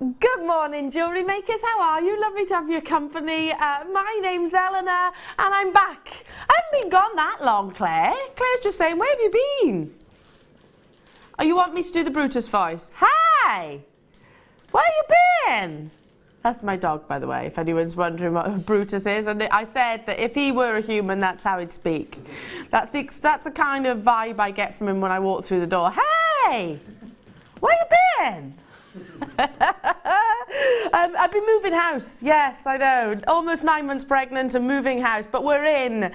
Good morning, jewellery makers. How are you? Lovely to have your company. My name's Eleanor and I'm back. I haven't been gone that long, Claire. Claire's just saying, where have you been? Oh, you want me to do the Brutus voice? Hey! Where you been? That's my dog, by the way, if anyone's wondering what Brutus is. And I said that if he were a human, that's how he'd speak. That's the kind of vibe I get from him when I walk through the door. Hey! Where you been? I've been moving house. Yes, I know. Almost 9 months pregnant and moving house, but we're in,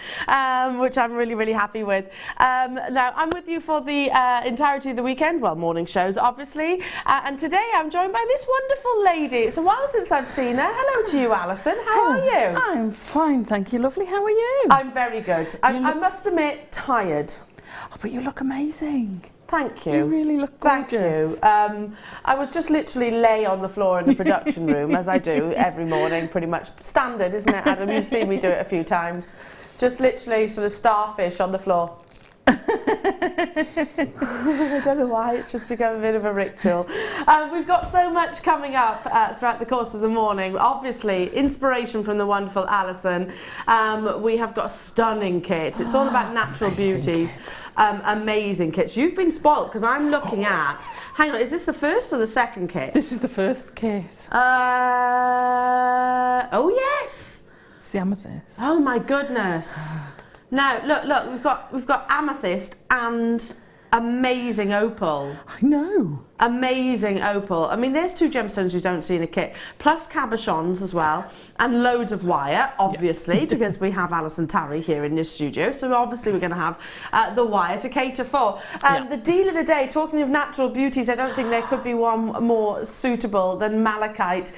which I'm really, really happy with. Now, I'm with you for the entirety of the weekend, well, morning shows, obviously. And today I'm joined by this wonderful lady. It's a while since I've seen her. Hello to you, Alison. How are you? I'm fine, thank you, lovely. How are you? I'm very good. I must admit, tired. Oh, but you look amazing. Thank you. You really look gorgeous. Thank you. I was just literally lay on the floor in the production room, as I do every morning, pretty much. Standard, isn't it, Adam? You've seen me do it a few times. Just literally sort of starfish on the floor. I don't know why, it's just become a bit of a ritual. We've got so much coming up throughout the course of the morning. Obviously, inspiration from the wonderful Alison. We have got a stunning kit. It's all about natural beauties. Amazing kits. You've been spoilt because I'm looking at... Hang on, is this the first or the second kit? This is the first kit. Oh, yes! It's the amethyst. Oh, my goodness. Now, look, we've got amethyst and amazing opal. I know. Amazing opal. I mean, there's two gemstones you don't see in a kit, plus cabochons as well, and loads of wire, obviously, because we have Alison Tarry here in this studio, so obviously we're going to have the wire to cater for. The deal of the day, talking of natural beauties, I don't think there could be one more suitable than malachite.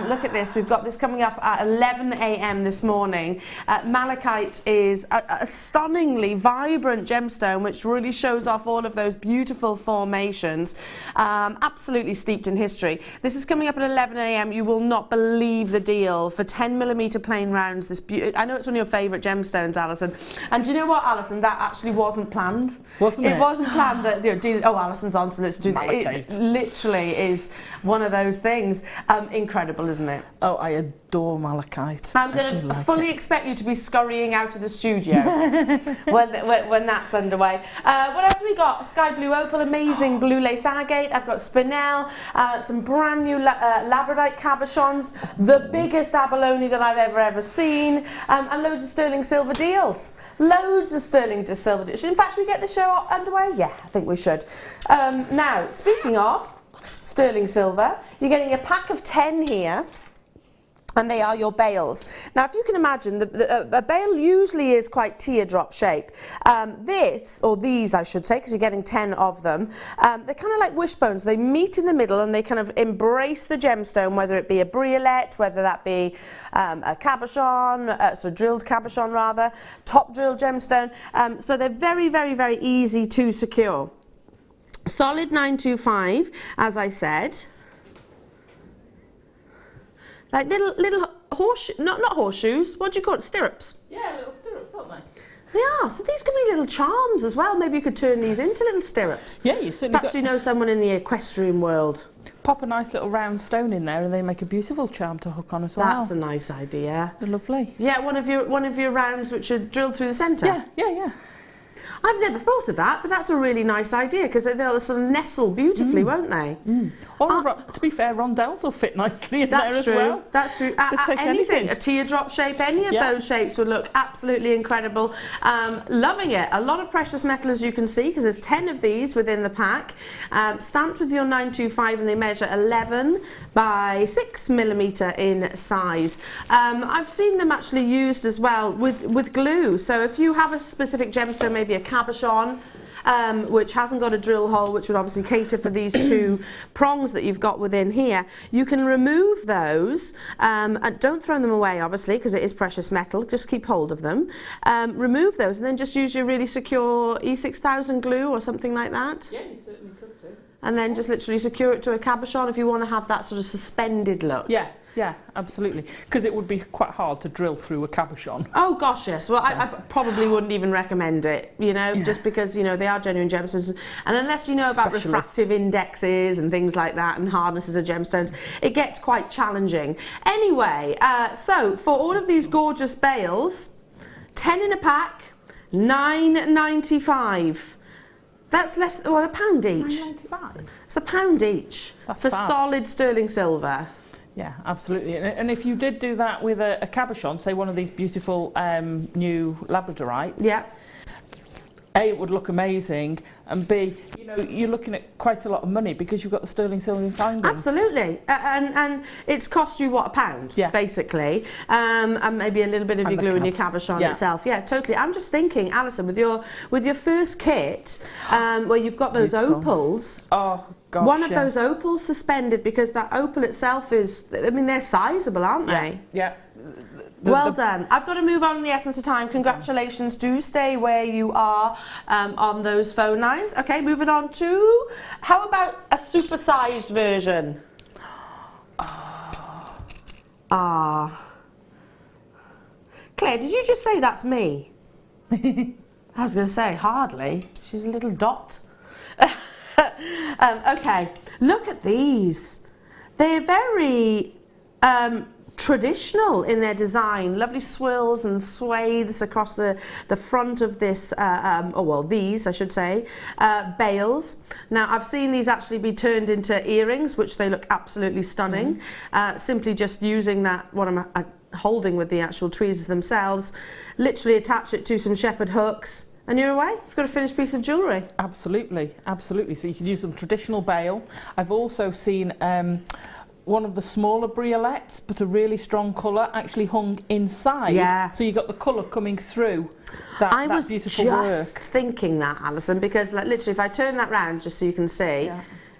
Look at this, we've got this coming up at 11 a.m. this morning. Malachite is a stunningly vibrant gemstone which really shows off all of those beautiful formations. Absolutely steeped in history. This is coming up at 11 a.m. You will not believe the deal for 10mm plain rounds. I know it's one of your favourite gemstones, Alison. And do you know what, Alison? That actually wasn't planned. Wasn't it? It wasn't planned that, oh, Alison's on, so let's do that. It literally is one of those things. Incredible, isn't it? Oh, I adore malachite. I'm going to fully expect you to be scurrying out of the studio when that's underway. What else have we got? Sky blue opal, amazing blue lace agate. I've got Spinel, some brand new Labradorite cabochons, the biggest Abalone that I've ever seen, and loads of sterling silver deals. Loads of sterling silver deals. In fact, should we get the show underway? Yeah, I think we should. Now, speaking of sterling silver, you're getting a pack of 10 here. And they are your bales. Now, if you can imagine, a bale usually is quite teardrop shape. These I should say, because you're getting 10 of them, they're kind of like wishbones. They meet in the middle and they kind of embrace the gemstone, whether it be a briolette, whether that be a cabochon, so drilled cabochon rather, top drilled gemstone. So they're very, very, very easy to secure. Solid 925, as I said. Like little horseshoes, not horseshoes, what do you call it, stirrups? Yeah, little stirrups, aren't they? They are, so these could be little charms as well. Maybe you could turn these into little stirrups. Yeah, you certainly Perhaps you know someone in the equestrian world. Pop a nice little round stone in there and they make a beautiful charm to hook on as well. That's a nice idea. They're lovely. Yeah, one of your rounds which are drilled through the centre. Yeah. I've never thought of that, but that's a really nice idea because they'll sort of nestle beautifully, won't they? Or, to be fair, rondelles will fit nicely in there as well. That's true. Anything, a teardrop shape, any of those shapes would look absolutely incredible. Loving it. A lot of precious metal, as you can see, because there's 10 of these within the pack. Stamped with your 925 and they measure 11 by 6mm in size. I've seen them actually used as well with glue. So if you have a specific gemstone, maybe a cabochon, which hasn't got a drill hole, which would obviously cater for these two prongs that you've got within here, you can remove those, and don't throw them away obviously because it is precious metal, just keep hold of them. Remove those and then just use your really secure E6000 glue or something like that. Yeah, you certainly could do. and then just literally secure it to a cabochon if you want to have that sort of suspended look. Yeah, absolutely. Because it would be quite hard to drill through a cabochon. Oh gosh, yes. Well, I probably wouldn't even recommend it, you know, just because, you know, they are genuine gemstones. And unless you know about refractive indexes and things like that and hardnesses of gemstones, it gets quite challenging. Anyway, so for all of these gorgeous bales, 10 in a pack, £9.95. That's less than, well, £1 each. £9.95? It's £1 each. That's for fab. solid sterling silver. Yeah, absolutely. And if you did do that with a cabochon, say one of these beautiful new Labradorites, yeah, A, it would look amazing, and B, you know, you're looking at quite a lot of money because you've got the sterling silver findings. Absolutely, and it's cost you what, £1, yeah, basically, and maybe a little bit of your glue in your cabochon itself. Yeah, totally. I'm just thinking, Alison, with your first kit, where you've got those opals. Oh gosh, one of those opals suspended, because that opal itself is, I mean, they're sizable, aren't they? Yeah. Well done. I've got to move on in the essence of time. Congratulations. Do stay where you are on those phone lines. Okay, moving on to, how about a supersized version? Claire, did you just say that's me? I was going to say, hardly. She's a little dot. Okay, look at these. They're very traditional in their design. Lovely swirls and swathes across the front of this, these, I should say, bales. Now, I've seen these actually be turned into earrings, which they look absolutely stunning. Simply just using that, what I'm holding with the actual tweezers themselves, literally attach it to some shepherd hooks, and you're away. You've got a finished piece of jewellery. Absolutely, absolutely. So you can use some traditional bale. I've also seen one of the smaller briolets, but a really strong colour, actually hung inside. Yeah. So you got the colour coming through that beautiful work. I was just thinking that, Alison, because like, literally if I turn that round just so you can see,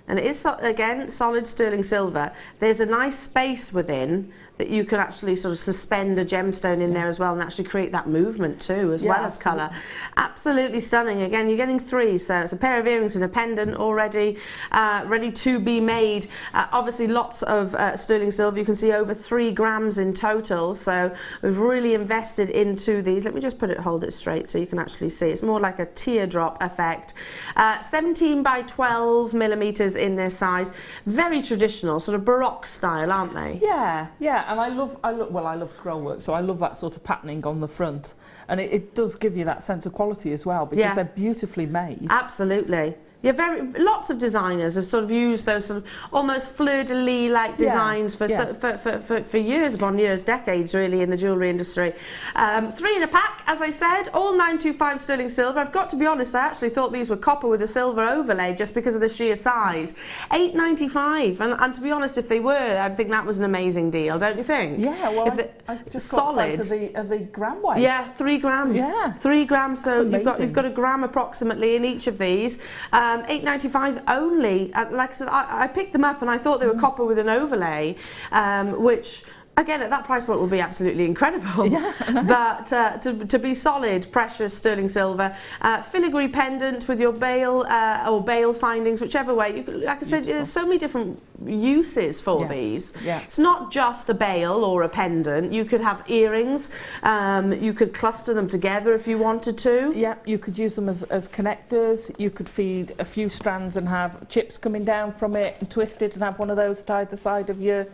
and it is, again, solid sterling silver, there's a nice space within that you can actually sort of suspend a gemstone in there as well and actually create that movement too, as well as colour. Absolutely stunning. Again, you're getting 3, so it's a pair of earrings and a pendant already ready to be made. Obviously lots of sterling silver. You can see over 3 grams in total, so we've really invested into these. Let me just hold it straight so you can actually see. It's more like a teardrop effect. 17 by 12 millimetres in their size. Very traditional, sort of baroque style, aren't they? Yeah, yeah. And I love scroll work, so I love that sort of patterning on the front, and it does give you that sense of quality as well, because they're beautifully made. Absolutely. Yeah, lots of designers have sort of used those sort of almost fleur-de-lis like designs for years upon years, decades really, in the jewellery industry. 3 in a pack, as I said, all 925 sterling silver. I've got to be honest, I actually thought these were copper with a silver overlay just because of the sheer size. $8.95, and to be honest, if they were, I'd think that was an amazing deal, don't you think? Yeah, well, I just solid. Got sight of the gram weight. Yeah, 3 grams. Yeah, 3 grams. So you've got a gram approximately in each of these. $8.95 only. Like I said, I picked them up and I thought they were copper with an overlay, which again at that price point would be absolutely incredible. Yeah. But to be solid, precious sterling silver, filigree pendant with your bale or bale findings, whichever way. You could, like I said, there's so many different uses for these. Yeah. It's not just a bale or a pendant. You could have earrings. You could cluster them together if you wanted to. Yeah, you could use them as connectors. You could feed a few strands and have chips coming down from it and twisted, and have one of those at either side of your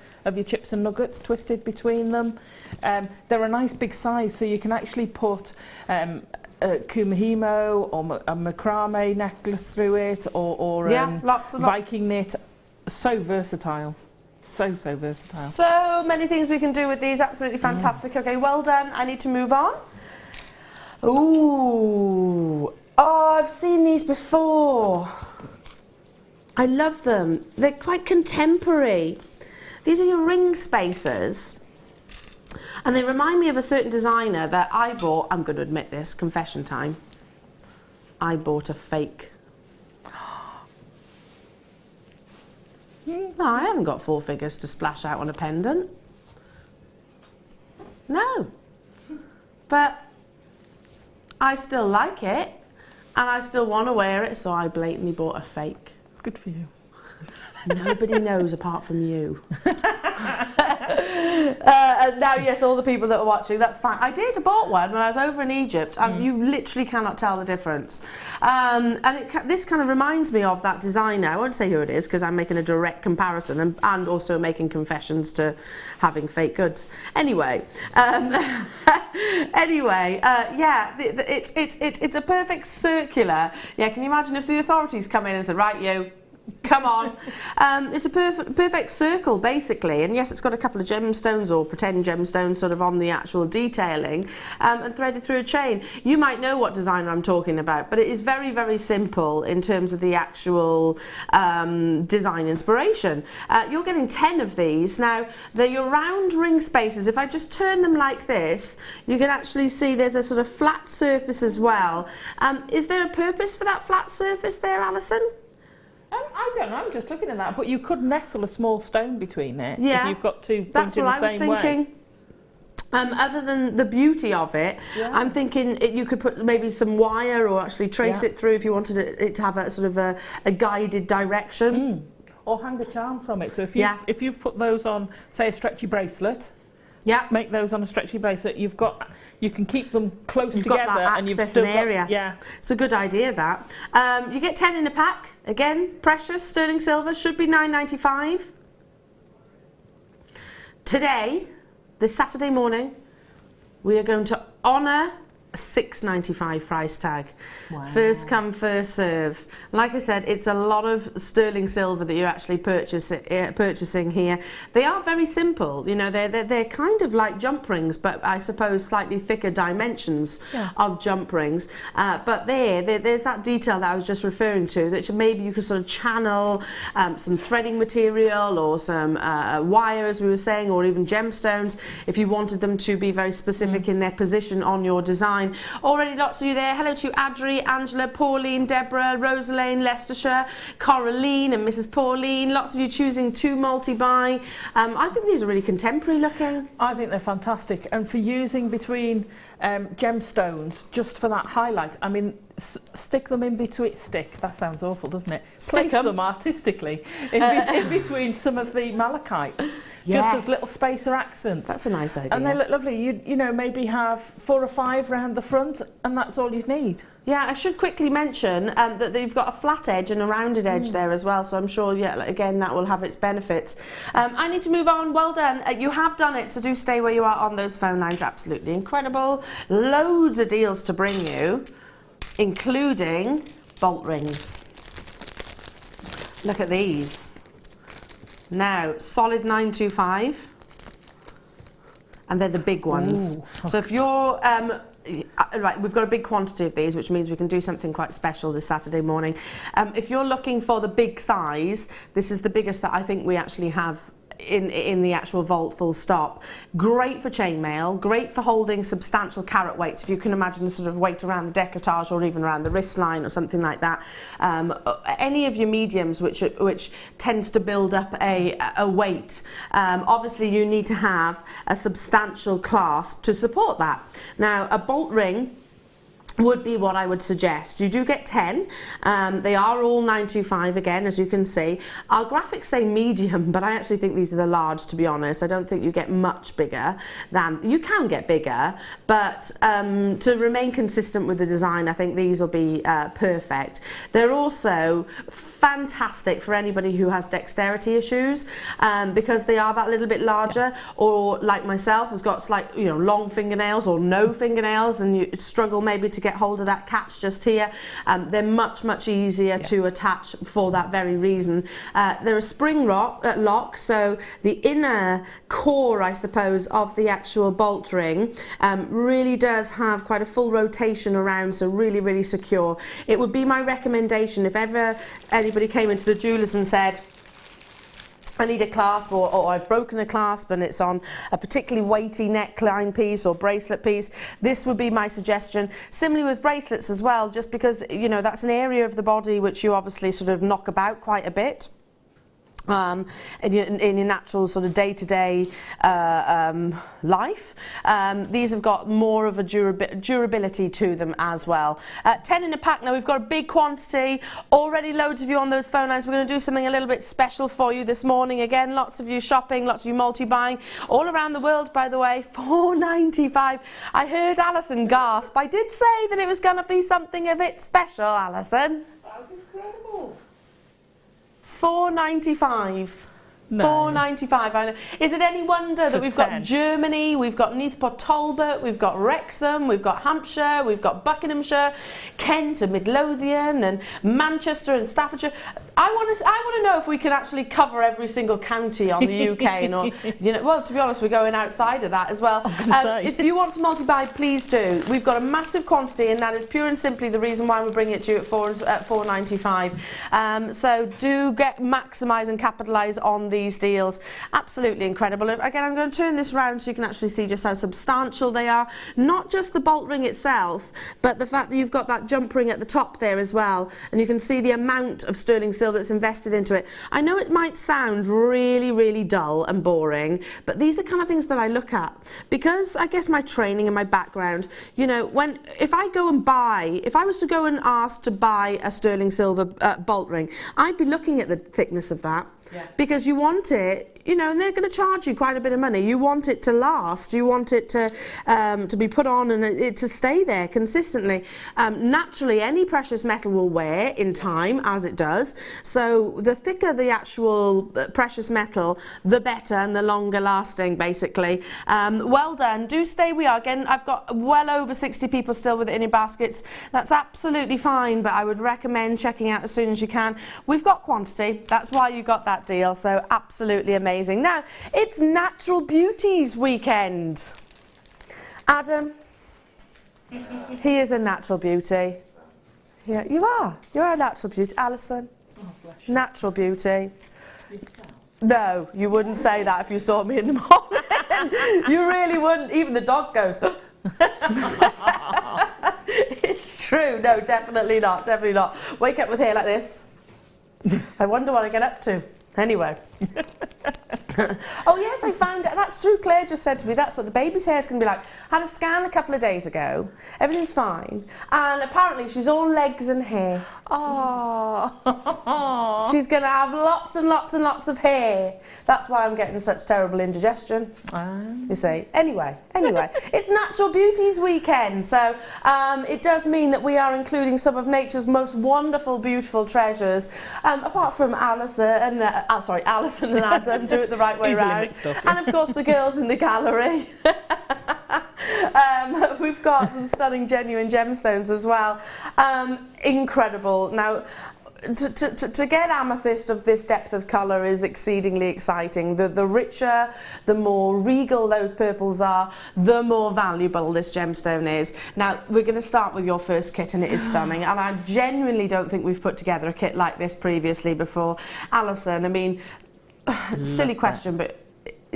chips and nuggets twisted between them. They're a nice big size, so you can actually put a kumihimo or a macrame necklace through it, or Viking knit. So versatile. So versatile. So many things we can do with these. Absolutely fantastic. Okay, well done. I need to move on. Ooh. Oh, I've seen these before. I love them. They're quite contemporary. These are your ring spacers. And they remind me of a certain designer that I bought. I'm going to admit this, confession time. I bought a fake. No, I haven't got 4 figures to splash out on a pendant. No. But I still like it, and I still want to wear it, so I blatantly bought a fake. Good for you. Nobody knows apart from you. And now, yes, all the people that are watching, that's fine. I bought one when I was over in Egypt, and you literally cannot tell the difference. And this kind of reminds me of that designer. I won't say who it is because I'm making a direct comparison and also making confessions to having fake goods. Anyway, it's a perfect circular. Yeah, can you imagine if the authorities come in and said, right, you, come on. It's a perfect circle, basically. And yes, it's got a couple of gemstones or pretend gemstones sort of on the actual detailing and threaded through a chain. You might know what designer I'm talking about, but it is very, very simple in terms of the actual design inspiration. You're getting 10 of these. Now, they're your round ring spaces. If I just turn them like this, you can actually see there's a sort of flat surface as well. Is there a purpose for that flat surface there, Alison? I don't know, I'm just looking at that, but you could nestle a small stone between it if you've got two that's pointed what the same I was thinking. Way. Other than the beauty of it, I'm thinking you could put maybe some wire or actually trace it through if you wanted it to have a sort of a guided direction. Or hang a charm from it. So if you've put those on, say, a stretchy bracelet, make those on a stretchy bracelet, you can keep them close together, got that and you've access still and area. got, It's a good idea, that. You get 10 in a pack. Again, precious sterling silver, should be £9.95. Today, this Saturday morning, we are going to honour a £6.95 price tag. Wow. First come, first serve. Like I said, it's a lot of sterling silver that you're actually purchasing here. They are very simple. You know, they're kind of like jump rings, but I suppose slightly thicker dimensions of jump rings. But there's that detail that I was just referring to, that maybe you could sort of channel some threading material or some wire, as we were saying, or even gemstones, if you wanted them to be very specific in their position on your design. Already lots of you there. Hello to Adri, Angela, Pauline, Deborah, Rosalane, Leicestershire, Coraline and Mrs. Pauline. Lots of you choosing to multi-buy. I think these are really contemporary looking. I think they're fantastic. And for using between gemstones, just for that highlight, I mean, stick them in between, that sounds awful, doesn't it? Place them artistically in between some of the Malachites. Just as little spacer accents. That's a nice idea. And they look lovely. You know, maybe have 4 or 5 round the front, and that's all you need. Yeah, I should quickly mention that they've got a flat edge and a rounded edge there as well, so I'm sure, again, that will have its benefits. I need to move on. Well done. You have done it, so do stay where you are on those phone lines. Absolutely incredible. Loads of deals to bring you, including bolt rings. Look at these. Now, solid 925, and they're the big ones. Ooh, okay. So if you're right, we've got a big quantity of these, which means we can do something quite special this Saturday morning. If you're looking for the big size, this is the biggest that I think we actually have in the actual vault, full stop. Great for chainmail, great for holding substantial carat weights, if you can imagine the sort of weight around the décolletage or even around the wrist line or something like that. Any of your mediums which tends to build up a weight, obviously you need to have a substantial clasp to support that. Now, a bolt ring would be what I would suggest. You do get 10. They are all 925 again, as you can see. Our graphics say medium, but I actually think these are the large, to be honest. I don't think you get much bigger than, you can get bigger, but to remain consistent with the design, I think these will be perfect. They're also fantastic for anybody who has dexterity issues, because they are that little bit larger, or like myself, has got long fingernails or no fingernails, and you struggle maybe to get hold of that catch just here. They're much easier to attach for that very reason. They're a spring lock, so the inner core, I suppose, of the actual bolt ring really does have quite a full rotation around, so really secure. It would be my recommendation, if ever anybody came into the jewellers and said, I need a clasp, or I've broken a clasp and it's on a particularly weighty neckline piece or bracelet piece, this would be my suggestion. Similarly with bracelets as well, just because, you know, that's an area of the body which you obviously sort of knock about quite a bit. in your natural sort of day-to-day life. These have got more of a durability to them as well. 10 in a pack. Now we've got a big quantity, already loads of you on those phone lines. We're going to do something a little bit special for you this morning. Again, lots of you shopping, lots of you multi-buying, all around the world, by the way. £4.95. I heard Alison gasp. I did say that it was going to be something a bit special, Alison. That was incredible. £4.95. No. £4.95. I know. Is it any wonder that we've got Germany, we've got Newport Talbot, we've got Wrexham, we've got Hampshire, we've got Buckinghamshire, Kent and Midlothian, and Manchester and Staffordshire. I want to know if we can actually cover every single county on the UK. And, you know, well, to be honest, we're going outside of that as well. If you want to multi-buy, please do. We've got a massive quantity, and that is pure and simply the reason why we're bringing it to you at £4.95. So do maximise and capitalise on these deals. Absolutely incredible. Again, I'm going to turn this round so you can actually see just how substantial they are. Not just the bolt ring itself, but the fact that you've got that jump ring at the top there as well, and you can see the amount of sterling silver that's invested into it. I know it might sound really, really dull and boring, but these are kind of things that I look at because I guess my training and my background, you know, if I was to go and ask to buy a sterling silver bolt ring, I'd be looking at the thickness of that. Yeah. Because you want it, you know, and they're going to charge you quite a bit of money. You want it to last. You want it to be put on and it to stay there consistently. Naturally, any precious metal will wear in time, as it does. So the thicker the actual precious metal, the better and the longer lasting, basically. Well done. Do stay we are. Again, I've got well over 60 people still with it in your baskets. That's absolutely fine, but I would recommend checking out as soon as you can. We've got quantity. That's why you got that deal, so absolutely amazing. Now, it's Natural Beauties weekend. Adam, he is a natural beauty. Yeah, you are. You're a natural beauty. Alison, natural beauty. No, you wouldn't say that if you saw me in the morning. You really wouldn't. Even the dog goes. It's true. No, definitely not. Definitely not. Wake up with hair like this. I wonder what I get up to. Anyway. Oh yes, I found that's true. Claire just said to me that's what the baby's hair is going to be like. I had a scan a couple of days ago. Everything's fine, and apparently she's all legs and hair. Oh, she's going to have lots and lots and lots of hair. That's why I'm getting such terrible indigestion. You see. Anyway, it's Natural Beauties weekend, so it does mean that we are including some of nature's most wonderful, beautiful treasures. Apart from Alison and Adam, do it the right way around, and of course the girls in the gallery. We've got some stunning genuine gemstones as well. Incredible. Now, to get amethyst of this depth of colour is exceedingly exciting. The richer, the more regal those purples are, the more valuable this gemstone is. Now, we're going to start with your first kit, and it is stunning. And I genuinely don't think we've put together a kit like this previously before. Alison, I mean, silly question, but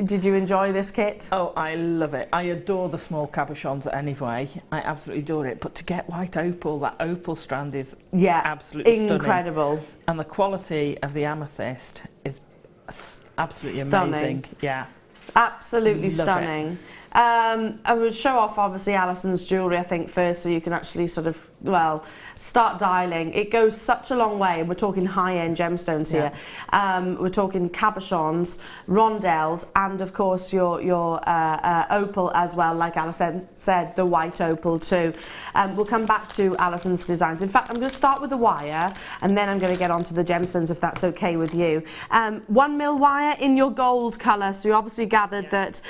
did you enjoy this kit? Oh, I love it. I adore the small cabochons anyway. I absolutely adore it. But to get white opal, that opal strand is absolutely incredible. Stunning. And the quality of the amethyst is absolutely stunning. Amazing. Yeah. Absolutely stunning. I would show off obviously Alison's jewellery I think first, so you can actually sort of, well, start dialing. It goes such a long way, and we're talking high-end gemstones here. We're talking cabochons, rondelles, and of course your opal as well, like Alison said, the white opal too. We'll come back to Alison's designs. In fact, I'm going to start with the wire, and then I'm going to get onto the gemstones if that's okay with you. 1 mil wire in your gold colour, so you obviously gathered that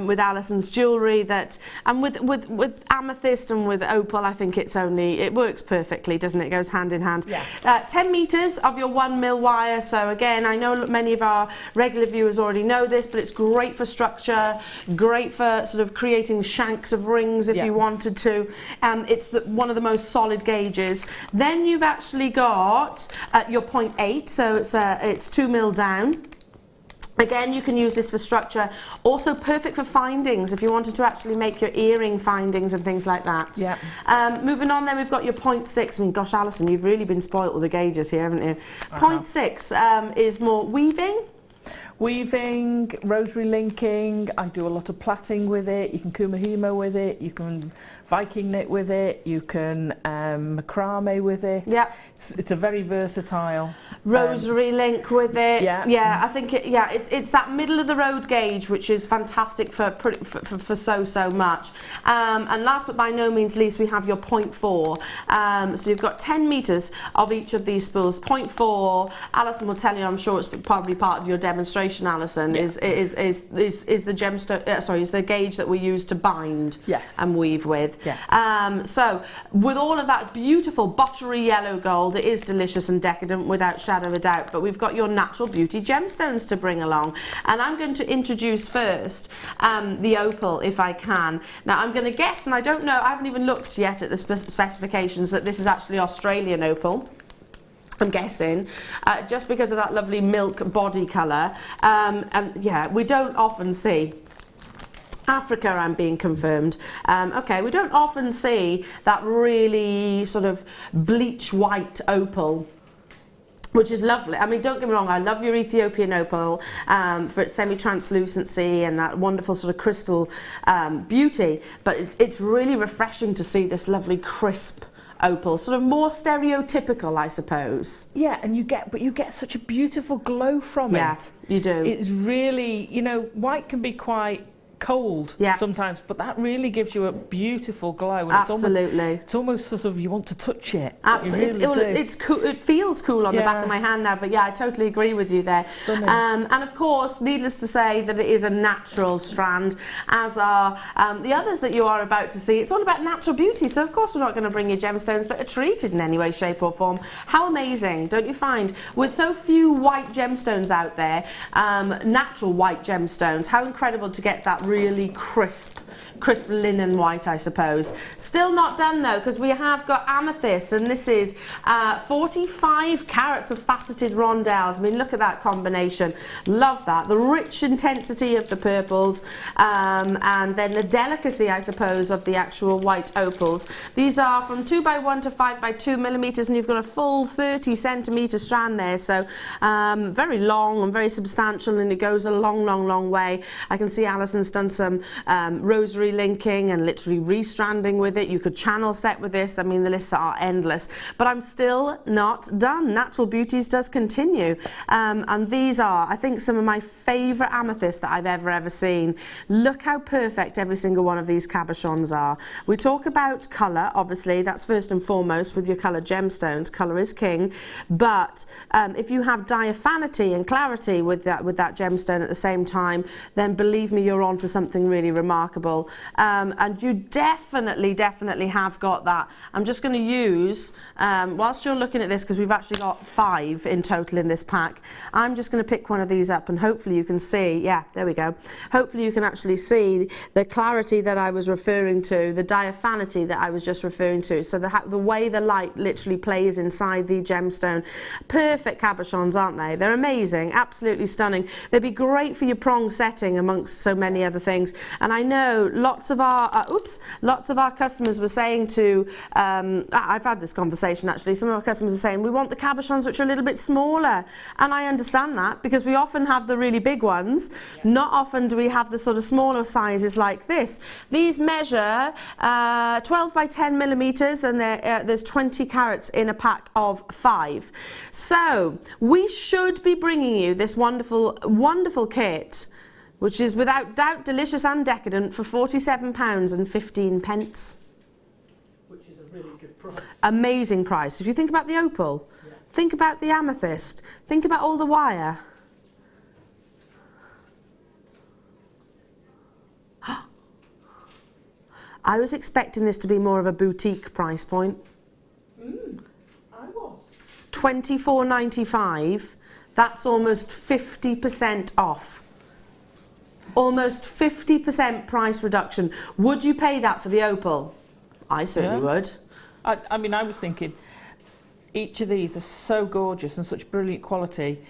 with Alison's jewellery, that, and with amethyst and with opal, I think it works perfectly, doesn't it? It goes hand in hand. 10 metres of your 1 mil wire. So again, I know many of our regular viewers already know this, but it's great for structure, great for sort of creating shanks of rings if you wanted to. It's one of the most solid gauges. Then you've actually got your 0.8, so it's 2 mil down. Again, you can use this for structure. Also perfect for findings if you wanted to actually make your earring findings and things like that. Yeah. Moving on then, we've got your 0.6. I mean, gosh, Alison, you've really been spoilt with the gauges here, haven't you? 0.6 is more weaving. Weaving, rosary linking, I do a lot of plaiting with it, you can kumahimo with it, you can Viking knit with it, you can macrame with it. Yeah. It's a very versatile. Rosary link with it. Yeah. Yeah, I think it's that middle of the road gauge which is fantastic for so much. And last but by no means least, we have your 0.4. So you've got 10 meters of each of these spools. 0.4, Alison will tell you, I'm sure it's probably part of your demonstration, Alison, yeah. is the gemstone, sorry, is the gauge that we use to bind and weave with. Yeah. So with all of that beautiful buttery yellow gold, it is delicious and decadent without shadow of a doubt, but we've got your natural beauty gemstones to bring along, and I'm going to introduce first the opal, if I can. Now I'm going to guess, and I don't know, I haven't even looked yet at the specifications, that this is actually Australian opal, I'm guessing, just because of that lovely milk body colour. And yeah, we don't often see Africa, I'm being confirmed. Okay, we don't often see that really sort of bleach white opal, which is lovely. I mean, don't get me wrong, I love your Ethiopian opal for its semi-translucency and that wonderful sort of crystal beauty, but it's really refreshing to see this lovely crisp opal, sort of more stereotypical, I suppose. Yeah, and you get such a beautiful glow from it. Yeah, you do. It's really, you know, white can be quite cold sometimes, but that really gives you a beautiful glow. And absolutely. It's almost sort of, you want to touch it. Absolutely. It's cool. It feels cool on the back of my hand now, but yeah, I totally agree with you there. And of course, needless to say that it is a natural strand, as are the others that you are about to see. It's all about natural beauty, so of course we're not going to bring you gemstones that are treated in any way, shape or form. How amazing, don't you find? With so few white gemstones out there, natural white gemstones, how incredible to get that really crisp linen white, I suppose. Still not done though, because we have got amethyst, and this is 45 carats of faceted rondelles. I mean, look at that combination. Love that. The rich intensity of the purples, and then the delicacy, I suppose, of the actual white opals. These are from 2x1 to 5x2 millimeters, and you've got a full 30 centimeter strand there, so very long and very substantial, and it goes a long way. I can see Alison's done some rosary linking and literally restranding with it. You could channel set with this. I mean, the lists are endless, but I'm still not done. Natural Beauties does continue, and these are, I think, some of my favorite amethysts that I've ever seen. Look how perfect every single one of these cabochons are. We talk about color, obviously, that's first and foremost with your colored gemstones. Color is king, but if you have diaphanity and clarity with that gemstone at the same time, then believe me, you're onto something really remarkable. And you definitely have got that. I'm just going to use, whilst you're looking at this, because we've actually got 5 in total in this pack, I'm just going to pick one of these up, and hopefully you can see, yeah, there we go. Hopefully you can actually see the clarity that I was referring to, the diaphanity that I was just referring to. So the way the light literally plays inside the gemstone. Perfect cabochons, aren't they? They're amazing, absolutely stunning. They'd be great for your prong setting amongst so many other things. And I know lots of our customers were saying to, I've had this conversation actually, some of our customers are saying, we want the cabochons which are a little bit smaller. And I understand that, because we often have the really big ones. Not often do we have the sort of smaller sizes like this. These measure 12 by 10 millimeters, and there's 20 carats in a pack of 5. So we should be bringing you this wonderful kit, which is without doubt delicious and decadent, for £47.15. Which is a really good price. Amazing price. If you think about the opal, think about the amethyst, think about all the wire. I was expecting this to be more of a boutique price point. I was. £24.95. That's almost 50% off. Almost 50% price reduction. Would you pay that for the opal? I certainly would. I mean, I was thinking, each of these are so gorgeous and such brilliant quality.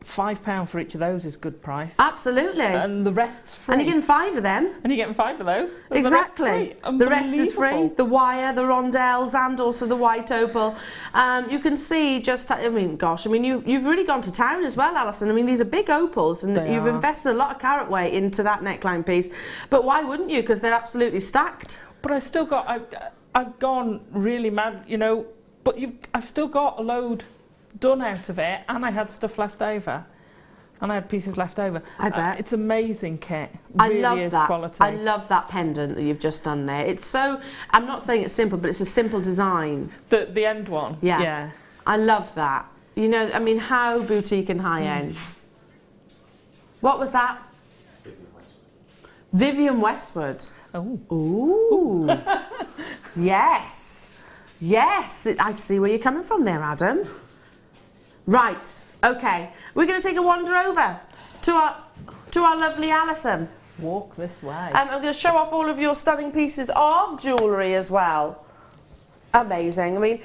£5 for each of those is good price. Absolutely. And the rest's free. And you're getting 5 of them. And you're getting 5 of those. And Exactly. The rest is free. The wire, the rondelles, and also the white opal. You can see just, I mean, gosh, I mean, you've really gone to town as well, Alison. I mean, these are big opals, and you've invested a lot of carat weight into that neckline piece. But why wouldn't you? Because they're absolutely stacked. But I still got, I've gone really mad, you know, but I've still got a load done out of it, and I had stuff left over. And I had pieces left over. I bet. It's amazing kit. I Really love is that. quality. I love that pendant that you've just done there. It's so, I'm not saying it's simple, but it's a simple design. The end one? Yeah. I love that. You know, I mean, how boutique and high-end. What was that? Vivian Westwood. Oh. Ooh. Yes. Yes. I see where you're coming from there, Adam. Right. Okay. We're going to take a wander over to our lovely Alison. Walk this way. I'm going to show off all of your stunning pieces of jewellery as well. Amazing. I mean,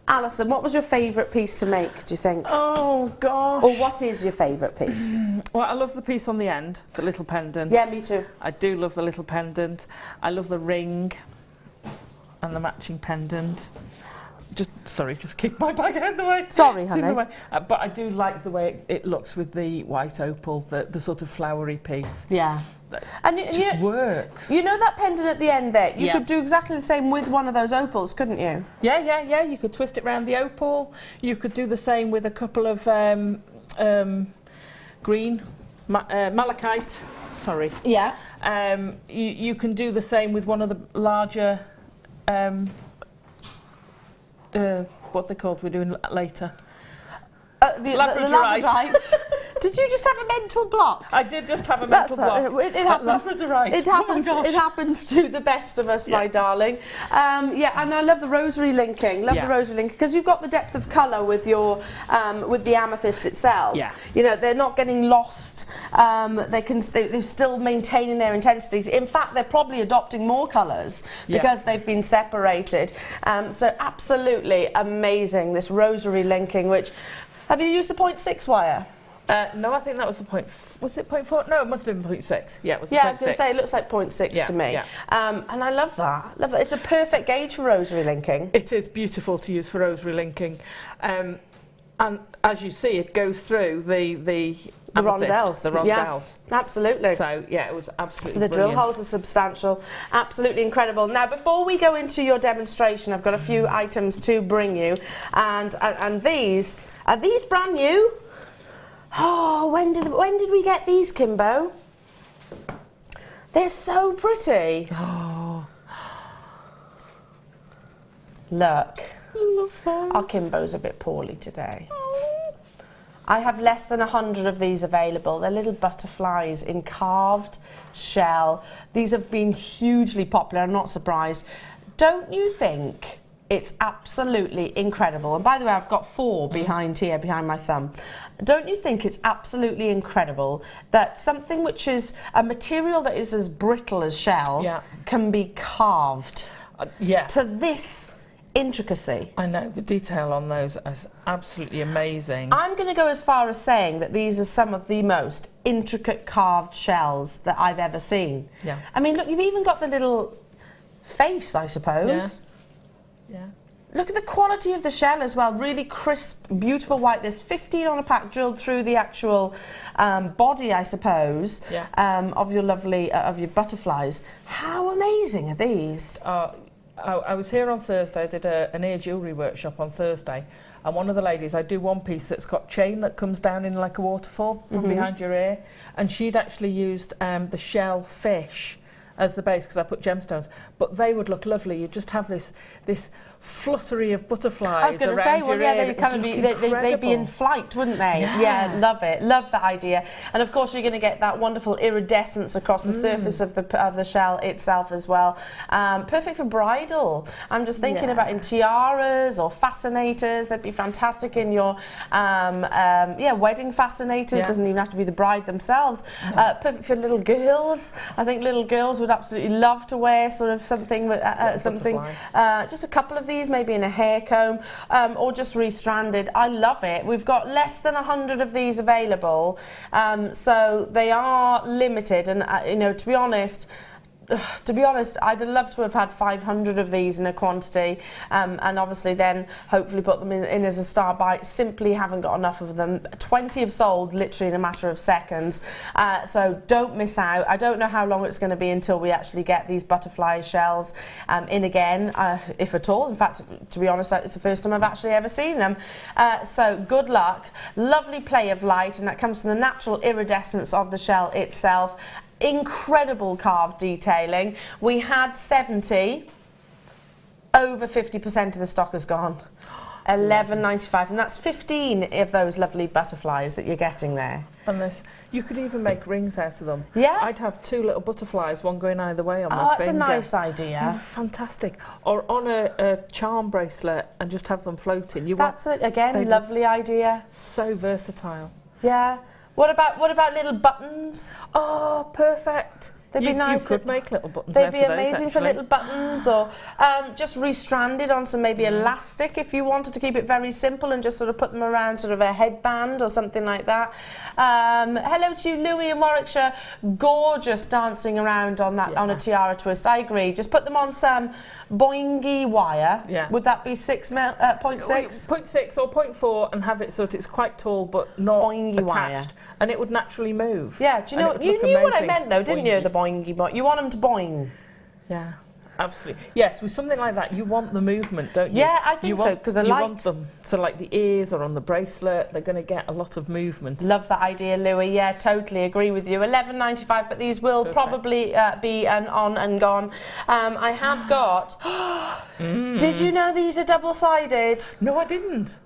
Alison, what was your favourite piece to make, do you think? Oh, gosh. Or what is your favourite piece? Well, I love the piece on the end, the little pendant. Yeah, me too. I do love the little pendant. I love the ring and the matching pendant. Just keep my bag out of the way. Sorry, it's honey. in the way. But I do like the way it looks with the white opal, the sort of flowery piece. Yeah. And it just works. You know that pendant at the end there? You could do exactly the same with one of those opals, couldn't you? Yeah. You could twist it around the opal. You could do the same with a couple of green, malachite. Sorry. Yeah. You can do the same with one of the larger... what they're called, we're doing later. The Labradorite. Did you just have a mental block? I did just have a mental block. It happens. Labradorite. It happens. Oh It happens to the best of us, my darling. Yeah, and I love the rosary linking. Love the rosary linking because you've got the depth of colour with your with the amethyst itself. Yeah. You know, they're not getting lost. They're still maintaining their intensities. In fact, they're probably adopting more colours because they've been separated. So absolutely amazing, this rosary linking. Which, have you used the 0.6 wire? No, I think that was the point. Was it 0.4? No, it must have been 0.6. Yeah, it was. Yeah, I was going to say it looks like 0.6 to me. Yeah. And I love that. It's the perfect gauge for rosary linking. It is beautiful to use for rosary linking, and as you see, it goes through the rondelles. The rondelles. Yeah, absolutely. So yeah, it was absolutely. So the brilliant. drill holes are substantial, absolutely incredible. Now, before we go into your demonstration, I've got a few items to bring you, and these are these brand new. Oh, when did we get these, Kimbo? They're so pretty. Oh. Look. I love those. Our Kimbo's a bit poorly today. Oh. I have less than 100 of these available. They're little butterflies in carved shell. These have been hugely popular. I'm not surprised. Don't you think it's absolutely incredible? And by the way, I've got 4 behind here, behind my thumb. Don't you think it's absolutely incredible that something which is a material that is as brittle as shell can be carved to this intricacy? I know, the detail on those is absolutely amazing. I'm going to go as far as saying that these are some of the most intricate carved shells that I've ever seen. Yeah. I mean, look, you've even got the little face, I suppose. Yeah. Look at the quality of the shell as well, really crisp, beautiful white. There's 15 on a pack drilled through the actual body, I suppose, of your lovely, of your butterflies. How amazing are these? I was here on Thursday. I did an ear jewellery workshop on Thursday, and one of the ladies, I do one piece that's got chain that comes down in like a waterfall from behind your ear, and she'd actually used the shell fish as the base because I put gemstones, but they would look lovely. You just have this fluttery of butterflies. I was going to say, well, yeah, they'd be in flight, wouldn't they? Yeah, love it, love that idea. And of course, you're going to get that wonderful iridescence across the surface of the shell itself as well. Perfect for bridal. I'm just thinking about in tiaras or fascinators. They'd be fantastic in your wedding fascinators. Doesn't even have to be the bride themselves. Perfect for little girls. I think little girls would absolutely love to wear sort of something with just a couple of these, maybe in a hair comb, or just restranded. I love it. We've got less than 100 of these available, so they are limited, and you know, to be honest, I'd love to have had 500 of these in a quantity, and obviously then hopefully put them in as a star buy. Simply haven't got enough of them. 20 have sold literally in a matter of seconds, so don't miss out. I don't know how long it's going to be until we actually get these butterfly shells in again, if at all. In fact, to be honest, it's the first time I've actually ever seen them. So good luck. Lovely play of light, and that comes from the natural iridescence of the shell itself. Incredible carved detailing. We had 70, over 50% of the stock has gone. £11.95, and that's 15 of those lovely butterflies that you're getting there. And this, you could even make rings out of them. Yeah. I'd have 2 little butterflies, one going either way on my finger. Oh, finger. that's a nice idea. Fantastic. Or on a charm bracelet and just have them floating. That's again, lovely idea. So versatile. Yeah. What about little buttons? Oh, perfect. They'd be nice. You could make little buttons They'd out be of those, amazing for little buttons, or just restranded on some maybe elastic if you wanted to keep it very simple and just sort of put them around sort of a headband or something like that. Hello to you, Louis in Warwickshire. Gorgeous dancing around on that on a tiara twist. I agree. Just put them on some boingy wire. Yeah. Would that be 0.6? 0.6 or 0.4, and have it so that it's quite tall but not boingy attached, wire. And it would naturally move. Yeah. Do you know? You knew what I meant though, didn't you? The boingy boy. You want them to boing. Yeah. Absolutely. Yes, with something like that, you want the movement, don't you? Yeah, I think so, because the light... You want them. So like the ears or on the bracelet, they're going to get a lot of movement. Love that idea, Louis. Yeah, totally agree with you. £11.95, but these will probably be an on and gone. I have got... Did you know these are double-sided? No, I didn't.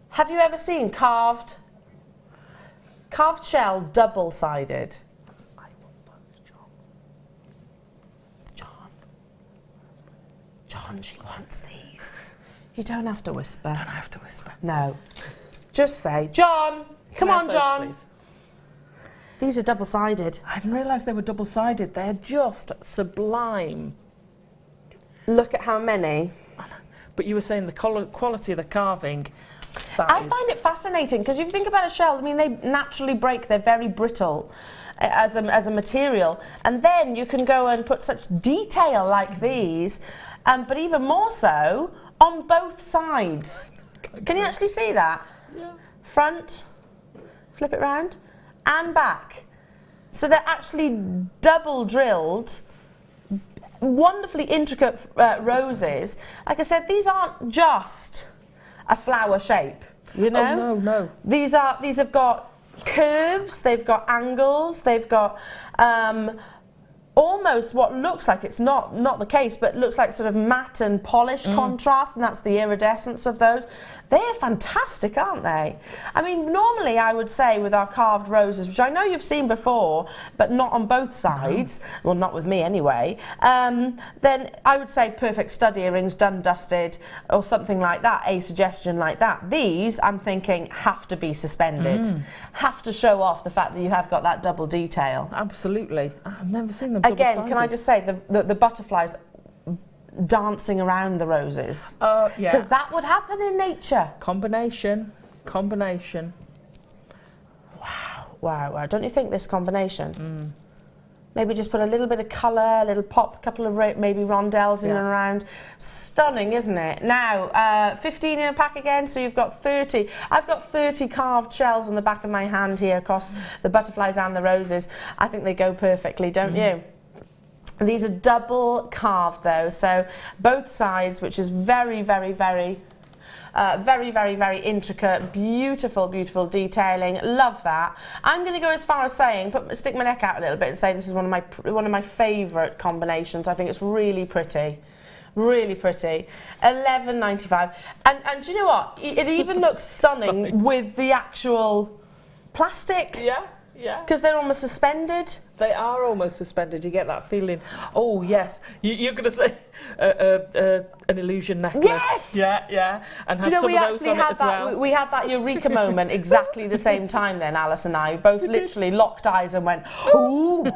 Have you ever seen carved shell double-sided? John, she wants these. You don't have to whisper. Don't have to whisper. No. Just say, John, come on, John. Please? These are double-sided. I didn't realise they were double-sided. They're just sublime. Look at how many. But you were saying the quality of the carving. I find it fascinating because if you think about a shell, I mean, they naturally break. They're very brittle as a material. And then you can go and put such detail like these, but even more so on both sides. Can you actually see that? Yeah. Front, flip it round, and back. So they're actually double drilled, wonderfully intricate roses. Like I said, these aren't just a flower shape, you know? Oh, no. These have got curves, they've got angles, they've got almost what looks like, it's not the case, but looks like sort of matte and polished contrast, and that's the iridescence of those. They're fantastic, aren't they? I mean, normally I would say with our carved roses, which I know you've seen before, but not on both sides, well, not with me anyway, then I would say perfect stud earrings, done, dusted, or something like that, a suggestion like that. These, I'm thinking, have to be suspended, have to show off the fact that you have got that double detail. Absolutely. I've never seen them Again, can I just say, the butterflies dancing around the roses. Oh, yeah. Because that would happen in nature. Combination. Wow. Don't you think this combination? Maybe just put a little bit of colour, a little pop, a couple of maybe rondelles in and around. Stunning, isn't it? Now, 15 in a pack again, so you've got 30. I've got 30 carved shells on the back of my hand here across the butterflies and the roses. I think they go perfectly, don't you? These are double carved though, so both sides, which is very intricate, beautiful detailing. Love that. I'm going to go as far as saying, stick my neck out a little bit and say this is one of my favourite combinations. I think it's really pretty. Really pretty. £11.95. And do you know what? It even looks stunning with the actual plastic. Yeah. Because they're almost suspended They are almost suspended. You get that feeling. Oh yes, you're going to say an illusion necklace. Yes. Yeah. And do you have know, we some of those actually on it had as that. well. We had that eureka moment exactly the same time. Then Alice and I both literally locked eyes and went, "Ooh,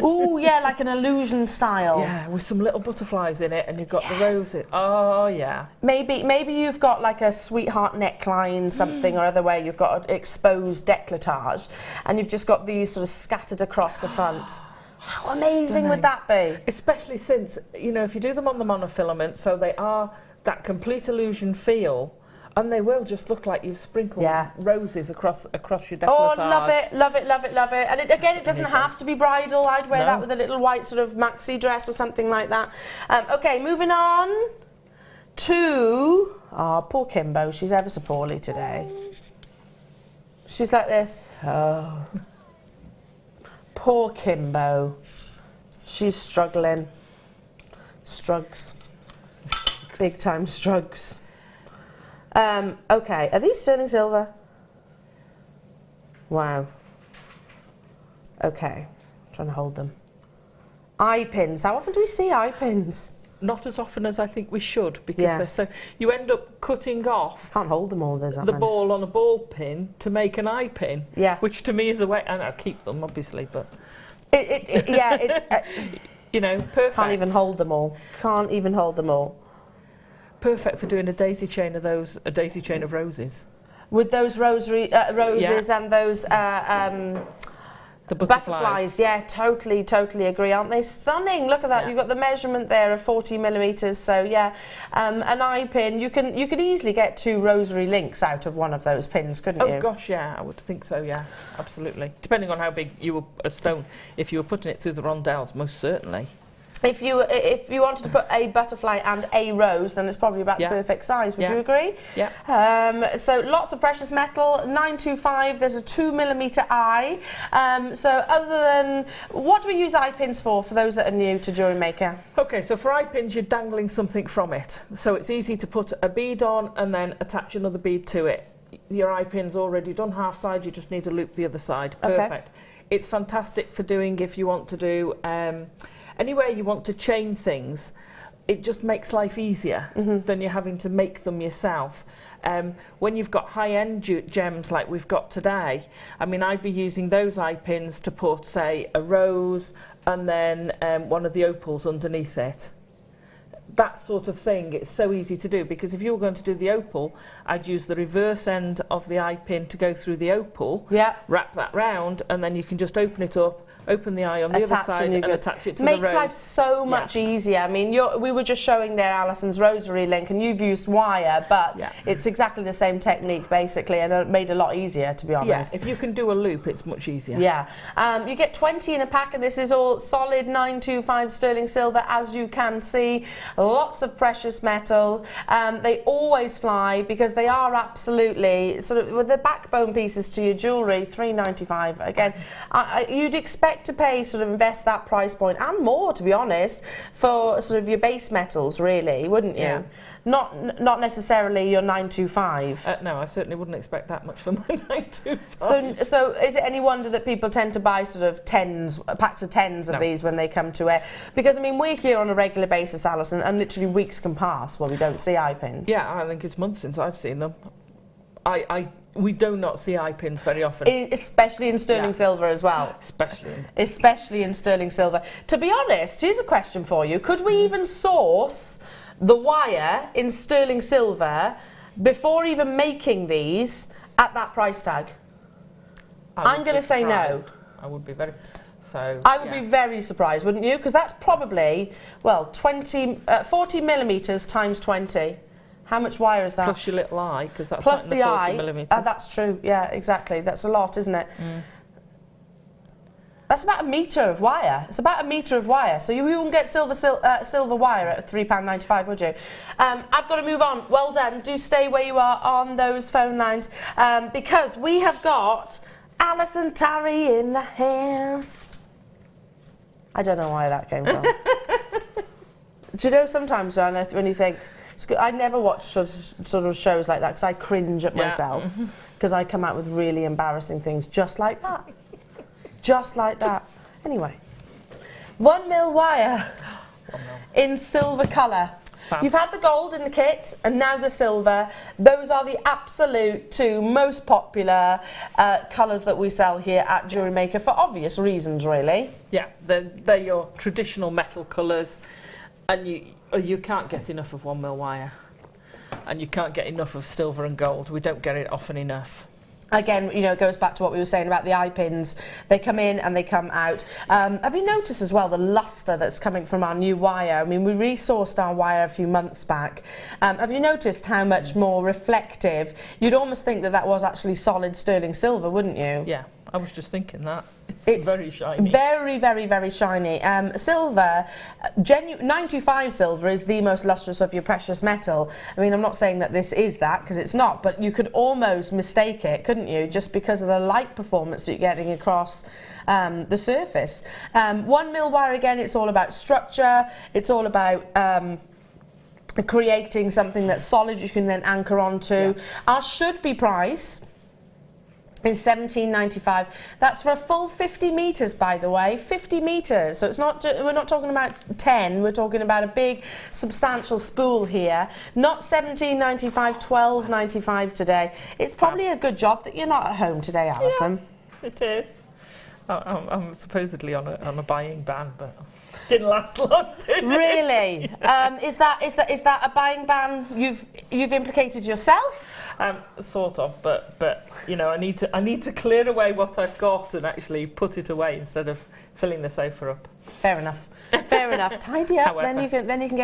ooh, yeah," like an illusion style. Yeah, with some little butterflies in it, and you've got the roses. Oh yeah. Maybe you've got like a sweetheart neckline, something or other, where you've got an exposed décolletage, and you've just got these sort of scattered across the front. How amazing would that be? Especially since, you know, if you do them on the monofilament, so they are that complete illusion feel, and they will just look like you've sprinkled roses across your décolletage. Oh, love it, love it, love it, love it. And it doesn't have to be bridal. I'd wear that with a little white sort of maxi dress or something like that. Okay, moving on to... Oh, poor Kimbo. She's ever so poorly today. She's like this. Oh. Poor Kimbo. She's struggling. Strugs. Big time strugs. Okay, are these sterling silver? Wow. Okay, I'm trying to hold them. Eye pins. How often do we see eye pins? Not as often as I think we should, because they're so, you end up cutting off Can't hold them all, there's the ball on a ball pin to make an eye pin. Yeah. Which to me is a way, and I'll keep them obviously, but it's you know, perfect. Can't even hold them all. Can't even hold them all. Perfect for doing a daisy chain of those, a daisy chain of roses. With those roses and those the butterflies. Yeah, totally agree. Aren't they stunning? Look at that. Yeah. You've got the measurement there of 40 millimeters. So yeah, an eye pin. You could easily get 2 rosary links out of one of those pins, couldn't you? Oh gosh, yeah, I would think so. Yeah, absolutely. Depending on how big you were a stone, if you were putting it through the rondelles, most certainly. If you wanted to put a butterfly and a rose, then it's probably about the perfect size. Would you agree? Yeah. So lots of precious metal, 925. There's a 2 millimeter eye. So other than, what do we use eye pins for those that are new to Jewellery Maker? Okay, so for eye pins, you're dangling something from it. So it's easy to put a bead on and then attach another bead to it. Your eye pin's already done half side. You just need to loop the other side. Perfect. Okay. It's fantastic for doing if you want to do. Anywhere you want to chain things, it just makes life easier than you having to make them yourself. When you've got high-end gems like we've got today, I mean, I'd be using those eye pins to put, say, a rose and then one of the opals underneath it. That sort of thing, it's so easy to do, because if you were going to do the opal, I'd use the reverse end of the eye pin to go through the opal, wrap that round, and then you can just open it up, open the eye on the other side and attach it to the rose. Makes life so much easier. I mean, we were just showing there Alison's rosary link, and you've used wire, but it's exactly the same technique basically, and it made it a lot easier, to be honest. Yeah, if you can do a loop, it's much easier. Yeah. You get 20 in a pack, and this is all solid 925 sterling silver, as you can see. Lots of precious metal. They always fly because they are absolutely sort of with the backbone pieces to your jewellery. $3.95 again. You'd expect to pay, sort of invest that price point and more, to be honest, for sort of your base metals, really, wouldn't you? Yeah. Not necessarily your 925. No, I certainly wouldn't expect that much for my 925. So is it any wonder that people tend to buy sort of packs of tens of these when they come to it? Because I mean, we're here on a regular basis, Alison, and literally weeks can pass where we don't see eye pins. Yeah, I think it's months since I've seen them. We do not see eye pins very often. Especially in sterling silver as well. Especially in sterling silver. To be honest, here's a question for you. Could we even source the wire in sterling silver before even making these at that price tag? I'm going to say no. I would be very... I would be very surprised, wouldn't you? Because that's probably, well, 40 millimetres times 20. How much wire is that? Plus your little eye, because that's plus not the 40 millimetres. That's true, yeah, exactly. That's a lot, isn't it? That's about a metre of wire. It's about a metre of wire. So you wouldn't get silver wire at £3.95, would you? I've got to move on. Well done. Do stay where you are on those phone lines, because we have got Alison Tarry in the house. I don't know why that came from. Do you know sometimes, Joanna, when you think, I never watch sort of shows like that because I cringe at myself because I come out with really embarrassing things just like that. Just like that. Anyway, 1mm wire in silver colour. Fab. You've had the gold in the kit and now the silver. Those are the absolute two most popular colours that we sell here at Jewellery Maker for obvious reasons, really. Yeah, they're your traditional metal colours, and you can't get enough of 1mm wire, and you can't get enough of silver and gold. We don't get it often enough. Again, you know, it goes back to what we were saying about the eye pins. They come in and they come out. Have you noticed as well the lustre that's coming from our new wire? I mean, we resourced our wire a few months back. Have you noticed how much more reflective? You'd almost think that that was actually solid sterling silver, wouldn't you? Yeah, I was just thinking that. It's very shiny. Very, very, very shiny. Silver, 925 silver is the most lustrous of your precious metal. I mean, I'm not saying that this is that, because it's not, but you could almost mistake it, couldn't you, just because of the light performance that you're getting across the surface. 1mm wire, again, it's all about structure. It's all about creating something that's solid you can then anchor onto. Yeah. Our should-be price is £17.95. That's for a full 50 metres, by the way. 50 metres. So it's not. We're not talking about 10. We're talking about a big, substantial spool here. Not £17.95, £12.95 today. It's probably a good job that you're not at home today, Alison. Yeah, it is. I'm supposedly on a buying ban, but didn't last long, did it? Really? Is that a buying ban you've implicated yourself? Sort of, but you know, I need to clear away what I've got and actually put it away instead of filling the sofa up. Fair enough. Fair enough. Tidy up, However. then you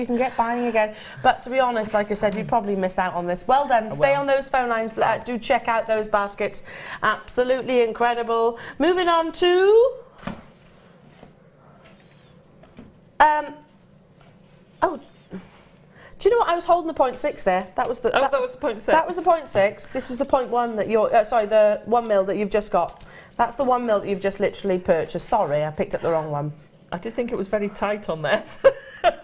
can get buying again. But to be honest, like I said, you'd probably miss out on this. Well done. Stay on those phone lines. Do check out those baskets. Absolutely incredible. Moving on to do you know what? I was holding the 0.6 there. That was the. That was the 0.6. That was the 0.6. This was the 0.1 that you're. The 1mm that you've just got. That's the 1mm that you've just literally purchased. Sorry, I picked up the wrong one. I did think it was very tight on there.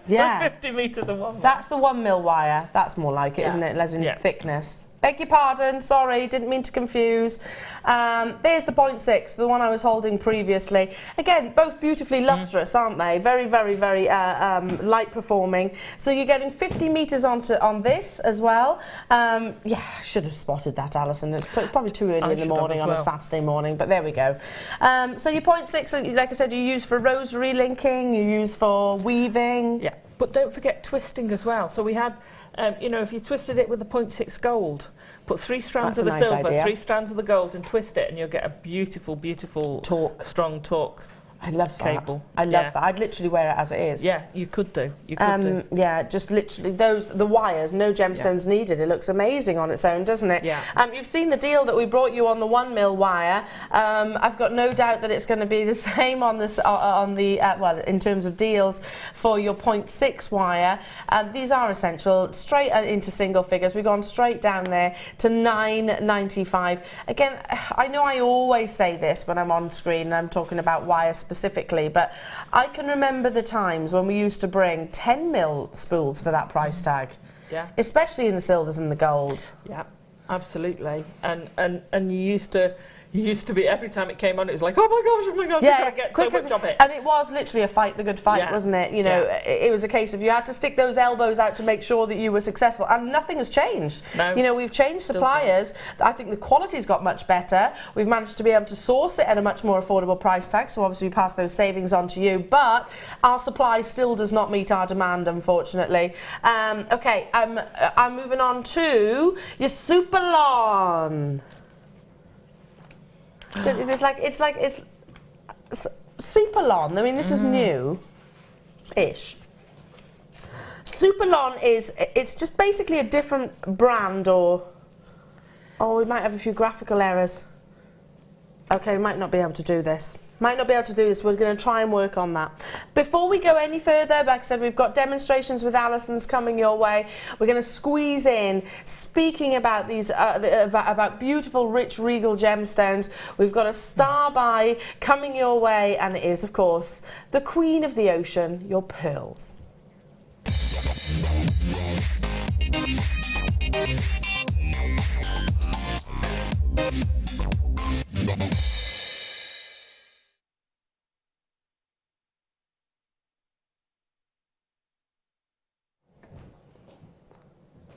Yeah. 50 metres of 1mm. That's the 1mm wire. That's more like it, isn't it? Less in thickness. Beg your pardon, sorry, didn't mean to confuse. There's the 0.6, the one I was holding previously. Again, both beautifully lustrous, aren't they? Very, very, very light performing. So you're getting 50 metres on this as well. Yeah, I should have spotted that, Alison. It's probably too early in the morning on a Saturday morning, but there we go. So your 0.6, like I said, you use for rosary linking, you use for weaving. Yeah, but don't forget twisting as well. So we had, you know, if you twisted it with the 0.6 gold, put 3 strands of the silver, 3 strands of the gold, and twist it, and you'll get a beautiful, beautiful, strong torque. I love that. Cable. I love that. I'd literally wear it as it is. Yeah, you could do. You could do. Yeah, just literally the wires, no gemstones needed. It looks amazing on its own, doesn't it? Yeah. You've seen the deal that we brought you on the 1mm wire. I've got no doubt that it's going to be the same on this well, in terms of deals for your 0.6 wire. These are essential. Straight into single figures. We've gone straight down there to £9.95. Again, I know I always say this when I'm on screen and I'm talking about wire specifically, but I can remember the times when we used to bring 10mm spools for that price tag. Yeah. Especially in the silvers and the gold. Yeah, absolutely. And you used to be, every time it came on, it was like, oh my gosh, yeah, I get so much of it. And it was literally a fight, the good fight, wasn't it? You know, it was a case of you had to stick those elbows out to make sure that you were successful, and nothing has changed. No. You know, we've changed suppliers. I think the quality's got much better. We've managed to be able to source it at a much more affordable price tag, so obviously we pass those savings on to you, but our supply still does not meet our demand, unfortunately. Okay, I'm moving on to your super long. It's super long. I mean, this is new-ish. Super long it's just basically a different brand, or we might have a few graphical errors. Okay, we might not be able to do this. We're going to try and work on that. Before we go any further, like I said, we've got demonstrations with Alison's coming your way. We're going to squeeze in, speaking about these, about beautiful, rich, regal gemstones. We've got a star by coming your way, and it is, of course, the queen of the ocean, your pearls.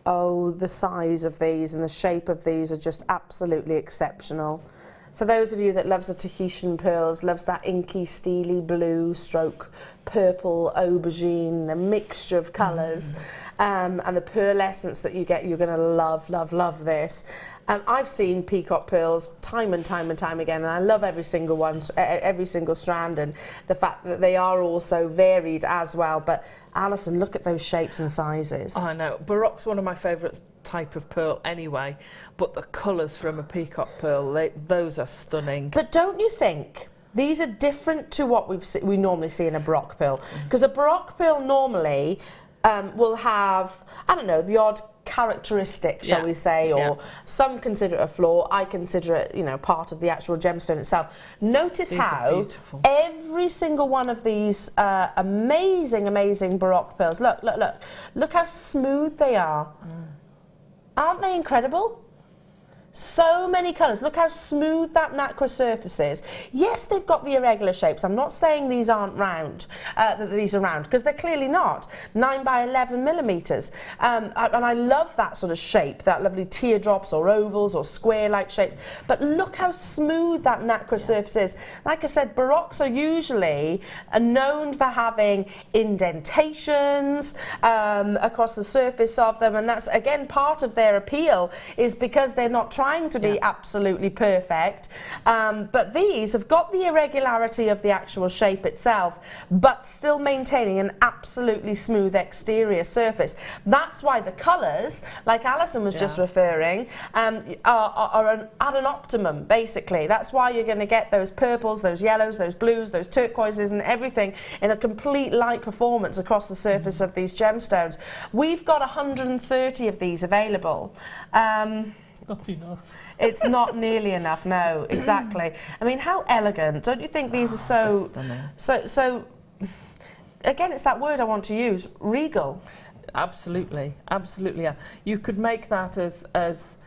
Oh, the size of these and the shape of these are just absolutely exceptional. For those of you that loves the Tahitian pearls, loves that inky, steely blue stroke purple aubergine, the mixture of colours, and the pearlescence that you get, you're going to love, love, love this. I've seen peacock pearls time and time and time again, and I love every single one, every single strand, and the fact that they are also varied as well. But Alison, look at those shapes and sizes. I know. Baroque's one of my favourite type of pearl anyway, but the colours from a peacock pearl, those are stunning. But don't you think these are different to what we normally see in a baroque pearl? Because a baroque pearl normally will have, I don't know, the odd characteristic, shall we say, or some consider it a flaw. I consider it, you know, part of the actual gemstone itself. Notice how every single one of these amazing, amazing baroque pearls, look how smooth they are. Aren't they incredible? So many colours. Look how smooth that nacre surface is. Yes, they've got the irregular shapes. I'm not saying these aren't round, that these are round, because they're clearly not. 9 by 11 millimetres. And I love that sort of shape, that lovely teardrops or ovals or square-like shapes. But look how smooth that nacre surface is. Like I said, baroques are usually known for having indentations across the surface of them, and that's, again, part of their appeal, is because they're not trying to be absolutely perfect, but these have got the irregularity of the actual shape itself, but still maintaining an absolutely smooth exterior surface. That's why the colours, like Alison was just referring, are at an optimum, basically. That's why you're going to get those purples, those yellows, those blues, those turquoises and everything in a complete light performance across the surface of these gemstones. We've got 130 of these available. Not enough. It's not nearly enough, no, exactly. I mean, how elegant. Don't you think these are so again, it's that word I want to use, regal. Absolutely, absolutely. Yeah. You could make that as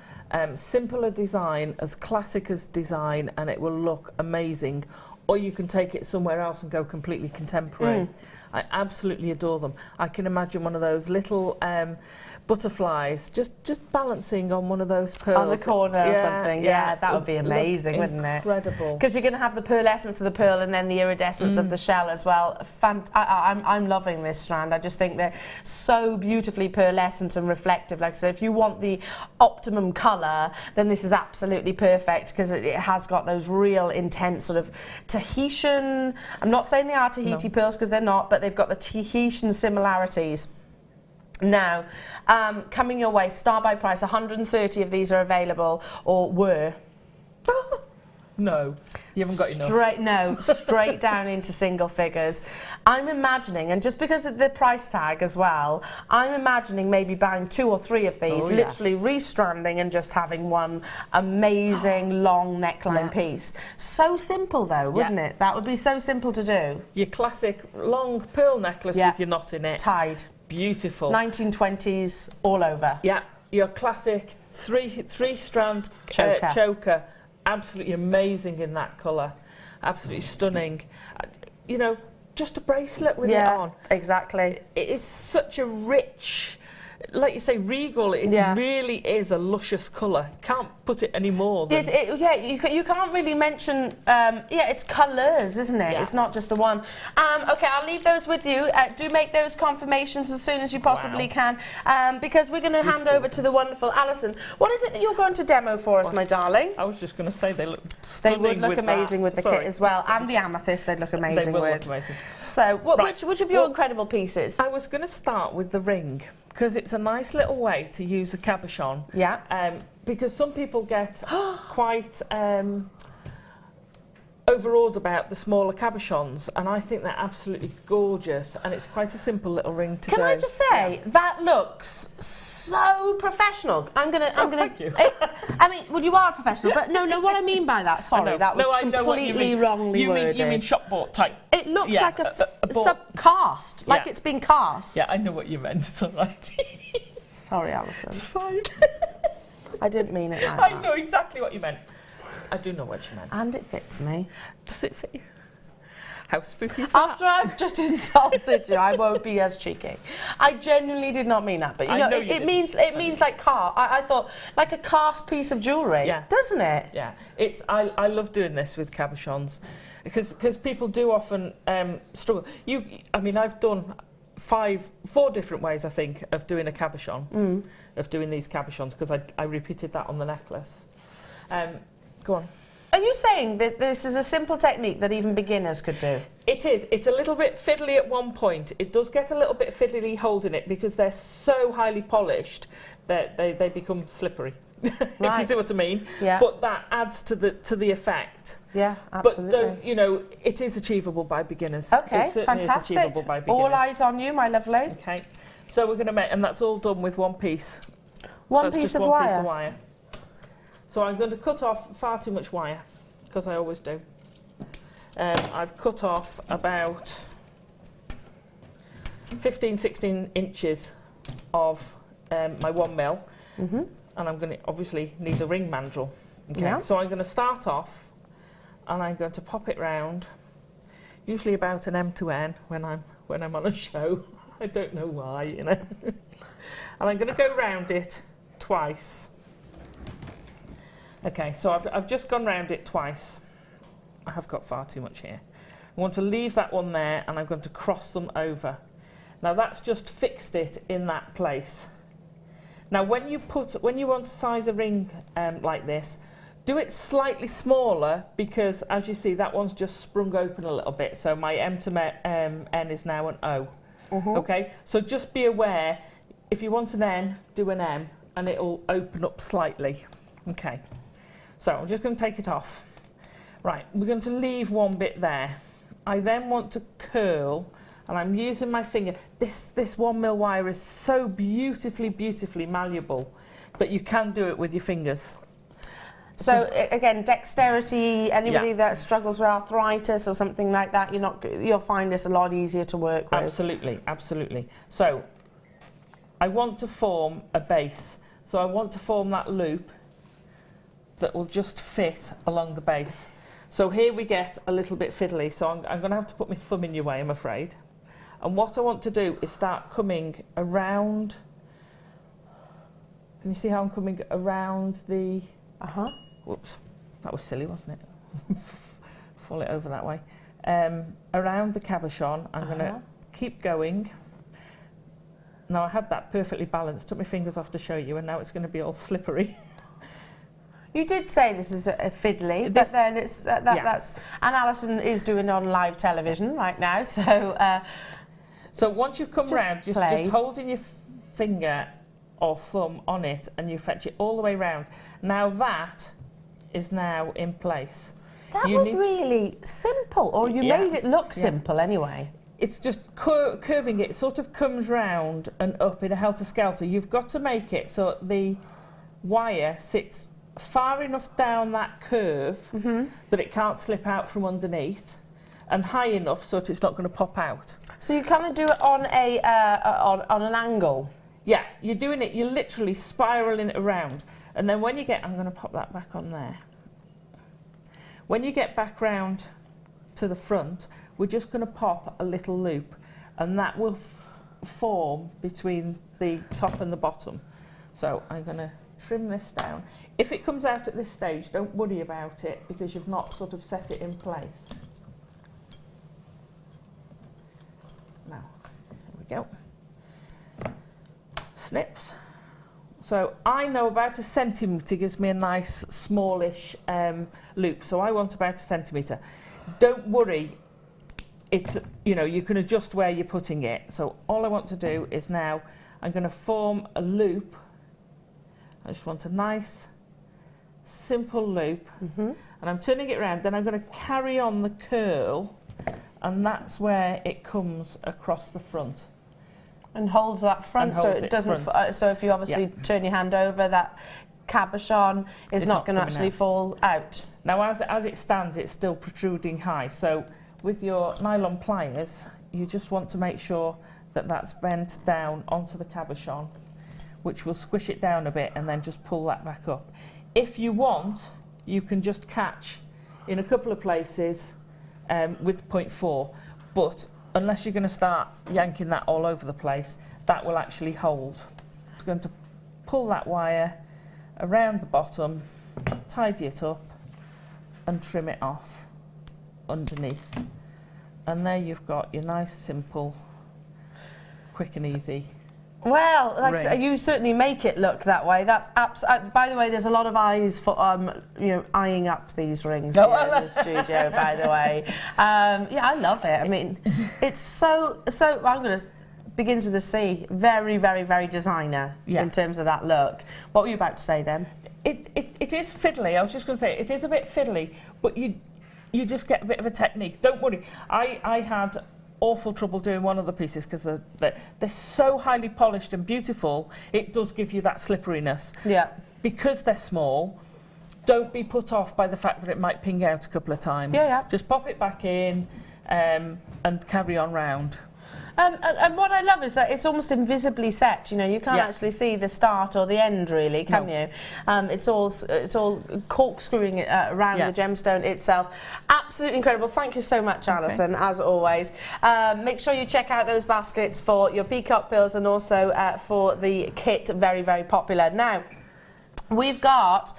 simple a design, as classic as design, and it will look amazing. Or you can take it somewhere else and go completely contemporary. I absolutely adore them. I can imagine one of those little butterflies just balancing on one of those pearls. On the corner or something. Yeah, that would be amazing, wouldn't it? Incredible. Because you're going to have the pearlescence of the pearl and then the iridescence of the shell as well. I'm loving this strand. I just think they're so beautifully pearlescent and reflective. Like I said, if you want the optimum colour, then this is absolutely perfect, because it has got those real intense sort of Tahitian, I'm not saying they are Tahiti pearls, because they're not, but they've got the Tahitian similarities. Now, coming your way, star by price, 130 of these are available, or were. No, you haven't got enough. Straight down into single figures. I'm imagining, and just because of the price tag as well, I'm imagining maybe buying 2 or 3 of these, literally restranding and just having one amazing long neckline piece. So simple though, wouldn't it? That would be so simple to do. Your classic long pearl necklace with your knot in it. Tied. Beautiful. 1920s all over. Yeah, your classic three strand choker. Absolutely amazing in that colour. Absolutely stunning. You know, just a bracelet with it on. Exactly. It is such a rich, like you say, regal. It really is a luscious colour. Can't put it any more. You can't really mention. It's colours, isn't it? It's not just the one. Okay, I'll leave those with you. Do make those confirmations as soon as you possibly can, because we're going to hand over to the wonderful Alison. What is it that you're going to demo for us, my darling? I was just going to say they look stunning. They would look amazing with the kit as well, and the amethyst. They'd look amazing they will with. Look amazing. So, which of your incredible pieces? I was going to start with the ring, because it's a nice little way to use a cabochon. Yeah. Because some people get quite overawed about the smaller cabochons, and I think they're absolutely gorgeous, and it's quite a simple little ring to do. Can I just say, that looks so professional. Thank you. I mean, well, you are a professional, but no, what I mean by that, sorry, that was completely wrongly worded. You mean shop bought type? It looks like a sub-cast, like it's been cast. Yeah, I know what you meant, it's all right. Sorry, Alison. It's fine. I didn't mean it like that. I know exactly what you meant. I do know what you meant. And it fits me. Does it fit you? How spooky is that? After I've just insulted you, I won't be as cheeky. I genuinely did not mean that, but you know, it means like I thought like a cast piece of jewellery, doesn't it? Yeah, I love doing this with cabochons because people do often struggle. I mean, I've done 4 different ways, I think, of doing a cabochon, of doing these cabochons, because I repeated that on the necklace. Go on. Are you saying that this is a simple technique that even beginners could do? It is. It's a little bit fiddly at one point. It does get a little bit fiddly holding it because they're so highly polished that they become slippery. If you see what I mean. Yeah. But that adds to the effect. Yeah, absolutely. But don't, you know, it is achievable by beginners. Okay, it fantastic. Is achievable by beginners. All eyes on you, my lovely. Okay. So we're going to make, and that's all done with one piece. One piece of wire. So I'm going to cut off far too much wire, because I always do. I've cut off about 15, 16 inches of my 1 mil, and I'm going to obviously need a ring mandrel. Okay. Yeah. So I'm going to start off, and I'm going to pop it round, usually about an M to N when I'm on a show. I don't know why, you know. And I'm going to go round it twice. Okay, so I've just gone round it twice. I have got far too much here. I want to leave that one there, and I'm going to cross them over. Now that's just fixed it in that place. Now when you want to size a ring like this, do it slightly smaller, because as you see that one's just sprung open a little bit. So my M to N is now an O. Okay, so just be aware, if you want an N, do an M, and it'll open up slightly. Okay. So I'm just going to take it off. Right, we're going to leave one bit there. I then want to curl, and I'm using my finger. This 1 mil wire is so beautifully malleable that you can do it with your fingers. So again, dexterity, anybody that struggles with arthritis or something like that, you'll find this a lot easier to work with. Absolutely, absolutely. So I want to form a base. So I want to form that loop that will just fit along the base. So here we get a little bit fiddly, so I'm going to have to put my thumb in your way, I'm afraid. And what I want to do is start coming around. Can you see how I'm coming around the... Whoops, that was silly, wasn't it? Fall it over that way. Around the cabochon, I'm going to keep going. Now I had that perfectly balanced, took my fingers off to show you, and now it's going to be all slippery. You did say this is a fiddly, but then it's that's... And Alison is doing it on live television right now, so... So once you've come round, just holding your finger or thumb on it, and you fetch it all the way round. Now that is now in place. That was really simple, or you made it look simple anyway. It's just curving it. It sort of comes round and up in a helter-skelter. You've got to make it so the wire sits far enough down that curve that it can't slip out from underneath, and high enough so that it's not going to pop out. So you kind of do it on a on an angle. Yeah, you're doing it. You're literally spiraling it around, and then when you get, I'm going to pop that back on there. When you get back round to the front, we're just going to pop a little loop, and that will form between the top and the bottom. So I'm going to trim this down. If it comes out at this stage, don't worry about it, because you've not sort of set it in place. Now, here we go. Snips. So I know about 1 centimetre gives me a nice smallish loop, so I want about 1 centimetre. Don't worry, it's, you know, you can adjust where you're putting it. So all I want to do is now I'm going to form a loop. I just want a nice simple loop, and I'm turning it around. Then I'm going to carry on the curl, and that's where it comes across the front. And holds that front, so it doesn't. So if you obviously turn your hand over, that cabochon is not going to actually fall out. Now, as it stands, it's still protruding high. So with your nylon pliers, you just want to make sure that that's bent down onto the cabochon, which will squish it down a bit, and then just pull that back up. If you want, you can just catch in a couple of places with 0.4, but unless you're going to start yanking that all over the place, that will actually hold. I'm going to pull that wire around the bottom, tidy it up and trim it off underneath. And there you've got your nice, simple, quick and easy. Well, like you certainly make it look that way. That's by the way, there's a lot of eyes for eyeing up these rings here in the studio. By the way, yeah, I love it. I mean, it's so. I'm gonna begins with a C. Very, very, very designer in terms of that look. What were you about to say then? It is fiddly. I was just going to say it is a bit fiddly, but you just get a bit of a technique. Don't worry. I had awful trouble doing one of the pieces because they're so highly polished and beautiful. It does give you that slipperiness. Yeah. Because they're small, don't be put off by the fact that it might ping out a couple of times. Yeah. Just pop it back in and carry on round. And what I love is that it's almost invisibly set. You know, you can't actually see the start or the end, really, can you? It's all corkscrewing it around the gemstone itself. Absolutely incredible. Thank you so much, Alison, as always. Make sure you check out those baskets for your peacock pills and also for the kit. Very, very popular. Now, we've got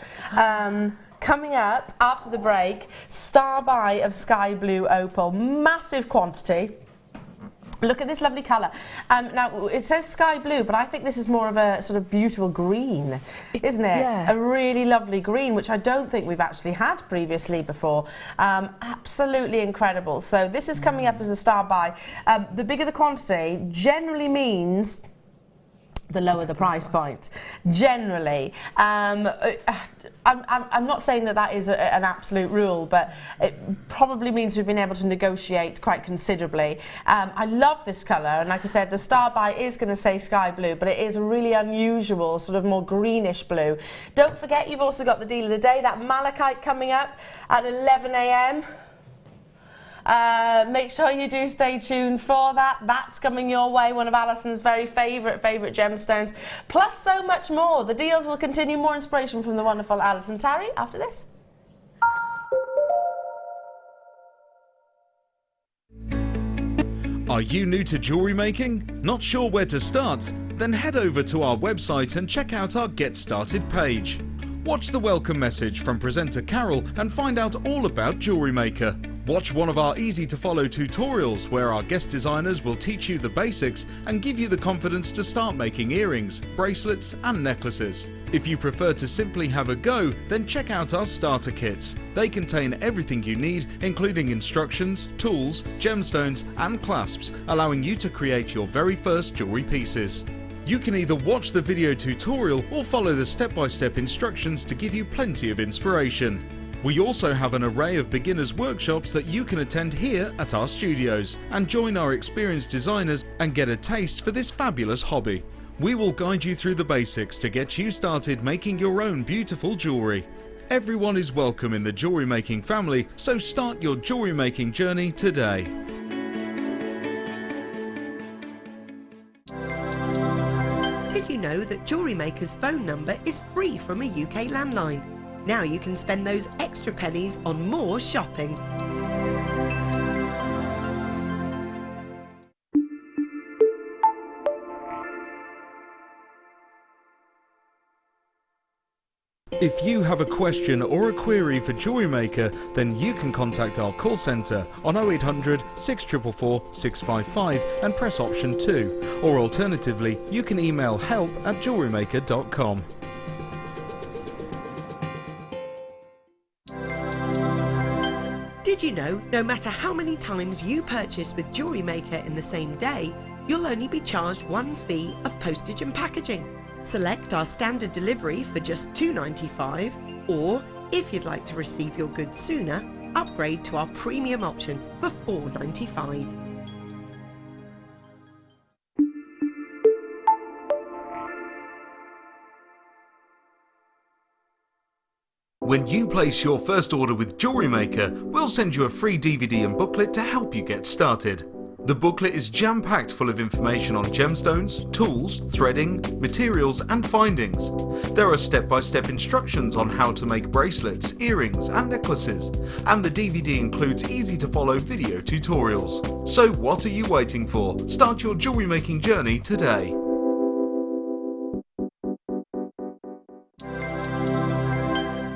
coming up after the break, Star Buy of Sky Blue Opal, massive quantity. Look at this lovely colour. Now, it says sky blue, but I think this is more of a sort of beautiful green, isn't it? Yeah. A really lovely green, which I don't think we've actually had previously before. Absolutely incredible. So this is coming up as a Star Buy. The bigger the quantity generally means the lower the price point, generally. I'm not saying that is an absolute rule, but it probably means we've been able to negotiate quite considerably. I love this colour, and like I said, the Star Buy is going to say sky blue, but it is a really unusual, sort of more greenish blue. Don't forget, you've also got the deal of the day, that Malachite coming up at 11 AM. Make sure you do stay tuned for that. That's coming your way, one of Alison's very favourite gemstones, plus so much more. The deals will continue. More inspiration from the wonderful Alison Tarry after this. Are you new to jewellery making? Not sure where to start? Then head over to our website and check out our Get Started page. Watch the welcome message from presenter Carol and find out all about Jewellery Maker. Watch one of our easy-to-follow tutorials where our guest designers will teach you the basics and give you the confidence to start making earrings, bracelets and necklaces. If you prefer to simply have a go, then check out our starter kits. They contain everything you need, including instructions, tools, gemstones and clasps, allowing you to create your very first jewellery pieces. You can either watch the video tutorial or follow the step-by-step instructions to give you plenty of inspiration. We also have an array of beginners workshops that you can attend here at our studios and join our experienced designers and get a taste for this fabulous hobby. We will guide you through the basics to get you started making your own beautiful jewellery. Everyone is welcome in the jewellery making family, so start your jewellery making journey today. Did you know that Jewellery Maker's phone number is free from a UK landline? Now you can spend those extra pennies on more shopping. If you have a question or a query for Jewellery Maker, then you can contact our call centre on 0800 644 655 and press option 2, or alternatively you can email help@jewellerymaker.com. Did you know no matter how many times you purchase with Jewellery Maker in the same day, you'll only be charged one fee of postage and packaging? Select our standard delivery for just £2.95, or if you'd like to receive your goods sooner, upgrade to our premium option for £4.95. When you place your first order with Jewellery Maker, we'll send you a free DVD and booklet to help you get started. The booklet is jam-packed full of information on gemstones, tools, threading, materials and findings. There are step-by-step instructions on how to make bracelets, earrings and necklaces, and the DVD includes easy-to-follow video tutorials. So what are you waiting for? Start your jewellery making journey today.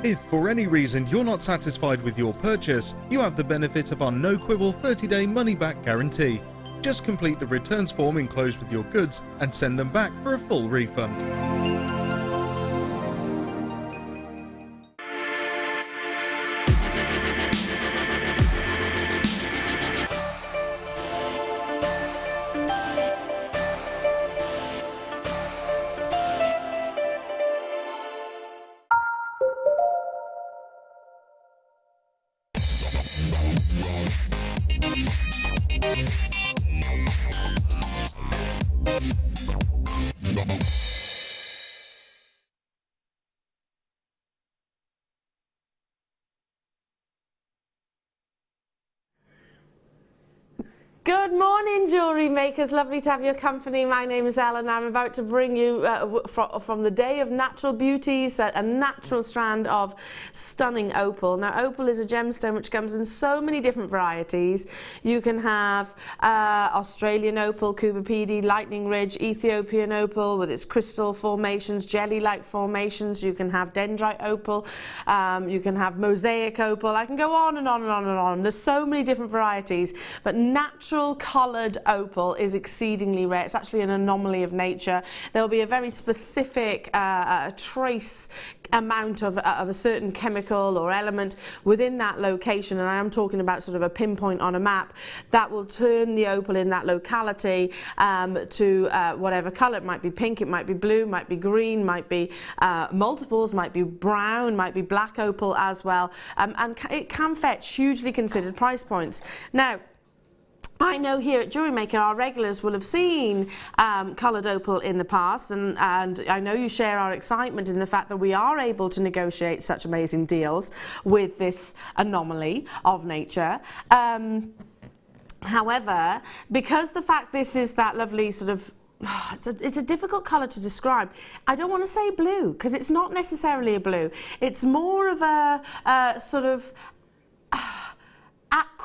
If for any reason you're not satisfied with your purchase, you have the benefit of our no-quibble 30-day money-back guarantee. Just complete the returns form enclosed with your goods and send them back for a full refund. Good morning, jewellery makers. Lovely to have your company. My name is Elle and I'm about to bring you from the day of natural beauties, a natural strand of stunning opal. Now, opal is a gemstone which comes in so many different varieties. You can have Australian opal, Cubipede, lightning ridge, Ethiopian opal with its crystal formations, jelly-like formations. You can have dendrite opal. You can have mosaic opal. I can go on and on and on and on. There's so many different varieties, but natural coloured opal is exceedingly rare. It's actually an anomaly of nature. There'll be a very specific trace amount of a certain chemical or element within that location, and I am talking about sort of a pinpoint on a map that will turn the opal in that locality to whatever colour. It might be pink, it might be blue, might be green, might be multiples, might be brown, might be black opal as well, and it can fetch hugely considered price points. Now, I know here at Jewellery Maker our regulars will have seen coloured opal in the past, and I know you share our excitement in the fact that we are able to negotiate such amazing deals with this anomaly of nature. However, because the fact this is that lovely sort of it's a difficult colour to describe. I don't want to say blue because it's not necessarily a blue. It's more of a sort of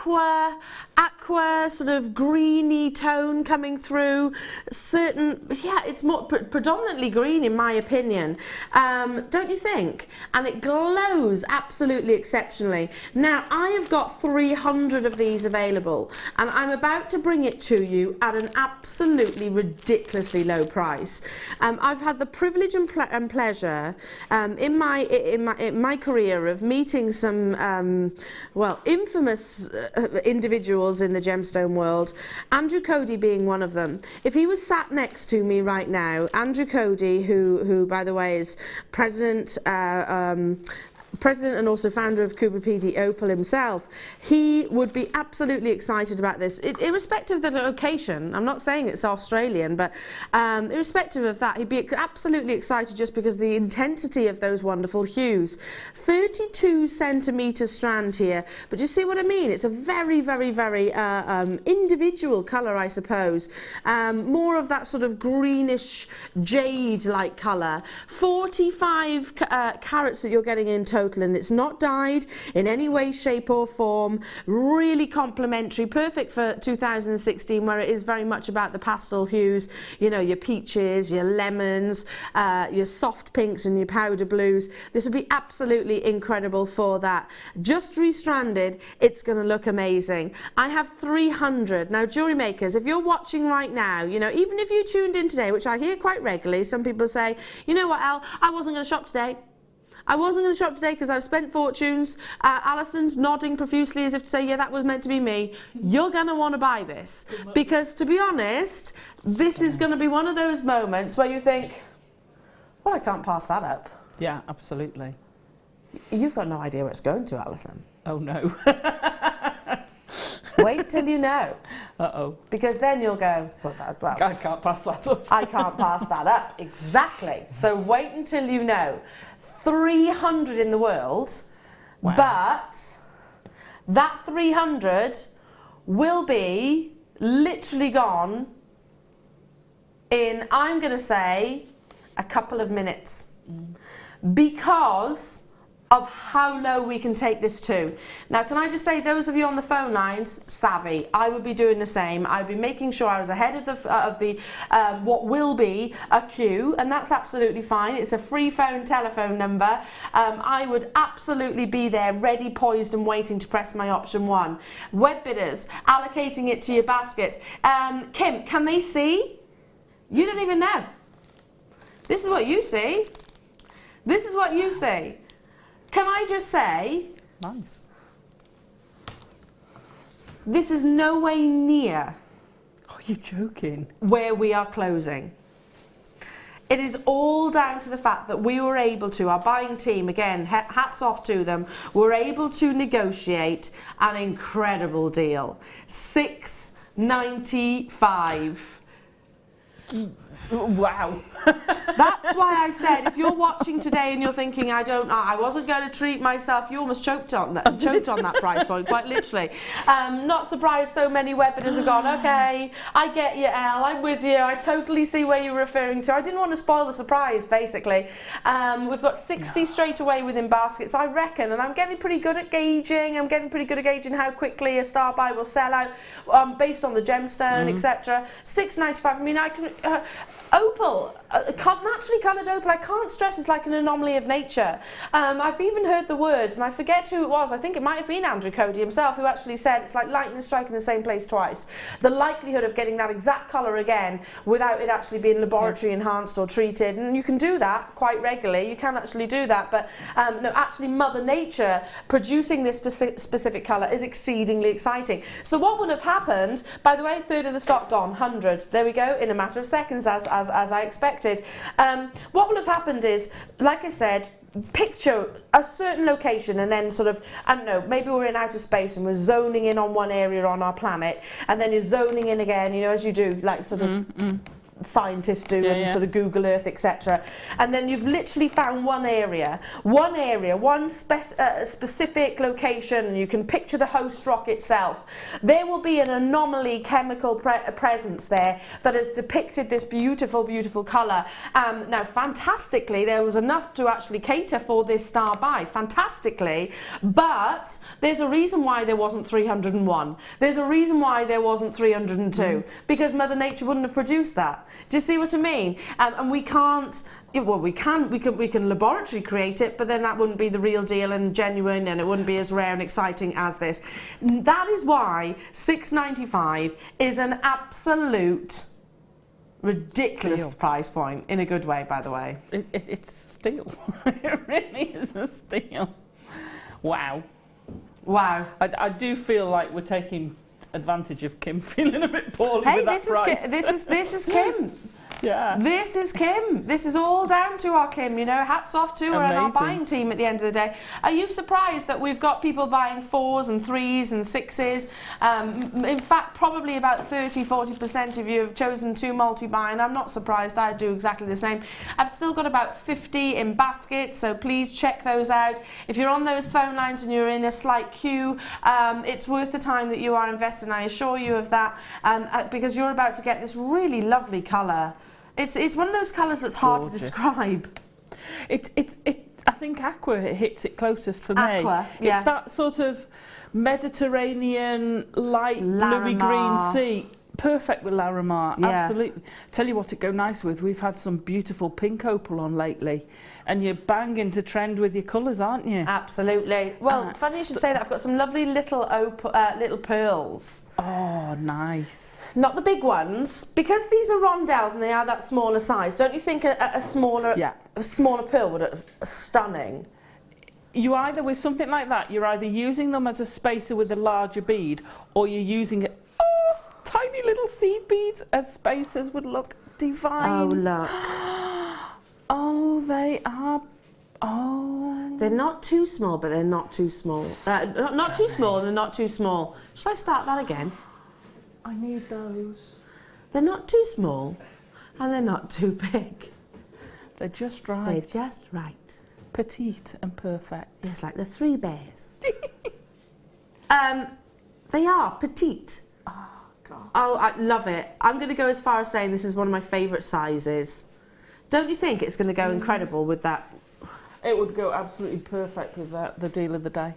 aqua sort of greeny tone coming through. It's more predominantly green in my opinion, don't you think? And it glows absolutely exceptionally. Now, I have got 300 of these available and I'm about to bring it to you at an absolutely ridiculously low price. I've had the privilege and pleasure in my career of meeting some infamous individuals in the gemstone world, Andrew Cody being one of them. If he was sat next to me right now, Andrew Cody, who by the way is president and also founder of Cubipede Opal himself, he would be absolutely excited about this. Irrespective of the location, I'm not saying it's Australian, but irrespective of that, he'd be absolutely excited just because of the intensity of those wonderful hues. 32 centimetre strand here, but you see what I mean? It's a very, very, very individual colour, I suppose. More of that sort of greenish jade-like colour. 45 carats that you're getting in total, and it's not dyed in any way, shape or form. Really complementary, perfect for 2016 where it is very much about the pastel hues, you know, your peaches, your lemons, your soft pinks and your powder blues. This would be absolutely incredible for that. Just restranded, it's going to look amazing. I have 300. Now, jewellery makers, if you're watching right now, you know, even if you tuned in today, which I hear quite regularly, some people say, you know what, Elle, I wasn't going to shop today. I wasn't going to shop today because I've spent fortunes. Alison's nodding profusely as if to say, yeah, that was meant to be me. You're going to want to buy this. Because to be honest, this is going to be one of those moments where you think, well, I can't pass that up. Yeah, absolutely. You've got no idea where it's going to, Alison. Oh, no. Wait till you know. Uh-oh. Because then you'll go, well, I can't pass that up. I can't pass that up. Exactly. So wait until you know. 300 in the world, wow. But that 300 will be literally gone in, I'm going to say, a couple of minutes. Because of how low we can take this to. Now, can I just say, those of you on the phone lines, savvy, I would be doing the same. I'd be making sure I was ahead of the what will be a queue, and that's absolutely fine. It's a free phone telephone number. I would absolutely be there, ready, poised, and waiting to press my option 1. Web bidders, allocating it to your basket. Kim, can they see? You don't even know. This is what you see. This is what you see. Can I just say, nice. This is no way near. Oh, you're joking. Where we are closing. It is all down to the fact that we were able to, our buying team, again, hats off to them, were able to negotiate an incredible deal. $6.95. Wow. That's why I said, if you're watching today and you're thinking, I wasn't going to treat myself, you almost choked on that price point, quite literally. Not surprised so many web bidders have gone, okay, I get you, Elle, I'm with you, I totally see where you're referring to. I didn't want to spoil the surprise, basically. We've got 60 straight away within baskets, I reckon, and I'm getting pretty good at gauging. I'm getting pretty good at gauging how quickly a star buy will sell out based on the gemstone, etc. $6.95, I mean, I can... opal, naturally coloured opal, I can't stress, is like an anomaly of nature. I've even heard the words, and I forget who it was, I think it might have been Andrew Cody himself, who actually said it's like lightning striking the same place twice. The likelihood of getting that exact colour again without it actually being laboratory enhanced or treated, and you can do that quite regularly, you can actually do that, but no, actually Mother Nature producing this specific colour is exceedingly exciting. So what would have happened, by the way, third of the stock gone, 100, there we go, in a matter of seconds, as I expected. What will have happened is, like I said, picture a certain location and then sort of, I don't know, maybe we're in outer space and we're zoning in on one area on our planet, and then you're zoning in again, you know, as you do, like sort of scientists do, and sort of Google Earth, etc. And then you've literally found one specific location, and you can picture the host rock itself. There will be an anomaly chemical presence there that has depicted this beautiful, beautiful colour. Now, fantastically, there was enough to actually cater for this star buy, fantastically, but there's a reason why there wasn't 301. There's a reason why there wasn't 302, because Mother Nature wouldn't have produced that. Do you see what I mean? And we can't, well, we can laboratory create it, but then that wouldn't be the real deal and genuine, and it wouldn't be as rare and exciting as this. That is why $6.95 is an absolute ridiculous price point, in a good way, by the way. It's steal. It really is a steal. Wow. Wow. I do feel like we're taking advantage of Kim feeling a bit poorly with that price. This is Kim. Yeah. This is Kim. This is all down to our Kim, you know. Hats off to her and our buying team at the end of the day. Are you surprised that we've got people buying 4s and 3s and 6s? In fact, probably about 30-40% of you have chosen to multi-buy, and I'm not surprised. I do exactly the same. I've still got about 50 in baskets, so please check those out. If you're on those phone lines and you're in a slight queue, it's worth the time that you are investing, I assure you of that, because you're about to get this really lovely colour. It's one of those colours that's hard to describe. I think aqua hits it closest for me. Aqua, yeah. It's that sort of Mediterranean light bluey green sea. Perfect with Larimar, absolutely. Tell you what it'd go nice with. We've had some beautiful pink opal on lately, and you're bang into trend with your colours, aren't you? Absolutely. Well, funny you should say that. I've got some lovely little little pearls. Oh, nice. Not the big ones, because these are rondelles and they are that smaller size. Don't you think a smaller pearl would have stunning? You either, with something like that, you're either using them as a spacer with a larger bead, or you're using it. Tiny little seed beads as spacers would look divine. Oh, look. Oh, they are. Oh. They're not too small, but they're not too small. Not too small, and they're not too small. Shall I start that again? I need those. They're not too small, and they're not too big. They're just right. They're just right. Petite and perfect. Yes, like the 3 bears. They are petite. Oh, God. Oh, I love it. I'm going to go as far as saying this is one of my favourite sizes. Don't you think it's going to go incredible with that? It would go absolutely perfect with that, the deal of the day.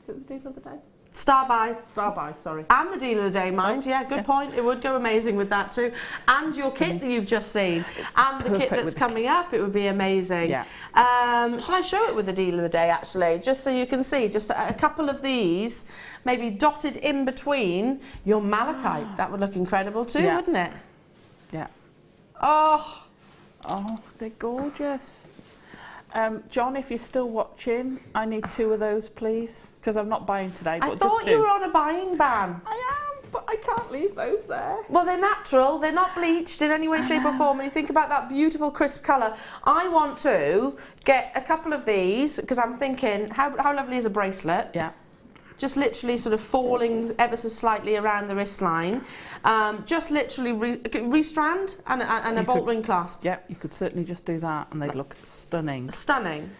Is it the deal of the day? Star buy. Star buy, sorry. And the deal of the day, mind. Yeah, good point. It would go amazing with that too. And your kit that you've just seen. And the kit that's coming up, it would be amazing. Yeah. Shall I show it with the deal of the day, actually? Just so you can see, just a couple of these, maybe dotted in between your malachite. That would look incredible too, wouldn't it? Yeah. Oh, they're gorgeous. John, if you're still watching, I need 2 of those, please, because I'm not buying today. But I thought just 2. you were on a buying ban. I am, but I can't leave those there. Well, they're natural. They're not bleached in any way, shape or form. And you think about that beautiful crisp colour. I want to get a couple of these because I'm thinking, how lovely is a bracelet? Yeah. Just literally sort of falling ever so slightly around the wrist line. Just literally restrand and a bolt ring clasp. Yeah, you could certainly just do that and they'd look stunning. Stunning.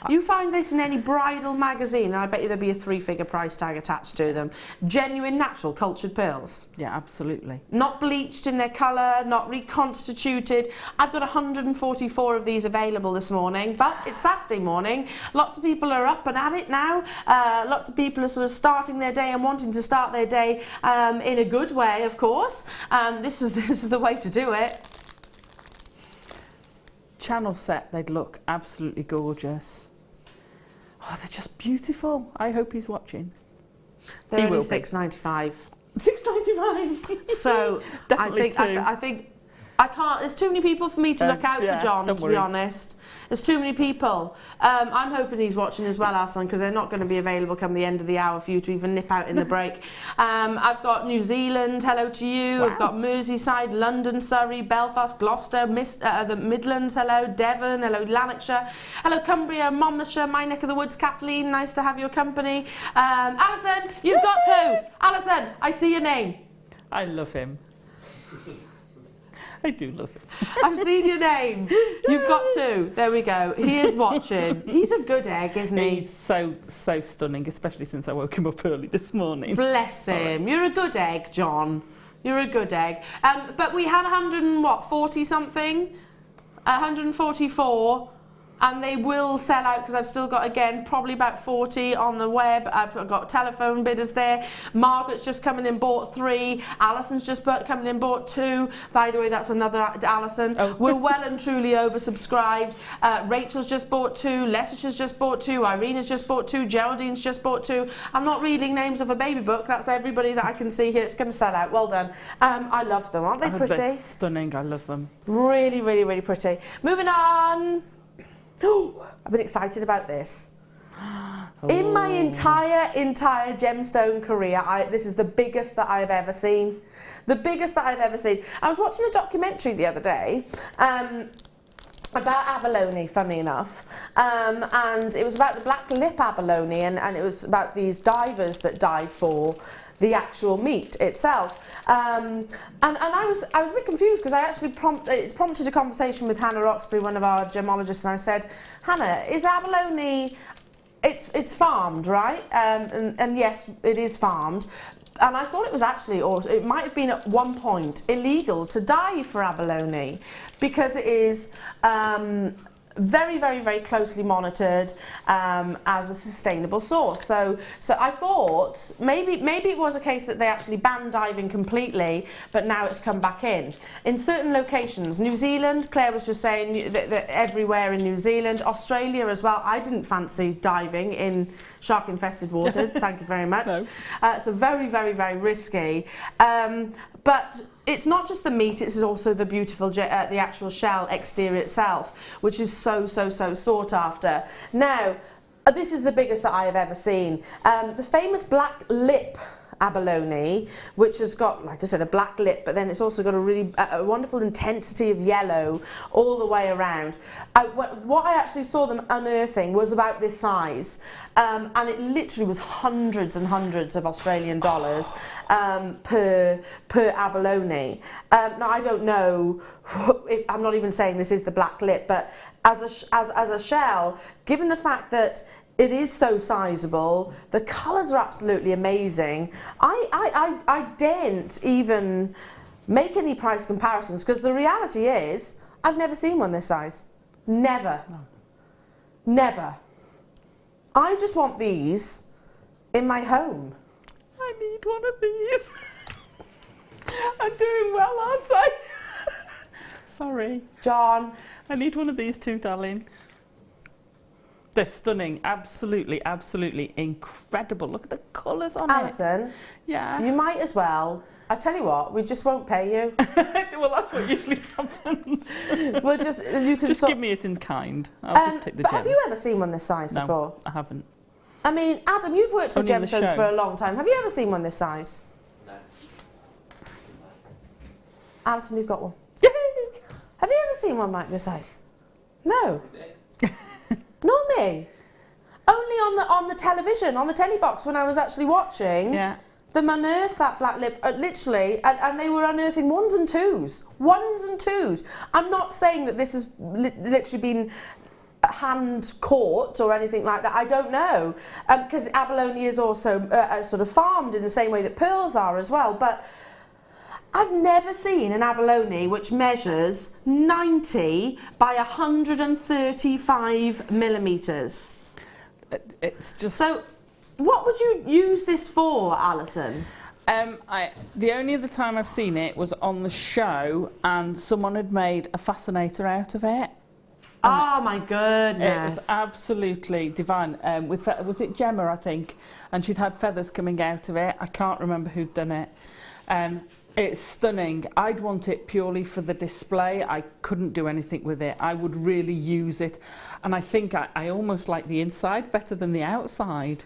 You find this in any bridal magazine and I bet you there'd be a 3-figure price tag attached to them. Genuine, natural, cultured pearls. Yeah, absolutely. Not bleached in their colour, not reconstituted. I've got 144 of these available this morning, but it's Saturday morning. Lots of people are up and at it now. Lots of people are sort of starting their day and wanting to start their day in a good way, of course. This is the way to do it. Channel set, they'd look absolutely gorgeous. Oh, they're just beautiful. I hope he's watching. They're only $6.95. $6.95. So I think I can't. There's too many people for me to look out for John. To be honest, there's too many people. I'm hoping he's watching as well, Alison, because they're not going to be available come the end of the hour for you to even nip out in the break. I've got New Zealand. Hello to you. Wow. I've got Merseyside, London, Surrey, Belfast, Gloucester, the Midlands. Hello, Devon. Hello, Lanarkshire. Hello, Cumbria, Monmouthshire, my neck of the woods. Kathleen, nice to have your company. Alison, you've got 2. Alison, I see your name. I love him. I do love him. I've seen your name. You've got 2. There we go. He is watching. He's a good egg, isn't he? He's so stunning, especially since I woke him up early this morning. Bless him. You're a good egg, John. You're a good egg. But we had 140 something, 144. And they will sell out because I've still got, again, probably about 40 on the web. I've got telephone bidders there. Margaret's just coming in, bought 3. Alison's just coming in, bought 2. By the way, that's another Alison. Oh. We're well and truly oversubscribed. Rachel's just bought 2. Leicestershire's just bought 2. Irene has just bought 2. Geraldine's just bought 2. I'm not reading names of a baby book. That's everybody that I can see here. It's going to sell out. Well done. I love them. Aren't they pretty? They're stunning. I love them. Really, really, really pretty. Moving on. Oh, I've been excited about this. In my entire gemstone career, this is the biggest that I've ever seen. The biggest that I've ever seen. I was watching a documentary the other day about abalone, funny enough, and it was about the black lip abalone, and it was about these divers that dive for the actual meat itself. And I was a bit confused because I actually prompted a conversation with Hannah Roxbury, one of our gemologists, and I said, Hannah, is abalone, it's farmed, right? And yes, it is farmed. And I thought it was actually, or it might have been at one point, illegal to dive for abalone because it is very, very, very closely monitored as a sustainable source. So I thought maybe it was a case that they actually banned diving completely, but now it's come back in. In certain locations, New Zealand, Claire was just saying that everywhere in New Zealand, Australia as well. I didn't fancy diving in shark-infested waters. Thank you very much. No. So very, very, very risky. But it's not just the meat, it's also the beautiful, the actual shell exterior itself, which is so sought after. Now, this is the biggest that I have ever seen. The famous black lip abalone, which has got, like I said, a black lip, but then it's also got a really wonderful intensity of yellow all the way around. What I actually saw them unearthing was about this size, and it literally was hundreds and hundreds of Australian dollars per abalone. Now I don't know, I'm not even saying this is the black lip, but as a shell, given the fact that It is so sizable. The colours are absolutely amazing. I daren't even make any price comparisons because the reality is I've never seen one this size. Never. No. Never. I just want these in my home. I need one of these. I'm doing well, aren't I? Sorry. John. I need one of these too, darling. They're stunning. Absolutely, absolutely incredible. Look at the colours on Alison, it. Yeah. you might as well. I tell you what, we just won't pay you. Well, that's what usually happens. We'll you can just give me it in kind. I'll just take the But gems. have you ever seen one this size before? No, I haven't. I mean, Adam, you've worked with Only in the gemstones show. for a long time. Have you ever seen one this size? No. Alison, you've got one. Have you ever seen one like this size? No. Not me. Only on the television, on the telly box when I was actually watching. Yeah. Them unearth that black lip, literally, and they were unearthing ones and twos. Ones and twos. I'm not saying that this has literally been hand caught or anything like that. I don't know. Because abalone is also sort of farmed in the same way that pearls are as well. But I've never seen an abalone which measures 90 by 135 millimetres. It's just... So, what would you use this for, Alison? The only other time I've seen it was on the show and someone had made a fascinator out of it. Oh my goodness. It was absolutely divine. Was it Gemma, I think? And she'd had feathers coming out of it. I can't remember who'd done it. It's stunning. I'd want it purely for the display. I couldn't do anything with it. I would really use it. And I think I almost like the inside better than the outside.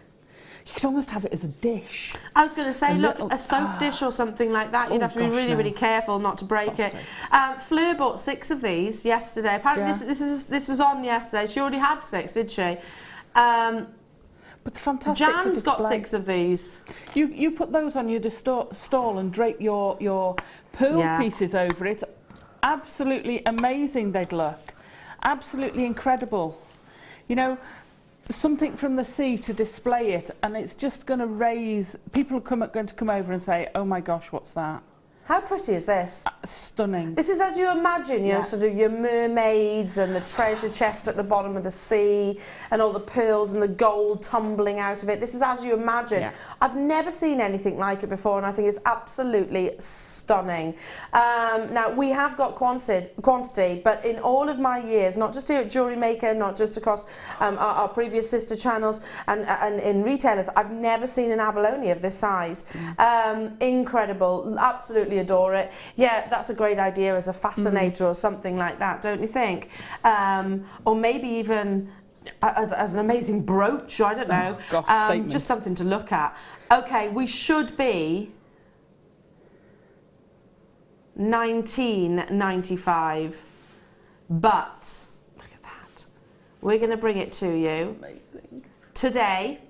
You could almost have it as a dish. I was going to say, look, a soap dish or something like that. You'd have to be really, really careful not to break it. Fleur bought 6 of these yesterday. Apparently this was on yesterday. She already had 6, did she? But fantastic. Jan's got 6 of these. You put those on your stall and drape your pearl pieces over it. Absolutely amazing they'd look. Absolutely incredible. You know, something from the sea to display it, and it's just going to raise... People are going to come over and say, oh my gosh, what's that? How pretty is this? Stunning. This is as you imagine, you know, sort of your mermaids and the treasure chest at the bottom of the sea and all the pearls and the gold tumbling out of it. This is as you imagine. Yeah. I've never seen anything like it before, and I think it's absolutely stunning. Now, we have got quantity, but in all of my years, not just here at Jewellery Maker, not just across our previous sister channels and in retailers, I've never seen an abalone of this size. Incredible, absolutely adore it. Yeah, that's a great idea as a fascinator or something like that, don't you think? Or maybe even as an amazing brooch, I don't know. Oh, gosh, just something to look at. Okay, we should be $19.95, but look at that. We're going to bring it to you today.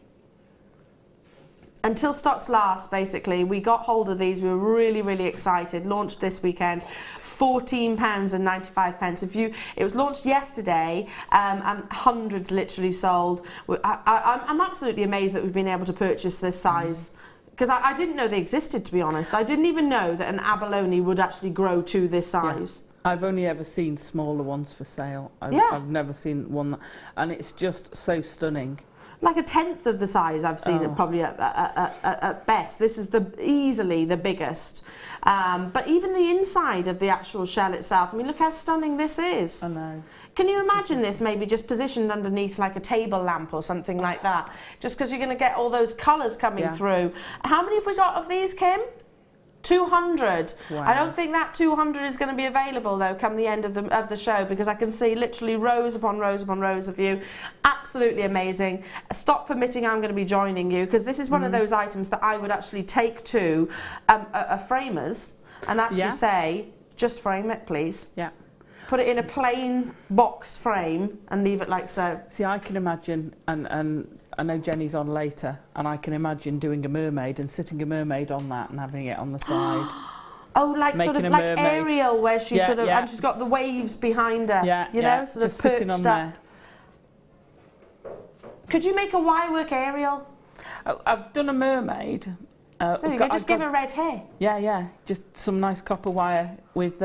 Until stocks last, basically, we got hold of these. We were really, really excited. Launched this weekend, £14.95. It was launched yesterday, and hundreds literally sold. I'm absolutely amazed that we've been able to purchase this size. Because I didn't know they existed, to be honest. I didn't even know that an abalone would actually grow to this size. Yeah. I've only ever seen smaller ones for sale. I've never seen one, and it's just so stunning. Like a 1/10 of the size I've seen it probably at best. This is easily the biggest. But even the inside of the actual shell itself, I mean, look how stunning this is. I know. Can you imagine this maybe just positioned underneath like a table lamp or something like that? Just because you're going to get all those colours coming through. How many have we got of these, Kim? 200. Wow. I don't think that 200 is going to be available though come the end of the show, because I can see literally rows upon rows upon rows of you. Absolutely amazing. Stop permitting I'm going to be joining you, because this is one of those items that I would actually take to a framer's and actually say, just frame it please. Yeah. Put it in a plain box frame and leave it like so. See, I can imagine, and I know Jenny's on later, and I can imagine doing a mermaid and sitting a mermaid on that and having it on the side. Oh, like Making sort of a like mermaid. Ariel, where she sort of, and she's got the waves behind her. Yeah, you know, sort just of perched sitting on up. there. Could you make a wire work aerial? I've done a mermaid. There you go, just give her red hair. Yeah, just some nice copper wire with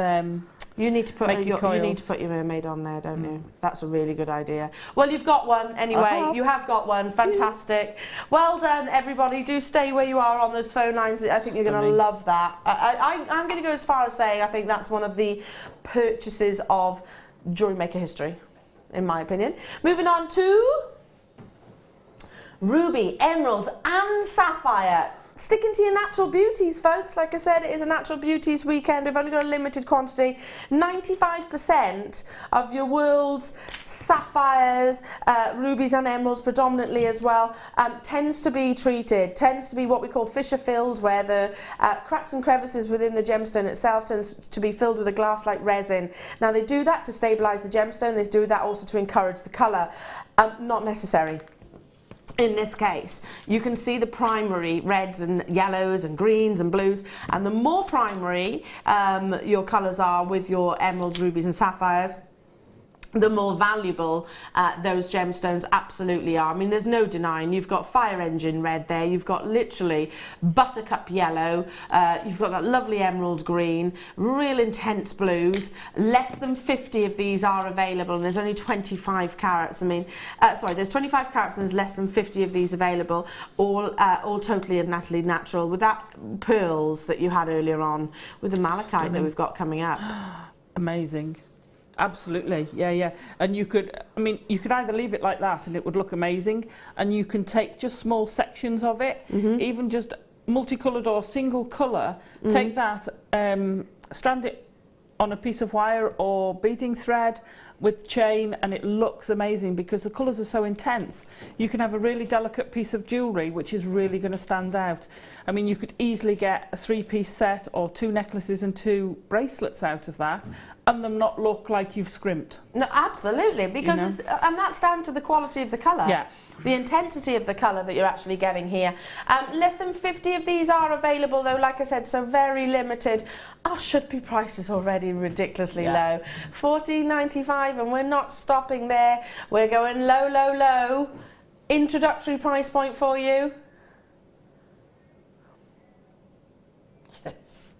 you need to put your mermaid on there, don't you? That's a really good idea. Well, you've got one anyway. You have got one. Fantastic. Well done, everybody. Do stay where you are on those phone lines. I think you're going to love that. I'm going to go as far as saying I think that's one of the purchases of Jewellery Maker history, in my opinion. Moving on to ruby, emeralds and sapphire. Sticking to your natural beauties, folks. Like I said, it is a natural beauties weekend. We've only got a limited quantity. 95% of your world's sapphires, rubies and emeralds predominantly as well, tends to be treated, tends to be what we call fissure filled, where the cracks and crevices within the gemstone itself tends to be filled with a glass-like resin. Now they do that to stabilise the gemstone. They do that also to encourage the colour. Not necessary. In this case, you can see the primary reds and yellows and greens and blues, and the more primary your colours are with your emeralds, rubies and sapphires, the more valuable those gemstones absolutely are. I mean, there's no denying. You've got fire engine red there, you've got literally buttercup yellow, you've got that lovely emerald green, real intense blues. Less than 50 of these are available, and there's only 25 carats. I mean, sorry, there's 25 carats and there's less than 50 of these available, all totally and utterly natural, with that pearls that you had earlier on, with the malachite that we've got coming up. Amazing. Absolutely, yeah. And you could either leave it like that and it would look amazing, and you can take just small sections of it, even just multicoloured or single colour, take that, strand it on a piece of wire or beading thread with chain, and it looks amazing because the colours are so intense. You can have a really delicate piece of jewellery which is really going to stand out. I mean, you could easily get a 3-piece set or 2 necklaces and 2 bracelets out of that, and them not look like you've scrimped. No, absolutely, because and that's down to the quality of the colour. Yeah. The intensity of the colour that you're actually getting here. Less than 50 of these are available though, like I said, so very limited. Our should-be price is already ridiculously low. $14.95, and we're not stopping there. We're going low, low, low. Introductory price point for you. Yes.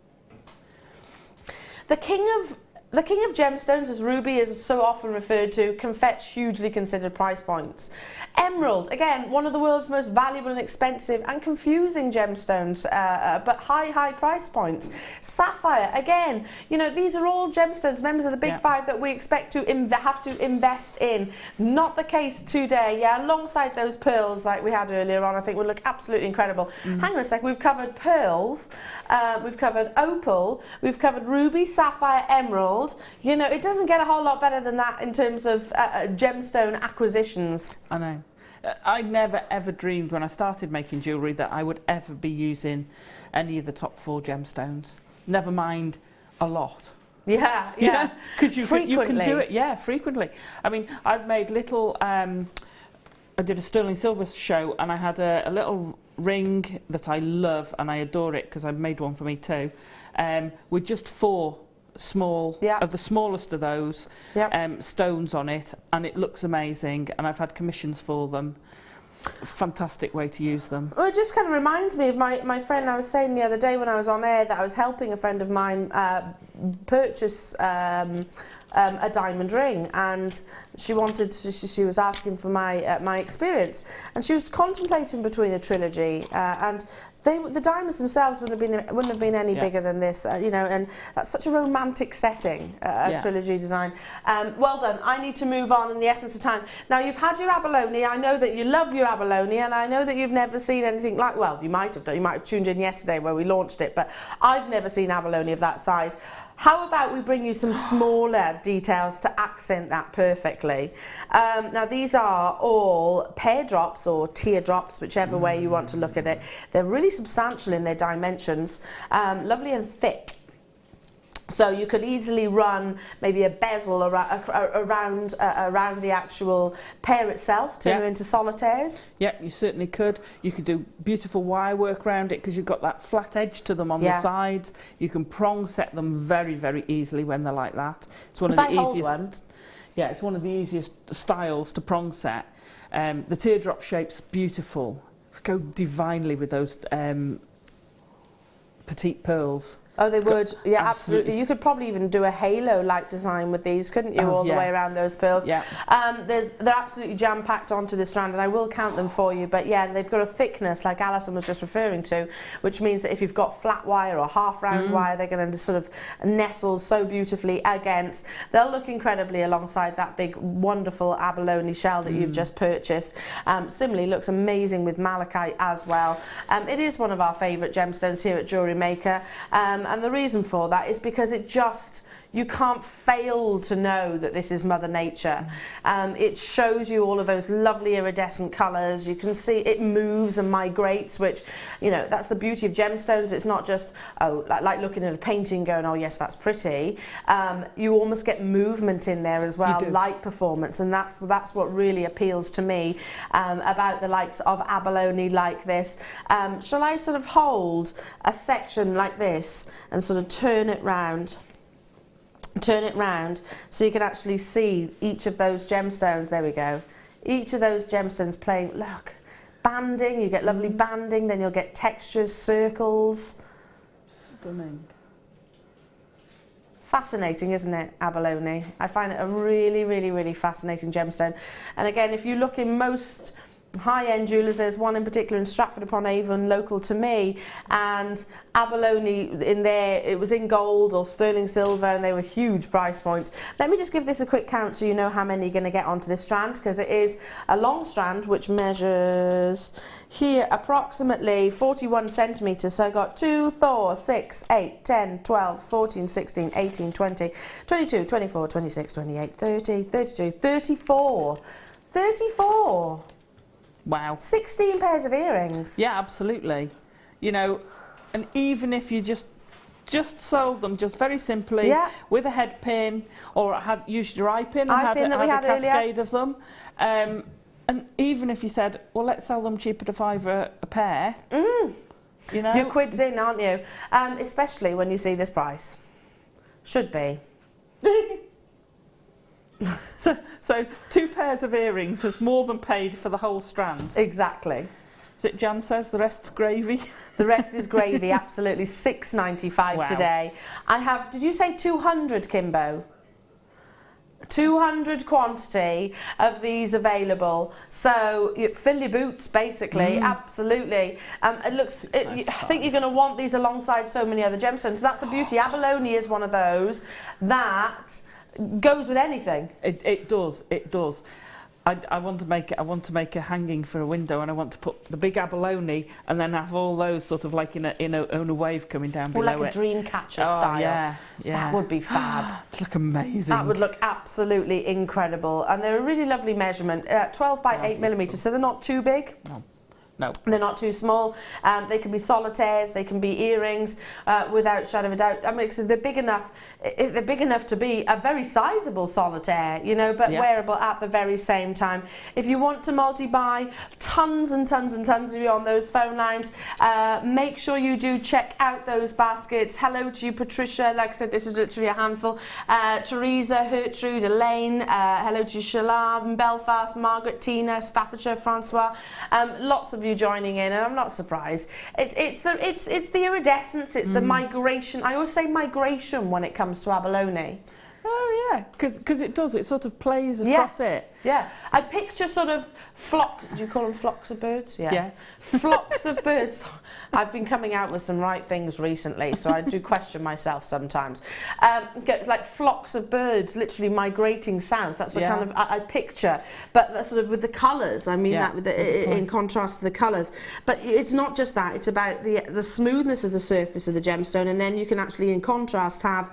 The king of gemstones, as ruby is so often referred to, can fetch hugely considered price points. Emerald, again, one of the world's most valuable and expensive and confusing gemstones, but high price points. Sapphire, again, you know, these are all gemstones, members of the big five, that we expect to have to invest in. Not the case today, alongside those pearls like we had earlier on, I think would look absolutely incredible. Hang on a sec, we've covered pearls, we've covered opal, we've covered ruby, sapphire, emerald. You know, it doesn't get a whole lot better than that in terms of gemstone acquisitions. I know. I never ever dreamed when I started making jewellery that I would ever be using any of the top 4 gemstones. Never mind a lot. Yeah. Because you can do it, frequently. I mean, I've made little, I did a sterling silver show, and I had a little ring that I love, and I adore it because I made one for me too, with just 4 small of the smallest of those stones on it, and it looks amazing, and I've had commissions for them. Fantastic way to use them. Well, it just kind of reminds me of my friend. I was saying the other day when I was on air that I was helping a friend of mine purchase a diamond ring, and she was asking for my experience, and she was contemplating between a trilogy and the diamonds themselves wouldn't have been any bigger than this, you know, and that's such a romantic setting, a trilogy design. Well done. I need to move on in the essence of time. Now, you've had your abalone. I know that you love your abalone, and I know that you've never seen anything like, well, you might have done. You might have tuned in yesterday where we launched it, but I've never seen abalone of that size. How about we bring you some smaller details to accent that perfectly? Now, these are all pear drops or teardrops, whichever way you want to look at it. They're really substantial in their dimensions, lovely and thick. So you could easily run maybe a bezel around the actual pear itself, turn them into solitaires. Yeah, you certainly could. You could do beautiful wire work around it because you've got that flat edge to them on the sides. You can prong set them very, very easily when they're like that. It's one of the easiest. Yeah, it's one of the easiest styles to prong set. The teardrop shape's beautiful. Go divinely with those petite pearls. Oh, they would. Yeah, absolutely. You could probably even do a halo-like design with these, couldn't you, all the way around those pearls? Yeah. They're absolutely jam-packed onto the strand, and I will count them for you. But yeah, they've got a thickness, like Alison was just referring to, which means that if you've got flat wire or half-round wire, they're going to sort of nestle so beautifully against. They'll look incredibly alongside that big, wonderful abalone shell that you've just purchased. Similarly, looks amazing with malachite as well. It is one of our favourite gemstones here at Jewellery Maker. And the reason for that is because you can't fail to know that this is Mother Nature. It shows you all of those lovely iridescent colours. You can see it moves and migrates, which, you know, that's the beauty of gemstones. It's not just, like looking at a painting going, oh yes, that's pretty. You almost get movement in there as well, light performance, and that's what really appeals to me about the likes of abalone like this. Shall I sort of hold a section like this and sort of turn it round? Turn it round so you can actually see each of those gemstones. There we go. Each of those gemstones playing, look, banding. You get lovely banding, then you'll get textures, circles. Stunning. Fascinating, isn't it, abalone? I find it a really, really, really fascinating gemstone. And again, if you look in most high-end jewellers, there's one in particular in Stratford-upon-Avon, local to me, and abalone in there, it was in gold or sterling silver, and they were huge price points. Let me just give this a quick count so you know how many you're going to get onto this strand, because it is a long strand which measures here approximately 41 centimetres. So I got 2, 4, 6, 8, 10, 12, 14, 16, 18, 20, 22, 24, 26, 28, 30, 32, 34. 34! Wow. 16 pairs of earrings. Yeah, absolutely. You know, and even if you just sold them just very simply with a head pin, or had used your eye pin and had a cascade of them, and even if you said, well, let's sell them cheaper to £5 a pair, you know, you're quids in, aren't you? Especially when you see this price. Should be. So 2 pairs of earrings has more than paid for the whole strand. Exactly. Is it Jan says the rest's gravy? The rest is gravy, absolutely. £6.95 today. I have, did you say 200, Kimbo? 200 quantity of these available, so you fill your boots basically. Absolutely. I think you're going to want these alongside so many other gemstones. That's the beauty. Abalone is one of those that goes with anything. It does. I want to make a hanging for a window, and I want to put the big abalone and then have all those sort of like in a wave coming down below it. Like a dream catcher style. Yeah. That would be fab. It'd look amazing. That would look absolutely incredible. And they're a really lovely measurement, 12 by 8 millimetres, so they're not too big. No. They're not too small. They can be solitaires, they can be earrings, without shadow of a doubt. I mean, so they're big enough. They're big enough to be a very sizable solitaire, you know, but wearable at the very same time. If you want to multi-buy, tons and tons and tons of you on those phone lines. Make sure you do check out those baskets. Hello to you, Patricia. Like I said, this is literally a handful. Teresa, Gertrude, Elaine. Hello to you, Shalab, Belfast, Margaret, Tina, Staffordshire, Francois. Lots of you joining in, and I'm not surprised. It's the iridescence, it's the migration. I always say migration when it comes to abalone. Oh yeah, because it does. It sort of plays across it. Yeah, I picture sort of flocks. Do you call them flocks of birds? Yeah. Yes. Flocks of birds. I've been coming out with some right things recently, so I do question myself sometimes. Like flocks of birds, literally migrating south. That's what kind of I picture. But that's sort of with the colours. I mean that with in contrast to the colours. But it's not just that. It's about the smoothness of the surface of the gemstone, and then you can actually, in contrast, have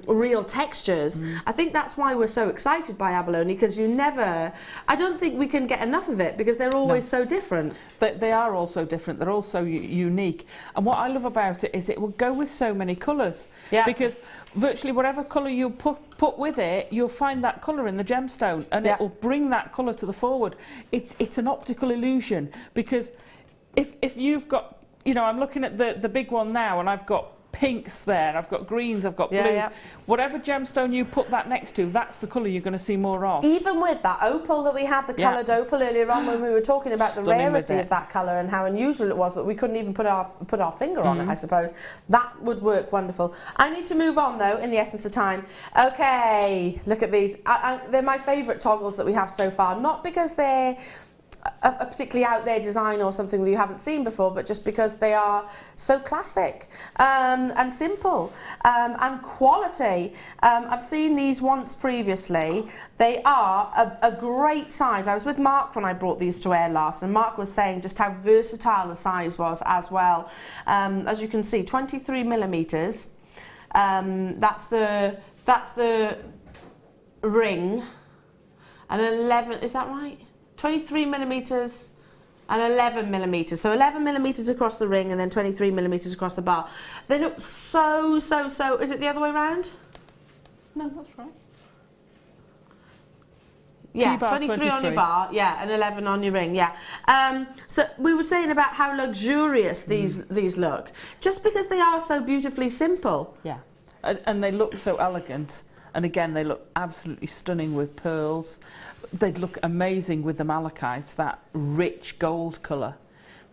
real textures. I think that's why we're so excited by abalone, because I don't think we can get enough of it, because they're always so different. They are all so different. They're all so unique. And what I love about it is it will go with so many colours. Yeah. Because virtually whatever colour you put with it, you'll find that colour in the gemstone, and it will bring that colour to the forward. It's an optical illusion, because if you've got, you know, I'm looking at the big one now, and I've got pinks there, I've got greens, I've got blues. Yeah. Whatever gemstone you put that next to, that's the colour you're going to see more of. Even with that opal that we had, the coloured opal earlier on, when we were talking about the rarity of that colour and how unusual it was that we couldn't even put our finger on it, I suppose, that would work wonderful. I need to move on though, in the essence of time. Okay, look at these. They're my favourite toggles that we have so far, not because they're a particularly out there design or something that you haven't seen before, but just because they are so classic and simple and quality. I've seen these once previously. They are a great size. I was with Mark when I brought these to Elle last, and Mark was saying just how versatile the size was as well. As you can see, 23 millimeters. That's the ring, and 11. Is that right? 23 millimeters and 11 millimeters. So 11 millimeters across the ring and then 23 millimeters across the bar. They look so. Is it the other way around? No, that's right. Yeah, T-bar 23 on your bar, yeah, and 11 on your ring, yeah. So we were saying about how luxurious these look, just because they are so beautifully simple. Yeah, and they look so elegant. And again, they look absolutely stunning with pearls. They'd look amazing with the malachite, that rich gold colour.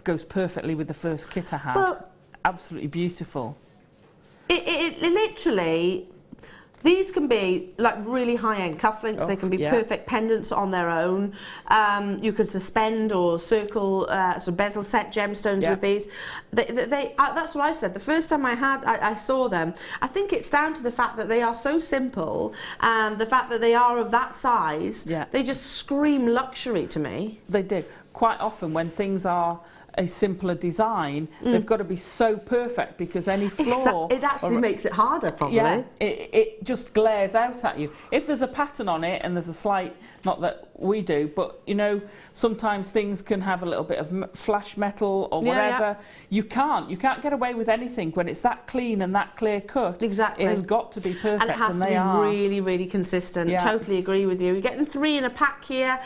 Goes perfectly with the first kit I had. Well, absolutely beautiful. It literally, these can be like really high-end cufflinks. They can be perfect pendants on their own. You could suspend or circle sort of bezel set gemstones with these. That's what I said. The first time I saw them, I think it's down to the fact that they are so simple and the fact that they are of that size. Yeah. They just scream luxury to me. They do. Quite often when things are a simpler design, they've got to be so perfect because any flaw... It actually makes it harder, probably. Yeah, it just glares out at you. If there's a pattern on it and there's a slight... Not that we do, but, you know, sometimes things can have a little bit of flash metal or whatever. You can't get away with anything when it's that clean and that clear cut. Exactly. It has got to be perfect, and it has to be really, really consistent. Yeah. Totally agree with you. You're getting 3 in a pack here.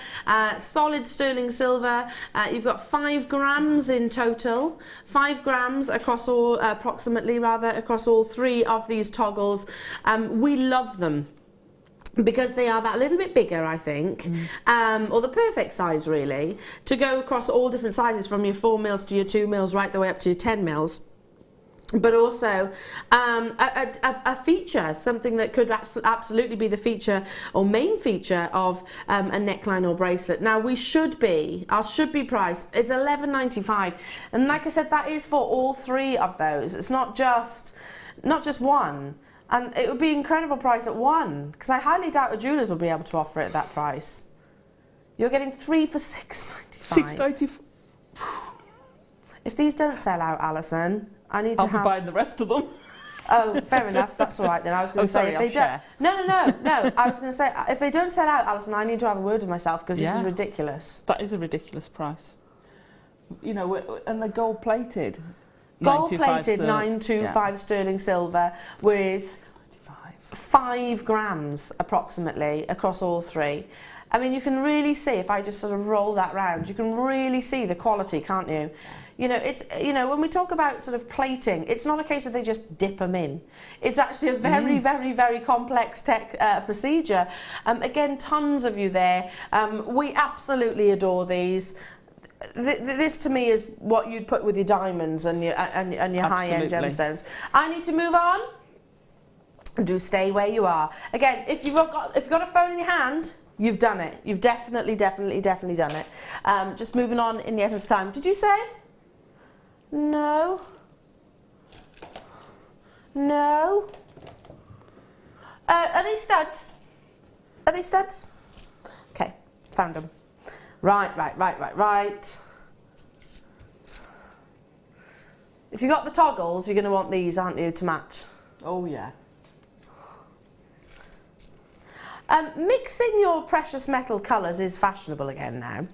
Solid sterling silver. You've got 5 grams in total. 5 grams across all, approximately rather, across all 3 of these toggles. We love them, because they are that little bit bigger, I think, or the perfect size really, to go across all different sizes, from your 4 mils to your 2 mils right the way up to your 10 mils. But also a feature, something that could absolutely be the feature or main feature of a neckline or bracelet. Now our should be price is $11.95, and like I said, that is for all 3 of those. It's not just one. And it would be an incredible price at 1, because I highly doubt a jewellers will be able to offer it at that price. You're getting 3 for $6.95. $6.95. If these don't sell out, Alison, I need I'll be buying the rest of them. Oh, fair enough. That's all right then. I was going to say, if they don't. No. I was going to say, if they don't sell out, Alison, I need to have a word with myself, because this is ridiculous. That is a ridiculous price. You know, and they're gold plated. Gold-plated 925 sterling silver with 5 grams approximately across all 3. I mean, you can really see, if I just sort of roll that round, you can really see the quality, can't you? You know, it's, you know, when we talk about sort of plating, it's not a case of they just dip them in. It's actually a very, very, very complex procedure. Again, tons of you there. We absolutely adore these. This to me is what you'd put with your diamonds and your high-end gemstones. I need to move on. Do stay where you are. Again, if you've got a phone in your hand, you've done it. You've definitely done it. Just moving on in the essence of time. Did you say? No. No. Are they studs? Are they studs? Okay, found them. Right. If you've got the toggles, you're going to want these, aren't you, to match? Oh, yeah. Mixing your precious metal colours is fashionable again now.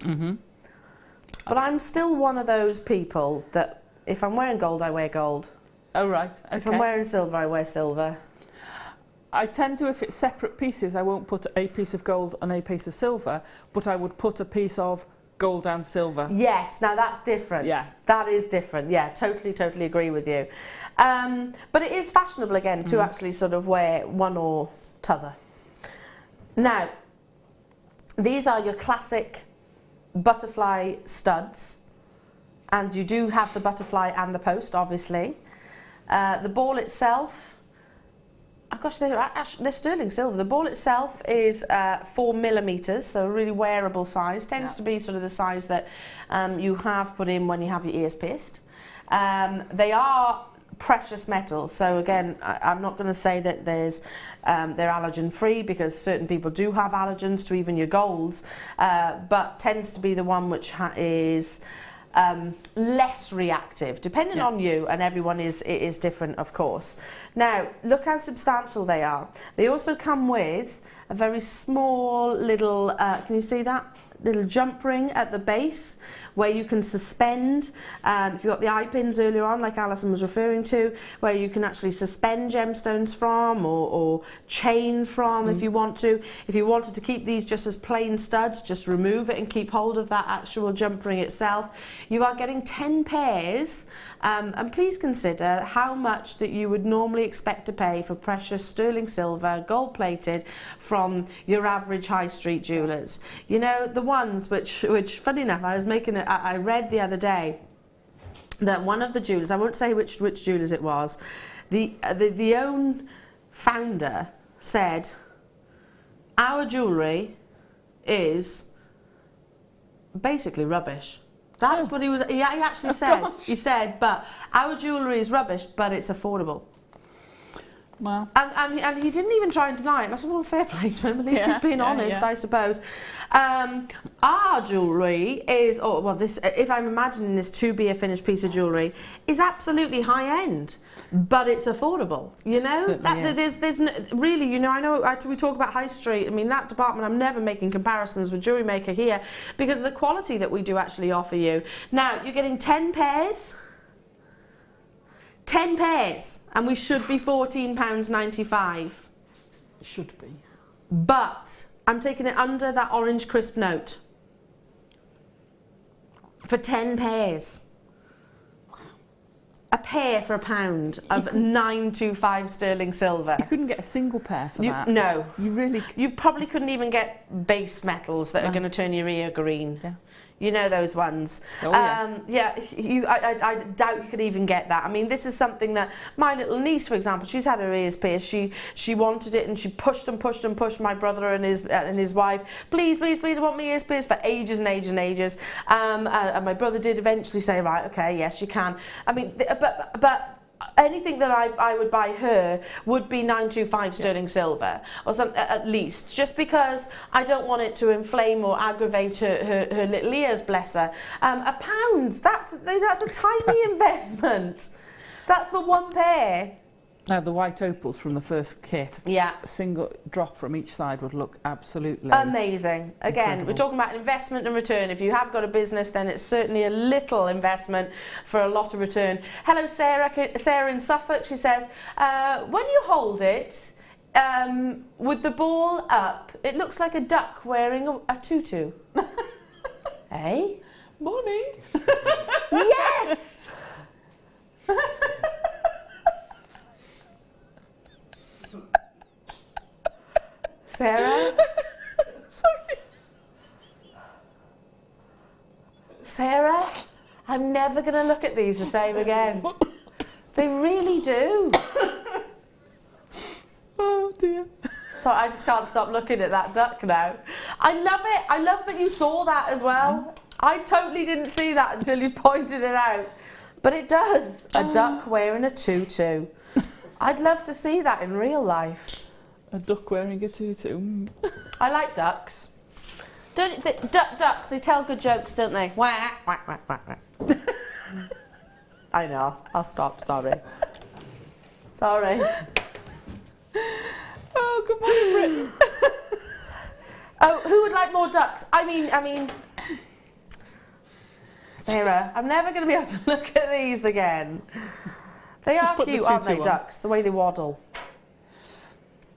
But I'm still one of those people that if I'm wearing gold, I wear gold. Oh, right. Okay. If I'm wearing silver, I wear silver. I tend to, if it's separate pieces, I won't put a piece of gold and a piece of silver, but I would put a piece of gold and silver. Yes, now that's different. Yeah. That is different. Yeah, totally agree with you. But it is fashionable again to actually sort of wear one or t'other. Now, these are your classic butterfly studs, and you do have the butterfly and the post, obviously. The ball itself, oh gosh, they're sterling silver. The ball itself is 4mm, so a really wearable size. Tends to be sort of the size that you have put in when you have your ears pierced. They are precious metals, so again, I'm not going to say that they're allergen free, because certain people do have allergens to even your golds, but tends to be the one which is less reactive, depending on you, and everyone is different, of course. Now, look how substantial they are. They also come with a very small little, can you see that? Little jump ring at the base where you can suspend, if you got the eye pins earlier on, like Alison was referring to, where you can actually suspend gemstones from, or chain from if you want to. If you wanted to keep these just as plain studs, just remove it and keep hold of that actual jump ring itself. You are getting 10 pairs, and please consider how much that you would normally expect to pay for precious sterling silver, gold plated, from your average high street jewellers. You know, the ones which funny enough, I read the other day that one of the jewellers, I won't say which jewellers it was, the own founder said, our jewellery is basically rubbish. That's what he actually said. Gosh. He said, but our jewellery is rubbish, but it's affordable. Wow. And he didn't even try and deny it. That's a little fair play to him. At least he's being honest, I suppose. Our jewellery is, this, if I'm imagining this to be a finished piece of jewellery, is absolutely high end, but it's affordable. You know, there's really, you know, I know we talk about high street. I mean, that department, I'm never making comparisons with Jewellery Maker here because of the quality that we do actually offer you. Now, you're getting 10 pairs. 10 pairs, and we should be £14.95. Should be. But I'm taking it under that orange crisp note for 10 pairs. A pair for £1 of 925 sterling silver. You couldn't get a single pair for that. No. You probably couldn't even get base metals that are going to turn your ear green. Yeah. You know those ones. Oh, yeah. I doubt you could even get that. I mean, this is something that my little niece, for example, she's had her ears pierced. She wanted it, and she pushed my brother and his wife. Please, I want my ears pierced for ages and ages and ages. And my brother did eventually say, right, okay, yes, you can. I mean, but anything that I would buy her would be 925 sterling silver, or something at least, just because I don't want it to inflame or aggravate her little ears, bless her. £1, that's a tiny investment. That's for one pair. Now, the white opals from the first kit, yeah, a single drop from each side would look absolutely amazing. Again, incredible. we're talking about investment and return. If you have got a business, then it's certainly a little investment for a lot of return. Hello, Sarah in Suffolk. She says, when you hold it with the ball up, it looks like a duck wearing a tutu. Hey? Morning. Yes! Sarah? Sorry. Sarah, I'm never going to look at these the same again. They really do. Oh dear. So I just can't stop looking at that duck now. I love it. I love that you saw that as well. I totally didn't see that until you pointed it out. But it does. A duck wearing a tutu. I'd love to see that in real life. A duck wearing a tutu. I like ducks. Ducks, they tell good jokes, don't they? Whack, whack, whack, whack, whack. I know, I'll stop, sorry. Sorry. Oh, good morning, Britt. Oh, who would like more ducks? I mean... Sarah, I'm never going to be able to look at these again. They are cute, aren't they, ducks? The way they waddle.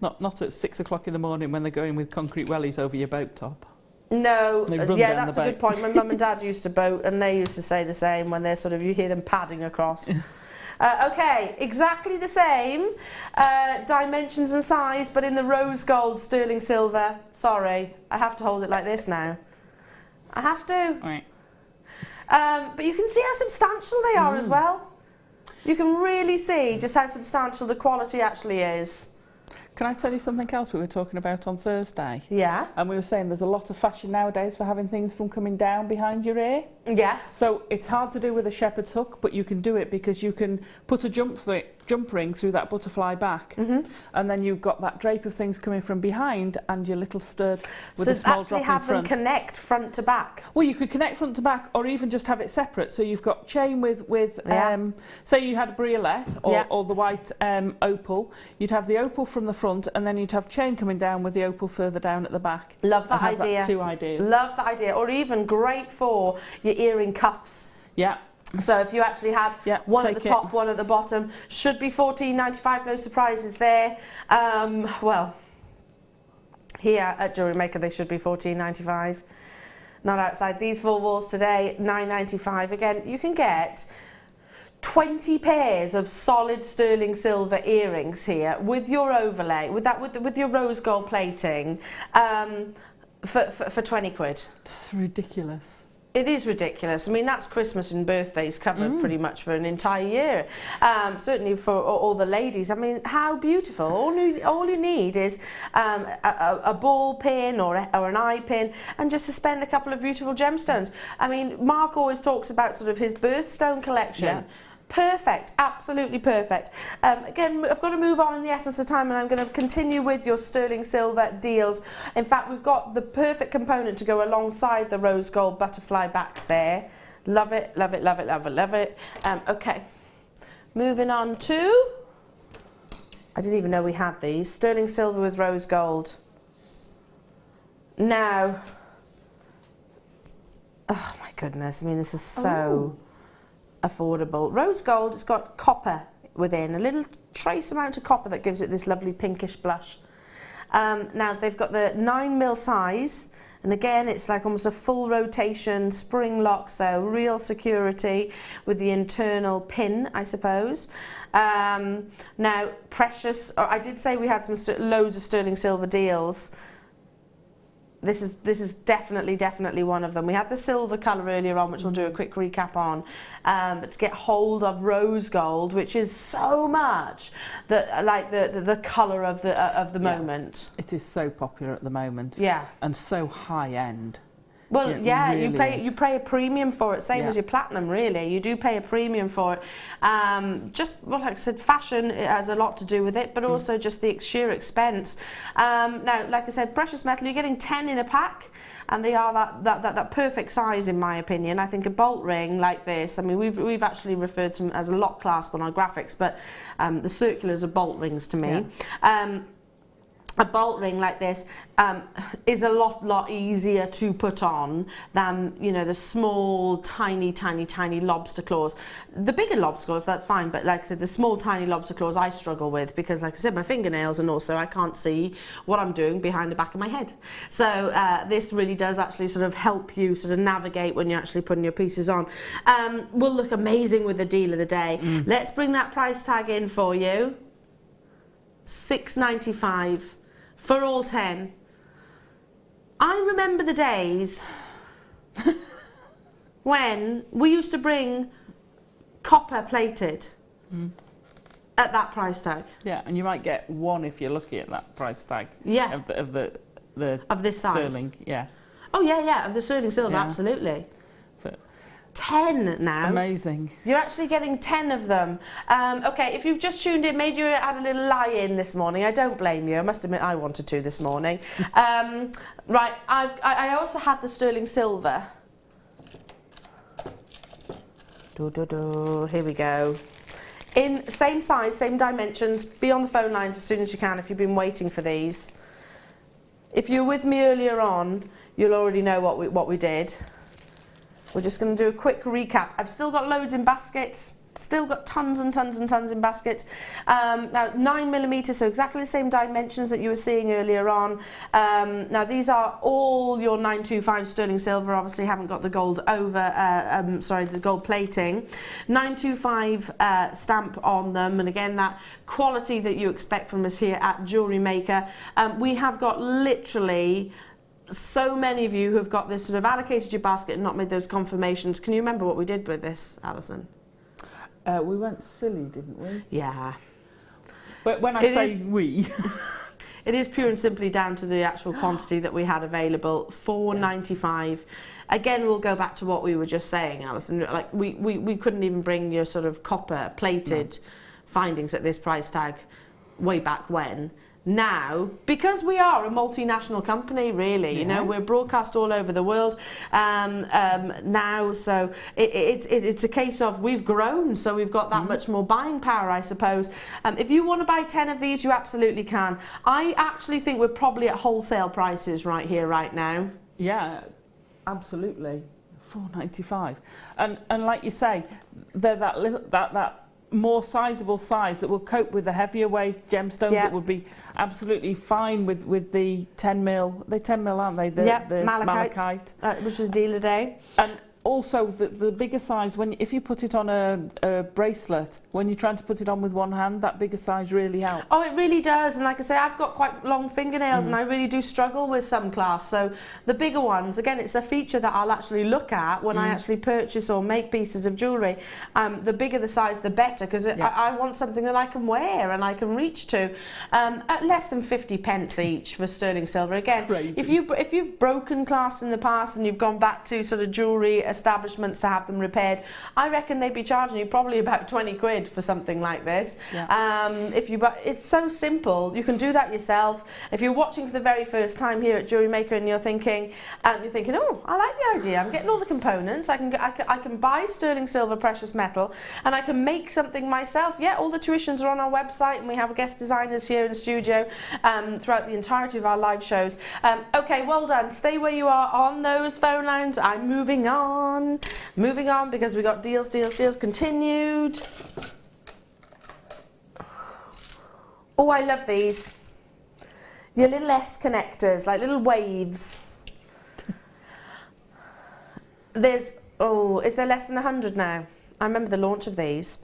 Not at 6 o'clock in the morning when they're going with concrete wellies over your boat top. No, They run yeah, down that's the a good boat. point. My mum and dad used to boat, and they used to say the same when they're sort of, you hear them padding across. Okay, exactly the same dimensions and size, but in the rose gold sterling silver. Sorry, I have to hold it like this now. I have to. Right. But you can see how substantial they are as well. You can really see just how substantial the quality actually is. Can I tell you something else we were talking about on Thursday? Yeah. And we were saying there's a lot of fashion nowadays for having things from coming down behind your ear. Yes. So it's hard to do with a shepherd's hook, but you can do it because you can put a jump ring through that butterfly back, and then you've got that drape of things coming from behind and your little stud with a small drop in front. So actually have them connect front to back. Well, you could connect front to back, or even just have it separate. So you've got chain with say you had a briolette or the white opal. You'd have the opal from the front, and then you'd have chain coming down with the opal further down at the back. Love that I'd have idea. That 2 ideas. Love that idea. Or even great for your earring cuffs. Yeah. So if you actually had one at the top, one at the bottom, should be $14.95, no surprises there. Well, here at Jewellery Maker they should be $14.95. Not outside these 4 walls today, $9.95. Again, you can get 20 pairs of solid sterling silver earrings here with your overlay, with your rose gold plating, for 20 quid. It's ridiculous. It is ridiculous. I mean, that's Christmas and birthdays covered pretty much for an entire year. Certainly for all the ladies. I mean, how beautiful. All you need is a ball pin or an eye pin, and just to spend a couple of beautiful gemstones. I mean, Mark always talks about sort of his birthstone collection. Yeah. Perfect, absolutely perfect. Again, I've got to move on in the essence of time, and I'm going to continue with your sterling silver deals. In fact, we've got the perfect component to go alongside the rose gold butterfly backs there. Love it, love it, love it, love it, love it. Okay, moving on to, I didn't even know we had these, sterling silver with rose gold. Now, oh my goodness, I mean, this is so affordable. Rose gold, it's got copper within, a little trace amount of copper that gives it this lovely pinkish blush. Now they've got the 9mm size, and again it's like almost a full rotation spring lock, so real security with the internal pin, I suppose. Now precious, I did say we had some loads of sterling silver deals. This is definitely one of them. We had the silver colour earlier on, which we'll do a quick recap on. But to get hold of rose gold, which is so much the colour of the moment. It is so popular at the moment. Yeah. And so high end. Well, yeah, really you pay a premium for it, same as your platinum, really. You do pay a premium for it. Just, well, like I said, fashion, it has a lot to do with it, but also just the sheer expense. Now, like I said, precious metal, you're getting 10 in a pack, and they are that perfect size, in my opinion. I think a bolt ring like this, I mean, we've actually referred to them as a lock clasp on our graphics, but the circulars are bolt rings to me. Yeah. A bolt ring like this is a lot easier to put on than, you know, the small, tiny lobster claws. The bigger lobster claws, that's fine, but like I said, the small, tiny lobster claws I struggle with because, like I said, my fingernails, and also I can't see what I'm doing behind the back of my head. So this really does actually sort of help you sort of navigate when you're actually putting your pieces on. Will look amazing with the deal of the day. Let's bring that price tag in for you. $6.95. For all 10. I remember the days when we used to bring copper plated at that price tag. Yeah, and you might get one if you're lucky at that price tag. Yeah. Of this size. sterling, yeah. Oh yeah, of the sterling silver, absolutely. 10 now. Amazing. You're actually getting 10 of them. Okay, if you've just tuned in, maybe you had a little lie in this morning. I don't blame you. I must admit I wanted to this morning. Right, I also had the sterling silver. Here we go. In same size, same dimensions. Be on the phone lines as soon as you can if you've been waiting for these. If you were with me earlier on, you'll already know what we did. We're just going to do a quick recap. I've still got loads in baskets, Still got tons and tons and tons in baskets. Now 9mm, so exactly the same dimensions that you were seeing earlier on. Now these are all your 925 sterling silver. Obviously haven't got the gold the gold plating. 925 stamp on them, and again that quality that you expect from us here at Jewellery Maker. We have got literally so many of you who have got this sort of allocated your basket and not made those confirmations. Can you remember what we did with this, Alison? We went silly, didn't we? Yeah. But when I say we... It is pure and simply down to the actual quantity that we had available. $4.95. Again, we'll go back to what we were just saying, Alison. Like we couldn't even bring your sort of copper plated findings at this price tag way back when. Now, because we are a multinational company, really, you know, we're broadcast all over the world now, so it's a case of we've grown, so we've got that much more buying power, I suppose. If you want to buy 10 of these, you absolutely can. I actually think we're probably at wholesale prices right here, right now. Yeah, absolutely. $4.95, and like you say, they're that more sizable size that will cope with the heavier weight gemstones. That would be absolutely fine with the 10mm. They're 10mm, aren't they? The Malachite. Which is dealer day. And also the bigger size, if you put it on a bracelet, when you're trying to put it on with one hand, that bigger size really helps. Oh, it really does. And like I say, I've got quite long fingernails and I really do struggle with some clasps. So the bigger ones, again, it's a feature that I'll actually look at when I actually purchase or make pieces of jewellery. The bigger the size, the better, because I want something that I can wear and I can reach to. At less than 50 pence each for sterling silver. Again, crazy. if you've broken clasps in the past and you've gone back to sort of jewellery establishments to have them repaired, I reckon they'd be charging you probably about 20 quid for something like this. It's so simple. You can do that yourself. If you're watching for the very first time here at Jewellery Maker and you're thinking, oh, I like the idea. I'm getting all the components. I can buy sterling silver precious metal and I can make something myself. Yeah, all the tuitions are on our website and we have guest designers here in the studio throughout the entirety of our live shows. Okay, well done. Stay where you are on those phone lines. I'm moving on because we got deals continued. Oh, I love these. Your little S connectors, like little waves. Is there less than 100 now? I remember the launch of these.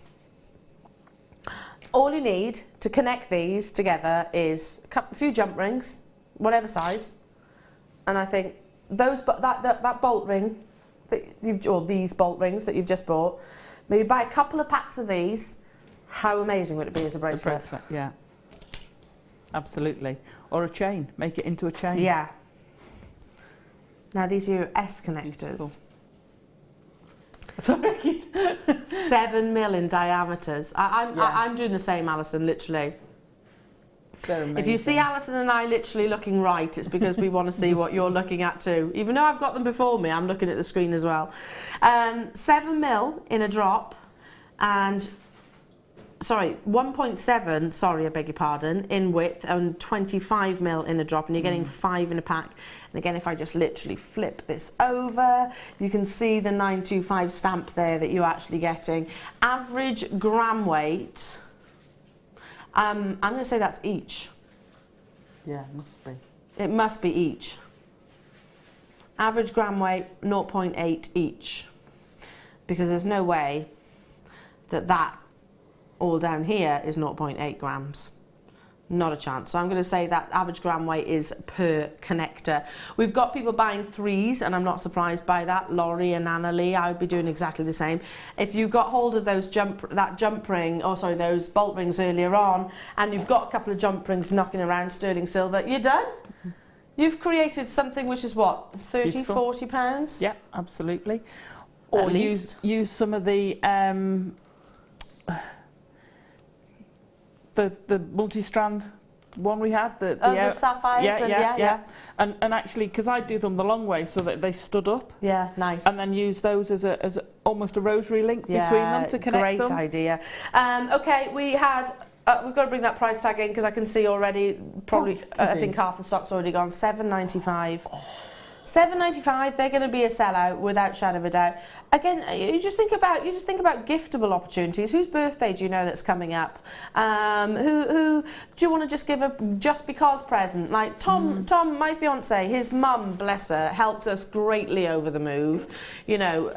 All you need to connect these together is a few jump rings, whatever size. And I think that bolt ring, or these bolt rings that you've just bought, maybe buy a couple of packs of these. How amazing would it be as a bracelet? Yeah, absolutely. Or a chain, make it into a chain. Yeah. Now these are your S connectors. Beautiful. Sorry. 7mm in diameters. I'm doing the same, Alison, literally. If you see Alison and I literally looking right, it's because we want to see what you're looking at too. Even though I've got them before me, I'm looking at the screen as well. 7mm in a drop, and 1.7, sorry, I beg your pardon, in width, and 25mm in a drop, and you're getting 5 in a pack. And again, if I just literally flip this over, you can see the 925 stamp there that you're actually getting. Average gram weight, I'm going to say that's each. Yeah, it must be. It must be each. Average gram weight, 0.8 each. Because there's no way that all down here is 0.8 grams. Not a chance. So I'm going to say that average gram weight is per connector. We've got people buying 3s, and I'm not surprised by that. Laurie and Anna Lee, I would be doing exactly the same. If you got hold of those those bolt rings earlier on, and you've got a couple of jump rings knocking around sterling silver, you're done. You've created something which is what, 30, Beautiful. 40 pounds? Yeah, absolutely. Or use some of the multi-strand one we had. The sapphires. And actually, because I do them the long way so that they stood up. Yeah, nice. And then use those as almost a rosary link between them to connect them. Great idea. Okay, we've got to bring that price tag in because I can see already, probably, I think half the stock's already gone. $7.95. £7.95, they're going to be a sellout without shadow of a doubt. Again, you just think about giftable opportunities. Whose birthday do you know that's coming up? Who do you want to just give a just because present? Like Tom, my fiance, his mum, bless her, helped us greatly over the move. You know,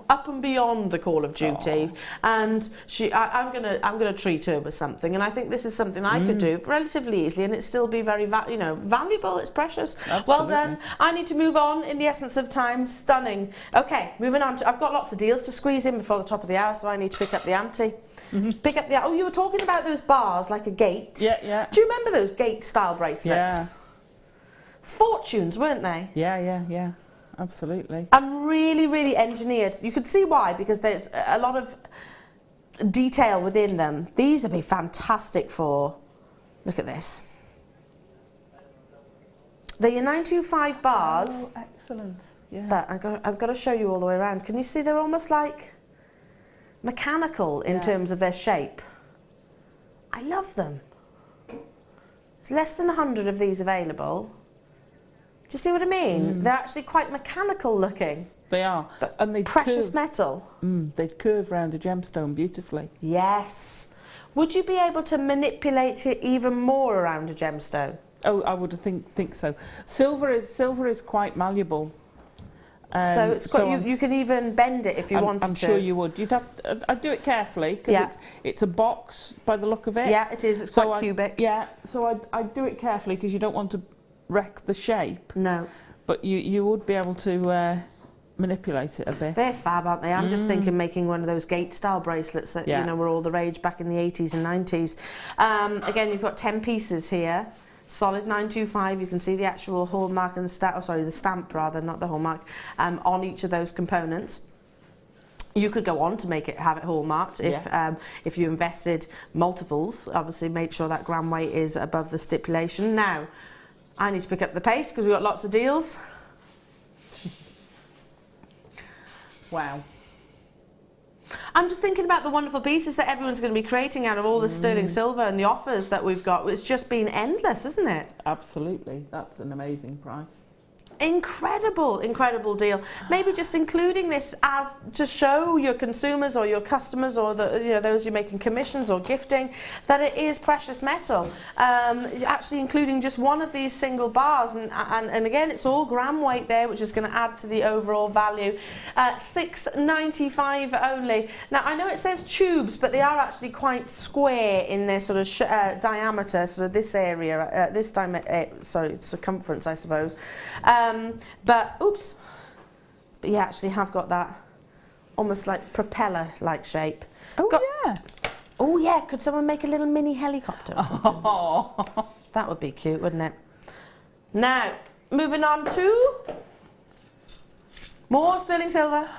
up and beyond the call of duty. And I'm gonna treat her with something, and I think this is something I could do relatively easily, and it still be very valuable. It's precious. Absolutely. Well done. I need to move on in the essence of time. Stunning. Okay, moving on. I've got lots of deals to squeeze in before the top of the hour, so I need to pick up the ante. Pick up the. Oh, you were talking about those bars like a gate. Yeah, yeah. Do you remember those gate style bracelets? Yeah. Fortunes, weren't they? Yeah. Absolutely. And really, really engineered. You could see why, because there's a lot of detail within them. These would be fantastic for. Look at this. They're your 925 bars. Oh, excellent. Yeah. But I've got to show you all the way around. Can you see they're almost like mechanical in terms of their shape? I love them. There's less than 100 of these available. Do you see what I mean? They're actually quite mechanical looking. They are. But and they precious curve, metal. they'd curve around a gemstone beautifully. Yes. Would you be able to manipulate it even more around a gemstone? Oh, I would think so. Silver is quite malleable. So it's quite, you can even bend it if you wanted to. I'm sure you would. You'd have. I'd do it carefully because it's a box by the look of it. Yeah, it is. It's quite cubic. Yeah, so I'd do it carefully because you don't want to wreck the shape. No. But you would be able to manipulate it a bit. They're fab, aren't they? I'm just thinking making one of those gate style bracelets that you know were all the rage back in the 80s and 90s. Again, you've got 10 pieces here. Solid 925. You can see the actual hallmark and the stamp rather, not the hallmark, on each of those components. You could go on to have it hallmarked if you invested multiples. Obviously, make sure that gram weight is above the stipulation. Now, I need to pick up the pace because we've got lots of deals. Wow. I'm just thinking about the wonderful pieces that everyone's going to be creating out of all the sterling silver and the offers that we've got. It's just been endless, isn't it? Absolutely. That's an amazing price. Incredible deal. Maybe just including this as to show your consumers or your customers or those you're making commissions or gifting that it is precious metal. Actually including just one of these single bars, and again it's all gram weight there, which is going to add to the overall value. $6.95 only. Now I know it says tubes, but they are actually quite square in their sort of diameter, sort of this area, circumference, I suppose. But you actually have got that almost like propeller-like shape. Oh yeah, could someone make a little mini helicopter or something? Oh. That would be cute, wouldn't it? Now, moving on to more sterling silver.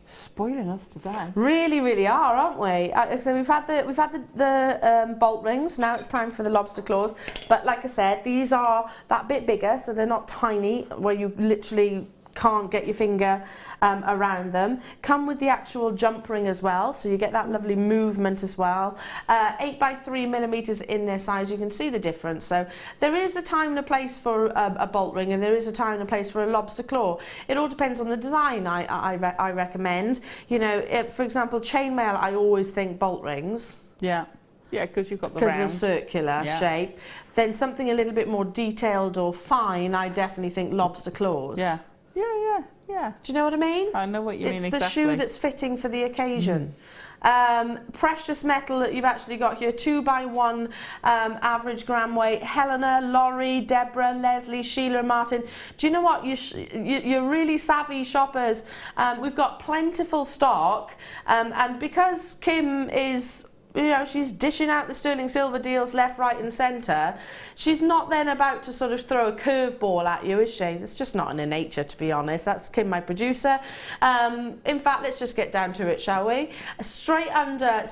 Spoiling us today. Really are, aren't we? So we've had the bolt rings. Now it's time for the lobster claws. But like I said, these are that bit bigger, so they're not tiny, where you literally can't get your finger around them. Come with the actual jump ring as well, so you get that lovely movement as well. 8 by 3 millimeters in their size. You can see the difference. So there is a time and a place for a bolt ring, and there is a time and a place for a lobster claw. It all depends on the design. I recommend. You know, for example, chainmail. I always think bolt rings. Yeah, because you've got the round. Because the circular shape. Then something a little bit more detailed or fine. I definitely think lobster claws. Yeah. Do you know what I mean? I know what you mean exactly. It's the shoe that's fitting for the occasion. Precious metal that you've actually got here, 2 by 1 average gram weight. Helena, Laurie, Deborah, Leslie, Sheila and Martin. Do you know what? You're really savvy shoppers. We've got plentiful stock, and because Kim is, she's dishing out the sterling silver deals left, right and centre, she's not then about to sort of throw a curveball at you, is she? That's just not in her nature, to be honest. That's Kim, my producer. In fact, let's just get down to it, shall we? Straight under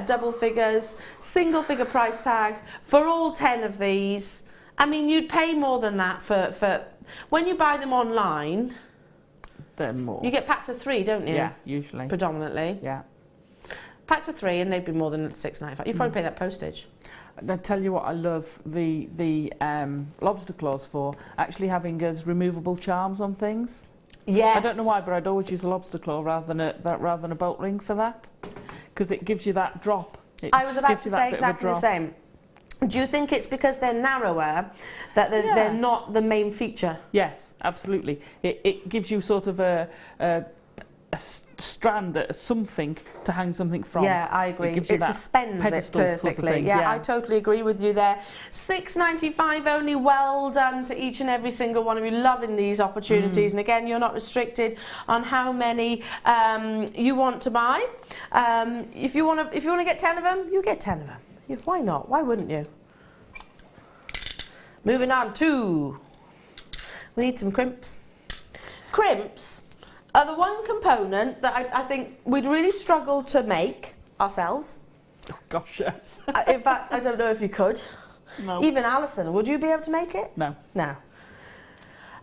double figures, single figure price tag for all 10 of these. I mean, you'd pay more than that for when you buy them online. They're more. You get packs of 3, don't you? Yeah, usually. Predominantly. Yeah. Packs of 3 and they'd be more than $6.95. You'd probably pay that postage. And I tell you what, I love the lobster claws for actually having as removable charms on things. Yes. I don't know why, but I'd always use a lobster claw rather than a bolt ring for that, because it gives you that drop. I was about to say exactly the same. Do you think it's because they're narrower that they're not the main feature? Yes, absolutely. It gives you sort of a strand, something to hang something from. Yeah, I agree. It suspends it perfectly. Sort of thing. Yeah, I totally agree with you there. $6.95 only. Well done to each and every single one of you. Loving these opportunities. And again, you're not restricted on how many you want to buy. If you want to get 10 of them, you get 10 of them. Why not? Why wouldn't you? Moving on to, we need some crimps. Crimps are the one component that I think we'd really struggle to make ourselves. Oh gosh, yes. In fact, I don't know if you could. No. Even Alison, would you be able to make it? No. No.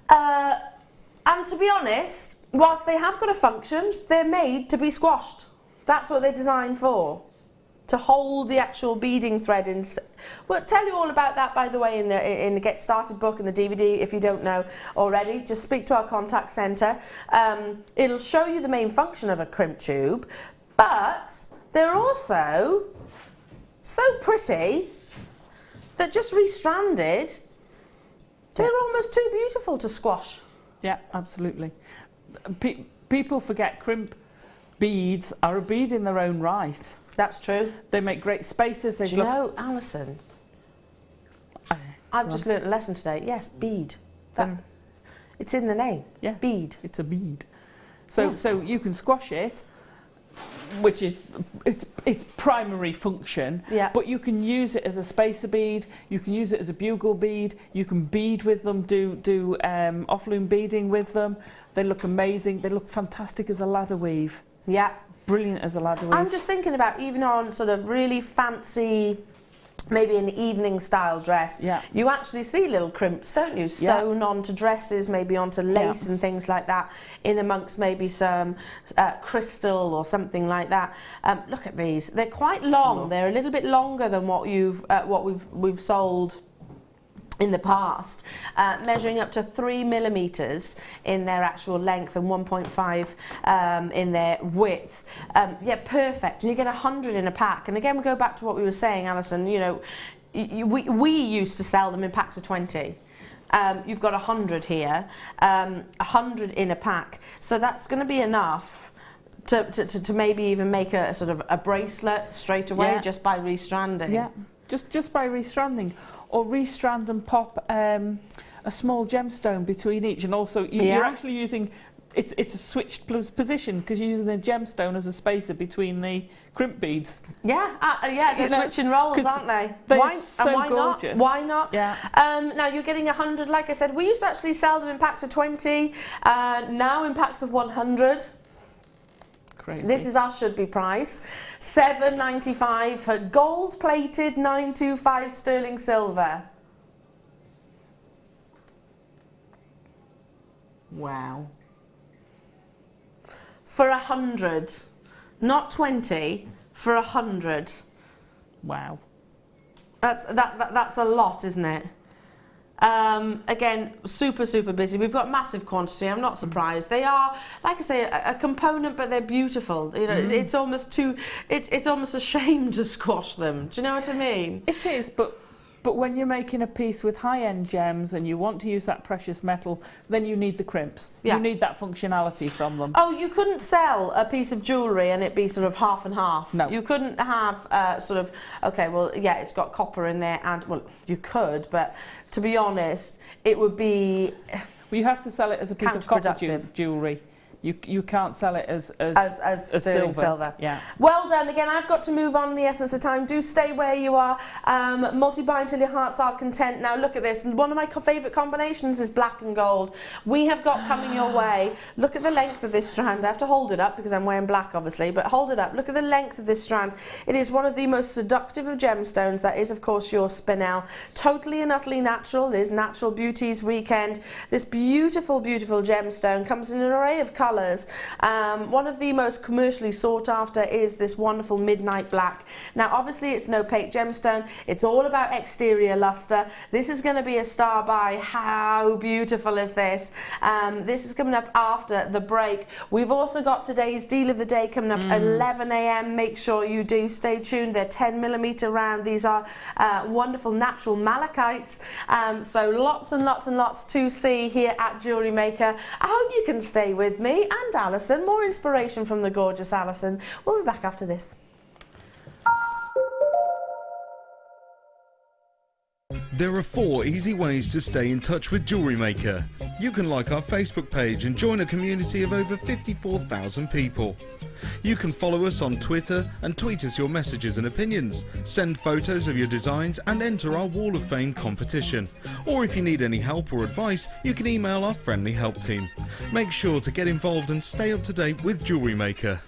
And to be honest, whilst they have got a function, they're made to be squashed. That's what they're designed for. To hold the actual beading thread in. We'll tell you all about that, by the way, in the Get Started book and the DVD. If you don't know already, just speak to our contact centre. It'll show you the main function of a crimp tube, but they're also so pretty that just restranded, they're almost too beautiful to squash. Yeah, absolutely. People forget crimp beads are a bead in their own right. That's true. They make great spaces. Do you know, Alison? I've just learnt a lesson today. Yes, bead. It's in the name. Yeah, bead. It's a bead. So you can squash it, which is its primary function. Yeah. But you can use it as a spacer bead. You can use it as a bugle bead. You can bead with them. Do off-loom beading with them. They look amazing. They look fantastic as a ladder weave. Yeah. Brilliant as a ladder weave. I'm just thinking about even on sort of really fancy, maybe an evening style dress, you actually see little crimps, don't you? Sewn onto dresses, maybe onto lace and things like that, in amongst maybe some crystal or something like that. Look at these. They're quite long. They're a little bit longer than what we've sold in the past, measuring up to 3 millimeters in their actual length and 1.5 in their width. Yeah, perfect. And you get 100 in a pack. And again, we go back to what we were saying, Alison. You know, we used to sell them in packs of 20. You've got 100 here, 100 in a pack. So that's going to be enough to maybe even make a sort of a bracelet straight away just by restranding. Yeah, just by restranding. Or restrand and pop a small gemstone between each, and also you're actually using it's a switched position because you're using the gemstone as a spacer between the crimp beads. Yeah, they're switching roles, aren't they? Why gorgeous. Not? Why not? Yeah. Now you're getting 100. Like I said, we used to actually sell them in packs of 20. Now in packs of 100. Crazy. This is our should be price, $7.95 for gold plated 925 sterling silver. Wow. For 100, not 20, for 100. Wow. That's a lot, isn't it? Again, super busy. We've got massive quantity. I'm not surprised. They are, like I say, a component, but they're beautiful. You know, it's almost it's almost a shame to squash them. Do you know what I mean? It is, but when you're making a piece with high-end gems and you want to use that precious metal, then you need the crimps. Yeah. You need that functionality from them. Oh, you couldn't sell a piece of jewellery and it be sort of half and half. No. You couldn't have sort of, okay, well, yeah, it's got copper in there, and, well, you could, but to be honest, it would be... Well, you have to sell it as a piece of copper jewellery. You can't sell it as sterling silver. Yeah. Well done. Again, I've got to move on in the essence of time. Do stay where you are. Multi-buy until your hearts are content. Now look at this. One of my favourite combinations is black and gold. We have got coming your way. Look at the length of this strand. I have to hold it up because I'm wearing black, obviously, but hold it up. Look at the length of this strand. It is one of the most seductive of gemstones. That is, of course, your Spinel. Totally and utterly natural. It is Natural Beauties Weekend. This beautiful gemstone comes in an array of colours colours. One of the most commercially sought after is this wonderful midnight black. Now obviously it's an opaque gemstone, it's all about exterior lustre. This is going to be a star buy. How beautiful is this? This is coming up after the break. We've also got today's deal of the day coming up at 11 a.m. Make sure you do stay tuned. They're 10mm round. These are wonderful natural malachites. So lots and lots and lots to see here at Jewellery Maker. I hope you can stay with me and Alison. More inspiration from the gorgeous Alison. We'll be back after this. There are 4 easy ways to stay in touch with Jewellery Maker. You can like our Facebook page and join a community of over 54,000 people. You can follow us on Twitter and tweet us your messages and opinions, send photos of your designs and enter our Wall of Fame competition. Or if you need any help or advice, you can email our friendly help team. Make sure to get involved and stay up to date with Jewellery Maker.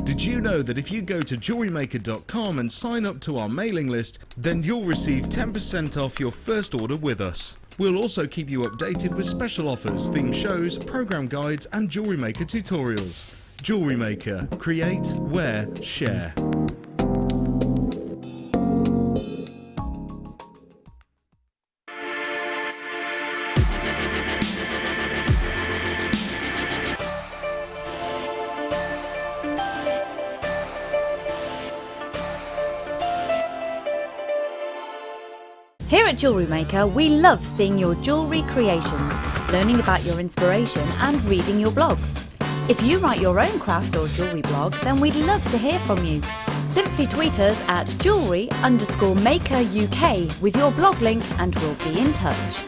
Did you know that if you go to jewellerymaker.com and sign up to our mailing list, then you'll receive 10% off your first order with us. We'll also keep you updated with special offers, theme shows, program guides and Jewellery Maker tutorials. Jewellery Maker. Create, wear, share. Here at Jewellery Maker, we love seeing your jewellery creations, learning about your inspiration and reading your blogs. If you write your own craft or jewellery blog, then we'd love to hear from you. Simply tweet us at jewellery_maker UK with your blog link and we'll be in touch.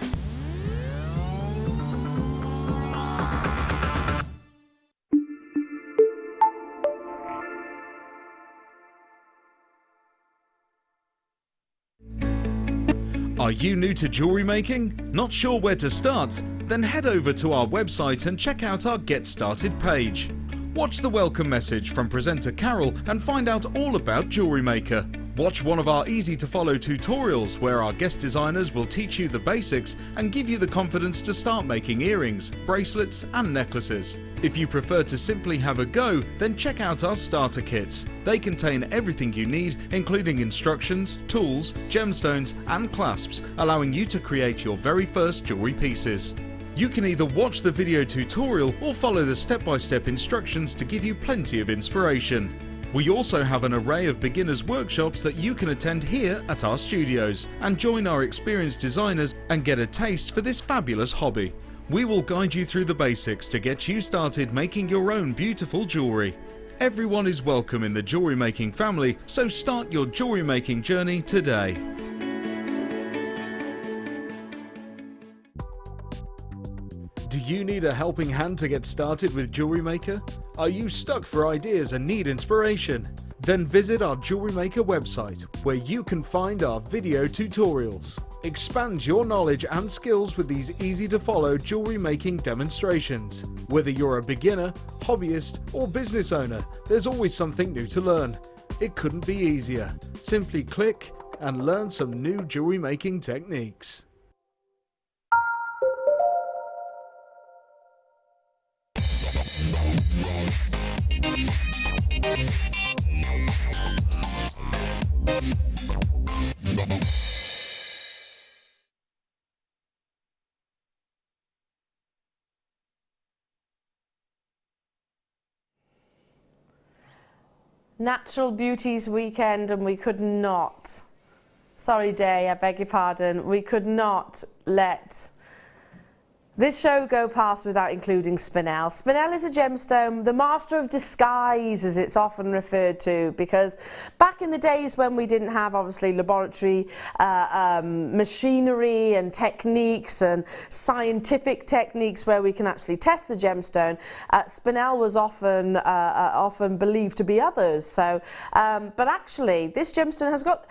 Are you new to jewellery making? Not sure where to start? Then head over to our website and check out our Get Started page. Watch the welcome message from presenter Carol and find out all about Jewellery Maker. Watch one of our easy to follow tutorials where our guest designers will teach you the basics and give you the confidence to start making earrings, bracelets and necklaces. If you prefer to simply have a go, then check out our starter kits. They contain everything you need, including instructions, tools, gemstones and clasps, allowing you to create your very first jewellery pieces. You can either watch the video tutorial or follow the step-by-step instructions to give you plenty of inspiration. We also have an array of beginners workshops that you can attend here at our studios and join our experienced designers and get a taste for this fabulous hobby. We will guide you through the basics to get you started making your own beautiful jewellery. Everyone is welcome in the jewellery making family, so start your jewellery making journey today. Do you need a helping hand to get started with Jewellery Maker? Are you stuck for ideas and need inspiration? Then visit our Jewellery Maker website where you can find our video tutorials. Expand your knowledge and skills with these easy to follow jewellery making demonstrations. Whether you're a beginner, hobbyist or business owner, there's always something new to learn. It couldn't be easier. Simply click and learn some new jewellery making techniques. Natural Beauties weekend and we could not, sorry Day, I beg your pardon, we could not let this show go past without including Spinel. Spinel is a gemstone, the master of disguise as it's often referred to, because back in the days when we didn't have obviously laboratory machinery and techniques and scientific techniques where we can actually test the gemstone, Spinel was often believed to be others. So, but actually this gemstone has got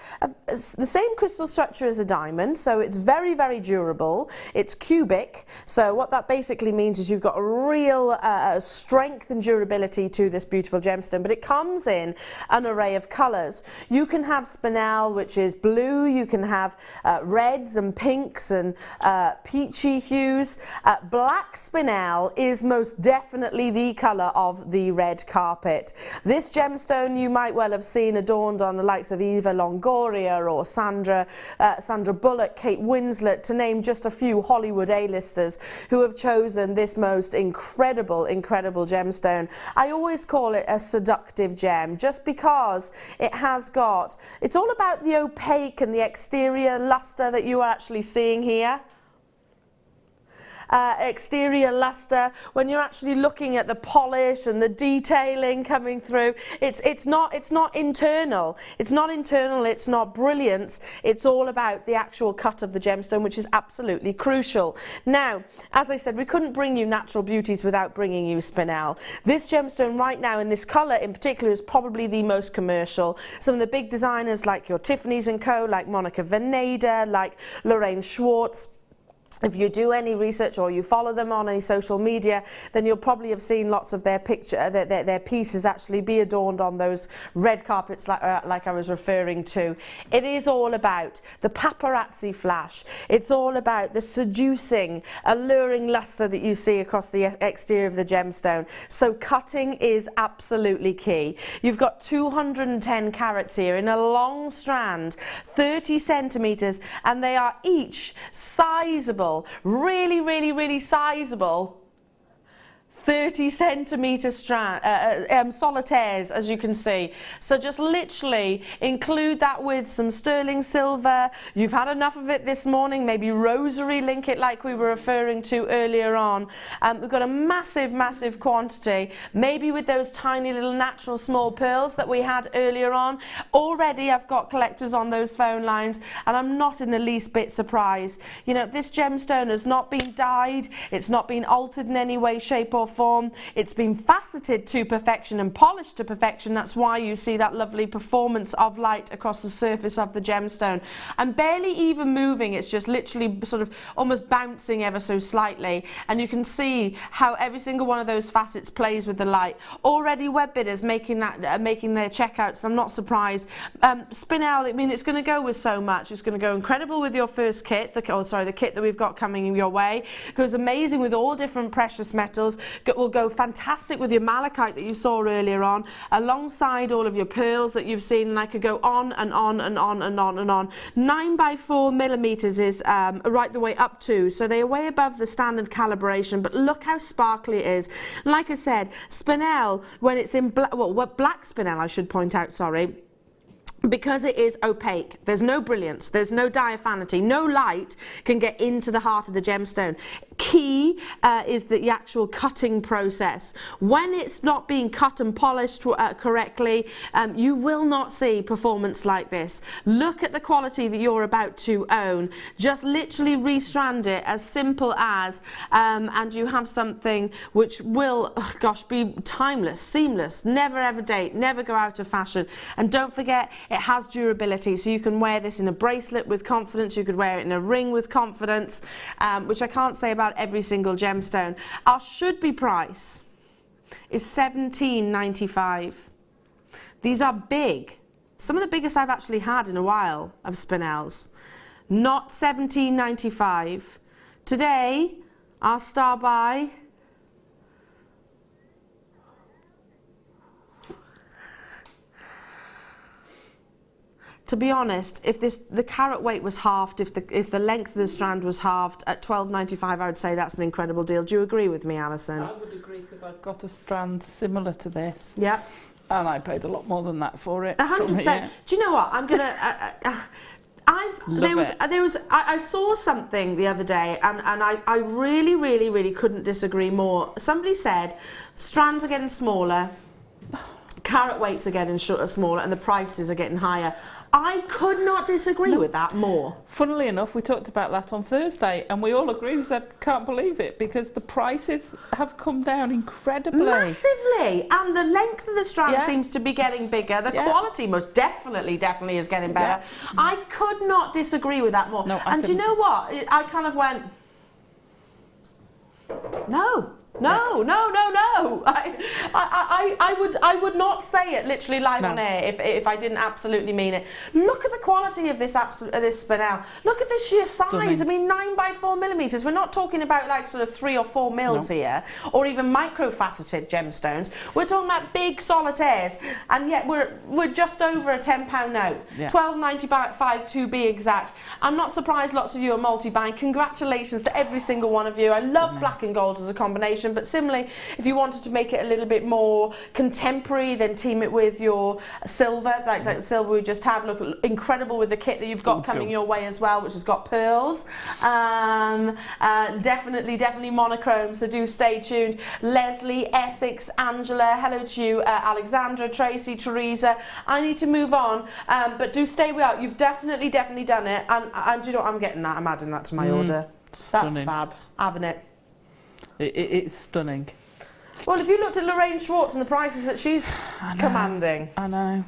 the same crystal structure as a diamond, so it's very, very durable. It's cubic, So what that basically means is you've got a real strength and durability to this beautiful gemstone, but it comes in an array of colours. You can have spinel, which is blue, you can have reds and pinks and peachy hues. Black spinel is most definitely the colour of the red carpet. This gemstone you might well have seen adorned on the likes of Eva Longoria or Sandra Bullock, Kate Winslet, to name just a few Hollywood A-listers who have chosen this most incredible gemstone. I always call it a seductive gem just because it's all about the opaque and the exterior luster that you are actually seeing here. Exterior luster, when you're actually looking at the polish and the detailing coming through, it's not internal, it's not brilliance, it's all about the actual cut of the gemstone, which is absolutely crucial. Now, as I said, we couldn't bring you natural beauties without bringing you spinel. This gemstone right now in this colour in particular is probably the most commercial. Some of the big designers like your Tiffany's & Co, like Monica Vinader, like Lorraine Schwartz. If you do any research or you follow them on any social media, then you'll probably have seen lots of their their pieces actually be adorned on those red carpets like I was referring to. It is all about the paparazzi flash. It's all about the seducing, alluring luster that you see across the exterior of the gemstone. So cutting is absolutely key. You've got 210 carats here in a long strand, 30 centimetres, and they are each sizable. Really sizable 30 centimetre strand, solitaires, as you can see. So just literally include that with some sterling silver. You've had enough of it this morning, maybe rosary link it like we were referring to earlier on. We've got a massive quantity, maybe with those tiny little natural small pearls that we had earlier on. Already I've got collectors on those phone lines, and I'm not in the least bit surprised. You know, this gemstone has not been dyed, it's not been altered in any way, shape or form. It's been faceted to perfection and polished to perfection. That's why you see that lovely performance of light across the surface of the gemstone. And barely even moving, it's just literally sort of almost bouncing ever so slightly. And you can see how every single one of those facets plays with the light. Already web bidders making their checkouts. I'm not surprised. Spinel, I mean, it's going to go with so much. It's going to go incredible with your first kit, the kit that we've got coming your way. It goes amazing with all different precious metals. It will go fantastic with your malachite that you saw earlier on, alongside all of your pearls that you've seen, and I could go on and on and on and on and on. 9x4 millimeters is right the way up to, so they're way above the standard calibration, but look how sparkly it is. Like I said, spinel, when it's in black spinel, I should point out, sorry, because it is opaque, there's no brilliance, there's no diaphanity, no light can get into the heart of the gemstone. Key is the actual cutting process. When it's not being cut and polished correctly, you will not see performance like this. Look at the quality that you're about to own. Just literally restrand it as simple as, and you have something which will, be timeless, seamless, never ever date, never go out of fashion. And don't forget, it has durability, so you can wear this in a bracelet with confidence, you could wear it in a ring with confidence, which I can't say about every single gemstone. Our should-be price is $17.95. These are big. Some of the biggest I've actually had in a while of spinels. Not $17.95. Today, our star buy to be honest, if the carat weight was halved, if the length of the strand was halved at $12.95, I would say that's an incredible deal. Do you agree with me, Alison? I would agree, because I've got a strand similar to this. Yeah. And I paid a lot more than that for it. 100%. Do you know what? I'm gonna. I saw something the other day, and I really couldn't disagree more. Somebody said strands are getting smaller, carat weights are getting smaller, and the prices are getting higher. I could not disagree with that more. Funnily enough, we talked about that on Thursday, and we all agreed. We said, can't believe it, because the prices have come down incredibly. Massively. And the length of the strand seems to be getting bigger. The quality most definitely is getting better. Yeah. I could not disagree with that more. No, and do you know what? I kind of went, No. No, no, no, no. I would not say it literally live on air if I didn't absolutely mean it. Look at the quality of this Spinel. Look at the sheer size. Stunning. I mean, 9 by 4 millimeters. We're not talking about like sort of 3 or 4 mils here, or even micro-faceted gemstones. We're talking about big solitaires, and yet we're just over a £10 note. Yeah. £12.95 to be exact. I'm not surprised lots of you are multi-buying. Congratulations to every single one of you. I love black and gold as a combination. But similarly, if you wanted to make it a little bit more contemporary, then team it with your silver, like the silver we just had. Look incredible with the kit that you've got coming your way as well, which has got pearls. Definitely monochrome, so do stay tuned. Leslie, Essex, Angela, hello to you, Alexandra, Tracy, Teresa. I need to move on, but do stay with us. You've definitely done it, and do you know what, I'm getting that, I'm adding that to my order. Stunning. That's fab, having it. It's stunning. Well, if you looked at Lorraine Schwartz and the prices that she's commanding. I know.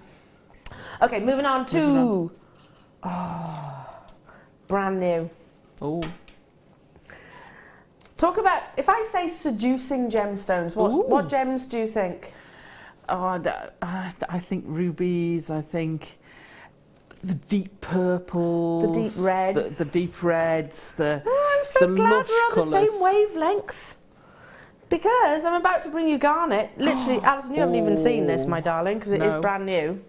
Okay, moving on to... brand new. Oh. Talk about, if I say seducing gemstones, what gems do you think? Oh, I think rubies, I think the deep purples. The deep reds. The deep reds, I'm so glad we're on the same wavelength. Because I'm about to bring you Garnet. Literally, Alison, you haven't even seen this, my darling, because it is brand new.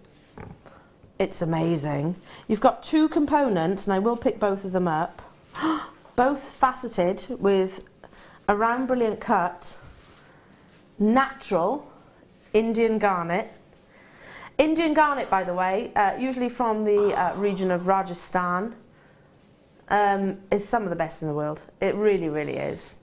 It's amazing. You've got 2 components, and I will pick both of them up. Both faceted with a round brilliant cut, natural Indian garnet. Indian garnet, by the way, usually from the region of Rajasthan, is some of the best in the world. It really, really is.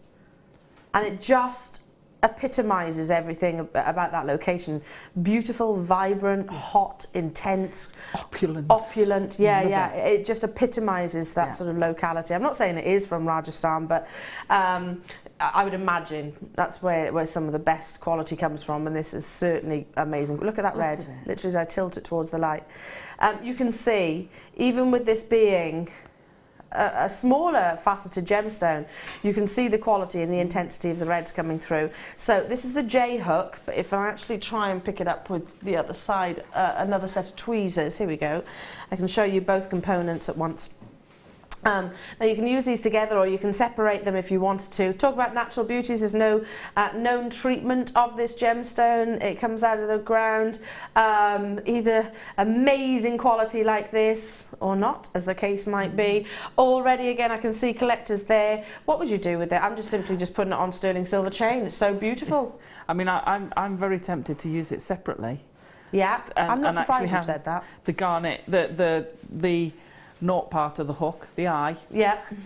And it just epitomises everything about that location. Beautiful, vibrant, hot, intense. Opulent, yeah. It just epitomises that sort of locality. I'm not saying it is from Rajasthan, but I would imagine that's where some of the best quality comes from, and this is certainly amazing. Look at that red, literally as I tilt it towards the light. You can see, even with this being a smaller faceted gemstone, you can see the quality and the intensity of the reds coming through. So this is the J hook, but if I actually try and pick it up with the other side, another set of tweezers, here we go, I can show you both components at once. Now you can use these together, or you can separate them if you wanted to. Talk about natural beauties, there's no known treatment of this gemstone. It comes out of the ground, either amazing quality like this or not, as the case might be. Already, again, I can see collectors there. What would you do with it? I'm just simply putting it on sterling silver chain. It's so beautiful. I mean, I'm very tempted to use it separately. Yeah, I'm not surprised you said that. The garnet, the not part of the hook, the eye,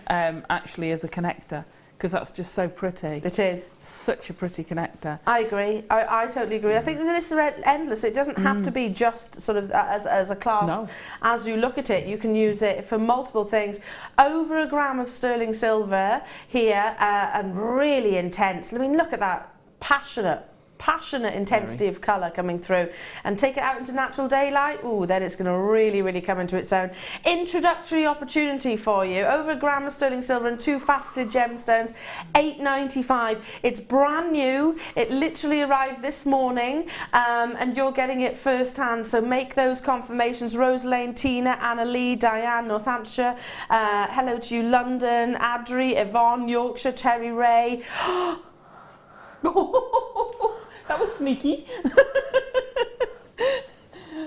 actually as a connector, because that's just so pretty. It is. Such a pretty connector. I agree. I totally agree. I think the lists are endless. It doesn't have to be just sort of as a class. No. As you look at it, you can use it for multiple things. Over a gram of sterling silver here, and really intense. I mean, look at that. Passionate intensity of colour coming through, and take it out into natural daylight, then it's going to really come into its own. Introductory opportunity for you, over a gram of sterling silver and 2 faceted gemstones, £8.95. It's brand new, it literally arrived this morning, and you're getting it first hand, so make those confirmations. Rose Lane, Tina, Anna Lee, Diane, Northamptonshire, hello to you, London, Adri, Yvonne, Yorkshire, Terry Ray. That was sneaky.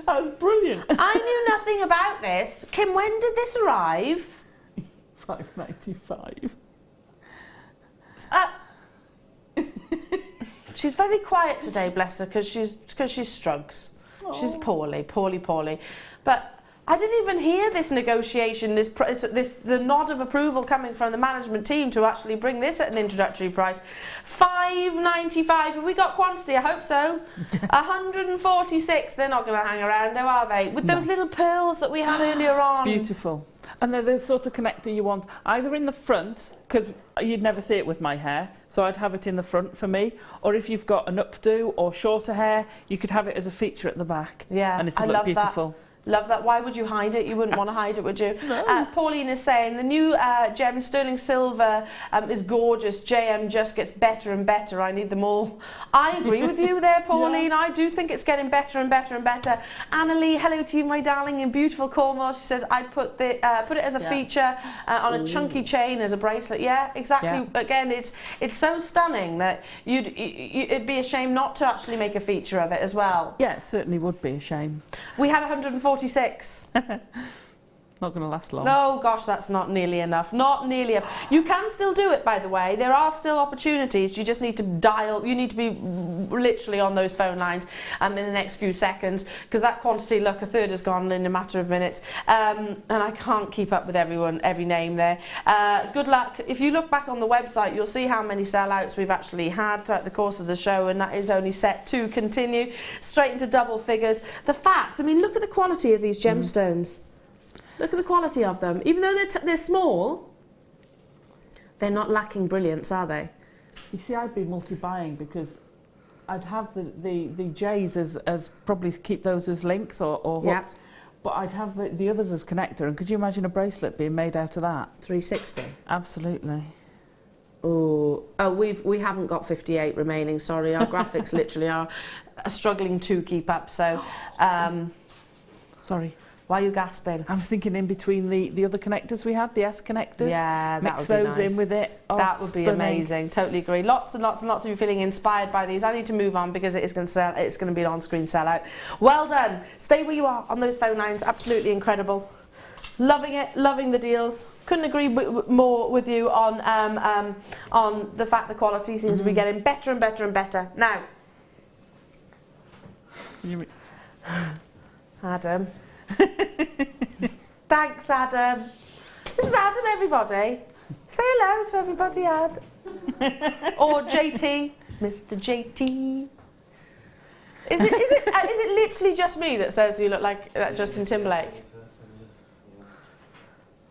That was brilliant. I knew nothing about this. Kim, when did this arrive? £5.95. She's very quiet today, bless her, because she struggles. She's poorly. But I didn't even hear this negotiation, the nod of approval coming from the management team to actually bring this at an introductory price. £5.95. Have we got quantity? I hope so. 146. They're not going to hang around, though, are they? With those little pearls that we had earlier on. Beautiful. And they're the sort of connector you want either in the front, because you'd never see it with my hair, so I'd have it in the front for me, or if you've got an updo or shorter hair, you could have it as a feature at the back. Yeah, and it'll look beautiful. Love that. Why would you hide it? You wouldn't want to hide it, would you? No. Pauline is saying the new gem sterling silver is gorgeous. JM just gets better and better. I need them all. I agree with you there, Pauline. I do think it's getting better and better and better. Annalie, hello to you, my darling, in beautiful Cornwall. She said I'd put it as a feature on a chunky chain as a bracelet. Yeah, exactly. Yeah. Again, it's so stunning that it'd be a shame not to actually make a feature of it as well. Yeah, it certainly would be a shame. We had 146. Not going to last long. No, gosh, that's not nearly enough. Not nearly enough. You can still do it, by the way. There are still opportunities. You just need to dial. You need to be literally on those phone lines in the next few seconds, because that quantity, look, a third has gone in a matter of minutes. And I can't keep up with every name there. Good luck. If you look back on the website, you'll see how many sellouts we've actually had throughout the course of the show, and that is only set to continue. Straight into double figures. The fact, I mean, look at the quality of these gemstones. Look at the quality of them. Even though they're small, they're not lacking brilliance, are they? You see, I'd be multi-buying because I'd have the J's as probably keep those as links or hooks, yep. But I'd have the others as connector. And could you imagine a bracelet being made out of that? 360. Absolutely. Oh, we haven't got 58 remaining. Sorry, our graphics literally are struggling to keep up. So, sorry. Why are you gasping? I was thinking in between the other connectors we had, the S connectors. Yeah, that mix would be those nice. in with it. Oh, that would be amazing. Totally agree. Lots and lots and lots of you feeling inspired by these. I need to move on because it is going to sell. It's going to be an on-screen sellout. Well done. Stay where you are on those phone lines. Absolutely incredible. Loving it. Loving the deals. Couldn't agree more with you on the fact the quality seems to be getting better and better and better. Now, Adam. Thanks, Adam. This is Adam, everybody. Say hello to everybody, Ad. Or JT, Mr. JT. Is it literally just me that says you look like Justin Timberlake?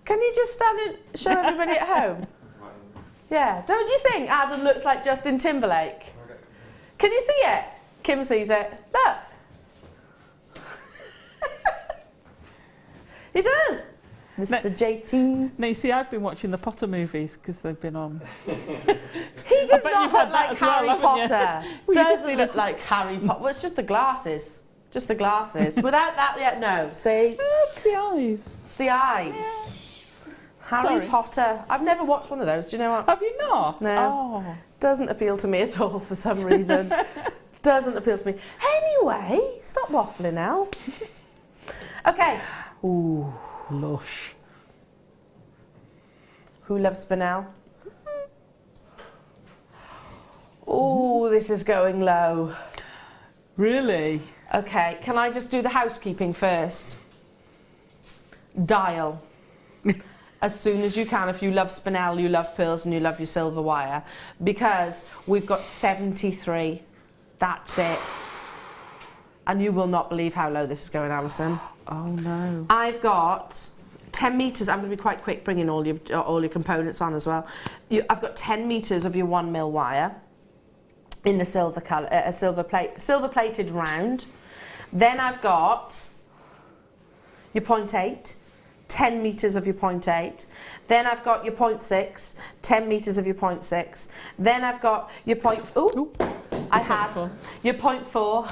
Can you just stand and show everybody at home? Yeah. Don't you think Adam looks like Justin Timberlake? Can you see it? Kim sees it. Look. He does. Mr. JT. No, you see, I've been watching the Potter movies because they've been on. He does not look like Harry Potter. He doesn't look like Harry Potter. Well, it's just the glasses. Just the glasses. Without that, yeah, no. See? It's the eyes. It's the eyes. Yeah. Harry Potter. I've never watched one of those. Do you know what? Have you not? No. Oh. Doesn't appeal to me at all for some reason. Doesn't appeal to me. Anyway, stop waffling now. Okay. Ooh, lush. Who loves Spinel? Oh, this is going low. Really? Okay, can I just do the housekeeping first? Dial. As soon as you can. If you love Spinel, you love pearls, and you love your silver wire. Because we've got 73. That's it. And you will not believe how low this is going, Alison. Oh no. I've got 10 metres. I'm going to be quite quick bringing all your components on as well. I've got 10 metres of your 1mm wire in the silver colour, a silver plated round. Then I've got your 0.8, 10 metres of your 0.8. Then I've got your 0.6, 10 metres of your 0.6. Then I've got your your 0.4.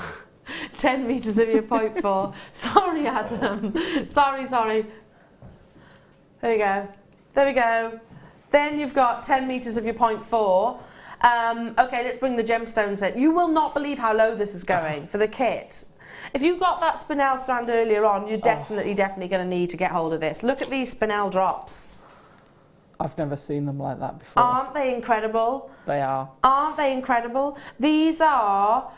10 metres of your 0.4. Sorry, Adam. Sorry. There we go. There we go. Then you've got 10 metres of your 0.4. Okay, let's bring the gemstones in. You will not believe how low this is going for the kit. If you got that Spinel strand earlier on, you're definitely going to need to get hold of this. Look at these Spinel drops. I've never seen them like that before. Aren't they incredible? They are. Aren't they incredible? These are...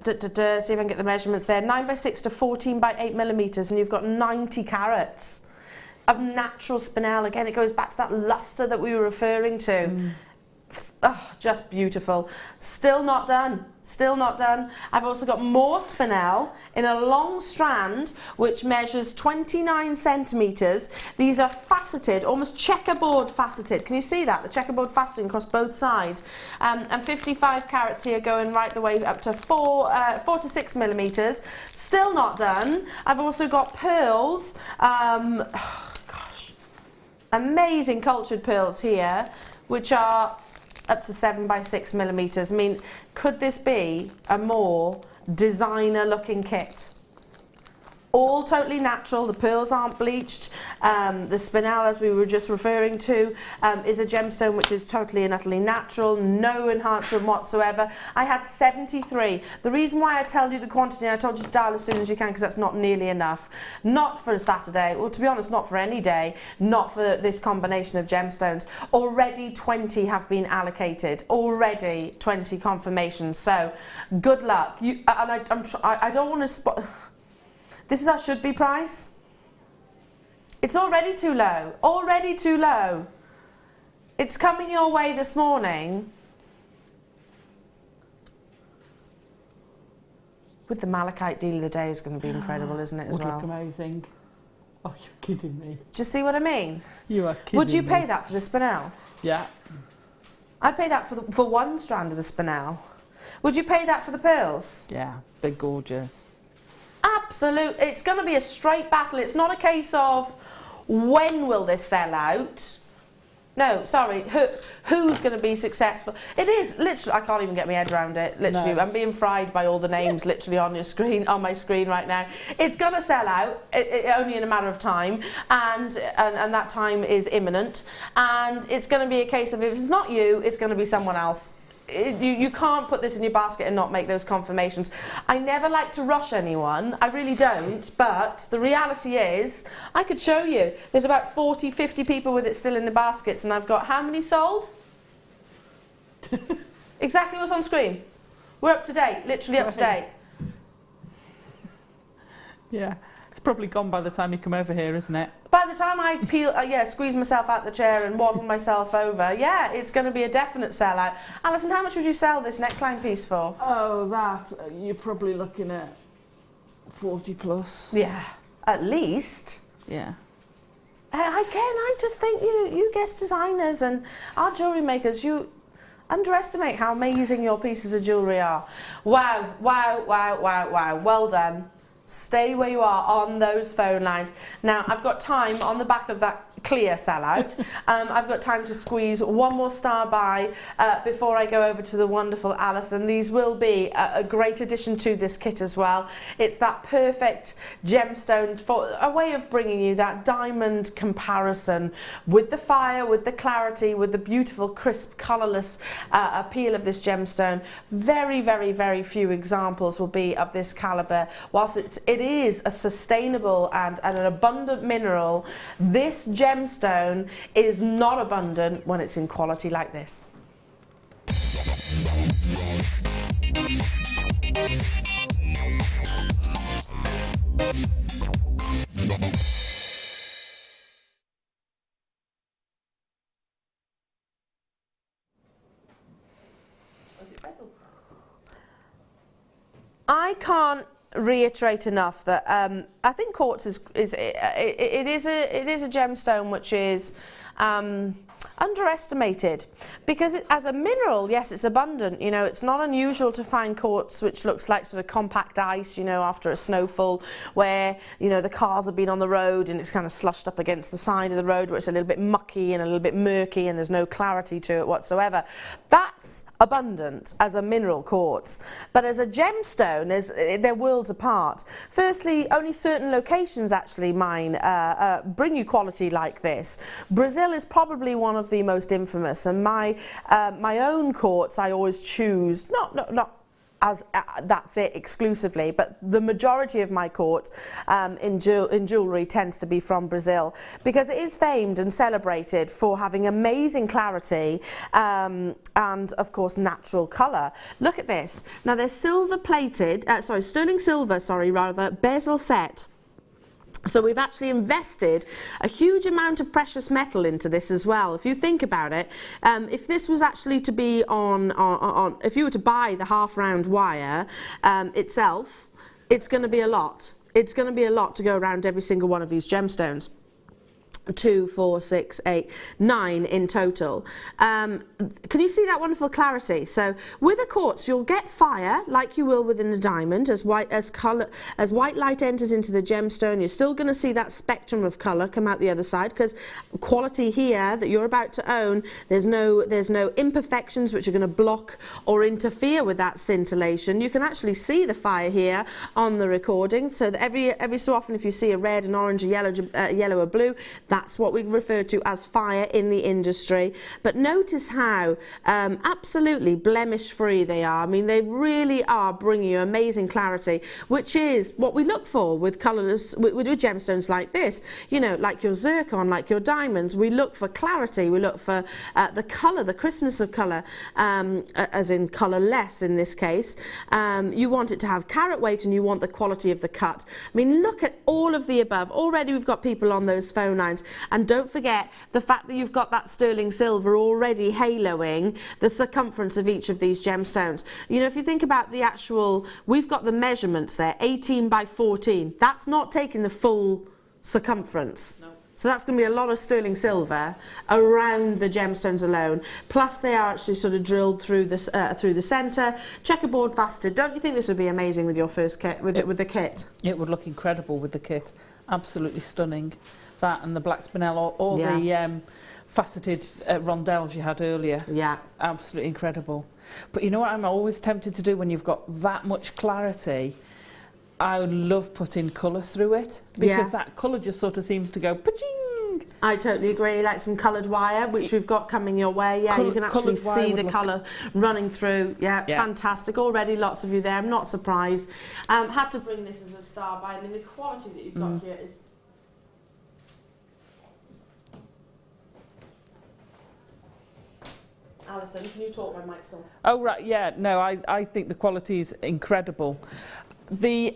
see if I can get the measurements there. 9x6 to 14x8 millimetres, and you've got 90 carats of natural Spinel. Again, it goes back to that luster that we were referring to. Oh, just beautiful. Still not done. Still not done. I've also got more Spinel in a long strand which measures 29 centimetres. These are faceted, almost checkerboard faceted. Can you see that? The checkerboard faceting across both sides. And 55 carats here going right the way up to 4 to 6 millimetres. Still not done. I've also got pearls. Oh gosh. Amazing cultured pearls here, which are up to 7 by 6 millimetres. I mean, could this be a more designer looking kit? All totally natural, the pearls aren't bleached. The Spinel, as we were just referring to, is a gemstone which is totally and utterly natural, no enhancement whatsoever. I had 73. The reason why I tell you the quantity, I told you to dial as soon as you can, because that's not nearly enough. Not for a Saturday, or to be honest, not for any day, not for this combination of gemstones. Already 20 have been allocated, already 20 confirmations, so good luck. I don't want to spot... This is our should-be price. It's already too low. Already too low. It's coming your way this morning with the Malachite deal of the day. Is going to be incredible, isn't it, as well? Would look amazing. Oh, you're kidding me. Do you see what I mean? You are kidding Would you me. pay that for the Spinel? Yeah. I'd pay that for one strand of the Spinel. Would you pay that for the pearls? Yeah, they're gorgeous. Absolute. It's going to be a straight battle. It's not a case of when will this sell out. No, sorry. Who's going to be successful? It is literally. I can't even get my head around it. Literally, no. I'm being fried by all the names literally on your screen, on my screen right now. It's going to sell out only in a matter of time, and that time is imminent. And it's going to be a case of if it's not you, it's going to be someone else. You can't put this in your basket and not make those confirmations. I never like to rush anyone, I really don't, but the reality is, I could show you, there's about 40, 50 people with it still in the baskets, and I've got how many sold? Exactly what's on screen. We're up to date, literally up to date. Yeah, it's probably gone by the time you come over here, isn't it? By the time I squeeze myself out the chair and waddle myself over, yeah, it's going to be a definite sellout. Alison, how much would you sell this neckline piece for? Oh, that, you're probably looking at 40 plus. Yeah, at least. Yeah. I just think you guest designers and our jewellery makers, you underestimate how amazing your pieces of jewellery are. Wow, wow, wow, wow, wow. Well done. Stay where you are on those phone lines. Now, I've got time on the back of that clear sellout. I've got time to squeeze one more star by before I go over to the wonderful Alison. These will be a great addition to this kit as well. It's that perfect gemstone for a way of bringing you that diamond comparison with the fire, with the clarity, with the beautiful crisp colourless appeal of this gemstone. Very, very, very few examples will be of this calibre. Whilst it is a sustainable and an abundant mineral, this gemstone is not abundant when it's in quality like this. I can't reiterate enough that I think quartz is a gemstone which is underestimated, because as a mineral, yes, it's abundant. You know, it's not unusual to find quartz which looks like sort of compact ice, you know, after a snowfall, where, you know, the cars have been on the road and it's kind of slushed up against the side of the road, where it's a little bit mucky and a little bit murky and there's no clarity to it whatsoever. That's abundant as a mineral quartz, but as a gemstone, they're worlds apart. Firstly, only certain locations actually bring you quality like this. Brazil is probably one of the most infamous, and my own quartz I always choose not as that's it exclusively, but the majority of my quartz in jewellery tends to be from Brazil, because it is famed and celebrated for having amazing clarity and of course natural colour. Look at this. Now they're sterling silver, bezel set. So we've actually invested a huge amount of precious metal into this as well. If you think about it, if this was actually to be on if you were to buy the half round wire itself, it's going to be a lot. It's going to be a lot to go around every single one of these gemstones. 2, 4, 6, 8, 9 in total. Can you see that wonderful clarity? So with a quartz, you'll get fire like you will within a diamond. As white light enters into the gemstone, you're still going to see that spectrum of color come out the other side, because quality here that you're about to own, there's no imperfections which are going to block or interfere with that scintillation. You can actually see the fire here on the recording. So that every so often, if you see a red, an orange, a yellow, or blue, that's what we refer to as fire in the industry. But notice how absolutely blemish-free they are. I mean, they really are bringing you amazing clarity, which is what we look for with colourless, with gemstones like this. You know, like your zircon, like your diamonds, we look for clarity. We look for the colour, the crispness of colour, as in colourless in this case. You want it to have carat weight, and you want the quality of the cut. I mean, look at all of the above. Already we've got people on those phone lines. And don't forget the fact that you've got that sterling silver already haloing the circumference of each of these gemstones. You know, if you think about the actual, we've got the measurements there, 18 by 14. That's not taking the full circumference. No. So that's going to be a lot of sterling silver around the gemstones alone. Plus they are actually sort of drilled through the centre. Checkerboard faceted. Don't you think this would be amazing with your first kit, with the kit? It would look incredible with the kit. Absolutely stunning. That and the black spinel, or the faceted rondelles you had earlier. Yeah. Absolutely incredible. But you know what I'm always tempted to do when you've got that much clarity? I love putting colour through it, because that colour just sort of seems to go pa-ching. I totally agree. Like some coloured wire, which we've got coming your way. Yeah, you can actually see the colour running through. Yeah, fantastic. Already lots of you there. I'm not surprised. Had to bring this as a star by. I mean, the quality that you've got here is... Alison, can you talk? My mic's gone. Oh, right, yeah. No, I think the quality is incredible. The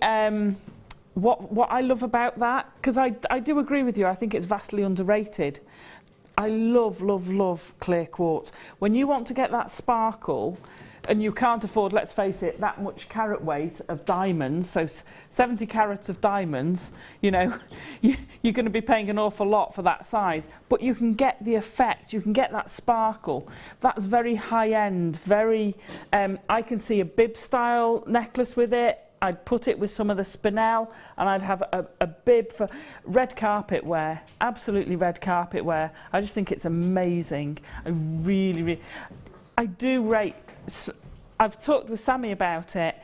what I love about that, because I do agree with you, I think it's vastly underrated. I love, love, love clear quartz. When you want to get that sparkle, and you can't afford, let's face it, that much carat weight of diamonds, so 70 carats of diamonds, you know, you're going to be paying an awful lot for that size, but you can get the effect, you can get that sparkle. That's very high-end, very, I can see a bib-style necklace with it. I'd put it with some of the Spinel, and I'd have a bib for red carpet wear, absolutely red carpet wear. I just think it's amazing. I really, really, I do rate. I've talked with Sammy about it,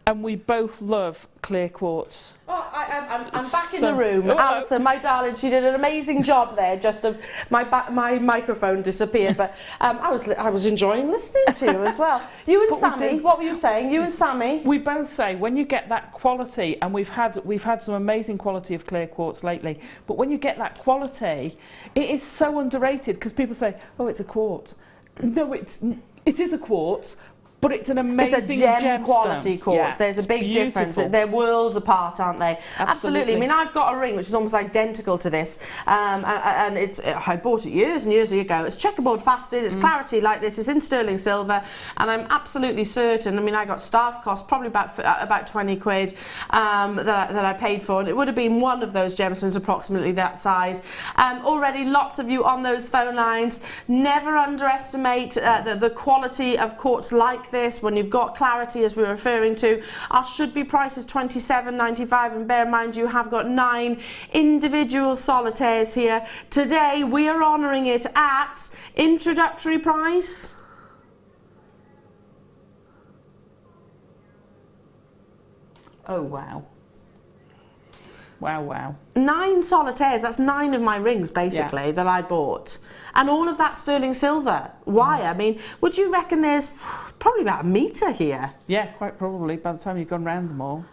and we both love clear quartz. Oh, I'm back in the room. Alison, my darling, she did an amazing job there. Just of my microphone disappeared, but I was enjoying listening to you as well. You and Sammy, what were you saying? You and Sammy. We both say when you get that quality, and we've had some amazing quality of clear quartz lately. But when you get that quality, it is so underrated, because people say, "Oh, it's a quartz." No, it is a quartz, but it's an amazing It's a gem quality quartz. Yeah, there's a big difference. They're worlds apart, aren't they? Absolutely. I mean, I've got a ring which is almost identical to this, and it's I bought it years and years ago. It's checkerboard faceted. It's clarity like this. It's in sterling silver, and I'm absolutely certain. I mean, I got staff cost probably about 20 quid that I paid for, and it would have been one of those gemstones approximately that size. Already, lots of you on those phone lines. Never underestimate the quality of quartz like this. When you've got clarity, as we were referring to, our should be price is £27.95, and bear in mind you have got 9 individual solitaires here. Today we are honouring it at introductory price oh wow. Wow, wow. 9 solitaires, that's 9 of my rings basically that I bought. And all of that sterling silver. Why? I mean, would you reckon there's probably about a metre here? Yeah, quite probably, by the time you've gone round them all.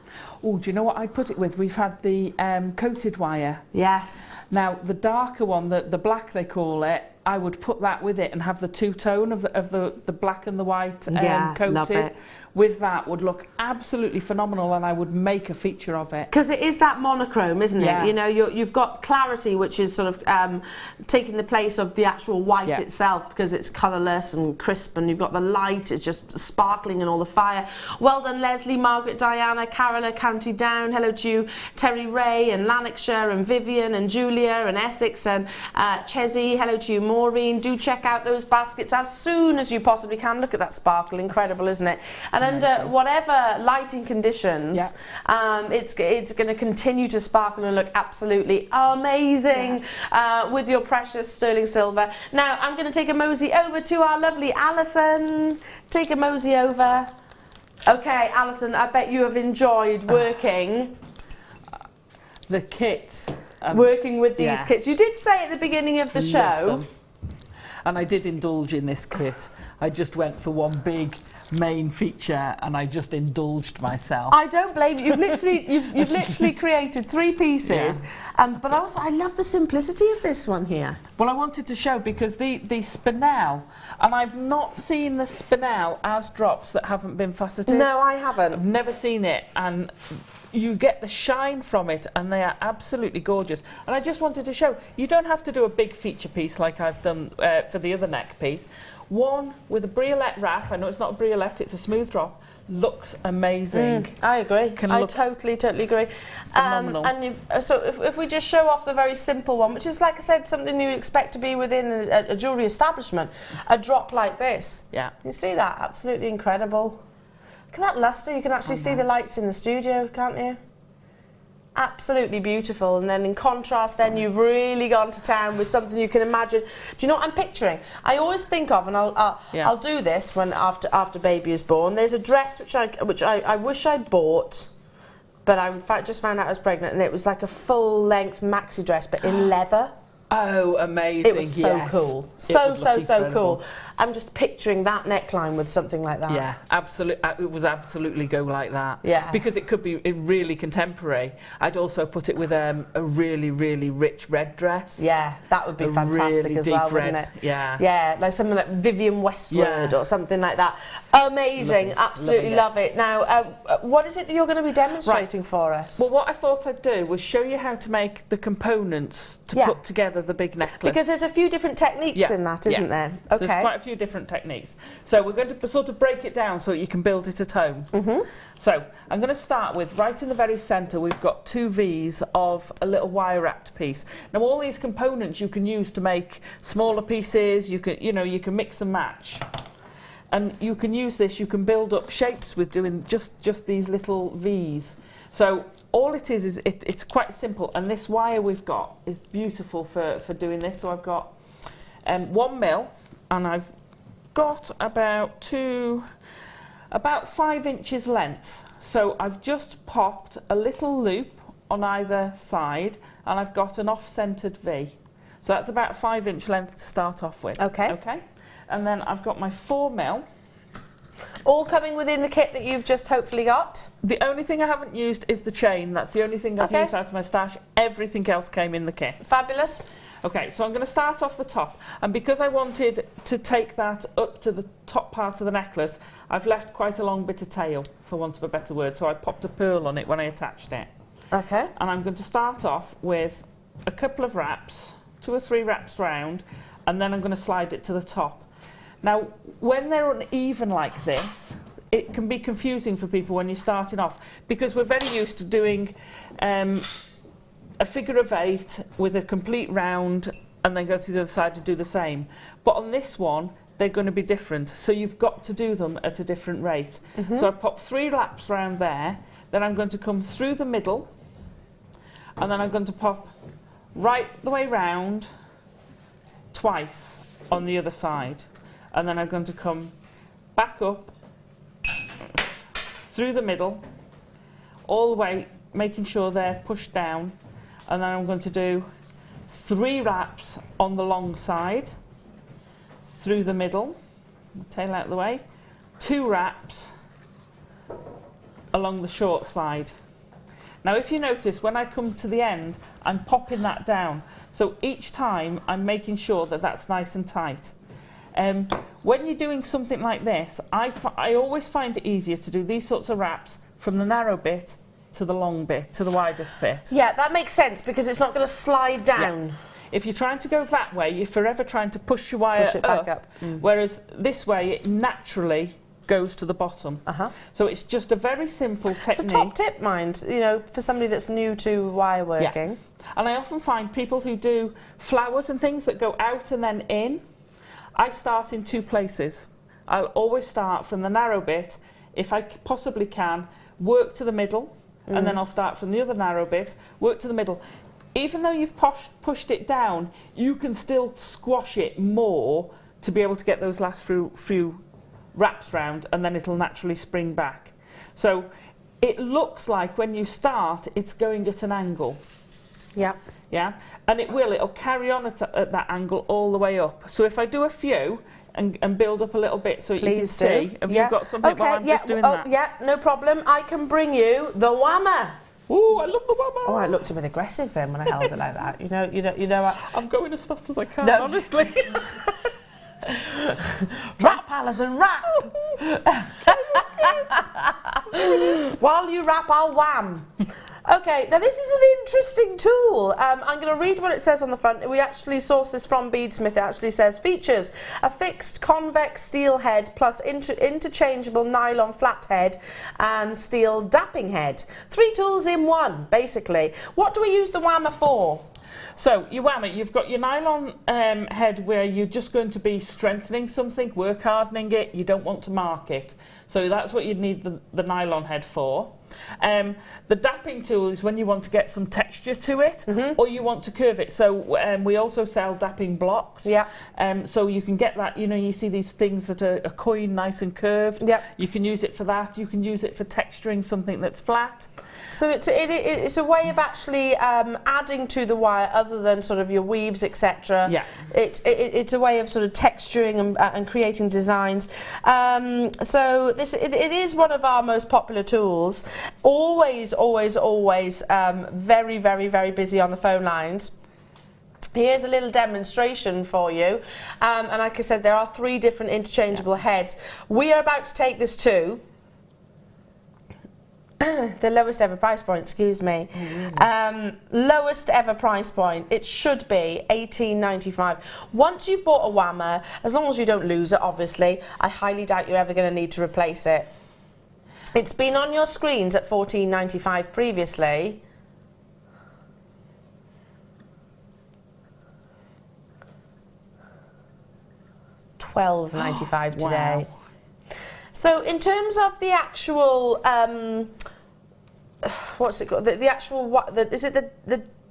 Oh, do you know what I put it with? We've had the coated wire. Yes. Now, the darker one, the black they call it, I would put that with it and have the two-tone of the black and the white Yeah, coated. love it. With that would look absolutely phenomenal, and I would make a feature of it. Because it is that monochrome, isn't Yeah. it? You know, you've got clarity, which is sort of taking the place of the actual white Yeah. itself, because it's colourless and crisp, and you've got the light, it's just sparkling and all the fire. Well done, Leslie, Margaret, Diana, Carola, County Down, hello to you, Terry Ray and Lanarkshire and Vivian and Julia and Essex and Chessie, hello to you, Maureen. Do check out those baskets as soon as you possibly can. Look at that sparkle, incredible, isn't it? And under whatever lighting conditions, it's going to continue to sparkle and look absolutely amazing with your precious sterling silver. Now I'm going to take a mosey over to our lovely Alison. Take a mosey over. Okay, Alison, I bet you have enjoyed working. The kits. Working with these kits. You did say at the beginning of the show. And I did indulge in this kit. I just went for one big main feature and I just indulged myself. I don't blame you. You've literally created 3 pieces. But also I love the simplicity of this one here. Well, I wanted to show because the Spinel, and I've not seen the Spinel as drops that haven't been faceted. No, I haven't. I've never seen it, and you get the shine from it, and they are absolutely gorgeous. And I just wanted to show, you don't have to do a big feature piece like I've done for the other neck piece. One with a briolette wrap, I know it's not a briolette, it's a smooth drop, looks amazing. I agree. I totally agree. Phenomenal. So if we just show off the very simple one, which is, like I said, something you expect to be within a jewellery establishment, a drop like this. Yeah. You see that? Absolutely incredible. Look at that lustre. You can actually see the lights in the studio, can't you? Absolutely beautiful. And then in contrast, then you've really gone to town with something you can imagine. Do you know what I'm picturing? I always think of, and I'll do this when after baby is born. There's a dress which I wish I'd bought, but I just found out I was pregnant, and it was like a full length maxi dress, but in leather. Oh, amazing. It was so cool. So cool. I'm just picturing that neckline with something like that. Yeah, absolutely. It was absolutely go like that. Yeah. Because it could be really contemporary. I'd also put it with a really, really rich red dress. Yeah, that would be fantastic really as deep well, red. wouldn't it? Yeah. Yeah, like something like Vivian Westwood or something like that. Amazing. Absolutely love it. Now, what is it that you're going to be demonstrating for us? Well, what I thought I'd do was show you how to make the components to put together the big necklace. Because there's a few different techniques in that, isn't there? Okay. There's quite a few different techniques. So we're going to sort of break it down so you can build it at home. So I'm going to start with, right in the very centre, we've got 2 V's of a little wire wrapped piece. Now all these components you can use to make smaller pieces. You can mix and match. And you can use this, you can build up shapes with doing just these little V's. So all it is it's quite simple, and this wire we've got is beautiful for doing this. So I've got 1 mil, and I've got about 5 inches length. So I've just popped a little loop on either side, and I've got an off-centered V. So that's about 5-inch length to start off with. Okay. Okay. And then I've got my 4 mil. All coming within the kit that you've just hopefully got? The only thing I haven't used is the chain. That's the only thing I've used out of my stash. Everything else came in the kit. Fabulous. Okay, so I'm going to start off the top, and because I wanted to take that up to the top part of the necklace, I've left quite a long bit of tail, for want of a better word, so I popped a pearl on it when I attached it. Okay. And I'm going to start off with a couple of wraps, 2 or 3 wraps round, and then I'm going to slide it to the top. Now, when they're uneven like this, it can be confusing for people when you're starting off, because we're very used to doing a figure of 8 with a complete round and then go to the other side to do the same. But on this one, they're going to be different, so you've got to do them at a different rate. So I pop 3 laps round there, then I'm going to come through the middle, and then I'm going to pop right the way round twice on the other side. And then I'm going to come back up through the middle, all the way, making sure they're pushed down. And then I'm going to do 3 wraps on the long side, through the middle, tail out of the way, 2 wraps along the short side. Now if you notice, when I come to the end, I'm popping that down. So each time I'm making sure that that's nice and tight. When you're doing something like this, I always find it easier to do these sorts of wraps from the narrow bit to the long bit, to the widest bit. Yeah, that makes sense because it's not going to slide down. Yeah. If you're trying to go that way, you're forever trying to push your wire back up. Whereas this way, it naturally goes to the bottom. So it's just a very simple technique. It's a top tip, mind, you know, for somebody that's new to wire working. Yeah. And I often find people who do flowers and things that go out and then in, I start in two places. I'll always start from the narrow bit, if I possibly can, work to the middle, and then I'll start from the other narrow bit, work to the middle. Even though you've pushed it down, you can still squash it more to be able to get those last few wraps round, and then it'll naturally spring back. So it looks like when you start, it's going at an angle. Yeah. Yeah, and it'll carry on at that angle all the way up. So if I do a few and build up a little bit so you can see, have you got something while I'm just doing that? Yeah, no problem. I can bring you the whammer. Ooh, I love the whammer. Oh, it looked a bit aggressive then when I held it like that. You know. I'm going as fast as I can, honestly. Wrap, Alison, wrap! While you wrap, I'll wham. Okay, now this is an interesting tool. I'm going to read what it says on the front. We actually sourced this from Beadsmith. It actually says, features a fixed convex steel head plus interchangeable nylon flat head and steel dapping head. 3 tools in one, basically. What do we use the whammer for? So your whammer, you've got your nylon head where you're just going to be strengthening something, work hardening it, you don't want to mark it. So that's what you'd need the nylon head for. The dapping tool is when you want to get some texture to it, or you want to curve it. So we also sell dapping blocks. Yeah. So you can get that, you see these things that are coin nice and curved. Yeah. You can use it for that. You can use it for texturing something that's flat. So it's a way of actually adding to the wire other than sort of your weaves, etc. Yeah. It's a way of sort of texturing and creating designs. So it is one of our most popular tools. Always very, very, very busy on the phone lines. Here's a little demonstration for you. And like I said, there are 3 different interchangeable heads. We are about to take this to the lowest ever price point, excuse me. Lowest ever price point, it should be $18.95. Once you've bought a whammer, as long as you don't lose it, obviously, I highly doubt you're ever going to need to replace it. It's been on your screens at $14.95 previously. $12.95 today. Wow. So in terms of the actual, what's it called? The actual, is it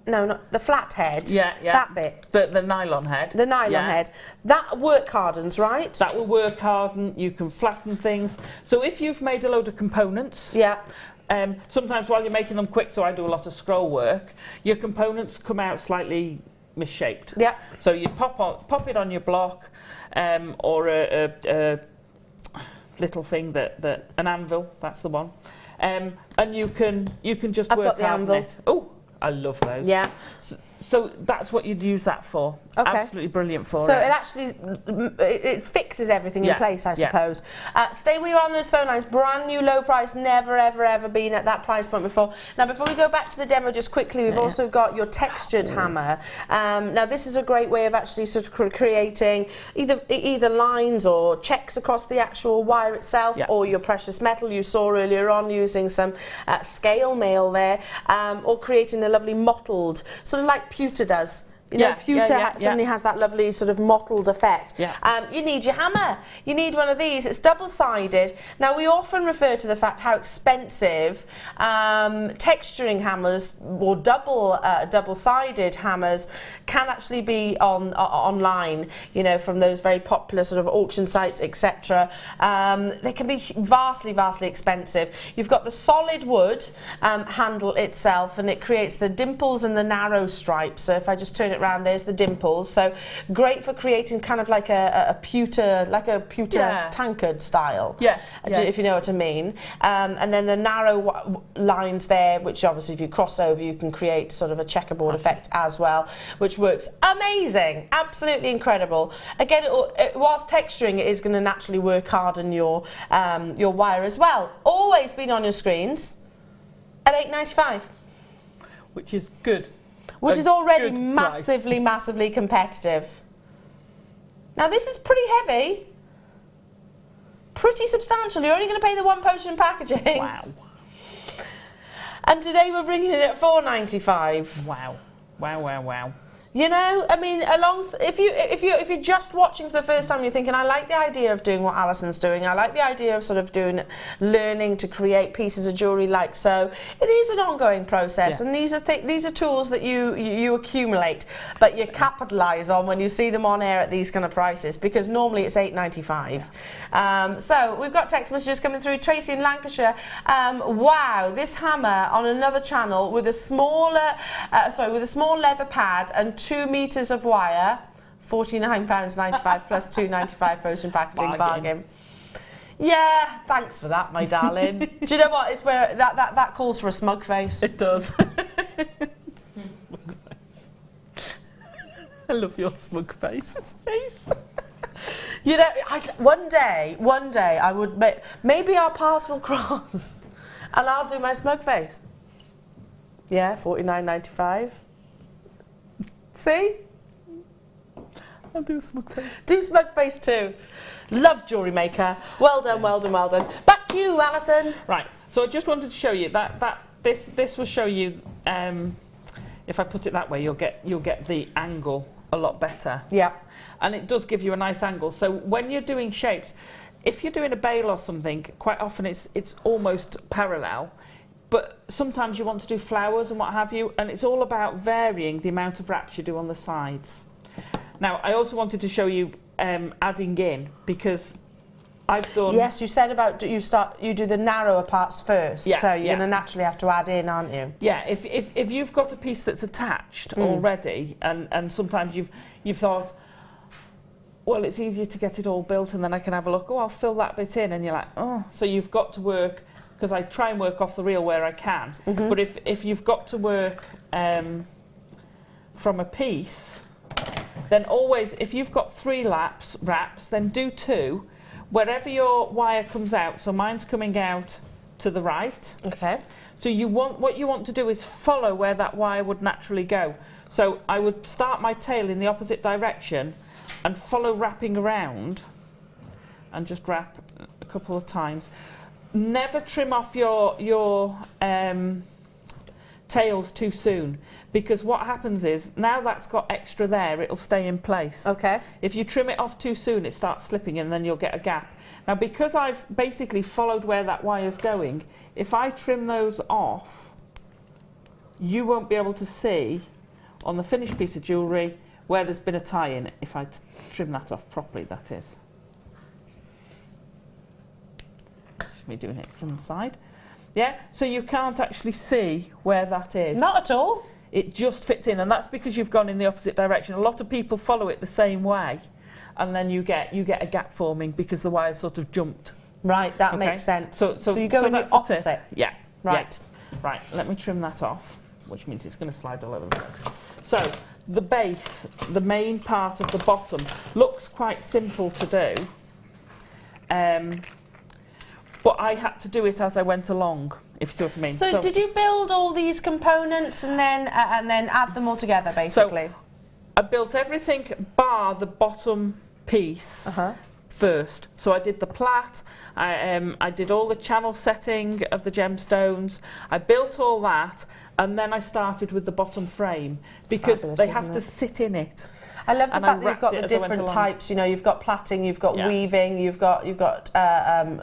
no, not the flat head? Yeah. That bit. The nylon head. The nylon head. That work hardens, right? That will work harden. You can flatten things. So if you've made a load of components, sometimes while you're making them quick, so I do a lot of scroll work, your components come out slightly misshaped. Yeah. So you pop it on your block, or a little thing that an anvil. That's the one. And you can just work harden it. Oh. I love those. Yeah. So that's what you'd use that for. Okay. Absolutely brilliant for it. So it actually it fixes everything in place, I suppose. Stay where you are on those phone lines. Brand new, low price. Never, ever, ever been at that price point before. Now, before we go back to the demo, just quickly, we've also got your textured hammer. Now, this is a great way of actually sort of creating either lines or checks across the actual wire itself, or your precious metal you saw earlier on using some scale mail there, or creating a lovely mottled, sort of like pewter does. You know, pewter suddenly has that lovely sort of mottled effect. You need your hammer. You need one of these. It's double-sided. Now, we often refer to the fact how expensive texturing hammers or double-sided hammers can actually be online, you know, from those very popular sort of auction sites, etc. They can be vastly, vastly expensive. You've got the solid wood handle itself, and it creates the dimples and the narrow stripes. So if I just turn it it round. There's the dimples. So great for creating kind of like a pewter, tankard style. Yes. If you know what I mean. And then the narrow lines there, which obviously if you cross over, you can create sort of a checkerboard effect as well, which works amazing, absolutely incredible. Again, whilst texturing, it is going to naturally work harden your wire as well. Always been on your screens at $8.95, which is good. Which is already massively competitive. Now this is pretty heavy, pretty substantial. You're only going to pay the one postage and packaging. Wow. And today we're bringing it at $4.95. Wow. Wow, wow, wow. You know, I mean, if you're just watching for the first time, you're thinking, I like the idea of doing what Alison's doing. I like the idea of sort of learning to create pieces of jewellery like so. It is an ongoing process, and these are tools that you accumulate, but you capitalise on when you see them on air at these kind of prices, because normally it's $8.95. So we've got text messages coming through. Tracy in Lancashire. Wow, this hammer on another channel with a small leather pad and 2 meters of wire, £49.95 plus £2.95 post and packaging bargain. Yeah, thanks for that, my darling. Do you know what? It's where that calls for a smug face. It does. I love your smug face. You know, one day I would maybe our paths will cross, and I'll do my smug face. Yeah, £49.95. See? I'll do a smug face. Do smug face too. Love Jewellery Maker. Well done, well done, well done. Back to you, Alison. Right. So I just wanted to show you this will show you. If I put it that way, you'll get the angle a lot better. Yeah. And it does give you a nice angle. So when you're doing shapes, if you're doing a bale or something, quite often it's almost parallel. But sometimes you want to do flowers and what have you, and it's all about varying the amount of wraps you do on the sides. Now, I also wanted to show you adding in, because I've done... Yes, you said about you do the narrower parts first, so you're going to naturally have to add in, aren't you? Yeah, if you've got a piece that's attached already, and sometimes you've thought, well, it's easier to get it all built and then I can have a look, I'll fill that bit in, and you're like, so you've got to work... Because I try and work off the reel where I can. But if you've got to work from a piece, then always, if you've got 3 wraps, then do 2. Wherever your wire comes out, so mine's coming out to the right. Okay. So what you want to do is follow where that wire would naturally go. So I would start my tail in the opposite direction and follow wrapping around, and just wrap a couple of times. Never trim off your tails too soon, because what happens is, now that's got extra there, it'll stay in place. Okay. If you trim it off too soon, it starts slipping and then you'll get a gap. Now, because I've basically followed where that wire's going, if I trim those off, you won't be able to see on the finished piece of jewellery where there's been a tie-in, if I trim that off properly, that is. Me doing it from the side. Yeah, so you can't actually see where that is. Not at all. It just fits in, and that's because you've gone in the opposite direction. A lot of people follow it the same way, and then you get a gap forming because the wire's sort of jumped. Right, that makes sense. So you go in the that's opposite. Yeah. Right. Yeah. Right, let me trim that off, which means it's going to slide all over the place. So the base, the main part of the bottom, looks quite simple to do. But I had to do it as I went along, if you see what I mean. So did you build all these components and then add them all together, basically? So I built everything bar the bottom piece first. So I did the plait, I did all the channel setting of the gemstones, I built all that, and then I started with the bottom frame, because they have to sit in it. I love the fact that you've got the different types. You know, you've got plaiting, you've got weaving, you've got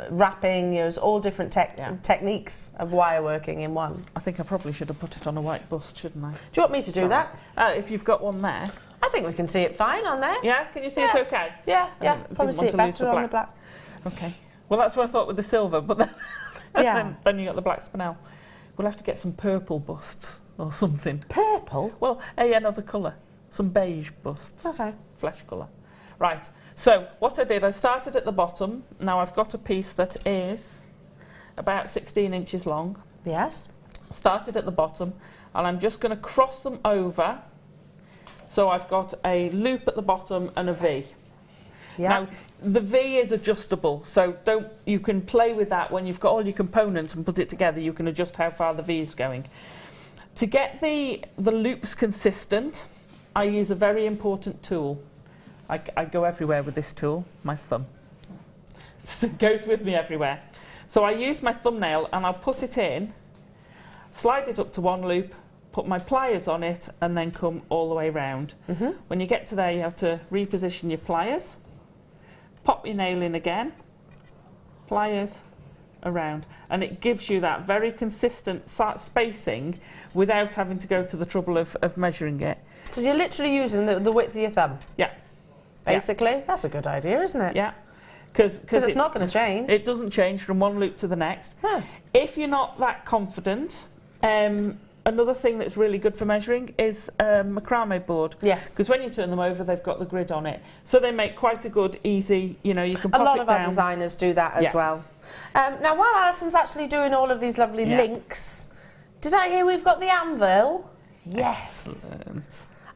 wrapping. There's all different techniques of wire working in one. I think I probably should have put it on a white bust, shouldn't I? Do you want me to do that? If you've got one there. I think we can see it fine on there. Yeah, can you see it okay? Yeah, probably see it better on the black. Okay. Well, that's what I thought with the silver, but then, then you got the black spinel. We'll have to get some purple busts or something. Purple? Well, another colour. some beige busts. Okay. Flesh colour. Right, so what I did, I started at the bottom. Now I've got a piece that is about 16 inches long. Yes. Started at the bottom, and I'm just going to cross them over. So I've got a loop at the bottom and a V. Yeah. Now, the V is adjustable, so you can play with that when you've got all your components and put it together. You can adjust how far the V is going. To get the loops consistent, I use a very important tool. I go everywhere with this tool, my thumb. It goes with me everywhere. So I use my thumbnail and I'll put it in, slide it up to one loop, put my pliers on it, and then come all the way round. When you get to there, you have to reposition your pliers, pop your nail in again, pliers, around, and it gives you that very consistent spacing without having to go to the trouble of measuring it. So you're literally using the width of your thumb? Yeah. Basically? Yeah. That's a good idea, isn't it? Yeah. Because it's not going to change. It doesn't change from one loop to the next. Huh. If you're not that confident, another thing that's really good for measuring is macrame board. Yes. Because when you turn them over, they've got the grid on it. So they make quite a good, easy, you can pop it down. A lot of our designers do that as well. Now, while Alison's actually doing all of these lovely links, did I hear we've got the anvil? Yes. Excellent.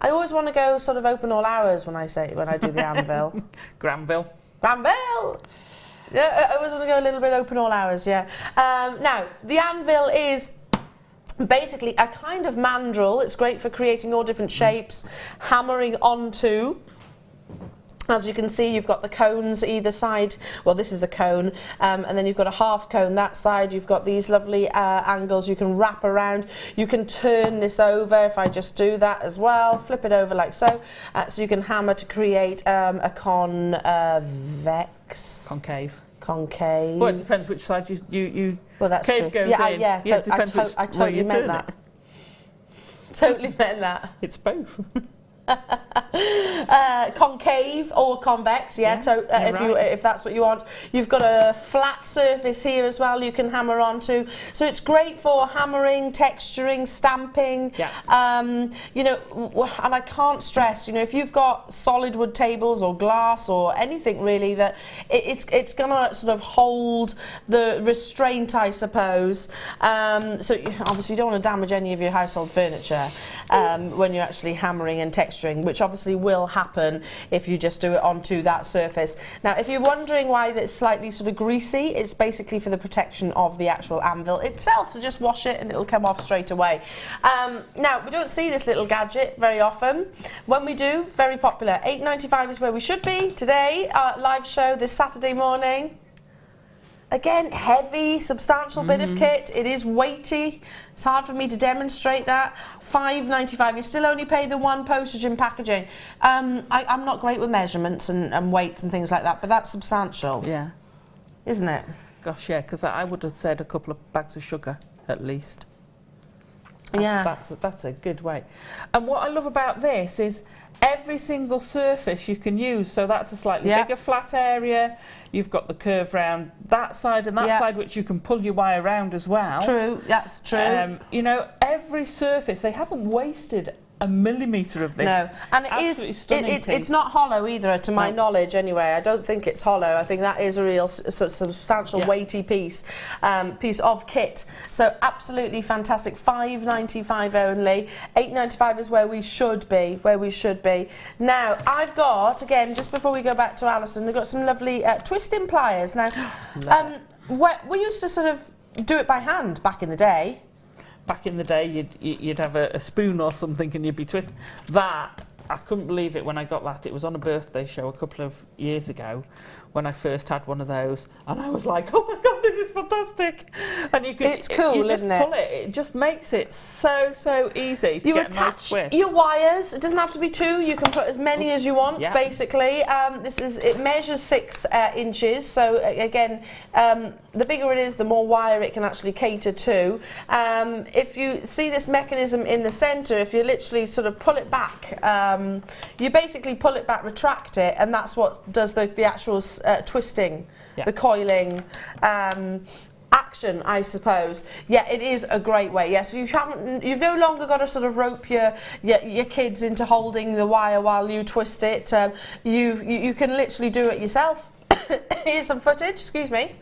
I always want to go sort of open all hours when I do the anvil. Granville. Granville! Yeah, I always want to go a little bit open all hours, yeah. Now, the anvil is basically a kind of mandrel. It's great for creating all different shapes, hammering onto. As you can see, you've got the cones either side. Well, this is the cone, and then you've got a half cone that side. You've got these lovely angles you can wrap around. You can turn this over, if I just do that as well, flip it over like so. So you can hammer to create a convex. Concave. Well, it depends which side you well, that's cave true. goes Yeah, in. yeah, it depends which I totally way you meant turn that. it. Totally meant that. It's both. Concave or convex, if that's what you want. You've got a flat surface here as well you can hammer onto, so it's great for hammering, texturing, stamping. And I can't stress, if you've got solid wood tables or glass or anything really, that it's gonna sort of hold the restraint, I suppose. So obviously you don't want to damage any of your household furniture when you're actually hammering and texturing, which obviously will happen if you just do it onto that surface. Now, if you're wondering why it's slightly sort of greasy, it's basically for the protection of the actual anvil itself. So just wash it and it'll come off straight away. Now, we don't see this little gadget very often. When we do, very popular. £8.95 is where we should be today. Our live show this Saturday morning. Again, heavy, substantial bit of kit. It is weighty. It's hard for me to demonstrate that. £5.95. You still only pay the one postage and packaging. I'm not great with measurements and weights and things like that, but that's substantial. Yeah. Isn't it? Gosh, yeah, because I would have said a couple of bags of sugar at least. That's a good weight. And what I love about this is every single surface you can use. So that's a slightly bigger flat area. You've got the curve round that side and that side, which you can pull your wire around as well. True, that's true. Every surface, they haven't wasted a millimetre of this. No, and it's not hollow either, to my knowledge anyway. I don't think it's hollow. I think that is a real substantial weighty piece of kit. So absolutely fantastic. £5.95 only. £8.95 is where we should be. Now, I've got, again, just before we go back to Alison, we've got some lovely twisting pliers. Now, we used to sort of do it by hand back in the day. Back in the day, you'd have a spoon or something and you'd be twisting. That, I couldn't believe it when I got that. It was on a birthday show a couple of years ago when I first had one of those, and I was like, oh my God, this is fantastic. And it's cool, isn't it? Pull it. It just makes it so easy to get a nice twist. Your wires. It doesn't have to be two. You can put as many as you want, basically. It measures 6 inches. So again, the bigger it is, the more wire it can actually cater to. If you see this mechanism in the centre, if you literally sort of pull it back, you basically pull it back, retract it, and that's what does the actual twisting, the coiling. action, I suppose. Yeah, it is a great way. Yeah, so you've no longer got to sort of rope your kids into holding the wire while you twist it. You can literally do it yourself. Here's some footage. Excuse me.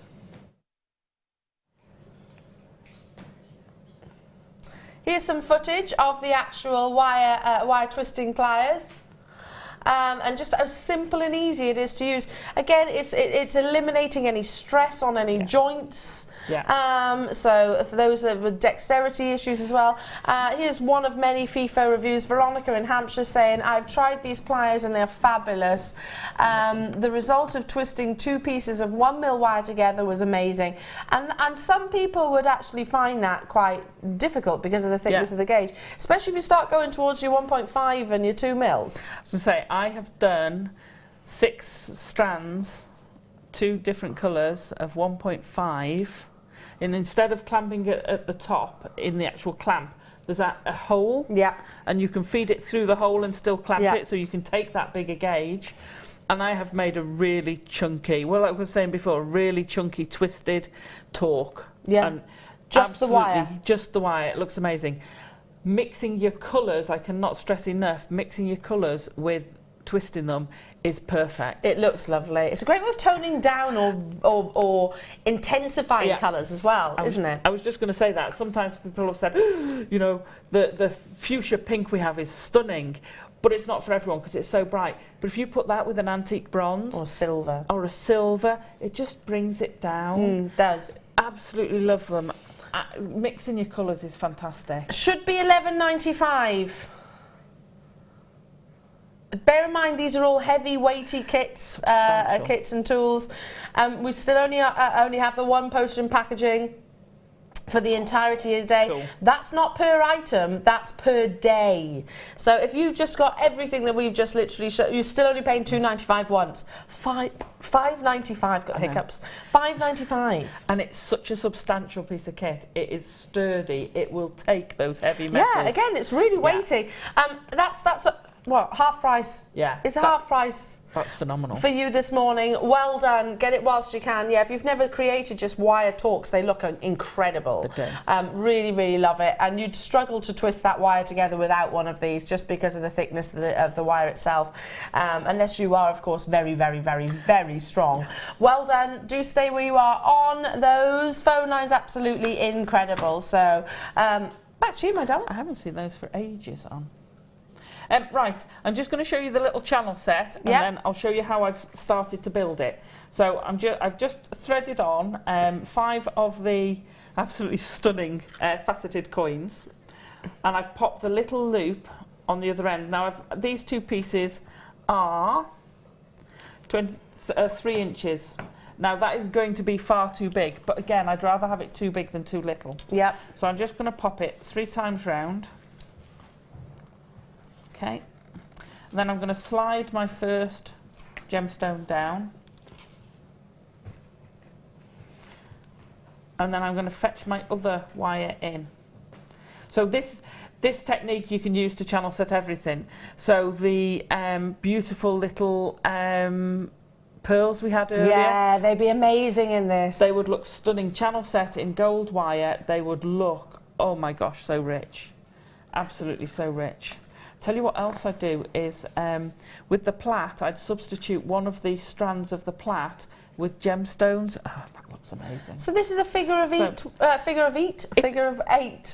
Here's some footage of the actual wire twisting pliers. And just how simple and easy it is to use. Again, it's eliminating any stress on any joints. Yeah. So for those with dexterity issues as well, here's one of many FIFO reviews. Veronica in Hampshire saying, I've tried these pliers and they're fabulous. The result of twisting 2 pieces of 1 mil wire together was amazing. And some people would actually find that quite difficult because of the thickness of the gauge, especially if you start going towards your 1.5 and your 2 mils. I was going to say, I have done 6 strands, 2 different colours of 1.5, and instead of clamping it at the top in the actual clamp, there's a hole, and you can feed it through the hole and still clamp it, so you can take that bigger gauge. And I have made a really chunky, well, like I was saying before, a really chunky twisted torque. Yeah, and just the wire. Just the wire. It looks amazing. Mixing your colours, I cannot stress enough, mixing your colours with twisting them is perfect. It looks lovely. It's a great way of toning down or intensifying colours as well, isn't it? I was just going to say that. Sometimes people have said, you know, the fuchsia pink we have is stunning, but it's not for everyone because it's so bright. But if you put that with an antique bronze or silver, it just brings it down. It does. Absolutely love them. Mixing your colours is fantastic. Should be $11.95. Bear in mind these are all heavy, weighty kits, kits and tools. We still only have the 1 postage and packaging for the entirety of the day. Cool. That's not per item, that's per day. So if you've just got everything that we've just literally shown, you're still only paying $2.95 once. $5.95, got hiccups. $5.95. And it's such a substantial piece of kit. It is sturdy. It will take those heavy metals. Yeah, again, it's really weighty. That's what, half price? Yeah. It's half price. That's phenomenal. For you this morning. Well done. Get it whilst you can. Yeah, if you've never created just wire torques, they look incredible. Really, really love it. And you'd struggle to twist that wire together without one of these just because of the thickness of the wire itself. Unless you are, of course, very, very, very, very strong. Well done. Do stay where you are on those phone lines. Absolutely incredible. So, back to you, my darling. I haven't seen those for ages on. Right, I'm just going to show you the little channel set, and then I'll show you how I've started to build it. So I've just threaded on 5 of the absolutely stunning faceted coins, and I've popped a little loop on the other end. Now these 2 pieces are 3 inches. Now that is going to be far too big, but again, I'd rather have it too big than too little. Yep. So I'm just going to pop it 3 times round. Okay, and then I'm going to slide my first gemstone down, and then I'm going to fetch my other wire in. So this technique you can use to channel set everything. So the beautiful little pearls we had earlier. Yeah, they'd be amazing in this. They would look stunning. Channel set in gold wire, they would look, oh my gosh, so rich. Absolutely so rich. Tell you what else I'd do is, with the plait, I'd substitute one of the strands of the plait with gemstones. Oh, that looks amazing. So this is a figure of 8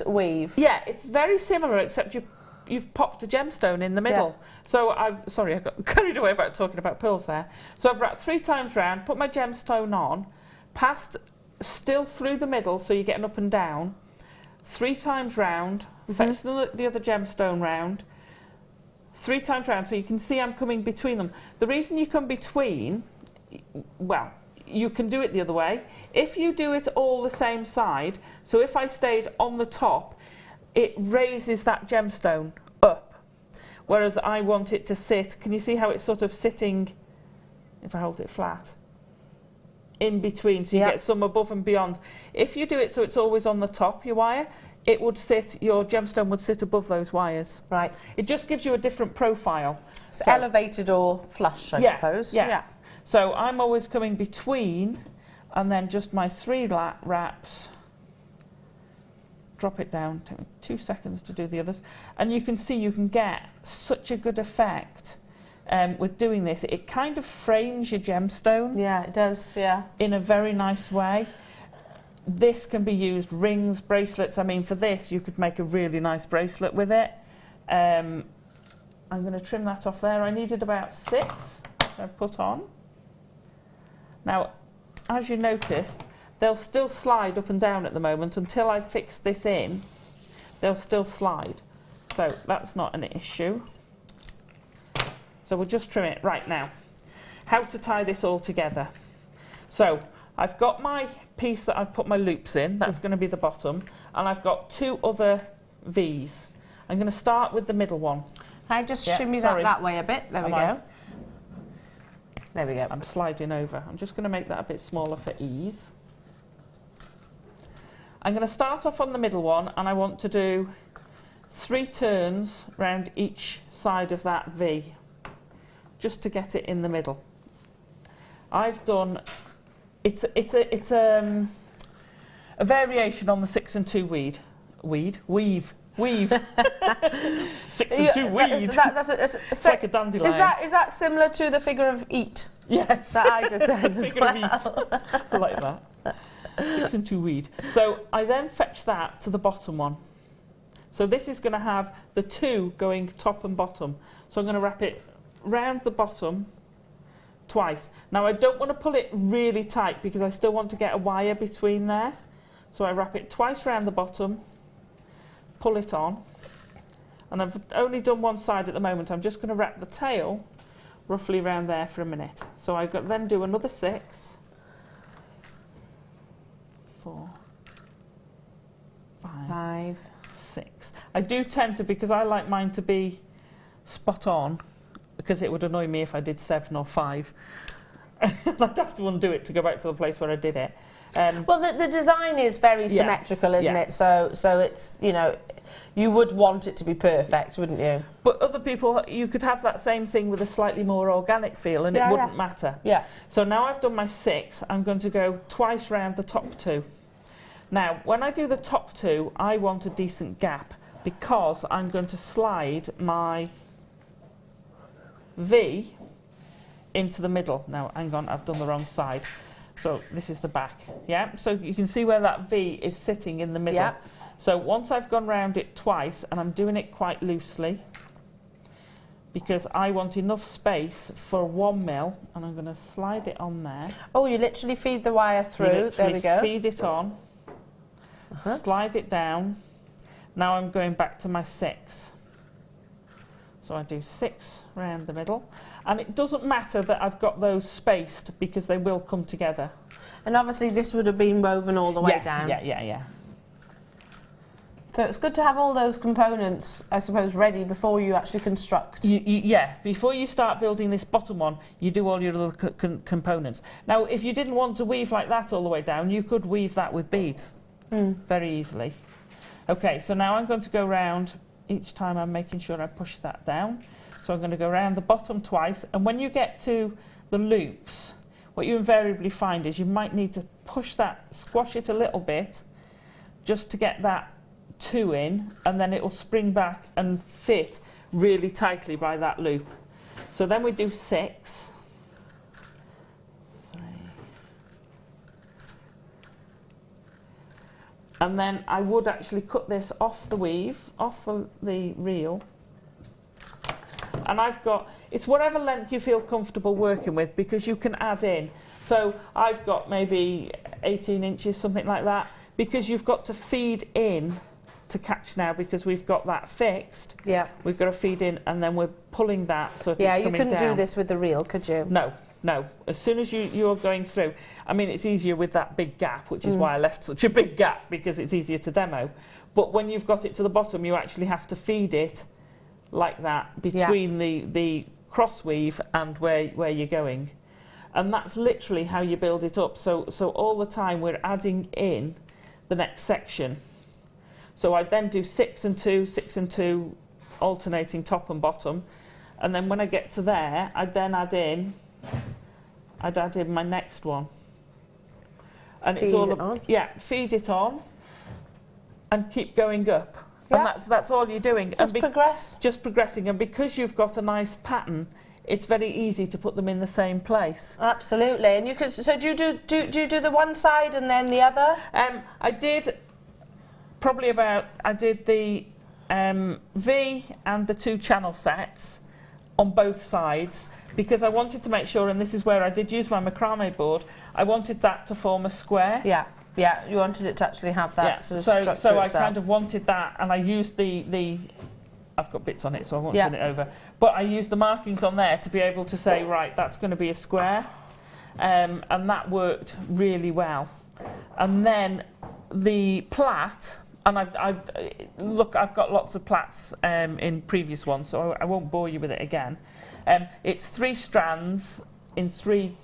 weave. Yeah, it's very similar, except you've popped a gemstone in the middle. Yeah. So I got carried away about talking about pearls there. So I've wrapped 3 times round, put my gemstone on, passed still through the middle, so you get an up and down. 3 times round, fetch the other gemstone round. 3 times round, so you can see I'm coming between them. The reason you come between, well, you can do it the other way. If you do it all the same side, so if I stayed on the top, it raises that gemstone up. Whereas I want it to sit, can you see how it's sort of sitting, if I hold it flat, in between, so you get some above and beyond. If you do it so it's always on the top, your wire, it would sit, your gemstone would sit above those wires. Right. It just gives you a different profile. So elevated or flush, I suppose. Yeah. So I'm always coming between and then just my 3 wraps, drop it down, take me 2 seconds to do the others, and you can see you can get such a good effect with doing this. It kind of frames your gemstone. Yeah, it does, yeah. In a very nice way. This can be used, rings, bracelets. I mean, for this, you could make a really nice bracelet with it. I'm going to trim that off there. I needed about 6, so I put on. Now, as you noticed, they'll still slide up and down at the moment. Until I fix this in, they'll still slide. So that's not an issue. So we'll just trim it right now. How to tie this all together. So I've got my piece that I've put my loops in. That's going to be the bottom. And I've got 2 other V's. I'm going to start with the middle one. I just shimmy that way a bit. There we go. There we go. I'm sliding over. I'm just going to make that a bit smaller for ease. I'm going to start off on the middle one, and I want to do 3 turns round each side of that V, just to get it in the middle. I've done, it's a variation on the 6 and 2 weave. 6 and 2 weed. It's like a dandelion. Is that similar to the figure of eat? Yes. That I just said as Figure well. of eat. I like that. 6 and 2 weed. So I then fetch that to the bottom one. So this is going to have the 2 going top and bottom. So I'm going to wrap it round the bottom twice. Now I don't want to pull it really tight because I still want to get a wire between there. So I wrap it twice round the bottom, pull it on, and I've only done one side at the moment. I'm just going to wrap the tail roughly around there for a minute. So I then do another 6, 4, 5, 6. I do tend to, because I like mine to be spot on, because it would annoy me if I did 7 or 5. I'd have to undo it to go back to the place where I did it. Well, the design is very symmetrical, isn't it? So it's, you know, you would want it to be perfect, wouldn't you? But other people, you could have that same thing with a slightly more organic feel, and it wouldn't matter. Yeah. So now I've done my 6, I'm going to go twice round the top 2. Now, when I do the top 2, I want a decent gap, because I'm going to slide my V into the middle. Now, hang on, I've done the wrong side. So this is the back, yeah? So you can see where that V is sitting in the middle. Yeah. So once I've gone round it twice, and I'm doing it quite loosely, because I want enough space for 1 mil, and I'm going to slide it on there. Oh, you literally feed the wire through. There we go. Feed it on, slide it down. Now I'm going back to my 6. So I do 6 round the middle. And it doesn't matter that I've got those spaced, because they will come together. And obviously this would have been woven all the way down. Yeah. So it's good to have all those components, I suppose, ready before you actually construct. Yeah, before you start building this bottom one, you do all your other components. Now, if you didn't want to weave like that all the way down, you could weave that with beads very easily. Okay, so now I'm going to go round. Each time I'm making sure I push that down. So I'm going to go around the bottom twice, and when you get to the loops, what you invariably find is you might need to push that, squash it a little bit, just to get that 2 in, and then it will spring back and fit really tightly by that loop. So then we do 6, 3, and then I would actually cut this off the weave, off the reel. And I've got, it's whatever length you feel comfortable working with, because you can add in. So I've got maybe 18 inches, something like that, because you've got to feed in to catch now, because we've got that fixed. Yeah. We've got to feed in, and then we're pulling that so it's coming down. Yeah, you couldn't do this with the reel, could you? No. As soon as you're going through, I mean, it's easier with that big gap, which is why I left such a big gap, because it's easier to demo. But when you've got it to the bottom, you actually have to feed it like that between the cross weave and where you're going, and that's literally how you build it up. So all the time we're adding in the next section. So I then do 6 and 2, 6 and 2, alternating top and bottom, and then when I get to there, I'd add in my next one. and Feed it's all it on. yeah, feed it on, and keep going up. Yeah. And that's all you're doing. Just progress. Just progressing, and because you've got a nice pattern, it's very easy to put them in the same place. Absolutely, and you could. So do you do the one side and then the other? I did the V and the 2 channel sets on both sides, because I wanted to make sure, and this is where I did use my macrame board, I wanted that to form a square. Yeah, yeah, you wanted it to actually have that sort of structure So I itself. kind of wanted that, and I used the I've got bits on it, so I won't Yeah. turn it over, but I used the markings on there to be able to say, right, that's going to be a square, and that worked really well. And then the plait, and I've got lots of plaits in previous ones, so I won't bore you with it again. It's 3 strands in 3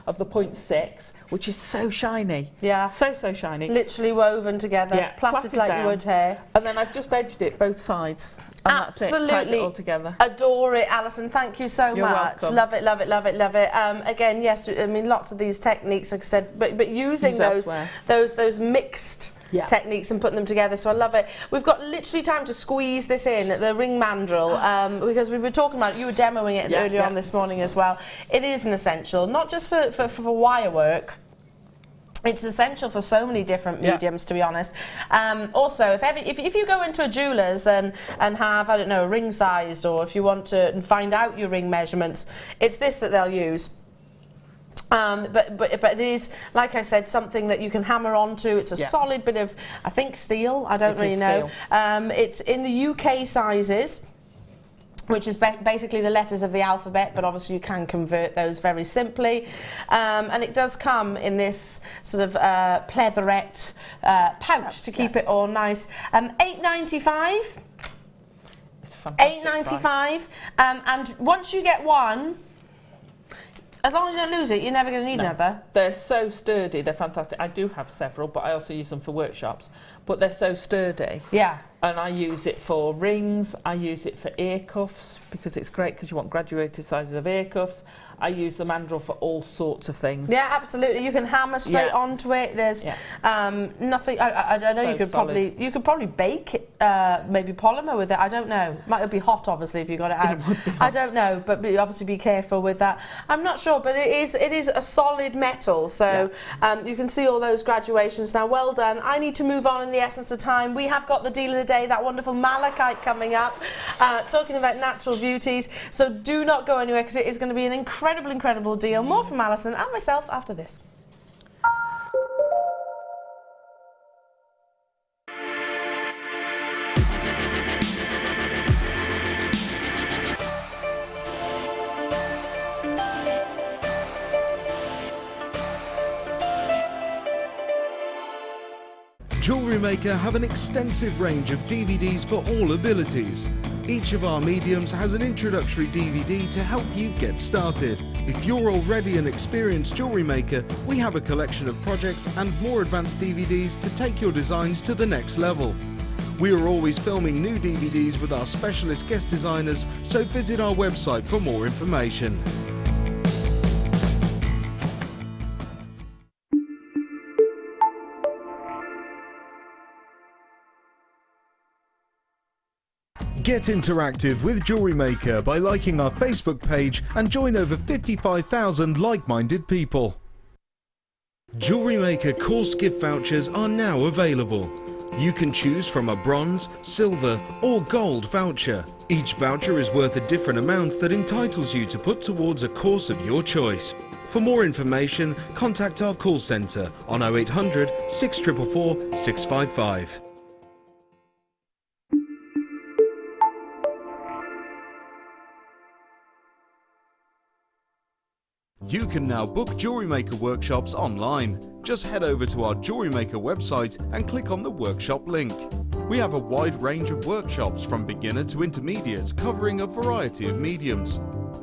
of the 0.6, which is so shiny. Yeah. So shiny. Literally woven together, Yeah, plaited plaited like down. you would hair. And then I've just edged it both sides. And that's it, tied it Absolutely all together. adore it, Alison. Thank you so You're much. welcome. Love it, love it, love it, love it. Again, yes, I mean lots of these techniques, like I said, but using Use those elsewhere. mixed Yeah. techniques and putting them together. So I love it. We've got literally time to squeeze this in, the ring mandrel, because we were talking about, you were demoing it earlier on this morning as well. It is an essential, not just for wire work. It's essential for so many different mediums, to be honest. Also, if you go into a jeweller's and have, I don't know, a ring sized, or if you want to find out your ring measurements, it's this that they'll use. But it is, like I said, something that you can hammer onto. It's a solid bit of, I think, steel. I don't really know. It's in the UK sizes, which is basically the letters of the alphabet, but obviously you can convert those very simply. And it does come in this sort of pleatherette pouch to keep it all nice. £8.95. It's fantastic. £8.95. And once you get one, as long as you don't lose it, you're never going to need another. They're so sturdy, they're fantastic. I do have several, but I also use them for workshops. But they're so sturdy. Yeah. And I use it for rings, I use it for ear cuffs, because it's great because you want graduated sizes of ear cuffs. I use the mandrel for all sorts of things. Yeah, absolutely. You can hammer straight onto it. There's nothing. I know So you could solid. probably bake it, maybe polymer with it. I don't know. Might be hot, obviously, if you got it out. It would be hot. I don't know, but obviously be careful with that. I'm not sure, but it is a solid metal. So you can see all those graduations now. Well done. I need to move on in the essence of time. We have got the deal of the day, that wonderful malachite coming up, talking about natural beauties. So do not go anywhere, because it is going to be an incredible deal. More from Alison and myself after this. Jewellery Maker have an extensive range of DVDs for all abilities. Each of our mediums has an introductory DVD to help you get started. If you're already an experienced jewellery maker, we have a collection of projects and more advanced DVDs to take your designs to the next level. We are always filming new DVDs with our specialist guest designers, so visit our website for more information. Get interactive with Jewellery Maker by liking our Facebook page and join over 55,000 like-minded people. Jewellery Maker course gift vouchers are now available. You can choose from a bronze, silver or gold voucher. Each voucher is worth a different amount that entitles you to put towards a course of your choice. For more information, contact our call centre on 0800 644 655. You can now book Jewellery Maker workshops online. Just head over to our Jewellery Maker website and click on the workshop link. We have a wide range of workshops from beginner to intermediate, covering a variety of mediums.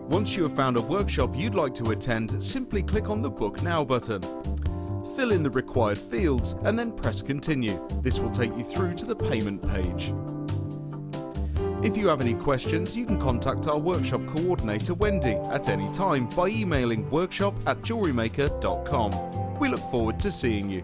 Once you have found a workshop you'd like to attend, simply click on the Book Now button. Fill in the required fields and then press Continue. This will take you through to the payment page. If you have any questions, you can contact our workshop coordinator Wendy at any time by emailing workshop@jewellerymaker.com. We look forward to seeing you.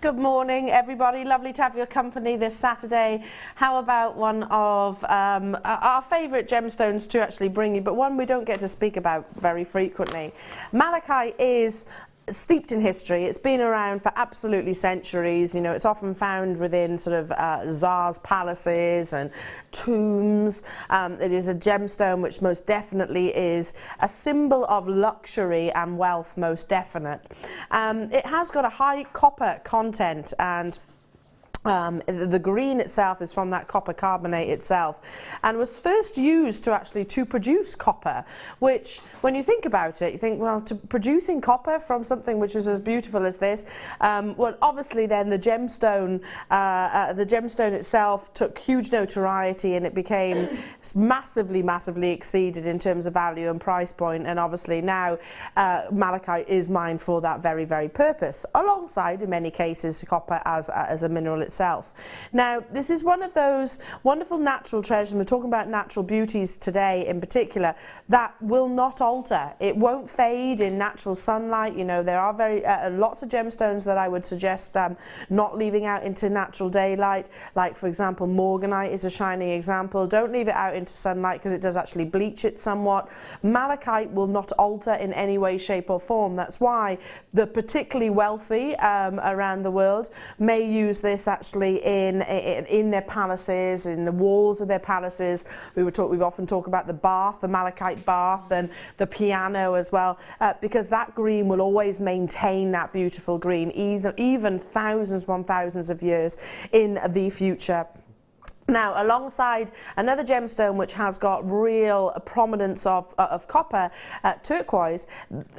Good morning, everybody. Lovely to have your company this Saturday. How about one of our favourite gemstones to actually bring you, but one we don't get to speak about very frequently. Malachite is steeped in history. It's been around for absolutely centuries. You know, it's often found within sort of czars' palaces and tombs. It is a gemstone which most definitely is a symbol of luxury and wealth, most definite. It has got a high copper content, and the green itself is from that copper carbonate itself, and was first used to produce copper, which, when you think about it, you think, well, producing copper from something which is as beautiful as this, well, obviously then the gemstone itself took huge notoriety, and it became massively exceeded in terms of value and price point, and obviously now malachite is mined for that very purpose, alongside, in many cases, copper as a mineral itself. Now, this is one of those wonderful natural treasures, and we're talking about natural beauties today in particular, that will not alter. It won't fade in natural sunlight. You know, there are lots of gemstones that I would suggest not leaving out into natural daylight, like, for example, morganite is a shining example. Don't leave it out into sunlight because it does actually bleach it somewhat. Malachite will not alter in any way, shape or form. That's why the particularly wealthy around the world may use this actually in their palaces, in the walls of their palaces. We've often talked about the bath, the malachite bath, and the piano as well, because that green will always maintain that beautiful green, even thousands upon thousands of years in the future. Now, alongside another gemstone which has got real prominence of copper, turquoise,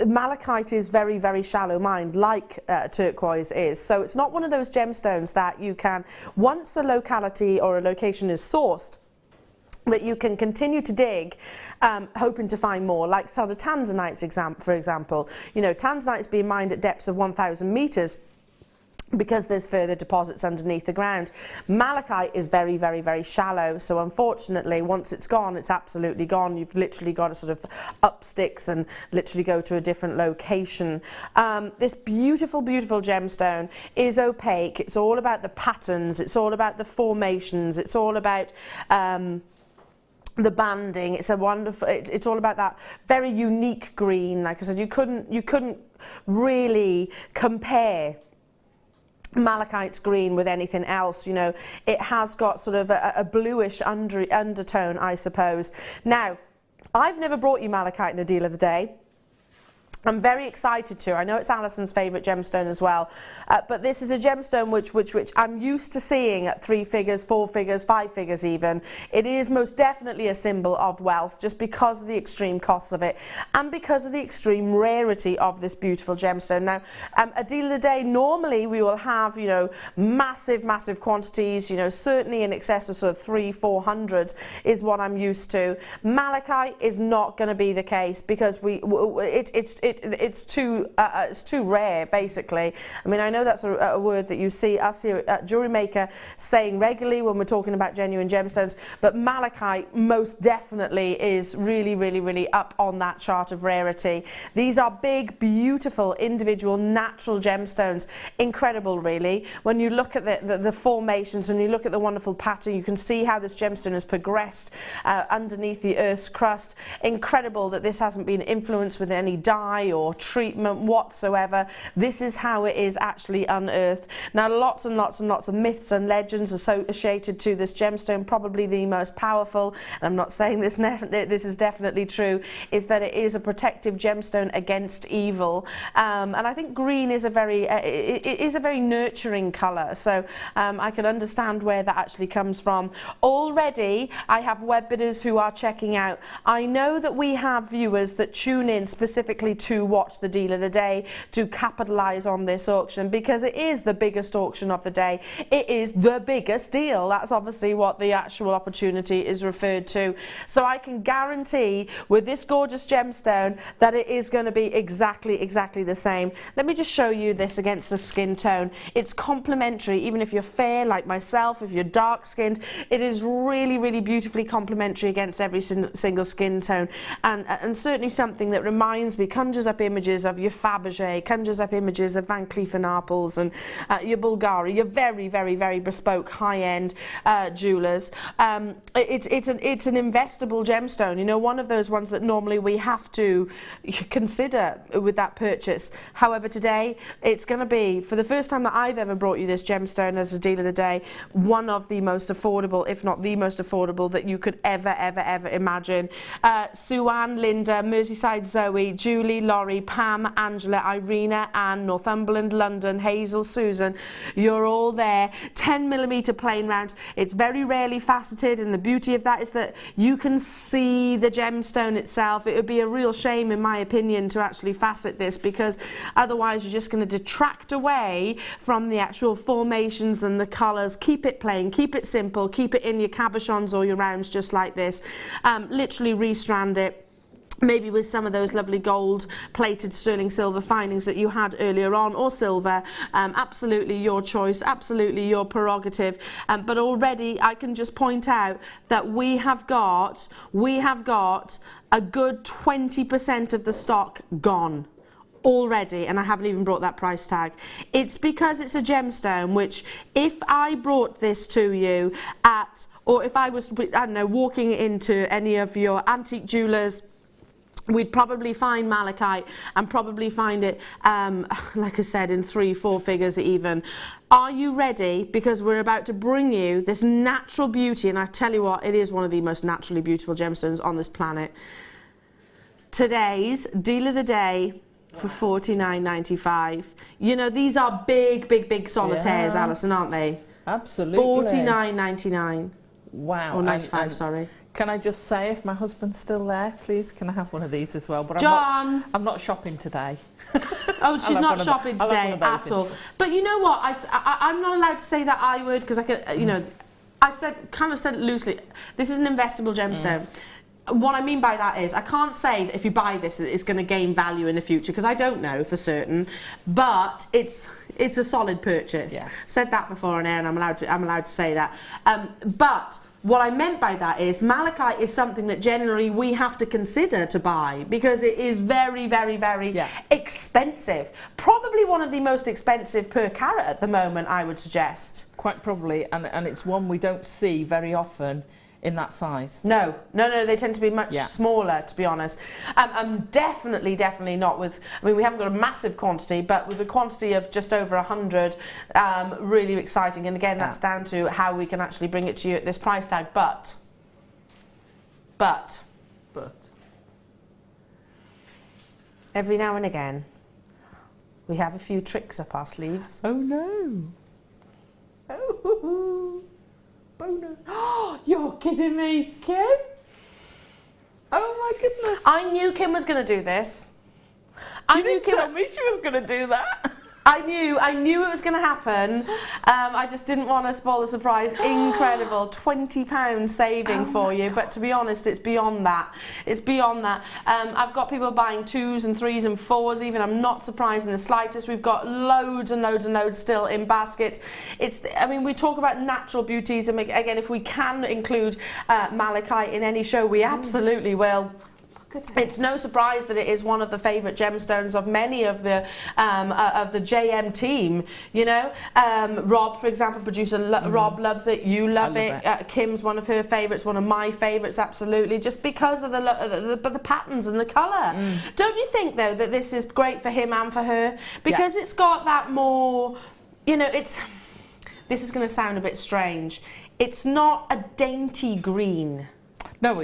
malachite is very shallow mined, like turquoise is. So it's not one of those gemstones that you can, once a locality or a location is sourced, that you can continue to dig, hoping to find more, like sort of tanzanite, for example. You know, tanzanite is being mined at depths of 1,000 metres, because there's further deposits underneath the ground. Malachite is very shallow, so unfortunately once it's gone, it's absolutely gone. You've literally got to sort of up sticks and literally go to a different location. This beautiful gemstone is opaque. It's all about the patterns, it's all about the formations, it's all about the banding. It's a wonderful, it's all about that very unique green. Like I said, you couldn't really compare malachite's green with anything else. You know, it has got sort of a bluish undertone, I suppose. Now, I've never brought you malachite in a deal of the day. I'm very excited to. I know it's Alison's favourite gemstone as well, but this is a gemstone which I'm used to seeing at 3 figures, 4 figures, 5 figures even. It is most definitely a symbol of wealth, just because of the extreme costs of it and because of the extreme rarity of this beautiful gemstone. Now, a deal of the day, normally we will have, you know, massive quantities, you know, certainly in excess of sort of 300-400 is what I'm used to. Malachite is not going to be the case, because it's too rare, basically. I mean, I know that's a word that you see us here at Jewellery Maker saying regularly when we're talking about genuine gemstones, but malachite most definitely is really, really, really up on that chart of rarity. These are big, beautiful, individual, natural gemstones. Incredible, really. When you look at the formations and you look at the wonderful pattern, you can see how this gemstone has progressed underneath the Earth's crust. Incredible that this hasn't been influenced with any dye or treatment whatsoever. This is how it is actually unearthed. Now, lots and lots and lots of myths and legends associated to this gemstone. Probably the most powerful, and I'm not saying this is definitely true, is that it is a protective gemstone against evil. And I think green is a very nurturing colour, so I can understand where that actually comes from. Already I have web bidders who are checking out. I know that we have viewers that tune in specifically to watch the deal of the day, to capitalise on this auction, because it is the biggest auction of the day. It is the biggest deal. That's obviously what the actual opportunity is referred to. So I can guarantee with this gorgeous gemstone that it is going to be exactly the same. Let me just show you this against the skin tone. It's complementary, even if you're fair like myself, if you're dark skinned, it is really, really beautifully complementary against every single skin tone, and certainly something that reminds me, conjures up images of your Fabergé, conjures up images of Van Cleef & Arpels and your Bulgari, your very, very, very bespoke high-end jewellers. It's an investable gemstone, you know, one of those ones that normally we have to consider with that purchase. However, today it's going to be, for the first time that I've ever brought you this gemstone as a deal of the day, one of the most affordable, if not the most affordable, that you could ever imagine. Sue-Ann, Linda, Merseyside Zoe, Julie, Laurie, Pam, Angela, Irina, Anne, Northumberland, London, Hazel, Susan, you're all there. 10mm plain round. It's very rarely faceted, and the beauty of that is that you can see the gemstone itself. It would be a real shame, in my opinion, to actually facet this, because otherwise you're just going to detract away from the actual formations and the colours. Keep it plain, keep it simple, keep it in your cabochons or your rounds just like this. Literally restrand it, maybe with some of those lovely gold plated sterling silver findings that you had earlier on, or silver. Absolutely your choice, absolutely your prerogative. But already I can just point out that we have got a good 20% of the stock gone already, and I haven't even brought that price tag. It's because it's a gemstone which, if I brought this to you at, or if I was, I don't know, walking into any of your antique jewellers, we'd probably find malachite and probably find it, like I said, in 3-4 figures even. Are you ready? Because we're about to bring you this natural beauty, and I tell you what, it is one of the most naturally beautiful gemstones on this planet. Today's deal of the day for $49.95. You know, these are big solitaires, yeah, Alison, aren't they? Absolutely. $49.99. Wow. Or 95, sorry. Can I just say, if my husband's still there, please, can I have one of these as well? But John! I'm not shopping today. Oh, she's not shopping today at all. But you know what? I'm not allowed to say that I would, because I could, you know, I kind of said it loosely. This is an investable gemstone. What I mean by that is, I can't say that if you buy this, it's going to gain value in the future, because I don't know for certain. But it's a solid purchase. Yeah. I've said that before on air, and I'm allowed to say that. But what I meant by that is, malachite is something that generally we have to consider to buy, because it is very expensive. Probably one of the most expensive per carat at the moment, I would suggest. Quite probably, and it's one we don't see very often in that size. No, they tend to be much smaller, to be honest. Definitely not with, I mean, we haven't got a massive quantity, but with a quantity of just over 100, really exciting. And again, that's down to how we can actually bring it to you at this price tag. But every now and again, we have a few tricks up our sleeves. Oh no. Oh. Bonus. Oh, you're kidding me, Kim? Oh my goodness. I knew Kim was going to do this. You didn't tell me she was going to do that. I knew it was going to happen. I just didn't want to spoil the surprise. Incredible, £20 saving for you. But to be honest, it's beyond that. It's beyond that. I've got people buying 2s and 3s and 4s even. I'm not surprised in the slightest. We've got loads and loads and loads still in baskets. I mean, we talk about natural beauties, and again, if we can include malachite in any show, we absolutely will. It's no surprise that it is one of the favourite gemstones of many of the JM team. You know, Rob, for example, producer Rob loves it. You love it. Kim's one of her favourites. One of my favourites, absolutely. Just because of the patterns and the colour. Don't you think though that this is great for him and for her, because it's got that more. You know, this is going to sound a bit strange. It's not a dainty green. No,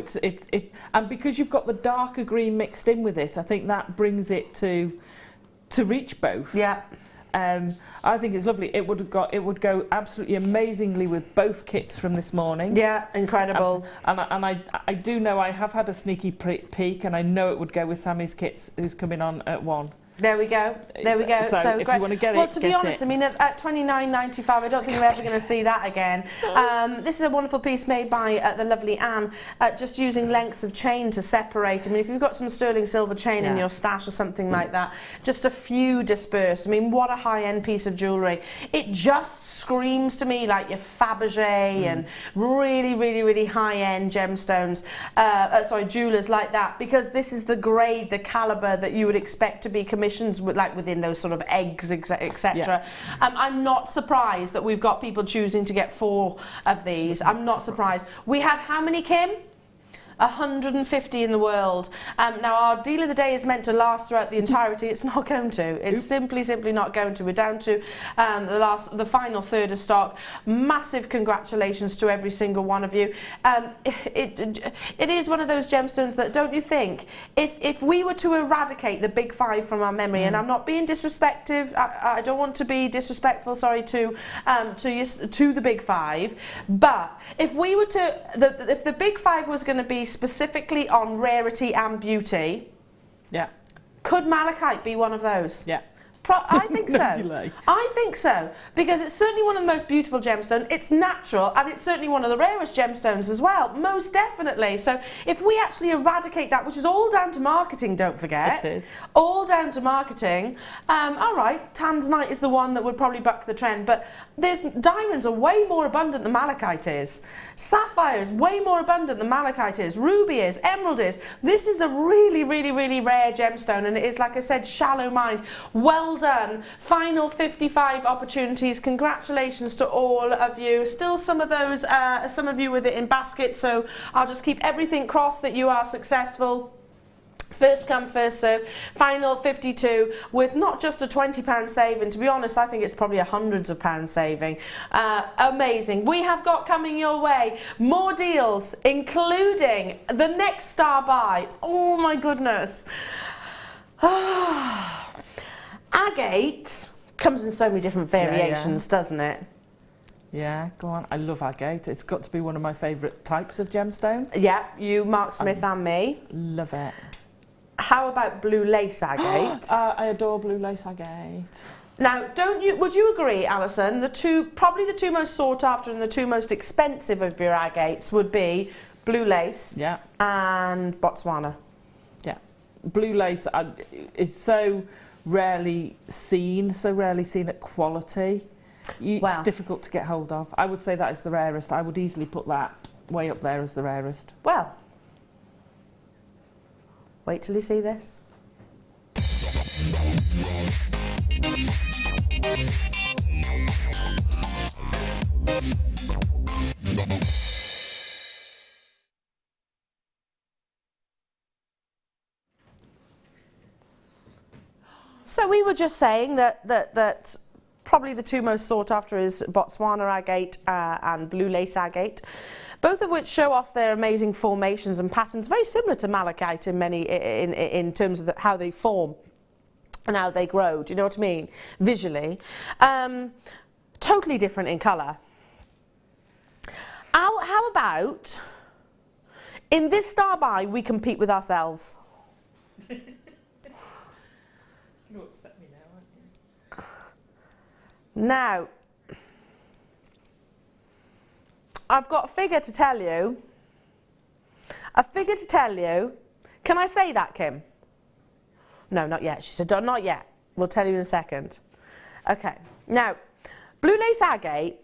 and because you've got the darker green mixed in with it, I think that brings it to reach both. Yeah. I think it's lovely. It would go absolutely amazingly with both kits from this morning. Yeah, incredible. And I do know I have had a sneaky peek, and I know it would go with Sammy's kits, who's coming on at 1. There we go. There we go. So if great. You want to get well, to be honest, I mean, at $29.95, I don't think we're ever going to see that again. This is a wonderful piece made by the lovely Anne, just using lengths of chain to separate. I mean, if you've got some sterling silver chain in your stash or something like that, just a few dispersed. I mean, what a high-end piece of jewellery. It just screams to me like your Fabergé and really, really, really high-end gemstones, jewellers like that, because this is the grade, the calibre that you would expect to be commissioned with, like within those sort of eggs, etc. I'm not surprised that we've got people choosing to get 4 of these. I'm not surprised. We had how many, Kim? 150 in the world. Now our deal of the day is meant to last throughout the entirety. It's not going to. It's simply not going to. We're down to the final third of stock. Massive congratulations to every single one of you. It is one of those gemstones that, don't you think, if we were to eradicate the big 5 from our memory, and I'm not being disrespectful, I don't want to be disrespectful, sorry, to the big 5, but if we were to, if the big 5 was going to be specifically on rarity and beauty, could malachite be one of those? I think so. Delay. I think so, because it's certainly one of the most beautiful gemstones. It's natural, and it's certainly one of the rarest gemstones as well, most definitely. So if we actually eradicate that, which is all down to marketing, don't forget. It is. All down to marketing. All right, tanzanite is the one that would probably buck the trend, but diamonds are way more abundant than malachite is. Sapphire is way more abundant than malachite is. Ruby is. Emerald is. This is a really, really, really rare gemstone, and it is, like I said, shallow mined. Well done. Final 55 opportunities. Congratulations to all of you. Still some of those, some of you with it in baskets, so I'll just keep everything crossed that you are successful. First come, first serve. Final 52 with not just a £20 saving. To be honest, I think it's probably hundreds of pounds saving. Amazing. We have got coming your way more deals, including the next star buy. Oh my goodness. Agate comes in so many different variations, doesn't it? Yeah, go on. I love agate. It's got to be one of my favourite types of gemstone. Yeah, you, Mark Smith and me. Love it. How about blue lace agate? I adore blue lace agate. Now, would you agree, Alison, probably the 2 most sought after and the 2 most expensive of your agates would be blue lace and Botswana? Yeah. Blue lace is so rarely seen at quality. It's difficult to get hold of. I would say that is the rarest. I would easily put that way up there as the rarest. Well, wait till you see this. So we were just saying that probably the 2 most sought after is Botswana agate and blue lace agate, both of which show off their amazing formations and patterns, very similar to malachite in terms of how they form and how they grow. Do you know what I mean? Visually, totally different in colour. How about in this star buy we compete with ourselves? You upset me now, aren't you? Now, I've got a figure to tell you. A figure to tell you. Can I say that, Kim? No, not yet. She said, not yet. We'll tell you in a second. Okay. Now, blue lace agate,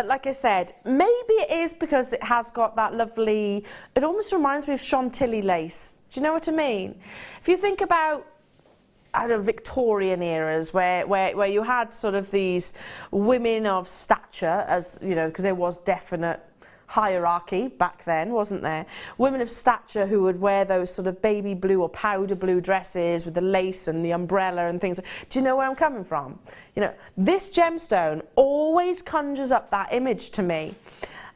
like I said, maybe it is because it has got that lovely, it almost reminds me of Chantilly lace. Do you know what I mean? If you think about, I don't know, Victorian eras where you had sort of these women of stature, as you know, because there was definite hierarchy back then, wasn't there? Women of stature who would wear those sort of baby blue or powder blue dresses with the lace and the umbrella and things. Do you know where I'm coming from? You know, this gemstone always conjures up that image to me.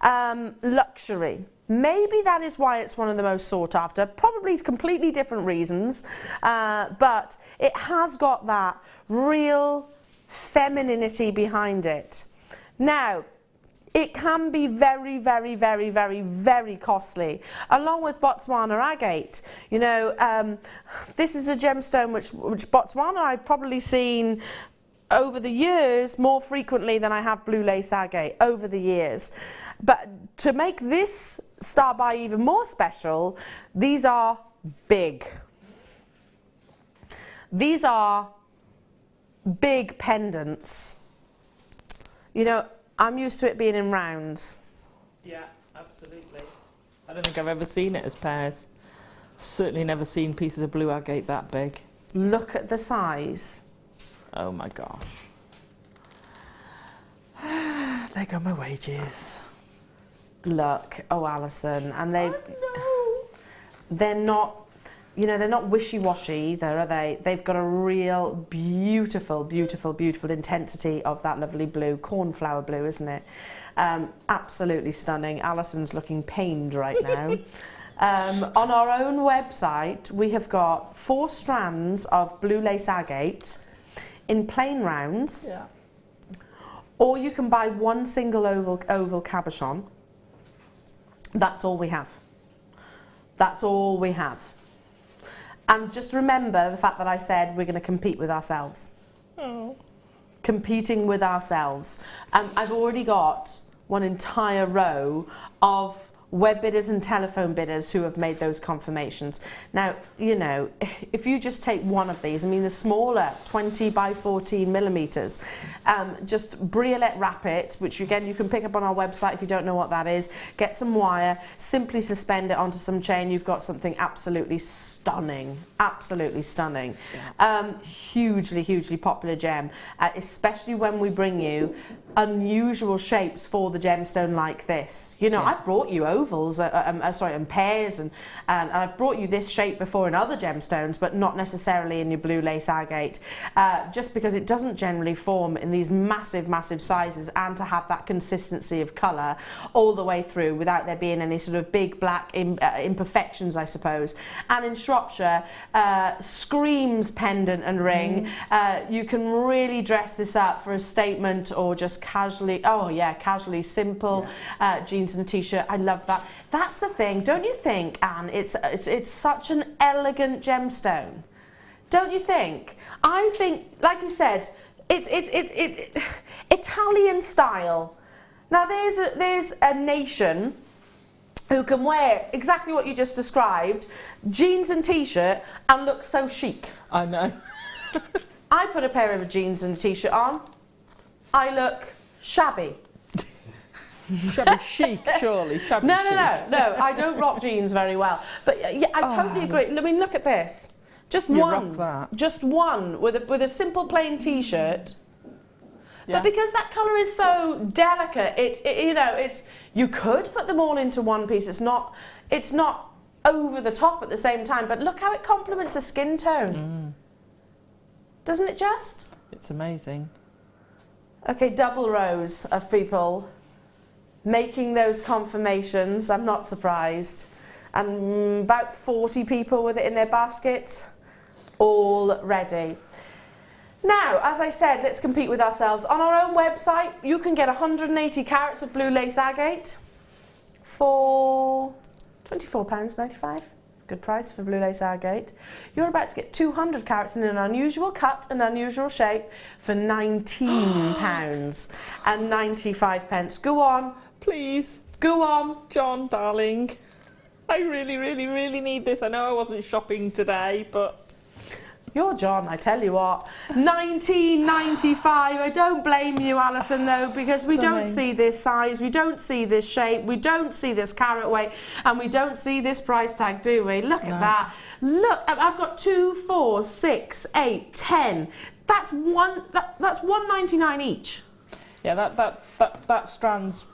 Luxury. Maybe that is why it's one of the most sought after, probably completely different reasons, but it has got that real femininity behind it. Now, it can be very, very, very, very, very costly, along with Botswana agate. You know, this is a gemstone which Botswana I've probably seen over the years more frequently than I have blue lace agate over the years. But to make this star by even more special, these are big. These are big pendants. You know, I'm used to it being in rounds. Yeah, absolutely. I don't think I've ever seen it as pairs. Certainly never seen pieces of blue agate that big. Look at the size. Oh my gosh. There go my wages. Look, oh Alison, and they're not, you know, they're not wishy-washy either, are they? They've got a real beautiful, beautiful, beautiful intensity of that lovely blue, cornflower blue, isn't it? Absolutely stunning. Alison's looking pained right now. On our own website, we have got 4 strands of blue lace agate in plain rounds, Yeah. or you can buy one single oval cabochon. That's all we have. That's all we have. And just remember the fact that I said we're going to compete with ourselves. Oh. Competing with ourselves. And I've already got one entire row of web bidders and telephone bidders who have made those confirmations. Now, you know, if you just take one of these, I mean the smaller 20 by 14 millimeters, just briolette wrap it, which again you can pick up on our website if you don't know what that is, get some wire, simply suspend it onto some chain, you've got something absolutely stunning, absolutely stunning. Yeah. Hugely, hugely popular gem, especially when we bring you unusual shapes for the gemstone like this. You know, yeah. I've brought you ovals, and pairs, and I've brought you this shape before in other gemstones, but not necessarily in your blue lace agate, just because it doesn't generally form in these massive, massive sizes, and to have that consistency of colour all the way through without there being any sort of big black imperfections, I suppose. And in Shropshire, screams pendant and ring. You can really dress this up for a statement or just casually, casually simple, jeans and a t-shirt. I love that. That's the thing, don't you think, Anne? It's such an elegant gemstone, don't you think? I think, like you said, it's Italian style. Now there's a nation who can wear exactly what you just described, jeans and t-shirt, and look so chic. I know. I put a pair of jeans and a t-shirt on, I look shabby. Shabby chic, surely. Shabby chic. No, I don't rock jeans very well. But yeah, I totally agree. I mean, look at this. Just you one. rock that. Just one with a simple plain t-shirt. Yeah. But because that colour is so delicate, it's you could put them all into one piece. It's not over the top at the same time. But look how it complements the skin tone. Doesn't it just? It's amazing. Okay, double rows of people making those confirmations. I'm not surprised. And about 40 people with it in their basket, all ready. Now, as I said, let's compete with ourselves. On our own website, you can get 180 carats of blue lace agate for £24.95. Good price for blue lace agate. You're about to get 200 carats in an unusual cut and unusual shape for £19 and 95 pence. Go on. Please. Go on. John, darling. I really, really, really need this. I know I wasn't shopping today, but... You're John, I tell you what. £19.95. I don't blame you, Alison, though, because we don't see this size, we don't see this shape, we don't see this carat weight, and we don't see this price tag, do we? Look at that. Look, I've got 2, 4, 6, 8, 10. That's £1.99 each. Yeah, that strands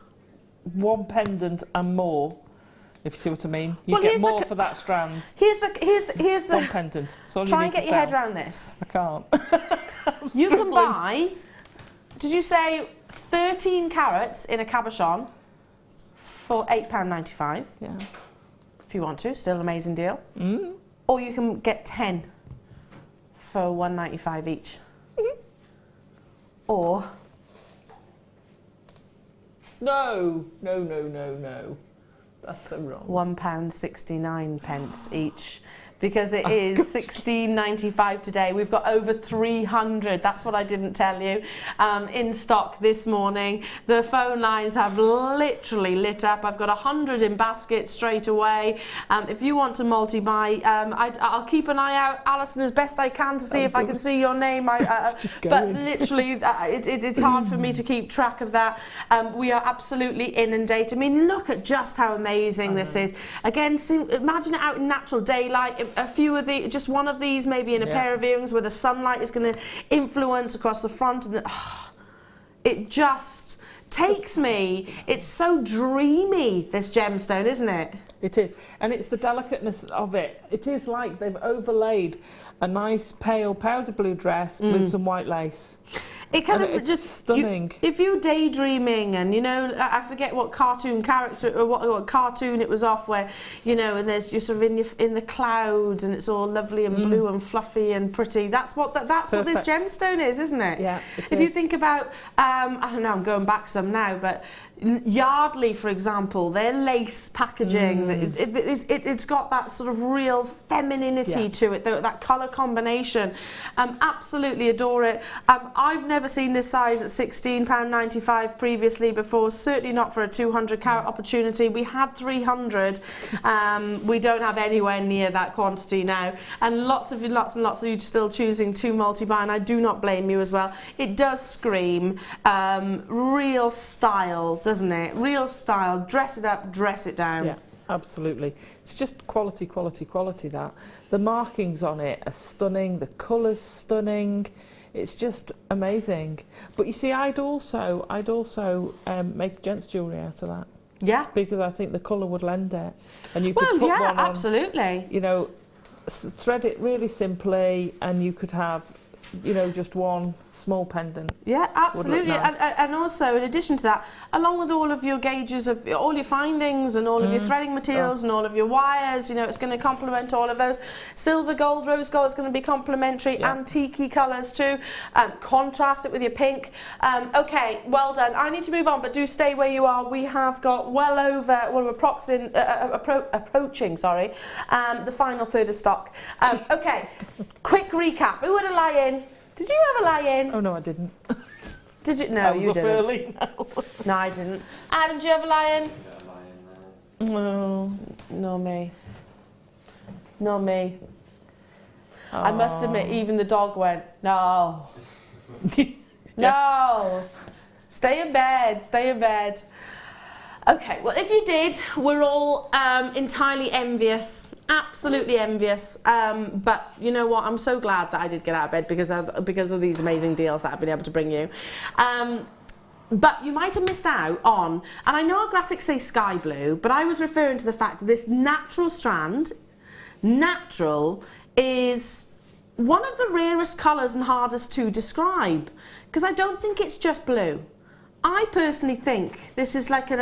one pendant and more. If you see what I mean, you get more for that strand. Here's the one pendant. Try and get your head around this. I can't. You can buy. Did you say 13 carats in a cabochon for £8.95? Yeah. If you want to, still an amazing deal. Mm. Or you can get 10 for £1.95 each. Mm. Or no. That's so wrong. £1.69 each, because it is £16.95 today. We've got over 300, that's what I didn't tell you, in stock this morning. The phone lines have literally lit up. I've got 100 in baskets straight away. If you want to multi-buy, I'll keep an eye out, Alison, as best I can to see if I can see your name. But literally, it's hard for me to keep track of that. We are absolutely inundated. I mean, look at just how amazing this is. Again, imagine it out in natural daylight. A few of just one of these, maybe in a pair of earrings where the sunlight is going to influence across the front, and it just takes me. It's so dreamy, this gemstone, isn't it? It is, and it's the delicateness of it. It is like they've overlaid a nice pale powder blue dress with some white lace. It kind of just stunning. If you're daydreaming, and I forget what cartoon character or what cartoon it was off, where and you're sort of in the clouds, and it's all lovely and blue and fluffy and pretty. That's what this gemstone is, isn't it? Yeah. If you think about, I don't know, I'm going back some now, but Yardley, for example, their lace packaging, it's got that sort of real femininity to it, that colour combination. Absolutely adore it. I've never seen this size at £16.95 previously before, certainly not for a 200 carat opportunity. We had 300. We don't have anywhere near that quantity now, and lots and lots of you still choosing to multi-buy, and I do not blame you as well. It does scream real style, doesn't it? Real style. Dress it up, dress it down. Yeah, absolutely. It's just quality, that. The markings on it are stunning, the colour's stunning. It's just amazing. But you see, I'd also make gents jewellery out of that. Yeah. Because I think the colour would lend it. And you could put one on, absolutely. Thread it really simply, and you could have just one small pendant. Yeah, absolutely. Nice. And also, in addition to that, along with all of your gauges of all your findings and all of your threading materials and all of your wires, it's going to complement all of those. Silver, gold, rose gold is going to be complementary. Antique-y colours too. Contrast it with your pink. Okay, well done. I need to move on, but do stay where you are. We have got well over, we're approaching, the final third of stock. Okay, quick recap. Who had a lie-in? Did you have a lie-in? Oh, no, I didn't. Did you? No, you didn't. Early. No, I didn't. Adam, did you have a lie-in? No. Nor me. Nor me. I must admit, even the dog went, no. No. Stay in bed. Stay in bed. Okay, well, if you did, we're all entirely envious. Absolutely envious, but you know what, I'm so glad that I did get out of bed because of these amazing deals that I've been able to bring you. But you might have missed out on, and I know our graphics say sky blue, but I was referring to the fact that this natural strand, is one of the rarest colours and hardest to describe, because I don't think it's just blue. I personally think this is like an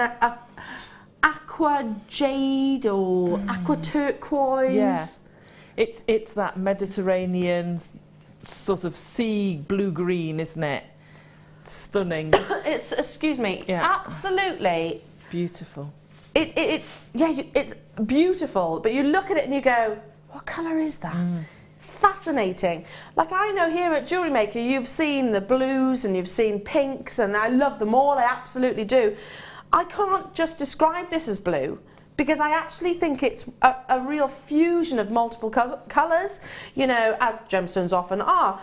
aqua jade or aqua turquoise. Yeah, it's that Mediterranean sort of sea blue green, isn't it? Stunning. It's absolutely beautiful. It's beautiful, but you look at it and you go, what colour is that? Fascinating. Like, I know here at Jewellery Maker you've seen the blues and you've seen pinks, and I love them all, I absolutely do. I can't just describe this as blue, because I actually think it's a real fusion of multiple colours, you know, as gemstones often are.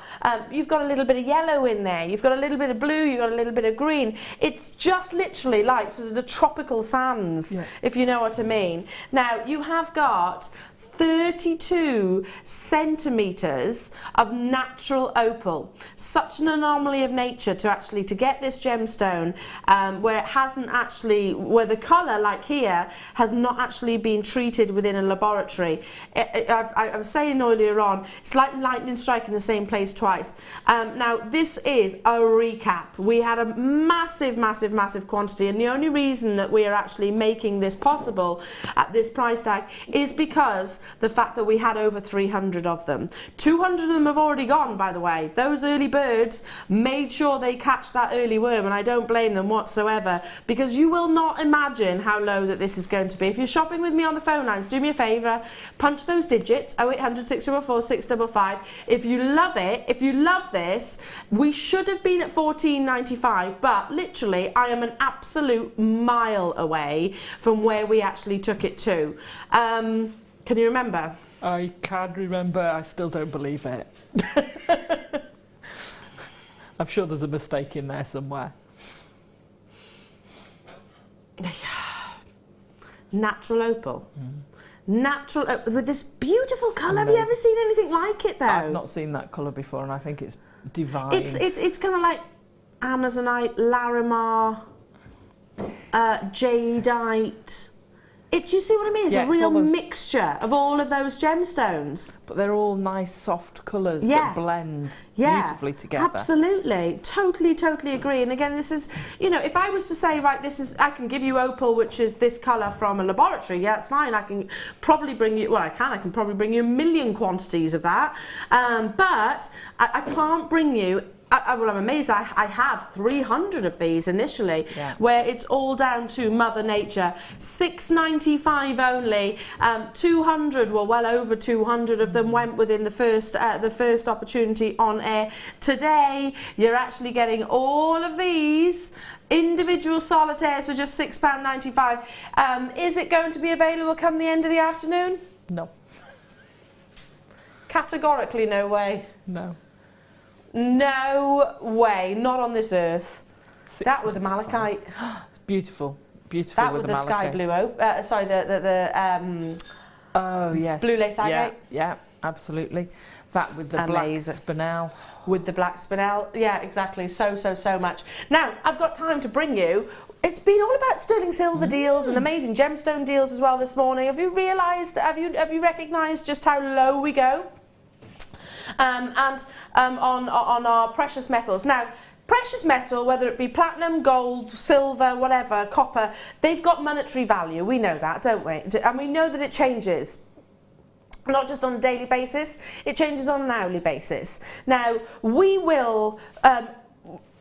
You've got a little bit of yellow in there, you've got a little bit of blue, you've got a little bit of green. It's just literally like sort of the tropical sands, if you know what I mean. Now, you have got 32 centimetres of natural opal. Such an anomaly of nature to get this gemstone where it hasn't actually, where the colour, like here, has not actually been treated within a laboratory. I was saying earlier on, it's like lightning striking the same place twice. Now, this is a recap. We had a massive quantity, and the only reason that we are actually making this possible at this price tag is because the fact that we had over 300 of them. 200 of them have already gone, by the way. Those early birds made sure they catch that early worm, and I don't blame them whatsoever, because you will not imagine how low that this is going to be. If you're shopping with me on the phone lines, do me a favour, punch those digits, 0800 644 655. If you love it, if you love this, we should have been at $14.95, but literally I am an absolute mile away from where we actually took it to. Can you remember? I can remember, I still don't believe it. I'm sure there's a mistake in there somewhere. Natural opal. Natural with this beautiful colour. Have you ever seen anything like it though? I've not seen that colour before, and I think it's divine. It's kind of like Amazonite, Larimar, jadeite. Do you see what I mean? It's a real mixture of all of those gemstones. But they're all nice, soft colours that blend beautifully together. Absolutely. Totally agree. And again, this is, you know, if I was to say, right, I can give you opal, which is this colour from a laboratory, yeah, it's fine. I can probably bring you, I can probably bring you a million quantities of that. But I can't bring you, well, I'm amazed I had 300 of these initially, where it's all down to Mother Nature. $6.95 only. 200, well over 200 of them went within the first opportunity on air. Today, you're actually getting all of these individual solitaires for just £6.95. Is it going to be available come the end of the afternoon? No. Categorically, no way. No. No way, not on this earth. That with the malachite. It's beautiful, beautiful. That with the sky blue oh yes, blue lace agate. Yeah, absolutely. That with the black spinel. With the black spinel, yeah, exactly. So much. Now I've got time to bring you. It's been all about sterling silver deals and amazing gemstone deals as well this morning. Have you realised? Have you recognised just how low we go? On our precious metals. Now, precious metal, whether it be platinum, gold, silver, whatever, copper, they've got monetary value. We know that, don't we? And we know that it changes. Not just on a daily basis, it changes on an hourly basis. Now, we will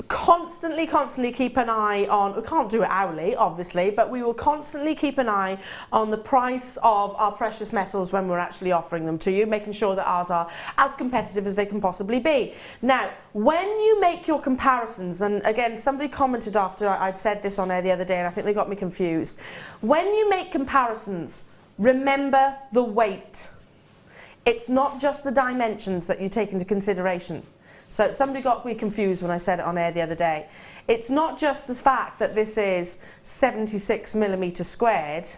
constantly keep an eye on, we can't do it hourly obviously, but we will constantly keep an eye on the price of our precious metals when we're actually offering them to you, making sure that ours are as competitive as they can possibly be. Now, when you make your comparisons, and again somebody commented after I'd said this on air the other day and I think they got me confused, when you make comparisons, remember the weight. It's not just the dimensions that you take into consideration. So somebody got me confused when I said it on air the other day. It's not just the fact that this is 76 millimetres squared,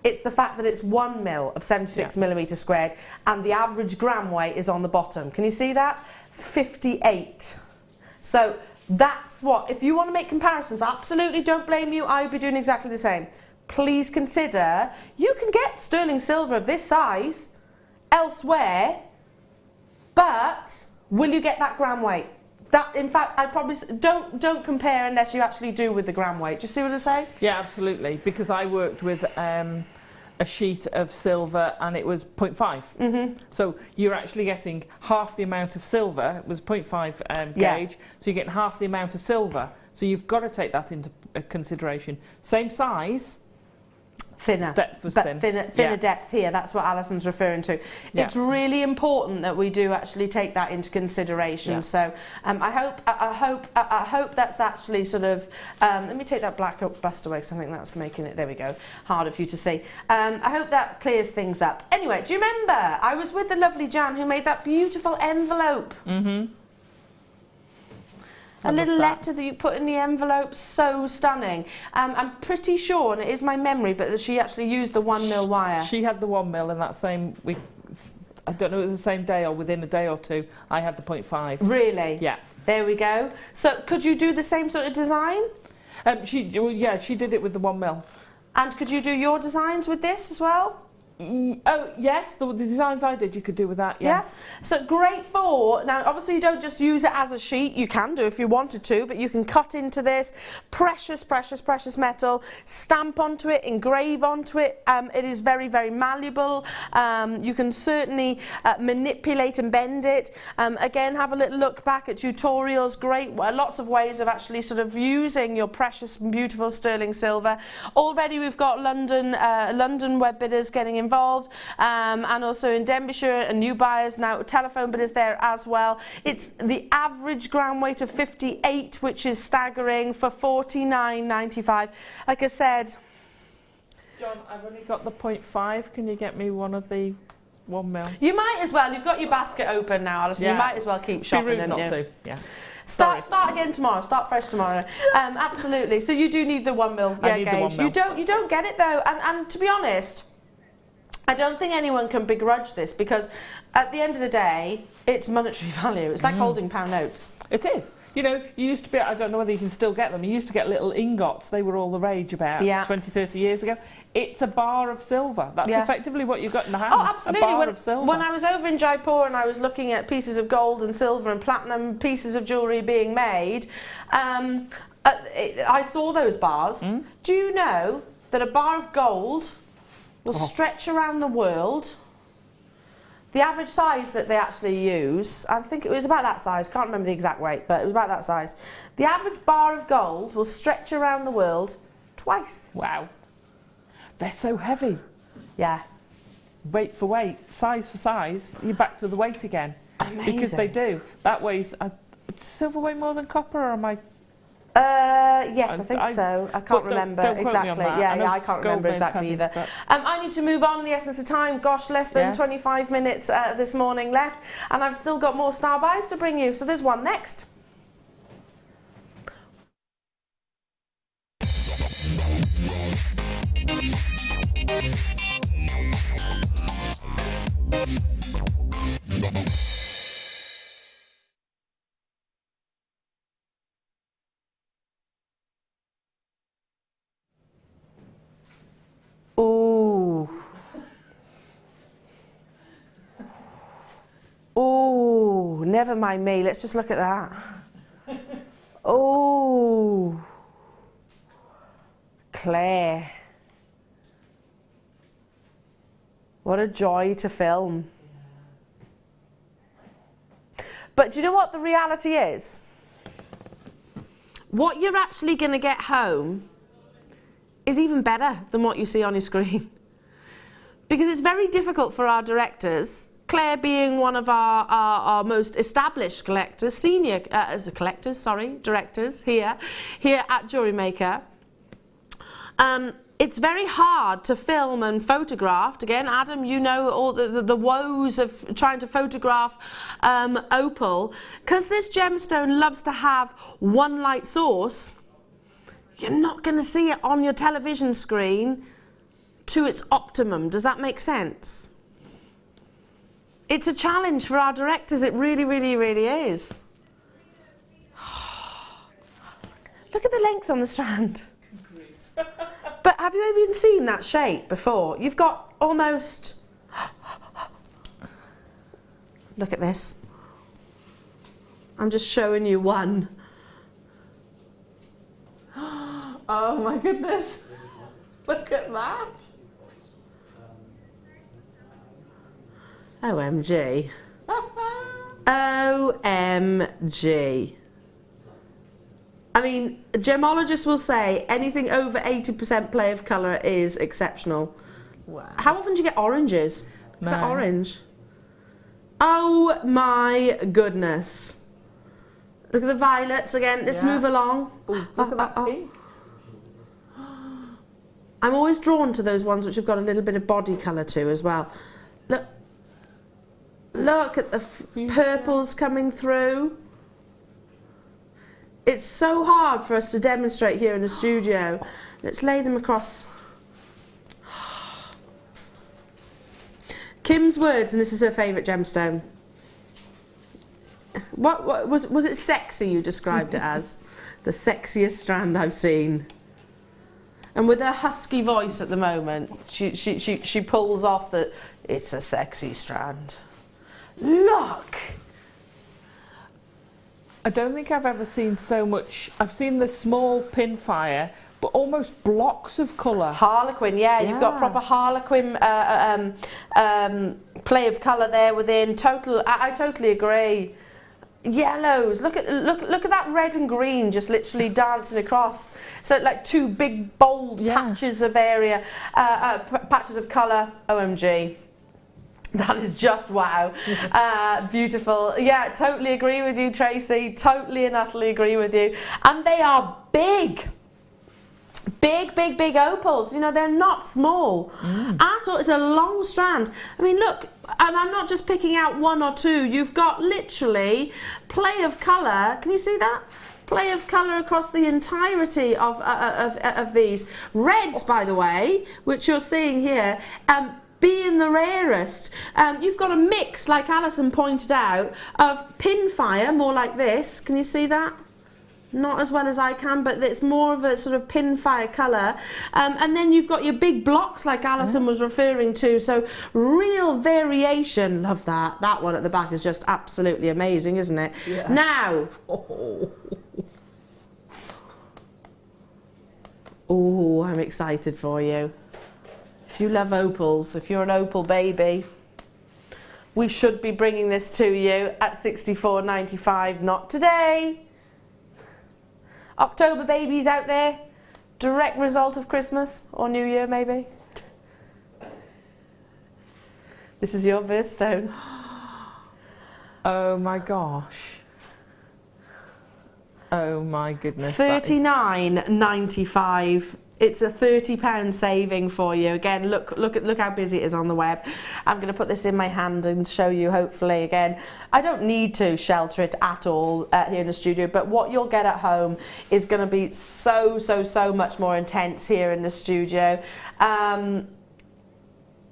it's the fact that it's 1 mil of 76 millimetres squared and the average gram weight is on the bottom. Can you see that? 58. So that's what, if you want to make comparisons, absolutely don't blame you, I would be doing exactly the same. Please consider, you can get sterling silver of this size elsewhere, but will you get that gram weight? That, in fact, I'd probably don't compare unless you actually do with the gram weight. Do you see what I say? Yeah, absolutely. Because I worked with a sheet of silver and it was 0.5. So you're actually getting half the amount of silver. It was 0.5 gauge. So you're getting half the amount of silver. So you've got to take that into consideration. Same size, thinner. Depth was but thin. Thinner depth here. That's what Alison's referring to. Yeah. It's really important that we do actually take that into consideration. Yeah. So I hope that's actually sort of. Let me take that black bust away because I think that's making it. There we go. Harder for you to see. I hope that clears things up. Anyway, do you remember I was with the lovely Jan who made that beautiful envelope? Mm-hmm. A little letter that you put in the envelope, so stunning. I'm pretty sure, and it is my memory, but that she actually used the 1mm wire. She had the 1mm in that same week. I don't know if it was the same day or within a day or two. I had the 0.5. Really? Yeah. There we go. So could you do the same sort of design? She did it with the 1mm. And could you do your designs with this as well? Oh yes, the designs I did you could do with that, yes. Yeah. So great for, now obviously you don't just use it as a sheet, you can do if you wanted to, but you can cut into this, precious metal, stamp onto it, engrave onto it. It is very, very malleable. You can certainly manipulate and bend it. Again, have a little look back at tutorials, great, lots of ways of actually sort of using your precious, beautiful sterling silver. Already we've got London web bidders getting involved, and also in Denbighshire and new buyers now. Telephone bidders there as well. It's the average gram weight of 58, which is staggering, for £49.95. Like I said, John, I've only got the 0.5. Can you get me one of the 1mm? You might as well. You've got your basket open now, Alison. Yeah. You might as well keep shopping, Be rude don't not you? to. Yeah. Start again tomorrow. Start fresh tomorrow. Absolutely. So you do need the 1mm I need gauge. the 1mm. You don't get it though. And to be honest, I don't think anyone can begrudge this, because at the end of the day, it's monetary value. It's like holding pound notes. It is. You know, you used to be, I don't know whether you can still get them, you used to get little ingots. They were all the rage about 20, 30 years ago. It's a bar of silver. That's effectively what you've got in the hand. Oh, absolutely. A bar of silver. When I was over in Jaipur and I was looking at pieces of gold and silver and platinum pieces of jewellery being made, I saw those bars. Do you know that a bar of gold will stretch around the world? The average size that they actually use, I think it was about that size, can't remember the exact weight, but it was about that size. The average bar of gold will stretch around the world twice. Wow. They're so heavy. Yeah. Weight for weight, size for size, you're back to the weight again. Amazing. Because they do. That weighs, does silver weigh more than copper, or am I? Yes, I think so. I can't remember exactly. I can't remember exactly either. I need to move on in the essence of time. Gosh, less than 25 minutes this morning left, and I've still got more star buys to bring you. So there's one next. Ooh. Ooh, never mind me. Let's just look at that. Ooh. Claire. What a joy to film. But do you know what the reality is? What you're actually going to get home is even better than what you see on your screen. Because it's very difficult for our directors, Claire being one of our most established collectors, directors here at Jewellery Maker. It's very hard to film and photograph. Again, Adam, you know all the woes of trying to photograph opal. Because this gemstone loves to have one light source, you're not going to see it on your television screen to its optimum. Does that make sense? It's a challenge for our directors. It really, really, really is. Look at the length on the strand. But have you ever even seen that shape before? You've got almost... Look at this. I'm just showing you one. Oh my goodness. Look at that. OMG. OMG. I mean, gemologists will say anything over 80% play of colour is exceptional. Wow. How often do you get oranges? No. Look at orange. Oh my goodness. Look at the violets again. Let's move along. Ooh, look at that pink. I'm always drawn to those ones which have got a little bit of body colour too as well. Look at the purples coming through. It's so hard for us to demonstrate here in the studio. Let's lay them across. Kim's words, and this is her favourite gemstone. What was it sexy you described it as? The sexiest strand I've seen. And with her husky voice at the moment, she pulls off that it's a sexy strand. Look! I don't think I've ever seen so much. I've seen the small pinfire, but almost blocks of colour. Harlequin, yeah, you've got proper Harlequin play of colour there within. I totally agree. Yellows, look at that red and green just literally dancing across. So like two big bold patches of area, patches of colour. OMG. That is just wow. Beautiful. Yeah, totally agree with you, Tracy. Totally and utterly agree with you. And they are big. Big opals. You know, they're not small at all. It's a long strand. I mean, look, and I'm not just picking out one or two. You've got literally play of colour. Can you see that? Play of colour across the entirety of these. Reds, by the way, which you're seeing here, being the rarest. You've got a mix, like Alison pointed out, of pinfire, more like this. Can you see that? Not as well as I can, but it's more of a sort of pinfire colour. And then you've got your big blocks like Alison was referring to. So real variation. Love that. That one at the back is just absolutely amazing, isn't it? Yeah. Now. Oh, I'm excited for you. If you love opals, if you're an opal baby, we should be bringing this to you at $64.95. Not today. October babies out there, direct result of Christmas or New Year maybe. This is your birthstone. Oh my gosh. Oh my goodness. $39.95. It's a £30 saving for you. Again, look how busy it is on the web. I'm going to put this in my hand and show you, hopefully. Again, I don't need to shelter it at all here in the studio, but what you'll get at home is going to be so much more intense here in the studio.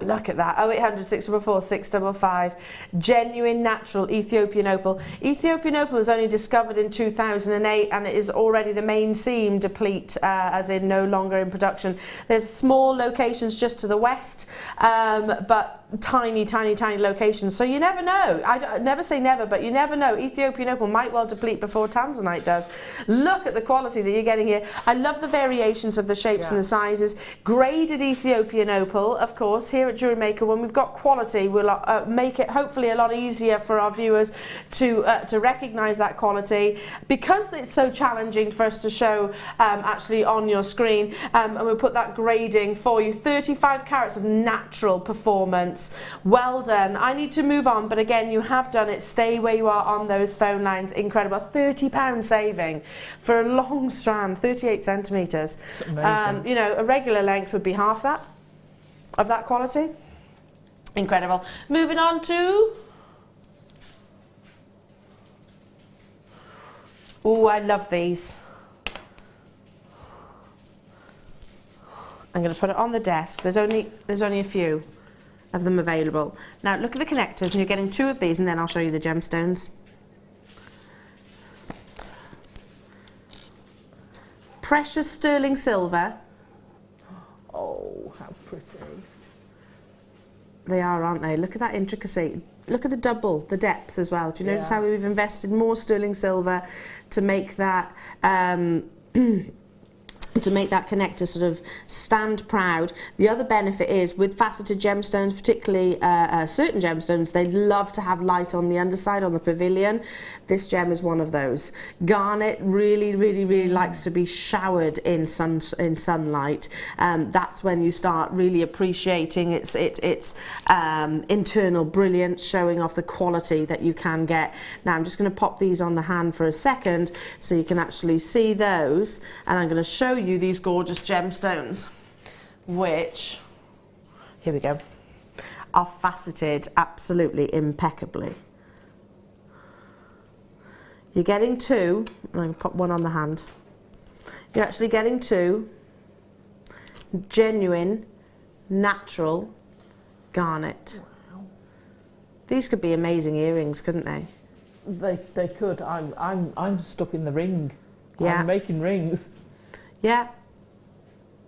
Look at that, 0800 644 655. Genuine natural Ethiopian opal. Ethiopian opal was only discovered in 2008 and it is already the main seam deplete, as in no longer in production. There's small locations just to the west, but tiny locations, so you never know. I never say never, but you never know. Ethiopian opal might well deplete before tanzanite does. Look at the quality that you're getting here. I love the variations of the shapes and the sizes. Graded Ethiopian opal, of course, here at Jewellery Maker. When we've got quality, we'll make it hopefully a lot easier for our viewers to recognise that quality, because it's so challenging for us to show actually on your screen, and we'll put that grading for you. 35 carats of natural performance. Well done. I need to move on, but again, you have done it. Stay where you are on those phone lines. Incredible. £30 saving for a long strand, 38 centimetres. That's amazing. You know, a regular length would be half that, of that quality. Incredible. Moving on to... Oh, I love these. I'm going to put it on the desk. There's only a few of them available. Now look at the connectors, and you're getting two of these, and then I'll show you the gemstones. Precious sterling silver. Oh, how pretty. They are, aren't they? Look at that intricacy. Look at the depth as well. Do you notice how we've invested more sterling silver to make that to make that connector sort of stand proud. The other benefit is with faceted gemstones, particularly certain gemstones, they love to have light on the underside, on the pavilion. This gem is one of those. Garnet really likes to be showered in sunlight. That's when you start really appreciating its internal brilliance, showing off the quality that you can get. Now I'm just going to pop these on the hand for a second so you can actually see those, and I'm going to show you these gorgeous gemstones, which, here we go, are faceted absolutely impeccably. You're getting two, I'm going to pop one on the hand. You're actually getting two genuine, natural garnet. Wow. These could be amazing earrings, couldn't they? They could. I'm stuck in the ring. Yeah. I'm making rings. Yeah.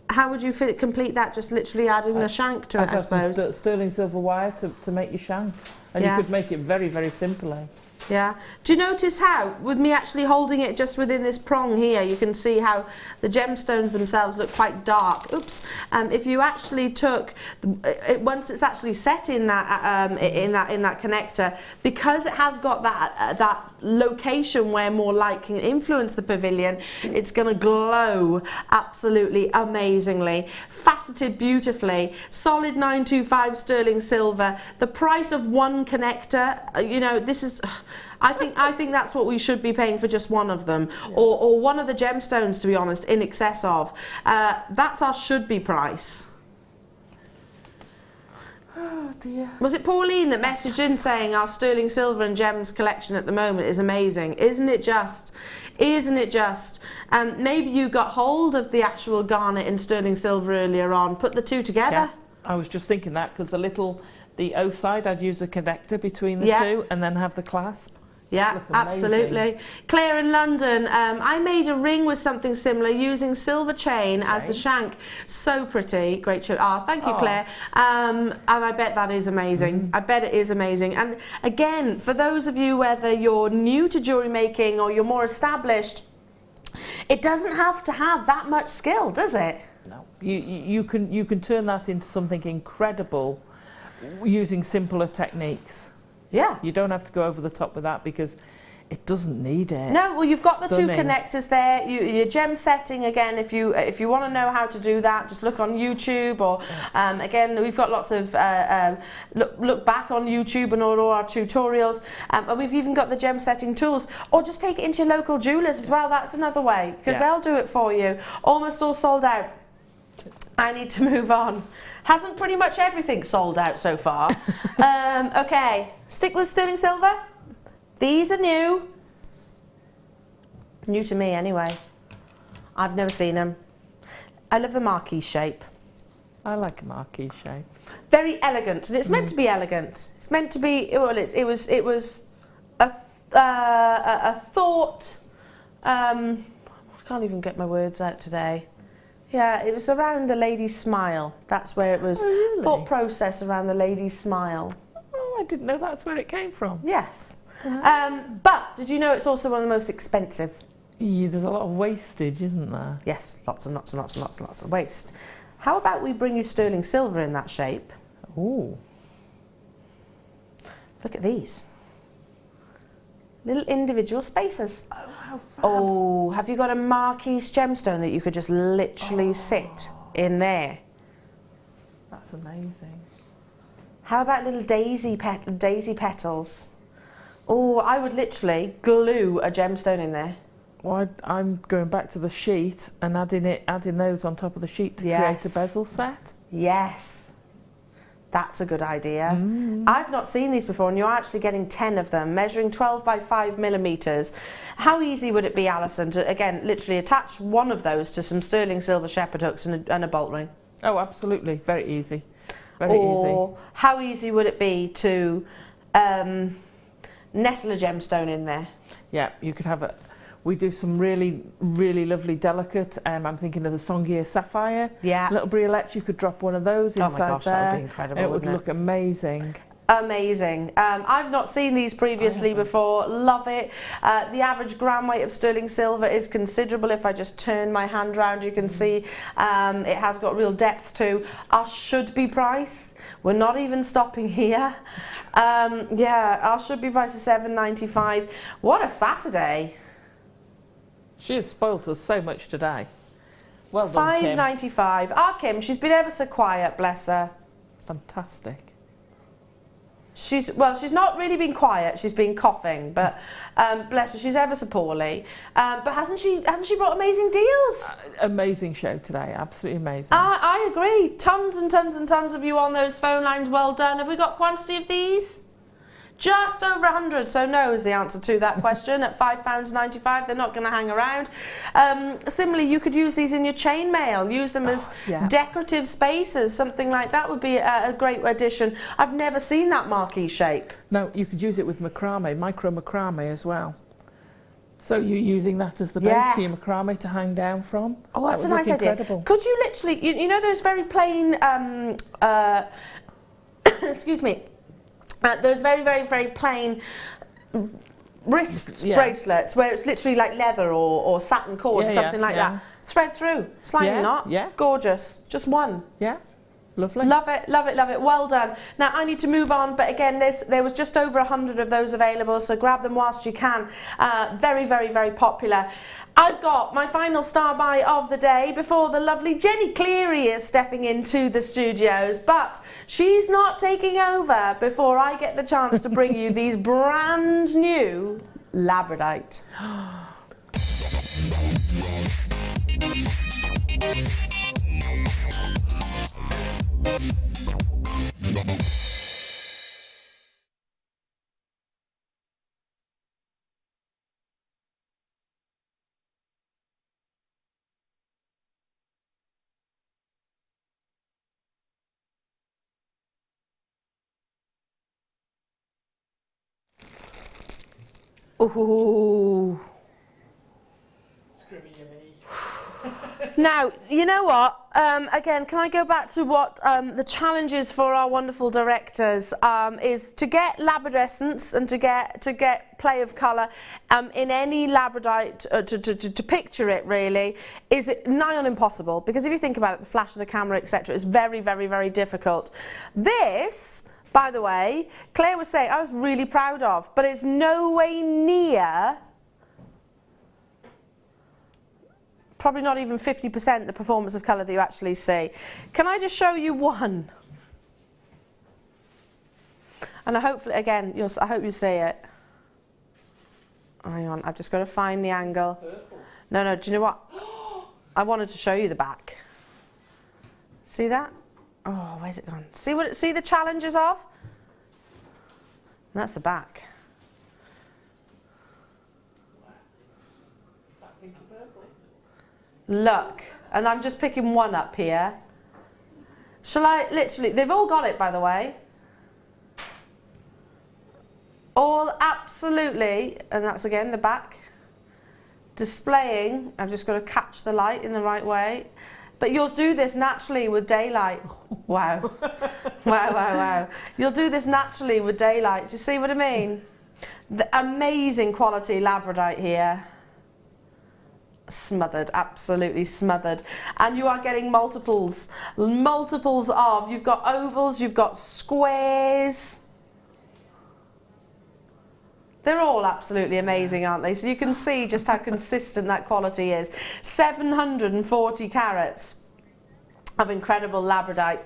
How would you complete that? Just literally adding a shank to it, I suppose. Some sterling silver wire to make your shank. And you could make it very simply. Yeah. Do you notice how, with me actually holding it just within this prong here, you can see how the gemstones themselves look quite dark. Oops. If you actually took once it's actually set in that in that connector, because it has got that location where more light can influence the pavilion, it's going to glow absolutely amazingly, faceted beautifully, solid 925 sterling silver. The price of one connector, you know, this is, I think that's what we should be paying for just one of them, or one of the gemstones, to be honest, in excess of. That's our should be price. Oh dear. Was it Pauline that messaged in saying our sterling silver and gems collection at the moment is amazing? Isn't it just? Isn't it just? Maybe you got hold of the actual garnet and sterling silver earlier on, put the two together. Yeah, I was just thinking that, because the O side, I'd use a connector between the two and then have the clasp. Yeah, absolutely. Claire in London, I made a ring with something similar using silver chain as the shank. So pretty. Great show. Oh, thank you, Claire. And I bet that is amazing. I bet it is amazing. And again, for those of you, whether you're new to jewellery making or you're more established, it doesn't have to have that much skill, does it? No. You can turn that into something incredible using simpler techniques. Yeah. You don't have to go over the top with that, because it doesn't need it. No, well, you've got the two connectors there. Your gem setting, again, if you want to know how to do that, just look on YouTube, or again, we've got lots of look back on YouTube and all our tutorials, and we've even got the gem setting tools, or just take it into your local jewellers as well. That's another way, because they'll do it for you. Almost all sold out. I need to move on. Hasn't pretty much everything sold out so far? Okay, stick with sterling silver. These are new. New to me anyway. I've never seen them. I love the marquee shape. I like a marquee shape. Very elegant, and it's meant to be elegant. It's meant to be. Well, it was a thought. I can't even get my words out today. Yeah, it was around a lady's smile. That's where it was. Oh, really? Thought process around the lady's smile. Oh, I didn't know that's where it came from. Yes. But did you know it's also one of the most expensive? Yeah, there's a lot of wastage, isn't there? Yes, lots and lots and lots and lots and lots of waste. How about we bring you sterling silver in that shape? Oh. Look at these. Little individual spaces. Oh, how fab. Oh, have you got a marquise gemstone that you could just literally sit in there? That's amazing. How about little daisy petals? Oh, I would literally glue a gemstone in there. Well, I'm going back to the sheet and adding those on top of the sheet to create a bezel set. Yes. That's a good idea. I've not seen these before, and you're actually getting 10 of them, measuring 12 by 5 millimetres. How easy would it be, Alison, to, again, literally attach one of those to some sterling silver shepherd hooks and a bolt ring? Oh, absolutely. Very easy. Very easy. How easy would it be to nestle a gemstone in there? Yeah, you could have we do some really, really lovely delicate, I'm thinking of the Songier Sapphire. Yeah. Little briolettes, you could drop one of those inside there. Oh my gosh, that would be incredible, it would look amazing. Amazing. I've not seen these previously before. Love it. The average gram weight of sterling silver is considerable. If I just turn my hand around, you can see it has got real depth too. Our should be price, we're not even stopping here. Yeah, our should be price is £7.95. What a Saturday. She has spoilt us so much today. Well done, Kim. £5.95. Our Kim, she's been ever so quiet, bless her. Fantastic. She's not really been quiet, she's been coughing, but bless her, she's ever so poorly. But hasn't she brought amazing deals? Amazing show today, absolutely amazing. I agree. Tons and tons and tons of you on those phone lines, well done. Have we got quantity of these? Just over 100, so no is the answer to that question. At £5.95, they're not going to hang around. Similarly, you could use these in your chainmail, use them as decorative spaces, something like that would be a great addition. I've never seen that marquee shape. No, you could use it with macrame, micro macrame as well. So you're using that as the base for your macrame to hang down from? Oh, that's a nice incredible idea. Could you literally, you know those very plain, excuse me, those very, very, very plain wrist bracelets where it's literally like leather or satin cord, something like that. Thread through, slightly not. Yeah. Gorgeous. Just one. Yeah. Lovely. Love it, love it, love it. Well done. Now I need to move on, but again, there was just over 100 of those available, so grab them whilst you can. Very, very, very popular. I've got my final star buy of the day before the lovely Jenny Cleary is stepping into the studios, but she's not taking over before I get the chance to bring you these brand new Labradorite. Ooh. Now, you know what? Again, can I go back to what the challenges for our wonderful directors is to get labradorescence and to get play of colour in any labradorite, to picture it really, is nigh on impossible. Because if you think about it, the flash of the camera, etc., is very, very, very difficult. This, by the way, Claire was saying, I was really proud of, but it's no way near, probably not even 50% the performance of colour that you actually see. Can I just show you one? And I hopefully, again, I hope you see it. Hang on, I've just got to find the angle. No, do you know what? I wanted to show you the back. See that? Oh, where's it gone? See the challenges of? And that's the back. Look, and I'm just picking one up here. Shall I literally, they've all got it, by the way. All absolutely, and that's again the back. Displaying, I've just got to catch the light in the right way. But you'll do this naturally with daylight. Wow. Wow. You'll do this naturally with daylight. Do you see what I mean? The amazing quality Labradorite here. Smothered, absolutely smothered. And you are getting multiples of, you've got ovals, you've got squares. They're all absolutely amazing, aren't they? So you can see just how consistent that quality is. 740 carats of incredible Labradorite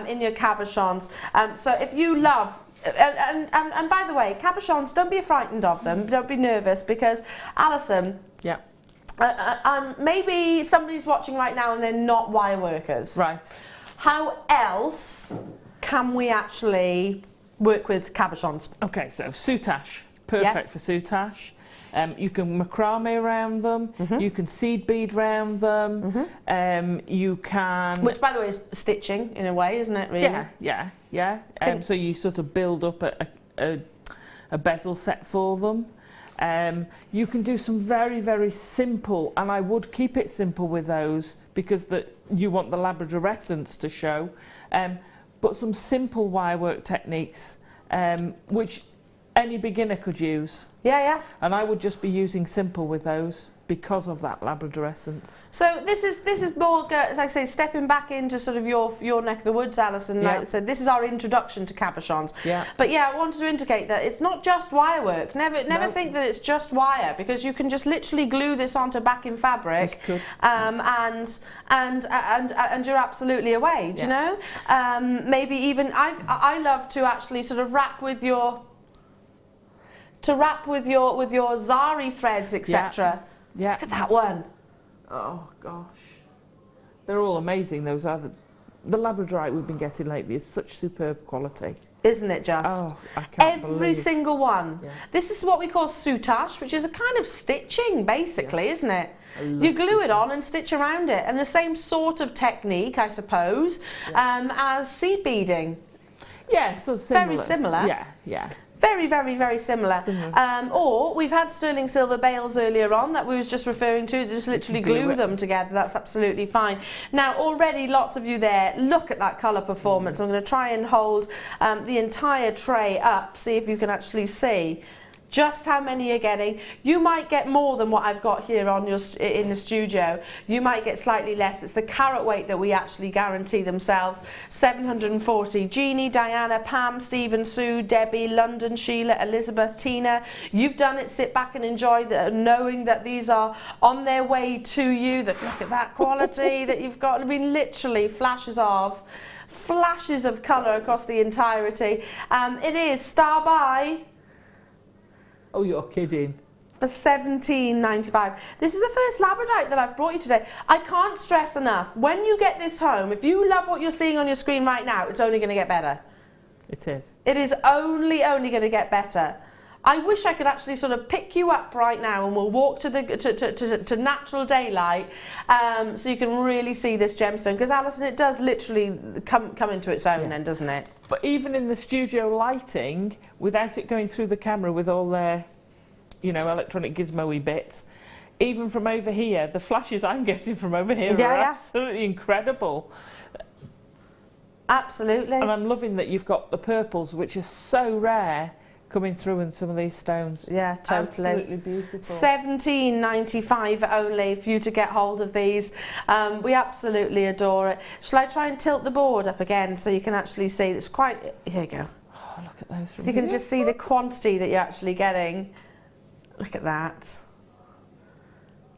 in your cabochons. So if you love, and by the way, cabochons, don't be frightened of them, don't be nervous, because Alison, maybe somebody's watching right now and they're not wire workers. Right. How else can we actually work with cabochons? Okay, so soutache. Perfect for soutache. You can macrame around them, you can seed bead around them, you can... Which, by the way, is stitching in a way, isn't it, really? Yeah. So you sort of build up a bezel set for them. You can do some very, very simple, and I would keep it simple with those because you want the labradorescence to show, but some simple wire work techniques which any beginner could use. Yeah, yeah. And I would just be using simple with those because of that Labradorescence. So this is more, like I say, stepping back into sort of your neck of the woods, Alison. Yeah. Like, so this is our introduction to cabochons. Yeah. But yeah, I wanted to indicate that it's not just wire work. Never think that it's just wire, because you can just literally glue this onto backing fabric, and you're absolutely away. Do you know? Maybe even I love to actually sort of wrap with your zari threads, etc. Yeah. Look at that one. Oh gosh, they're all amazing. Those are the Labradorite we've been getting lately is such superb quality. Isn't it just? Oh, I can't Every believe. single one. Yeah. This is what we call soutache, which is a kind of stitching, basically, isn't it? You glue it on and stitch around it, and the same sort of technique, I suppose, as seed beading. Yeah, so similar. Very similar. Yeah, yeah. Very, very, very similar. Or we've had sterling silver bales earlier on that we was just referring to. Just literally glue them together. That's absolutely fine. Now, already lots of you there. Look at that colour performance. I'm going to try and hold the entire tray up. See if you can actually see just how many you're getting. You might get more than what I've got here on in the studio. You might get slightly less. It's the carat weight that we actually guarantee themselves. 740. Jeannie, Diana, Pam, Stephen, Sue, Debbie, London, Sheila, Elizabeth, Tina. You've done it. Sit back and enjoy knowing that these are on their way to you. Look at that quality that you've got. I mean, literally flashes of colour across the entirety. It is Star by... Oh, you're kidding. For $17.95. This is the first Labradorite that I've brought you today. I can't stress enough, when you get this home, if you love what you're seeing on your screen right now, it's only going to get better. It is. It is only going to get better. I wish I could actually sort of pick you up right now and we'll walk to natural daylight, so you can really see this gemstone. Because Alison, it does literally come into its own then, doesn't it? But even in the studio lighting, without it going through the camera with all their, you know, electronic gizmo-y bits, even from over here, the flashes I'm getting from over here are absolutely incredible. Absolutely. And I'm loving that you've got the purples, which are so rare, coming through in some of these stones. Yeah, totally. Absolutely beautiful. $17.95 only for you to get hold of these. We absolutely adore it. Shall I try and tilt the board up again so you can actually see? It's quite... Here you go. Oh, look at those. So you can just see the quantity that you're actually getting. Look at that.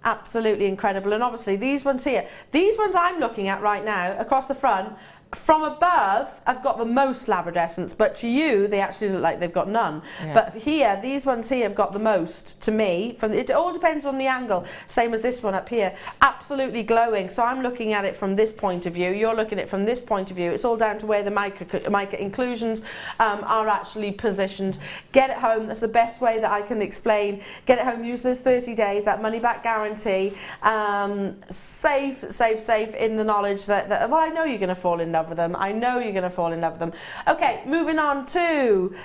Absolutely incredible. And obviously these ones here, these ones I'm looking at right now across the front, from above, I've got the most Labradorescence, but to you, they actually look like they've got none. Yeah. But here, these ones here have got the most, to me. It all depends on the angle, same as this one up here. Absolutely glowing. So I'm looking at it from this point of view. You're looking at it from this point of view. It's all down to where the mica inclusions are actually positioned. Get it home. That's the best way that I can explain. Get it home. Use those 30 days, that money-back guarantee. Safe in the knowledge that well, I know you're going to fall in love with them. I know you're going to fall in love with them. Okay, moving on to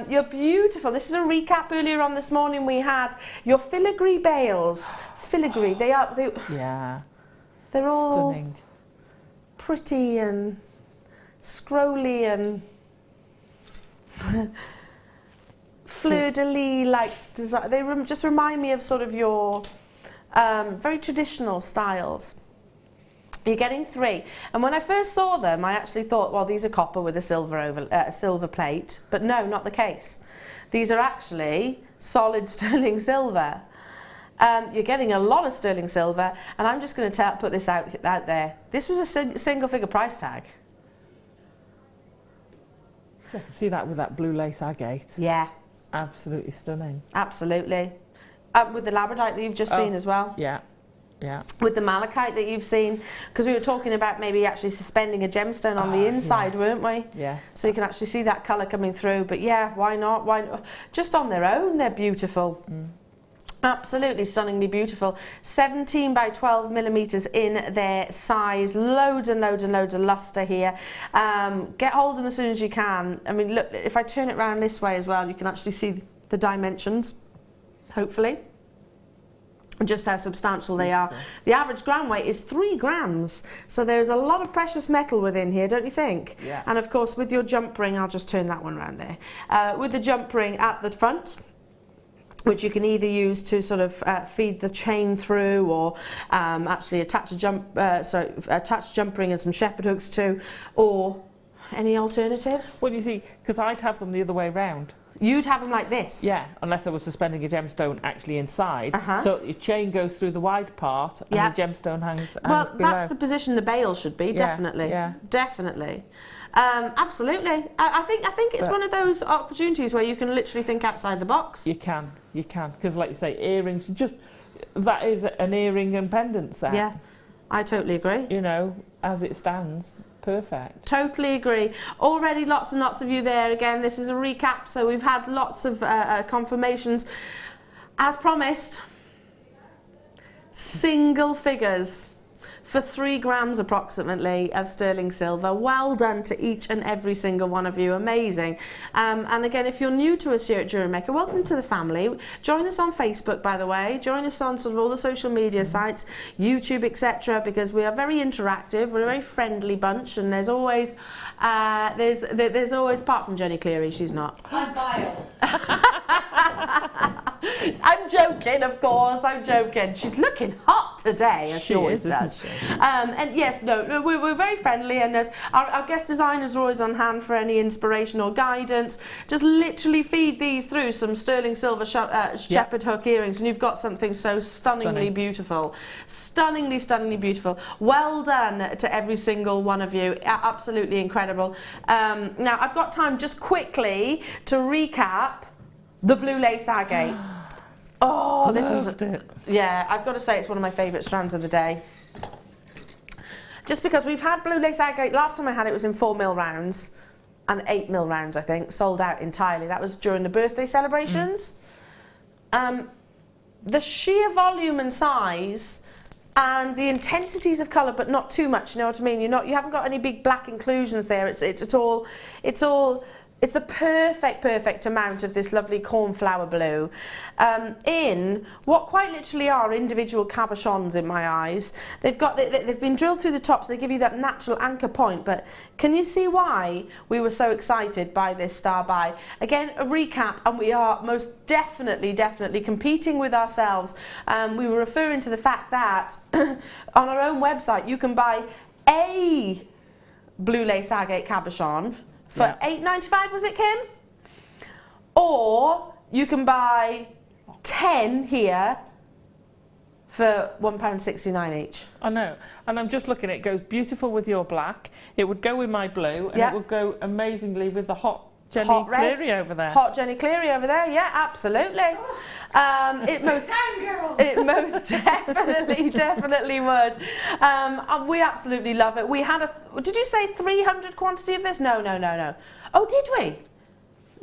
your beautiful, this is a recap. Earlier on this morning we had your filigree bales. Filigree, yeah, they're all stunning, pretty and scrolly and fleur-de-lis like design. They just remind me of sort of your very traditional styles. You're getting 3, and when I first saw them, I actually thought, well, these are copper with a silver plate, but no, not the case. These are actually solid sterling silver. You're getting a lot of sterling silver, and I'm just going to put this out there. This was a single-figure price tag. I can see that with that blue lace agate. Yeah, Absolutely stunning. absolutely. With the Labradorite that you've just seen as well. Yeah. Yeah. With the Malachite that you've seen, because we were talking about maybe actually suspending a gemstone on the inside, weren't we? Yes. So you can actually see that colour coming through. But yeah, why not? Why not? Just on their own, they're beautiful. Absolutely stunningly beautiful. 17 by 12 millimetres in their size. Loads and loads and loads of lustre here. Get hold of them as soon as you can. I mean, look, if I turn it around this way as well, you can actually see the dimensions, hopefully. just how substantial they are. The average gram weight is 3 grams, so there's a lot of precious metal within here, don't you think? Yeah. And of course with your jump ring, I'll just turn that one around there, with the jump ring at the front, which you can either use to sort of feed the chain through, or actually attach a jump ring and some shepherd hooks to, or any alternatives? Well, you see, because I'd have them the other way round. You'd have them like this? Yeah, unless I was suspending a gemstone actually inside. So your chain goes through the wide part and the gemstone hangs well, below. that's the position the bale should be, definitely. Yeah. Definitely. Absolutely. I think it's one of those opportunities where you can literally think outside the box. You can. Because like you say, earrings, that is an earring and pendant set. Yeah, I totally agree. You know, as it stands. Perfect. Totally agree. Already lots and lots of you there. Again, this is a recap, so we've had lots of confirmations. As promised, single figures for 3 grams approximately of sterling silver. Well done to each and every single one of you. Amazing. And again, if you're new to us here at Jewellery Maker, welcome to the family. Join us on Facebook, by the way. Join us on sort of all the social media sites, YouTube, etc., because we are very interactive. We're a very friendly bunch, and there's always there's always, apart from Jenny Cleary, she's not. I'm vile. I'm joking, of course. I'm joking. She's looking hot today, as she always does. And yes, no, we're very friendly, and as our guest designers are always on hand for any inspiration or guidance. Just literally feed these through some sterling silver shepherd hook earrings, and you've got something so stunningly beautiful. Stunningly beautiful. Well done to every single one of you. Absolutely incredible. Now, I've got time just quickly to recap the blue lace agate. Oh, this is yeah, I've got to say it's one of my favourite strands of the day. Just because we've had blue lace agate, last time I had it was in 4mm rounds and 8mm rounds, I think, sold out entirely. That was during the birthday celebrations. The sheer volume and size and the intensities of colour, but not too much, you know what I mean? You haven't got any big black inclusions there. It's the perfect amount of this lovely cornflower blue in what quite literally are individual cabochons in my eyes. They've been drilled through the top, so they give you that natural anchor point. But can you see why we were so excited by this star buy? Again, a recap, and we are most definitely competing with ourselves. We were referring to the fact that on our own website you can buy a blue lace agate cabochon for £8.95, was it, Kim? Or you can buy 10 here for £1.69 each. I know, and I'm just looking, it goes beautiful with your black, it would go with my blue, and it would go amazingly with the hot Jenny Cleary over there. Hot Jenny Cleary over there, yeah, absolutely. It most definitely would. We absolutely love it. We had did you say 300 quantity of this? No. Oh, did we?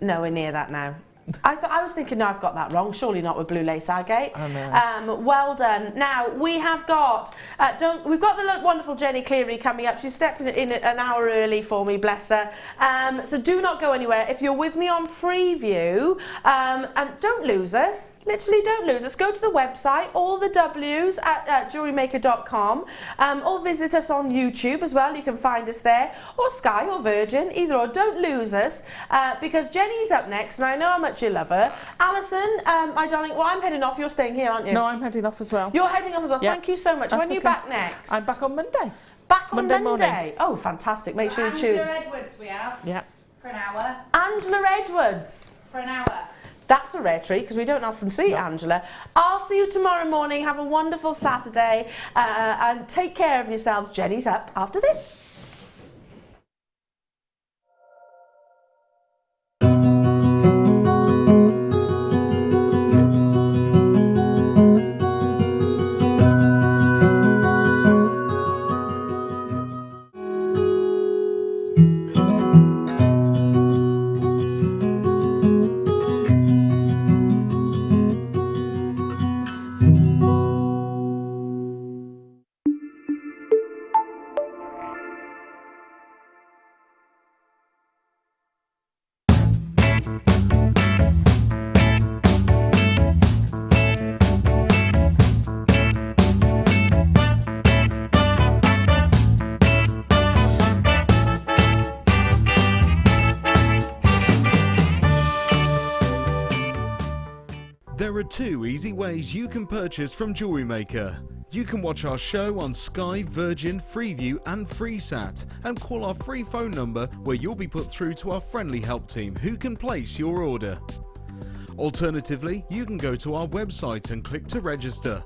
Nowhere near that now. I was thinking, no, I've got that wrong. Surely not with blue lace agate. I know. Well done. Now we have got we've got the wonderful Jenny Cleary coming up. She's stepping in an hour early for me, bless her. So do not go anywhere. If you're with me on Freeview, and don't lose us. Literally, don't lose us. Go to the website, all the W's at jewellerymaker.com, or visit us on YouTube as well. You can find us there, or Sky or Virgin, either or. Don't lose us because Jenny's up next, and I know how much you love her. Alison, my darling, well, I'm heading off. You're staying here, aren't you? No, I'm heading off as well. You're heading off as well. Thank you so much. That's when are you back next? I'm back on Monday. Back on Monday Monday? morning. Oh, fantastic. Make sure you tune. Angela Edwards we have. Yeah. For an hour. Angela Edwards. For an hour. That's a rare treat because we don't often see Angela. I'll see you tomorrow morning. Have a wonderful Saturday and take care of yourselves. Jenny's up after this. There are 2 easy ways you can purchase from Jewellery Maker. You can watch our show on Sky, Virgin, Freeview and FreeSat and call our free phone number where you'll be put through to our friendly help team who can place your order. Alternatively, you can go to our website and click to register.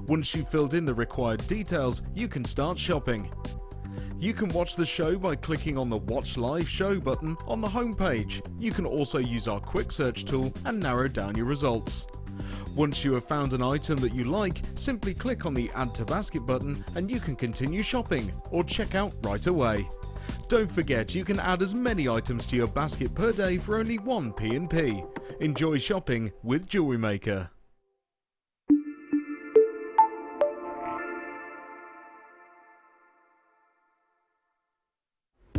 Once you've filled in the required details, you can start shopping. You can watch the show by clicking on the Watch Live Show button on the homepage. You can also use our quick search tool and narrow down your results. Once you have found an item that you like, simply click on the Add to Basket button and you can continue shopping or check out right away. Don't forget you can add as many items to your basket per day for only 1 P&P. Enjoy shopping with Jewellery Maker.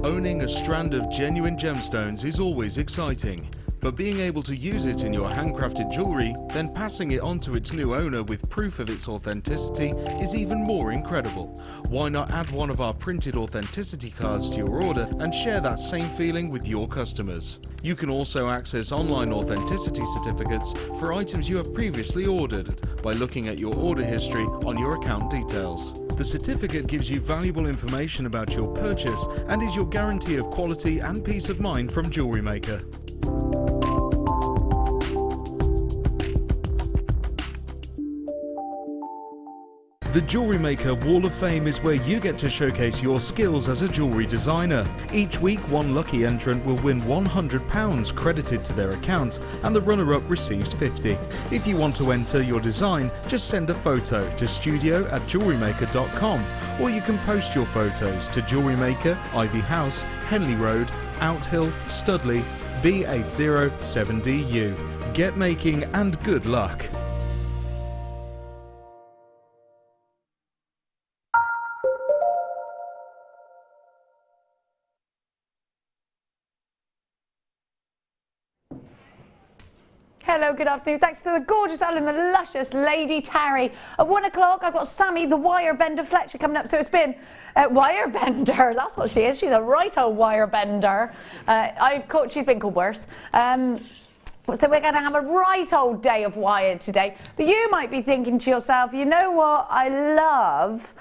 Owning a strand of genuine gemstones is always exciting, but being able to use it in your handcrafted jewellery, then passing it on to its new owner with proof of its authenticity is even more incredible. Why not add one of our printed authenticity cards to your order and share that same feeling with your customers? You can also access online authenticity certificates for items you have previously ordered by looking at your order history on your account details. The certificate gives you valuable information about your purchase and is your guarantee of quality and peace of mind from Jewellery Maker. The Jewellery Maker Wall of Fame is where you get to showcase your skills as a jewellery designer. Each week, one lucky entrant will win £100 credited to their account and the runner-up receives £50. If you want to enter your design, just send a photo to studio@jewellerymaker.com or you can post your photos to Jewellery Maker, Ivy House, Henley Road, Outhill, Studley, B807DU. Get making and good luck. Hello, good afternoon. Thanks to the gorgeous Elle and the luscious Lady Tarry. At 1 o'clock, I've got Sammy, the wire bender Fletcher, coming up. So it's been wire bender. That's what she is. She's a right old wire bender. She's been called worse. So we're going to have a right old day of wire today. But you might be thinking to yourself, you know what, I love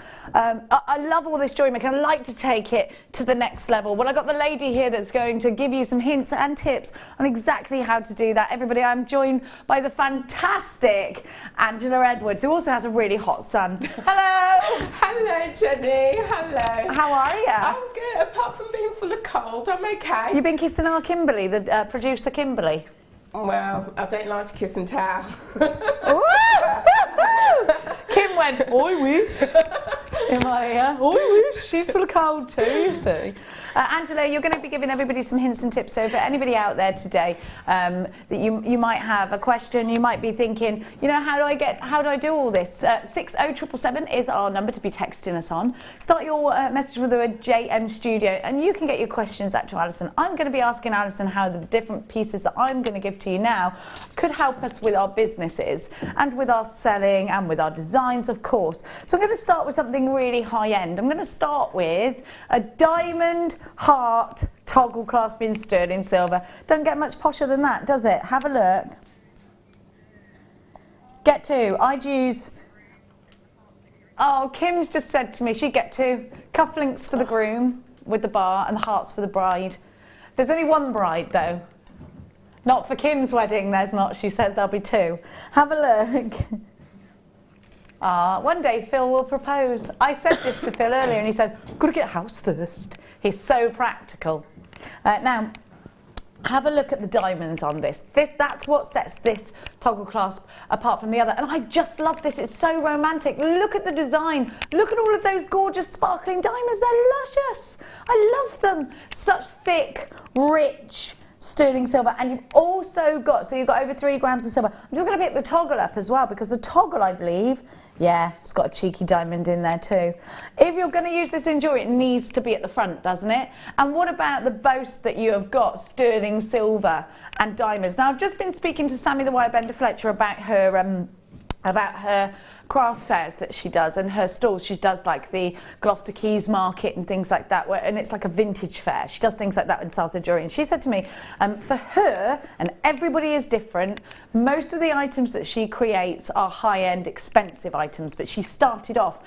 all this jewellery making. I'd like to take it to the next level. Well, I've got the lady here that's going to give you some hints and tips on exactly how to do that. Everybody, I'm joined by the fantastic Angela Edwards, who also has a really hot son. Hello! Hello, Jenny. Hello. How are you? I'm good. Apart from being full of cold, I'm okay. You've been kissing our Kimberly, the producer Kimberly. Well, I don't like to kiss and tell. Kim went, I wish. In my ear, I wish. She's full of cold too, you see. Angela, you're going to be giving everybody some hints and tips. So for anybody out there today that you might have a question, you might be thinking, you know, how do I do all this? 60777 is our number to be texting us on. Start your message with a JM Studio and you can get your questions out to Alison. I'm going to be asking Alison how the different pieces that I'm going to give to you now could help us with our businesses and with our selling and with our designs, of course. So I'm going to start with something really high end. I'm going to start with a diamond heart toggle clasp in sterling silver. Doesn't get much posher than that, does it? Have a look. Get two. I'd use... Oh, Kim's just said to me she'd get two. Cufflinks for the groom with the bar and the hearts for the bride. There's only one bride, though. Not for Kim's wedding, there's not. She says there'll be two. Have a look. One day Phil will propose. I said this to Phil earlier and he said, got to get a house first. He's so practical. Now, have a look at the diamonds on this. That's what sets this toggle clasp apart from the other. And I just love this. It's so romantic. Look at the design. Look at all of those gorgeous sparkling diamonds. They're luscious. I love them. Such thick, rich sterling silver, and you've also got, so you've got over 3 grams of silver. I'm just going to pick the toggle up as well, because the toggle, I believe, yeah, it's got a cheeky diamond in there too. If you're going to use this in jewellery, it needs to be at the front, doesn't it? And what about the boast that you have got sterling silver and diamonds? Now, I've just been speaking to Sammy the Wirebender Fletcher about her craft fairs that she does, and her stalls. She does like the Gloucester Quays Market and things like that, and it's like a vintage fair. She does things like that and sells her jewellery. And she said to me, for her, and everybody is different, most of the items that she creates are high-end, expensive items, but she started off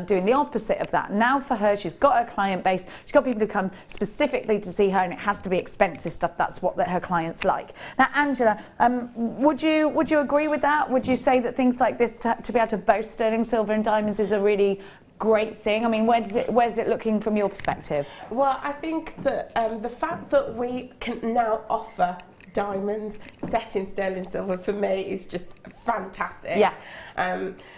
doing the opposite of that. Now for her, she's got her client base, she's got people who come specifically to see her, and it has to be expensive stuff. That's what her clients like. Now, Angela, would you agree with that? Would you say that things like this, to be able to boast sterling silver and diamonds, is a really great thing? I mean, where's it looking from your perspective? Well, I think that the fact that we can now offer diamonds set in sterling silver, for me, is just fantastic. Yeah.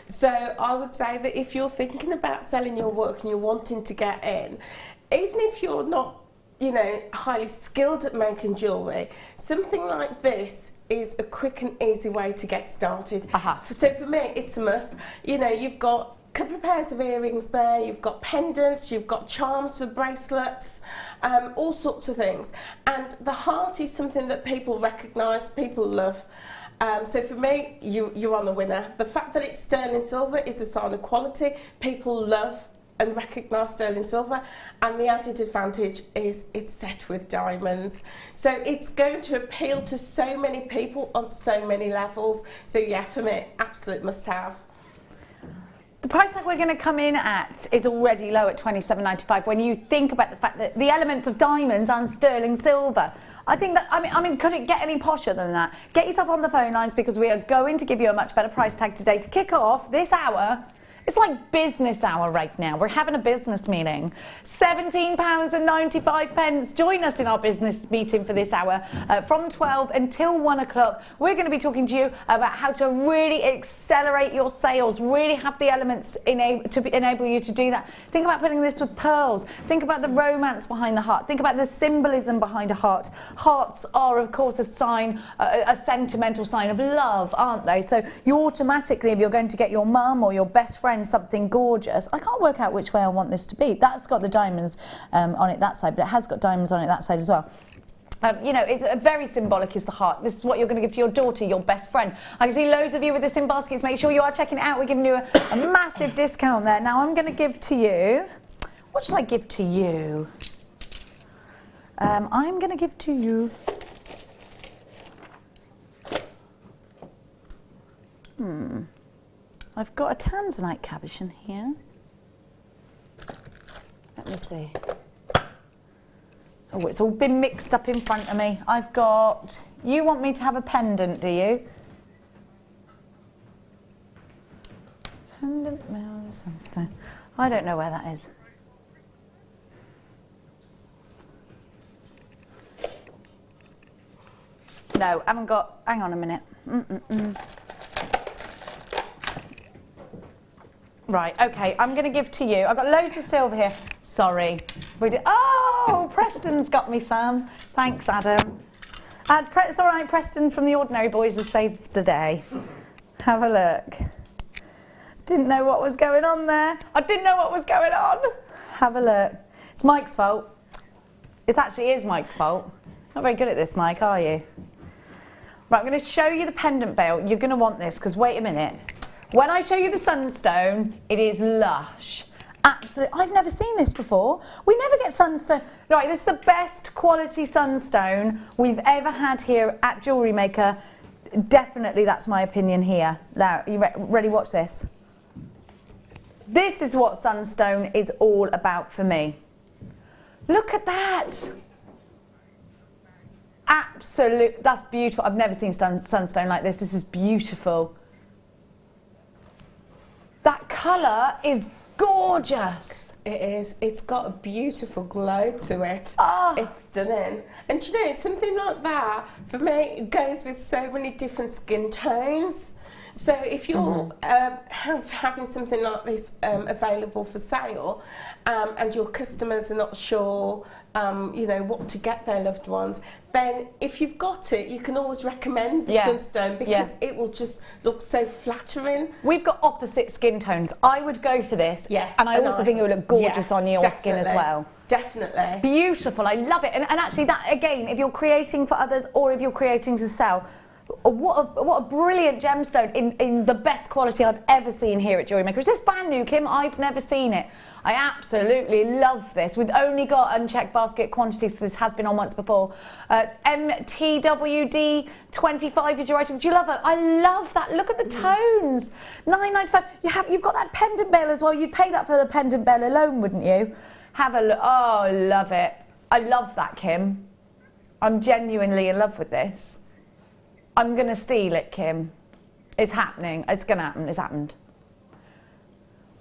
So I would say that if you're thinking about selling your work and you're wanting to get in, even if you're not, highly skilled at making jewellery, something like this is a quick and easy way to get started. So for me, it's a must. You've got a couple of pairs of earrings there, you've got pendants, you've got charms for bracelets, all sorts of things. And the heart is something that people recognise, people love. So for me, you're on the winner. The fact that it's sterling silver is a sign of quality. People love and recognise sterling silver, and the added advantage is it's set with diamonds. So it's going to appeal to so many people on so many levels. So yeah, for me, absolute must-have. The price tag we're going to come in at is already low at $27.95 when you think about the fact that the elements of diamonds and sterling silver. I think that, I mean, could it get any posher than that? Get yourself on the phone lines, because we are going to give you a much better price tag today to kick off this hour. It's like business hour right now. We're having a business meeting. £17.95. Join us in our business meeting for this hour from 12 until 1 o'clock. We're going to be talking to you about how to really accelerate your sales, really have the elements to enable you to do that. Think about putting this with pearls. Think about the romance behind the heart. Think about the symbolism behind a heart. Hearts are, of course, a sign, a sentimental sign of love, aren't they? So you automatically, if you're going to get your mum or your best friend something gorgeous, I can't work out which way I want this to be. That's got the diamonds on it that side, but it has got diamonds on it that side as well. It's very symbolic, is the heart. This is what you're going to give to your daughter, your best friend. I can see loads of you with this in baskets. Make sure you are checking it out. We're giving you a massive discount there. Now I'm going to give to you, what shall I give to you? I'm going to give to you, I've got a tanzanite cabochon here. Let me see. Oh, it's all been mixed up in front of me. I've got... You want me to have a pendant, do you? Pendant, well, the sunstone. I don't know where that is. No, I haven't got... Hang on a minute. Right, okay, I'm going to give to you. I've got loads of silver here. Sorry. Oh, Preston's got me some. Thanks, Adam. It's all right, Preston from the Ordinary Boys has saved the day. Have a look. Didn't know what was going on there. I didn't know what was going on. Have a look. It's Mike's fault. It actually is Mike's fault. Not very good at this, Mike, are you? Right, I'm going to show you the pendant bale. You're going to want this, because wait a minute. When I show you the sunstone, it is lush. Absolutely. I've never seen this before. We never get sunstone. Right, this is the best quality sunstone we've ever had here at Jewellery Maker. Definitely, that's my opinion here. Now, you ready? Watch this. This is what sunstone is all about for me. Look at that. Absolute. That's beautiful. I've never seen sunstone like this. This is beautiful. That colour is gorgeous. It is. It's got a beautiful glow to it. Oh. It's stunning. And do you know, something like that, for me, it goes with so many different skin tones. So if you're having something like this available for sale, and your customers are not sure, what to get their loved ones, then if you've got it, you can always recommend the sunstone, because it will just look so flattering. We've got opposite skin tones. I would go for this, and I also think it would look gorgeous on your skin as well. Definitely. Beautiful. I love it. And actually, that again, if you're creating for others or if you're creating to sell, what a brilliant gemstone in the best quality I've ever seen here at Jewellery Maker. Is this brand new, Kim? I've never seen it. I absolutely love this. We've only got unchecked basket quantities, so this has been on once before. MTWD 25 is your item. Do you love it? I love that. Look at the tones. $9.95. You've got that pendant bale as well. You'd pay that for the pendant bale alone, wouldn't you? Have a look. Oh, I love it. I love that, Kim. I'm genuinely in love with this. I'm going to steal it, Kim. It's happening. It's going to happen. It's happened.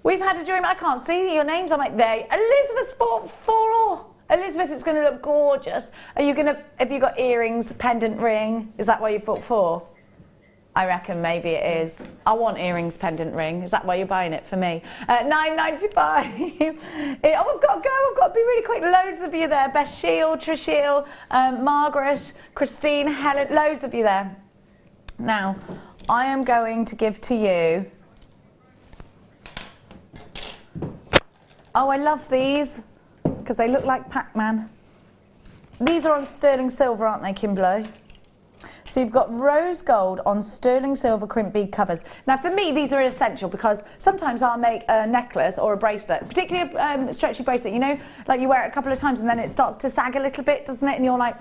We've had a dream. I can't see your names. I'm like, there. Elizabeth bought 4. Elizabeth, it's going to look gorgeous. Are you going to, have you got earrings, pendant ring? Is that why you've bought 4? I reckon maybe it is. I want earrings, pendant ring. Is that why you're buying it for me? $9.95. Oh, I've got to go. I've got to be really quick. Loads of you there. Beth Shield, Trishil, Margaret, Christine, Helen. Loads of you there. Now, I am going to give to you. Oh, I love these because they look like Pac-Man. These are on sterling silver, aren't they, Kimberly? So you've got rose gold on sterling silver crimp bead covers. Now, for me, these are essential because sometimes I'll make a necklace or a bracelet, particularly a stretchy bracelet, you know, like you wear it a couple of times and then it starts to sag a little bit, doesn't it? And you're like,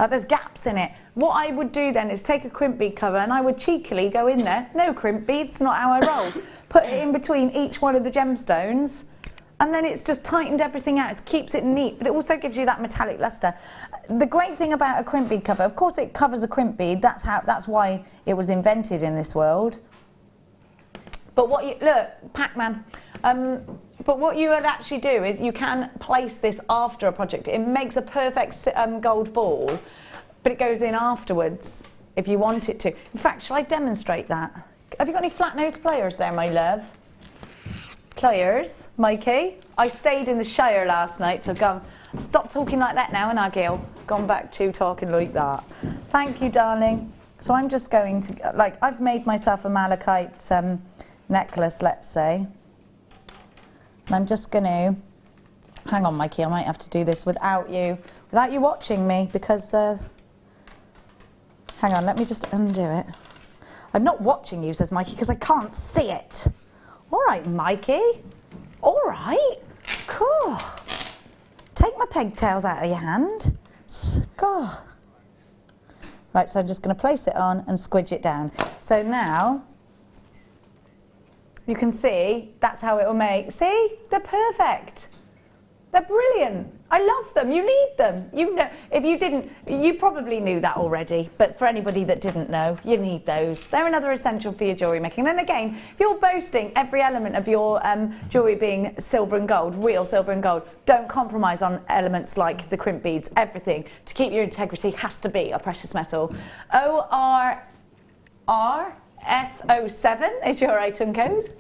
there's gaps in it. What I would do then is take a crimp bead cover and I would cheekily go in there. No crimp beads, not how I roll. Put it in between each one of the gemstones. And then it's just tightened everything out. It keeps it neat, but it also gives you that metallic luster. The great thing about a crimp bead cover, of course it covers a crimp bead. That's why it was invented in this world. But what you, look, Pac-Man. But what you would actually do is you can place this after a project. It makes a perfect gold ball, but it goes in afterwards if you want it to. In fact, shall I demonstrate that? Have you got any flat nose pliers there, my love? Pliers, Mikey. I stayed in the Shire last night, so stop talking like that now, and Gail. Gone back to talking like that. Thank you, darling. So I'm just going to, like, I've made myself a malachite necklace, let's say. And I'm just going to, hang on, Mikey, I might have to do this without you watching me, because, hang on, let me just undo it. I'm not watching you, says Mikey, because I can't see it. All right, Mikey. All right. Cool. Take my pigtails out of your hand. God. Right, so I'm just going to place it on and squidge it down. So now, you can see that's how it will make. See? They're perfect. They're brilliant. I love them. You need them. You know, if you didn't, you probably knew that already. But for anybody that didn't know, you need those. They're another essential for your jewellery making. And again, if you're boasting every element of your jewellery being silver and gold, real silver and gold, don't compromise on elements like the crimp beads. Everything to keep your integrity has to be a precious metal. ORRF07 is your item code.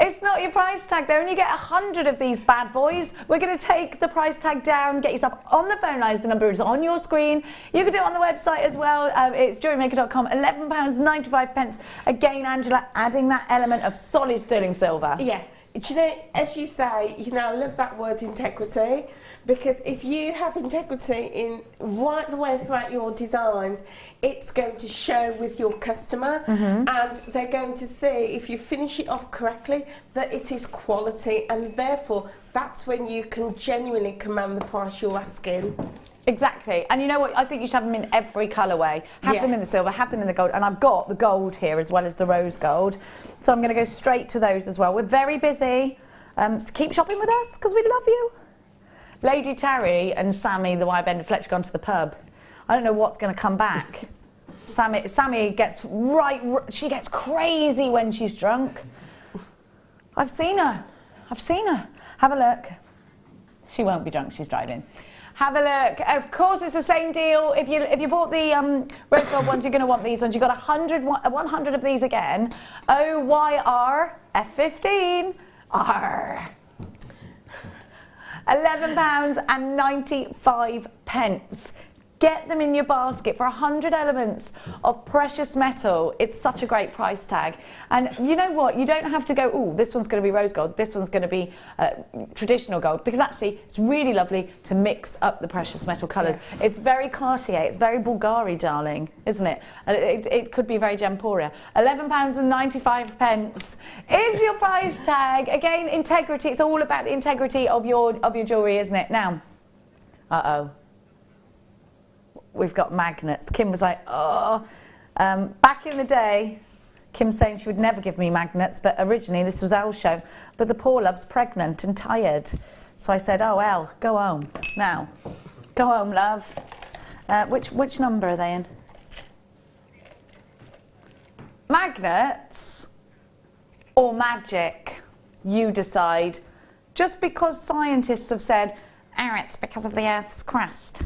It's not your price tag though, and you get 100 of these bad boys. We're going to take the price tag down, get yourself on the phone lines, the number is on your screen. You can do it on the website as well. It's jewellerymaker.com, £11.95. Again, Angela, adding that element of solid sterling silver. Yeah. Do you know, as you say, you know, I love that word integrity, because if you have integrity in right the way throughout your designs, it's going to show with your customer, and they're going to see, if you finish it off correctly, that it is quality, and therefore that's when you can genuinely command the price you're asking. Exactly. And you know what? I think you should have them in every colourway. Have them in the silver, have them in the gold. And I've got the gold here as well as the rose gold. So I'm going to go straight to those as well. We're very busy. So keep shopping with us because we love you. Lady Tarry and Sammy, the wire-bender Fletcher, gone to the pub. I don't know what's going to come back. Sammy gets she gets crazy when she's drunk. I've seen her. Have a look. She won't be drunk, she's driving. Have a look. Of course, it's the same deal. If you bought the rose gold ones, you're going to want these ones. You've got 100 of these again. OYR F15 R. £11.95. Get them in your basket for 100 elements of precious metal. It's such a great price tag. And you know what? You don't have to go, oh, this one's going to be rose gold, this one's going to be traditional gold, because actually it's really lovely to mix up the precious metal colours. Yeah. It's very Cartier, it's very Bulgari, darling, isn't it? It could be very Gemporia. £11.95 is your price tag. Again, integrity. It's all about the integrity of your jewellery, isn't it? Now, uh-oh. We've got magnets. Kim was like, oh. Back in the day, Kim's saying she would never give me magnets, but originally this was Elle's show. But the poor love's pregnant and tired. So I said, oh, Elle, go home. Now, go home, love. Which number are they in? Magnets or magic? You decide. Just because scientists have said, oh, it's because of the Earth's crust.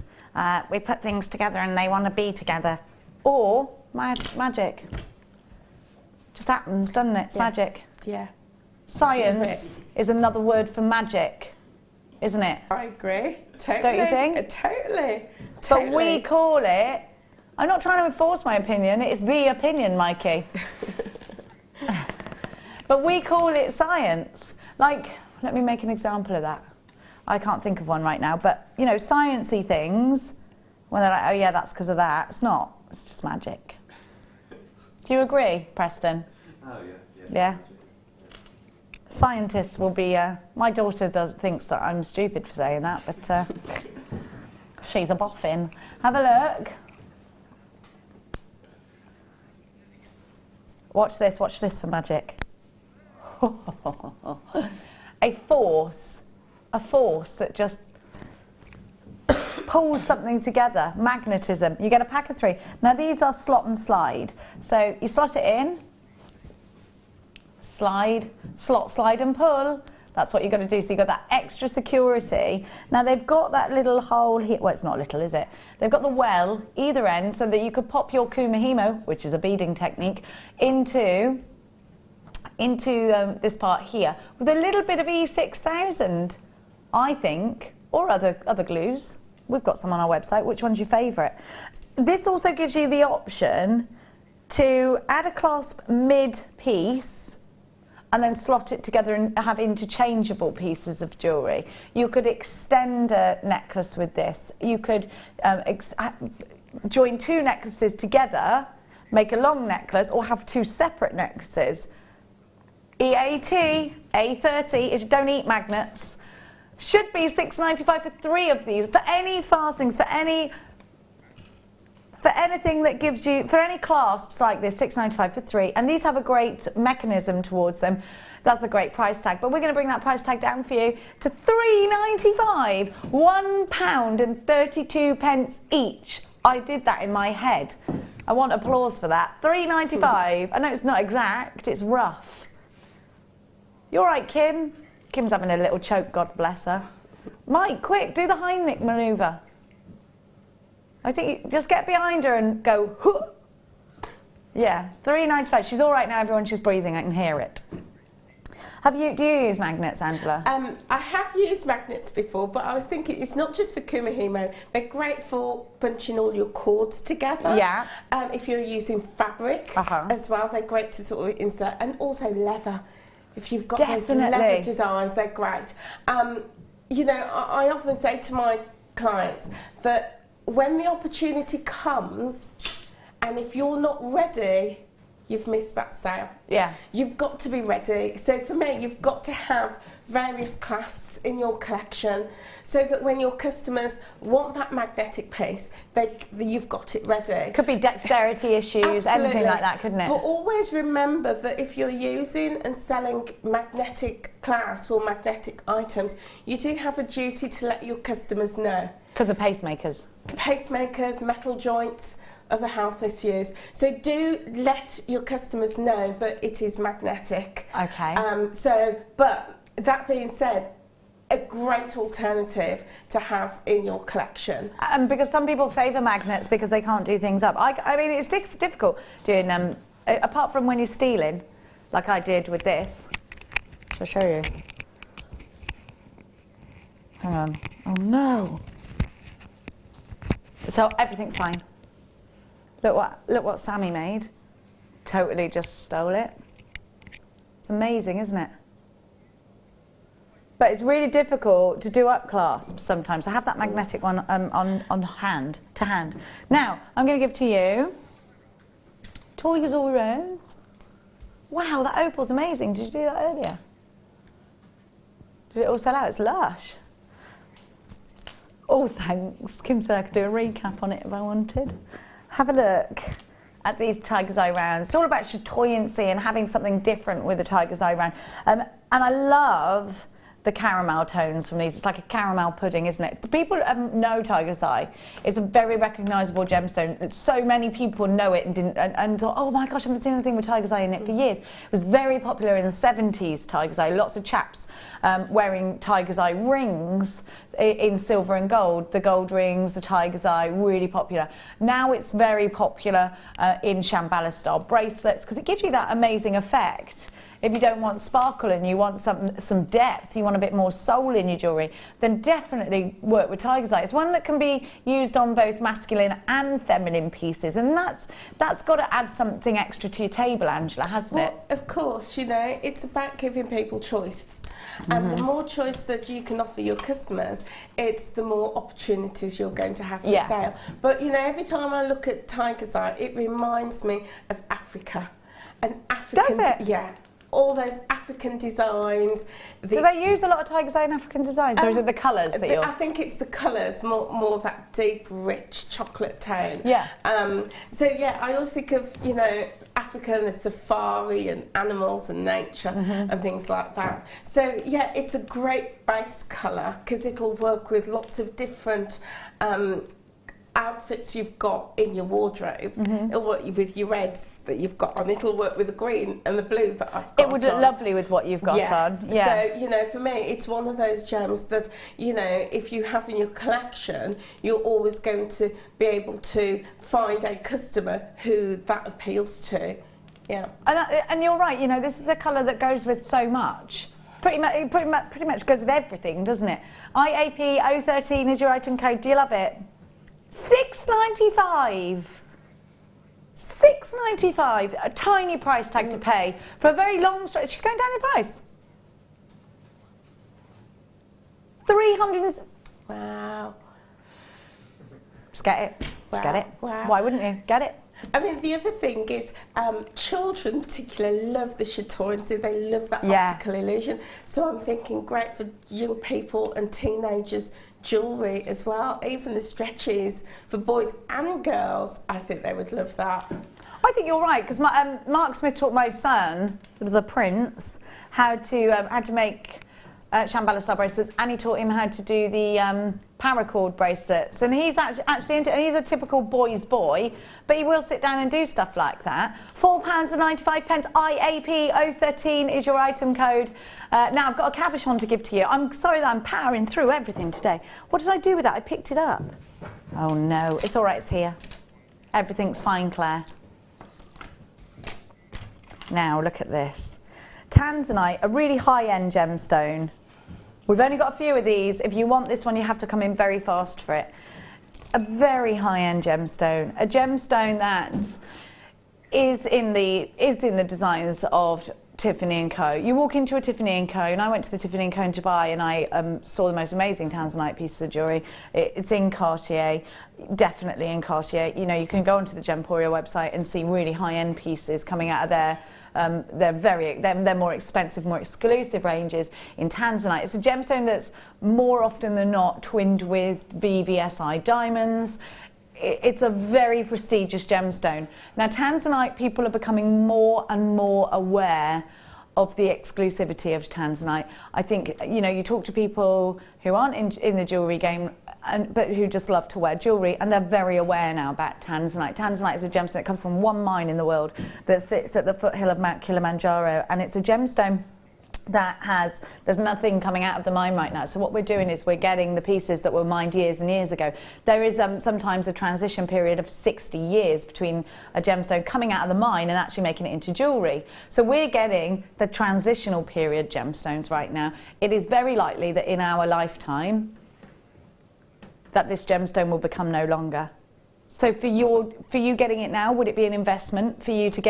We put things together and they want to be together. Or magic. Just happens, doesn't it? It's magic. Yeah. Science is another word for magic, isn't it? I agree. Totally. Don't you think? Totally. But we call it... I'm not trying to enforce my opinion. It's the opinion, Mikey. But we call it science. Like, let me make an example of that. I can't think of one right now, but, you know, sciencey things, when they're like, oh yeah, that's because of that. It's not. It's just magic. Do you agree, Preston? Oh, yeah. Yeah? Scientists will be... my daughter thinks that I'm stupid for saying that, but she's a boffin. Have a look. Watch this for magic. A force that just pulls something together. Magnetism. You get a pack of 3. Now these are slot and slide. So you slot it in, slide, slot, slide and pull. That's what you're going to do. So you've got that extra security. Now they've got that little hole here. Well, it's not little, is it? They've got the well either end so that you could pop your kumihimo, which is a beading technique, into this part here with a little bit of E6000. I think, or other glues. We've got some on our website. Which one's your favourite? This also gives you the option to add a clasp mid-piece and then slot it together and have interchangeable pieces of jewellery. You could extend a necklace with this. You could join 2 necklaces together, make a long necklace, or have 2 separate necklaces. E80, A30, if you don't eat magnets, should be $6.95 for 3 of these. For any fastenings, for anything that gives you, for any clasps like this, $6.95 for 3. And these have a great mechanism towards them. That's a great price tag. But we're going to bring that price tag down for you to $3.95, £1.32 each. I did that in my head. I want applause for that. $3.95. I know it's not exact, it's rough. You all right, Kim? Kim's having a little choke, God bless her. Mike, quick, do the Heimlich manoeuvre. I think you just get behind her and go, huh. Yeah, $3.95. She's all right now, everyone. She's breathing. I can hear it. Do you use magnets, Angela? I have used magnets before, but I was thinking it's not just for kumihimo. They're great for bunching all your cords together. Yeah. If you're using fabric as well, they're great to sort of insert, and also leather. If you've got those leather designs, they're great. You know, I often say to my clients that when the opportunity comes, and if you're not ready, you've missed that sale. Yeah. You've got to be ready. So for me, you've got to have various clasps in your collection so that when your customers want that magnetic piece, you've got it ready. Could be dexterity issues, anything like that, couldn't it? But always remember that if you're using and selling magnetic clasps or magnetic items, you do have a duty to let your customers know. Because of pacemakers. Pacemakers, metal joints, other health issues. So do let your customers know that it is magnetic. Okay. But that being said, a great alternative to have in your collection. Because some people favour magnets because they can't do things up. I mean, it's difficult doing, apart from when you're stealing, like I did with this. Shall I show you? Hang on. Oh no. So everything's fine. Look what Sammy made. Totally just stole it. It's amazing, isn't it? But it's really difficult to do up clasps sometimes. I have that magnetic one on hand, to hand. Now, I'm going to give to you Toys All Rose. Wow, that opal's amazing. Did you do that earlier? Did it all sell out? It's lush. Oh, thanks. Kim said I could do a recap on it if I wanted. Have a look at these tiger's eye rounds. It's all about chatoyancy and having something different with a tiger's eye round. And I love the caramel tones from these. It's like a caramel pudding, isn't it? The people know tiger's eye. It's a very recognisable gemstone. So many people know it and thought, oh my gosh, I haven't seen anything with tiger's eye in it for years. It was very popular in the 70s, tiger's eye. Lots of chaps wearing tiger's eye rings in silver and gold. The gold rings, the tiger's eye, really popular. Now it's very popular in shambhala style bracelets because it gives you that amazing effect. If you don't want sparkle and you want some depth, you want a bit more soul in your jewellery, then definitely work with tiger's eye. It's one that can be used on both masculine and feminine pieces, and that's got to add something extra to your table, Angela, hasn't it? Of course, you know, it's about giving people choice. And the more choice that you can offer your customers, it's the more opportunities you're going to have for sale. But, you know, every time I look at tiger's eye, it reminds me of Africa. And African, does it? Yeah. All those African designs. Do they use a lot of tiger's eye in African designs, or is it the colours that you're... I think it's the colours, more that deep, rich chocolate tone. Yeah. So yeah, I always think of, you know, Africa and the safari and animals and nature and things like that. So yeah, it's a great base colour because it'll work with lots of different outfits you've got in your wardrobe. It'll work with your reds that you've got on. It'll work with the green and the blue that I've got on. It would look lovely with what you've got on. Yeah. So, you know, for me, it's one of those gems that, you know, if you have in your collection, you're always going to be able to find a customer who that appeals to. Yeah. And you're right, you know, this is a colour that goes with so much. Pretty much goes with everything, doesn't it? IAP 013 is your item code. Do you love it? $6.95. $6.95. A tiny price tag to pay for a very long stretch. She's going down in price. 300. Wow. Just get it. Just get it. Wow. Why wouldn't you? Get it. I mean, the other thing is, children particularly love the chatoyancy. They love that optical illusion. So I'm thinking, great for young people and teenagers. Jewellery as well, even the stretches for boys and girls. I think they would love that. I think you're right because Mark Smith taught my son, the Prince, how to make shambhala style bracelets, and he taught him how to do the paracord bracelets. And he's actually into, and he's a typical boy's boy, but he will sit down and do stuff like that. £4.95. IAP 013 is your item code. Now I've got a cabochon to give to you. I'm sorry that I'm powering through everything today. What did I do with that? I picked it up. Oh no, it's all right, it's here. Everything's fine, Claire. Now look at this. Tanzanite, a really high-end gemstone. We've only got a few of these. If you want this one, you have to come in very fast for it. A very high-end gemstone. A gemstone that is in the designs of Tiffany & Co. You walk into a Tiffany & Co. and I went to the Tiffany & Co. in Dubai and I saw the most amazing Tanzanite pieces of jewellery. It's in Cartier, definitely in Cartier. You know, you can go onto the Gemporia website and see really high-end pieces coming out of there. They're more expensive, more exclusive ranges in Tanzanite. It's a gemstone that's more often than not twinned with BVSI diamonds. It's a very prestigious gemstone. Now, Tanzanite, people are becoming more and more aware of the exclusivity of Tanzanite. I think, you know, you talk to people who aren't in the jewellery game, but who just love to wear jewellery, and they're very aware now about Tanzanite. Tanzanite is a gemstone that comes from one mine in the world that sits at the foothill of Mount Kilimanjaro, and it's a gemstone that there's nothing coming out of the mine right now. So what we're doing is we're getting the pieces that were mined years and years ago. There is sometimes a transition period of 60 years between a gemstone coming out of the mine and actually making it into jewellery. So we're getting the transitional period gemstones right now. It is very likely that in our lifetime that this gemstone will become no longer So for you getting it now, would it be an investment for you to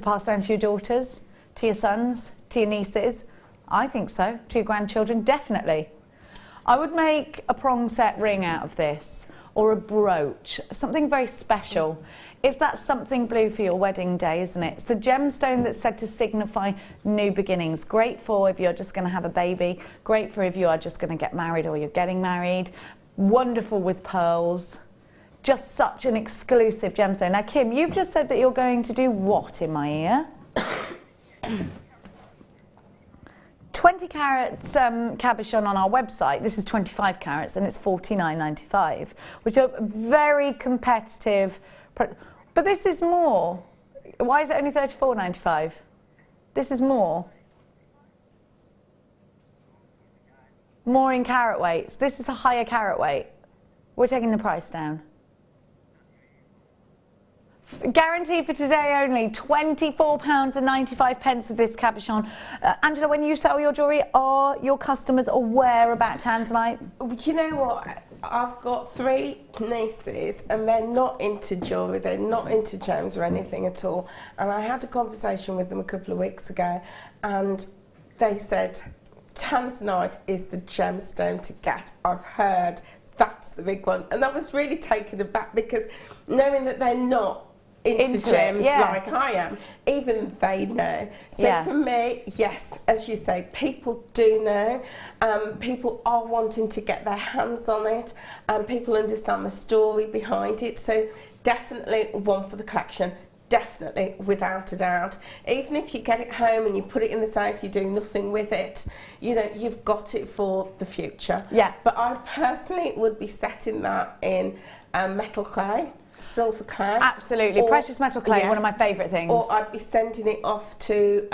pass down to your daughters, to your sons, to your nieces? I think so. To your grandchildren, definitely. I would make a prong set ring out of this, or a brooch, something very special. It's that something blue for your wedding day, isn't it? It's the gemstone that's said to signify new beginnings. Great for if you're just going to have a baby. Great for if you are just going to get married or you're getting married. Wonderful with pearls. Just such an exclusive gemstone. Now, Kim, you've just said that you're going to do what in my ear? 20 carats cabochon on our website. This is 25 carats and it's $49.95, which are very competitive. But this is more. Why is it only $34.95? This is more. More in carat weights. This is a higher carat weight. We're taking the price down. Guaranteed for today only, £24.95 of this cabochon. Angela, when you sell your jewellery, are your customers aware about tanzanite? You know what? I've got 3 nieces and they're not into jewellery, they're not into gems or anything at all. And I had a conversation with them a couple of weeks ago and they said, tanzanite is the gemstone to get. I've heard that's the big one. And I was really taken aback because knowing that they're not into gems like I am, even they know. So for me, yes, as you say, people do know. People are wanting to get their hands on it, and people understand the story behind it. So definitely one for the collection. Definitely, without a doubt. Even if you get it home and you put it in the safe, you do nothing with it, you know, you've got it for the future. Yeah. But I personally would be setting that in metal clay, silver clay. Absolutely. Or, precious metal clay, one of my favourite things. Or I'd be sending it off to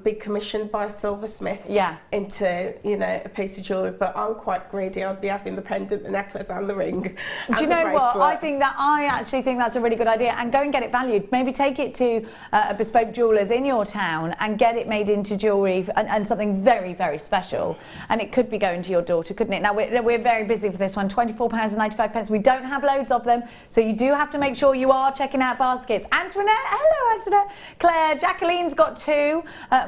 be commissioned by a silversmith into, you know, a piece of jewellery. But I'm quite greedy. I'd be having the pendant, the necklace and the ring. Do you know what? I actually think that's a really good idea. And go and get it valued. Maybe take it to a bespoke jeweller's in your town and get it made into jewellery and something very, very special. And it could be going to your daughter, couldn't it? Now, we're very busy for this one. £24.95. We don't have loads of them. So you do have to make sure you are checking out baskets. Antoinette, hello Antoinette. Claire, Jacqueline's got 2.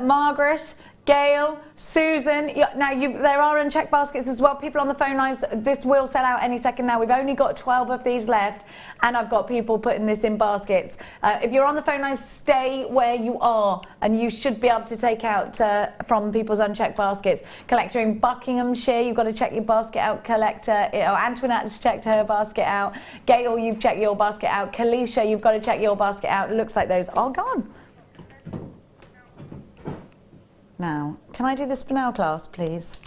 Margaret, Gail, Susan. Now, there are unchecked baskets as well. People on the phone lines, this will sell out any second now. We've only got 12 of these left, and I've got people putting this in baskets. If you're on the phone lines, stay where you are, and you should be able to take out from people's unchecked baskets. Collector in Buckinghamshire, you've got to check your basket out. Collector, Antoinette's checked her basket out. Gail, you've checked your basket out. Kalisha, you've got to check your basket out. It looks like those are gone. Now, can I do the Spinel clasp, please?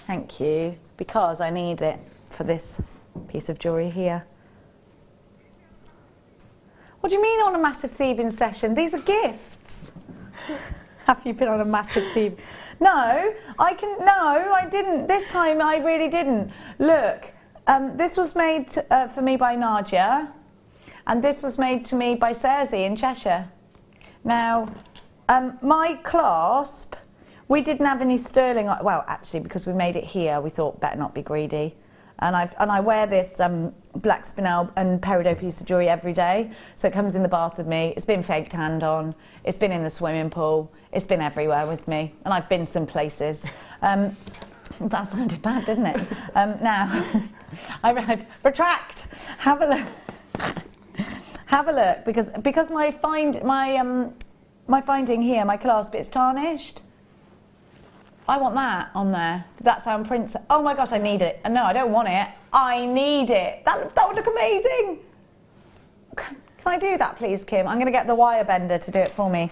Thank you, because I need it for this piece of jewellery here. What do you mean on a massive thieving session? These are gifts. Have you been on a massive thieving? No, I didn't. This time I really didn't. Look, this was made for me by Nadia, and this was made to me by Cersei in Cheshire. Now, my clasp, we didn't have any sterling. Well, actually, because we made it here, we thought better not be greedy. And I wear this black Spinel and peridot piece of jewellery every day. So it comes in the bath with me. It's been fake tanned on. It's been in the swimming pool. It's been everywhere with me. And I've been some places. That sounded bad, didn't it? Now, I read, retract. Have a look. Have a look, because my finding here, my clasp, it's tarnished. I want that on there. Did that sound princess? Oh my gosh, I need it. No, I don't want it. I need it. That would look amazing. Can I do that, please, Kim? I'm going to get the wire bender to do it for me.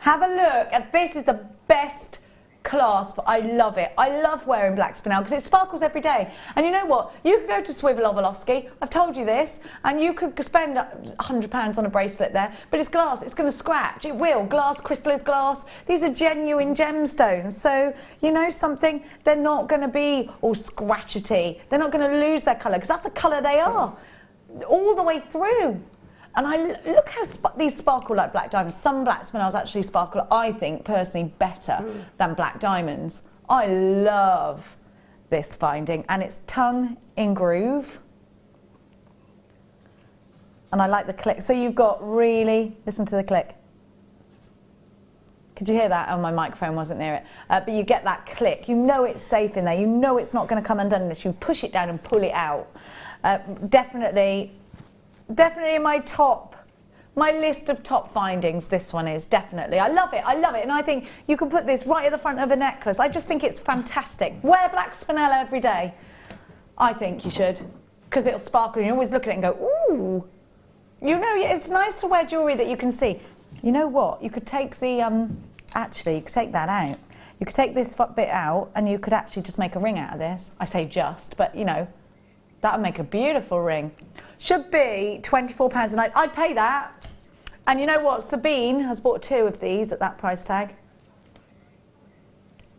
Have a look. This is the best clasp. I love it. I love wearing black Spinel because it sparkles every day. And you know what? You could go to Swivelovolosky, I've told you this, and you could spend £100 on a bracelet there, but it's glass. It's going to scratch. It will. Glass, crystal is glass. These are genuine gemstones. So, you know something? They're not going to be all scratchety. They're not going to lose their colour because that's the colour they are all the way through. And look how these sparkle like black diamonds. Some black Spinels actually sparkle, I think, personally, better than black diamonds. I love this finding. And it's tongue in groove. And I like the click. So you've got really, listen to the click. Could you hear that? Oh, my microphone wasn't near it. But you get that click. You know it's safe in there. You know it's not going to come undone unless you push it down and pull it out. Definitely in my list of top findings, this one is definitely. I love it. And I think you can put this right at the front of a necklace. I just think it's fantastic. Wear black spinel every day. I think you should, because it'll sparkle. You always look at it and go, ooh. You know, it's nice to wear jewellery that you can see. You know what? You could take the, actually, you could take that out. You could take this bit out and you could actually just make a ring out of this. I say just, but you know, that would make a beautiful ring. Should be £24 a night. I'd pay that. And you know what? Sabine has bought 2 of these at that price tag.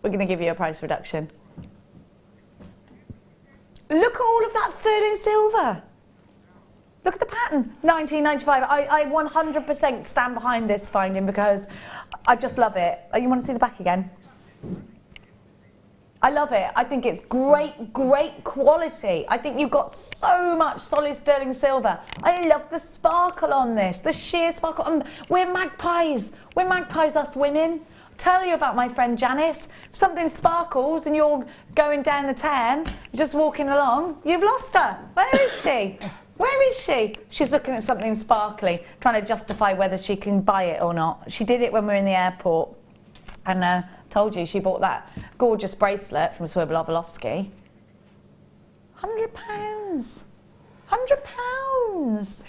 We're going to give you a price reduction. Look at all of that sterling silver. Look at the pattern, £19.95. I 100% stand behind this finding because I just love it. You want to see the back again? I love it. I think it's great quality. I think you've got so much solid sterling silver. I love the sparkle on this, the sheer sparkle. We're magpies. We're magpies, us women. Tell you about my friend Janice. If something sparkles and you're going down the Tarn, just walking along, you've lost her. Where is she? Where is she? She's looking at something sparkly, trying to justify whether she can buy it or not. She did it when we were in the airport, and told you she bought that gorgeous bracelet from Swirbel-Ovolofsky. £100. £100.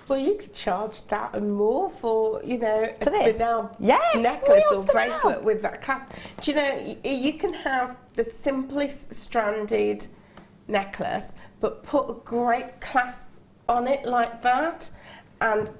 Well, you could charge that and more for, you know, a this? spinel Yes, necklace real or spinel. bracelet with that clasp. Do you know, you can have the simplest stranded necklace, but put a great clasp on it like that, and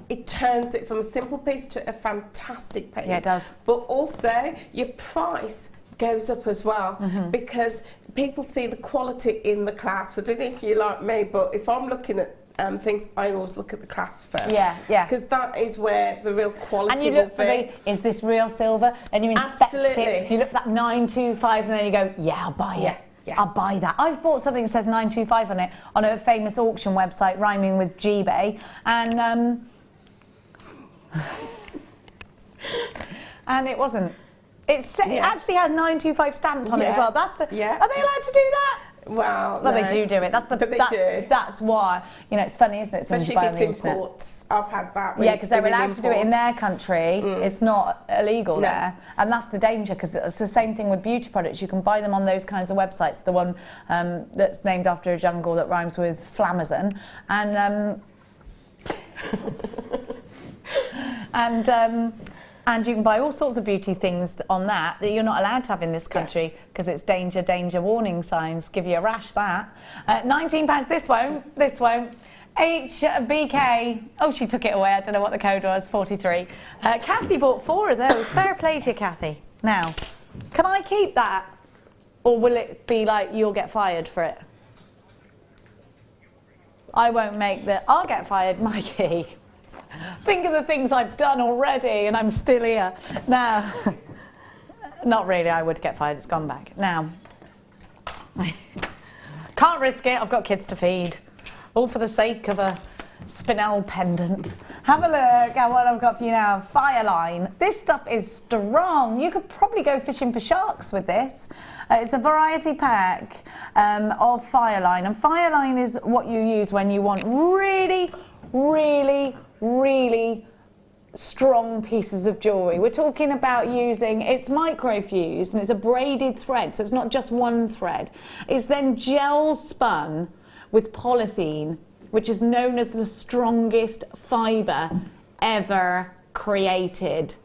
it turns it from a simple piece to a fantastic piece. Yeah, it does. But also, your price goes up as well, because people see the quality in the clasp. I don't know if you're like me, but if I'm looking at things, I always look at the clasp first. Yeah. Because that is where the real quality And you will look for be. is this real silver? And you inspect Absolutely. it. You look for that 925 and then you go, yeah, I'll buy it. Yeah. I'll buy that. I've bought something that says 925 on it on a famous auction website rhyming with G-Bay, and and it wasn't. It actually had 925 stamped on it as well. That's the. Yeah. Are they allowed to do that? Well, Well, no. they do it. That's the. But they that's, do. That's why. You know, it's funny, isn't it? Especially when if you it's buy on the internet. imports. I've had that. when Yeah, it's because they're been an allowed to do it in import. their country. It's not illegal No. there, and that's the danger. Because it's the same thing with beauty products. You can buy them on those kinds of websites. The one that's named after a jungle that rhymes with Flamazon, and you can buy all sorts of beauty things on that you're not allowed to have in this country because it's danger, danger, warning signs. Give you a rash, that. £19, this won't. HBK, oh, she took it away, I don't know what the code was, 43. Kathy bought 4 of those. Fair play to you, Kathy. Now, can I keep that? Or will it be like you'll get fired for it? I won't make the, I'll get fired, Mikey. Think of the things I've done already and I'm still here. Now, not really, I would get fired, it's gone back. Now, can't risk it, I've got kids to feed. All for the sake of a Spinel pendant. Have a look at what I've got for you now. Fireline. This stuff is strong. You could probably go fishing for sharks with this. It's a variety pack of Fireline. And Fireline is what you use when you want really, really, really strong pieces of jewellery. We're talking about using, it's microfused and it's a braided thread, so it's not just one thread. It's then gel spun with polythene, which is known as the strongest fibre ever created.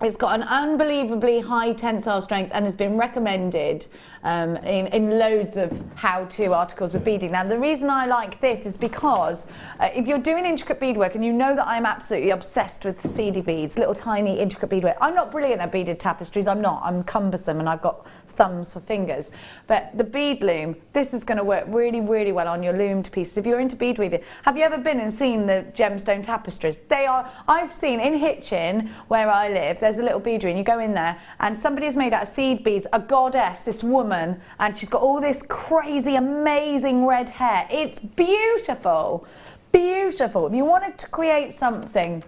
It's got an unbelievably high tensile strength and has been recommended in loads of how-to articles of beading. Now, the reason I like this is because if you're doing intricate beadwork, and you know that I'm absolutely obsessed with seedy beads, little tiny intricate beadwork. I'm not brilliant at beaded tapestries, I'm not. I'm cumbersome and I've got thumbs for fingers. But the bead loom, this is going to work really, really well on your loomed pieces. If you're into bead weaving, have you ever been and seen the gemstone tapestries? They are, I've seen in Hitchin, where I live, there's a little beadery and you go in there and somebody's made out of seed beads, a goddess, this woman, and she's got all this crazy, amazing red hair. It's beautiful, beautiful. If you wanted to create something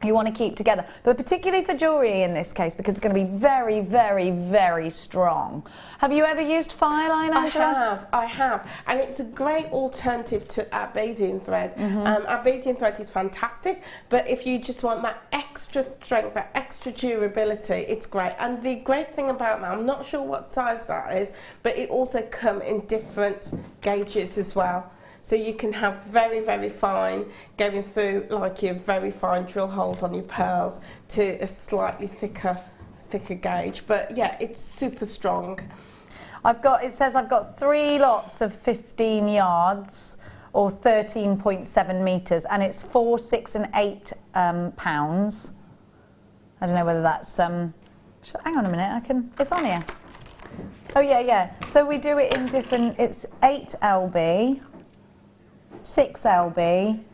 you want to keep together, but particularly for jewellery in this case, because it's going to be very, very, very strong. Have you ever used fireline, Angela? I have, and it's a great alternative to our beading thread. Our beading thread is fantastic, but if you just want that extra strength, that extra durability, it's great. And the great thing about that, I'm not sure what size that is, but it also comes in different gauges as well. So you can have very, very fine, going through like your very fine drill holes on your pearls, to a slightly thicker gauge. But yeah, it's super strong. It says I've got 3 lots of 15 yards or 13.7 metres, and it's 4, 6 and 8 pounds. I don't know whether that's, hang on a minute, it's on here. Oh yeah. So we do it in different, it's 8 lb. 6 lb,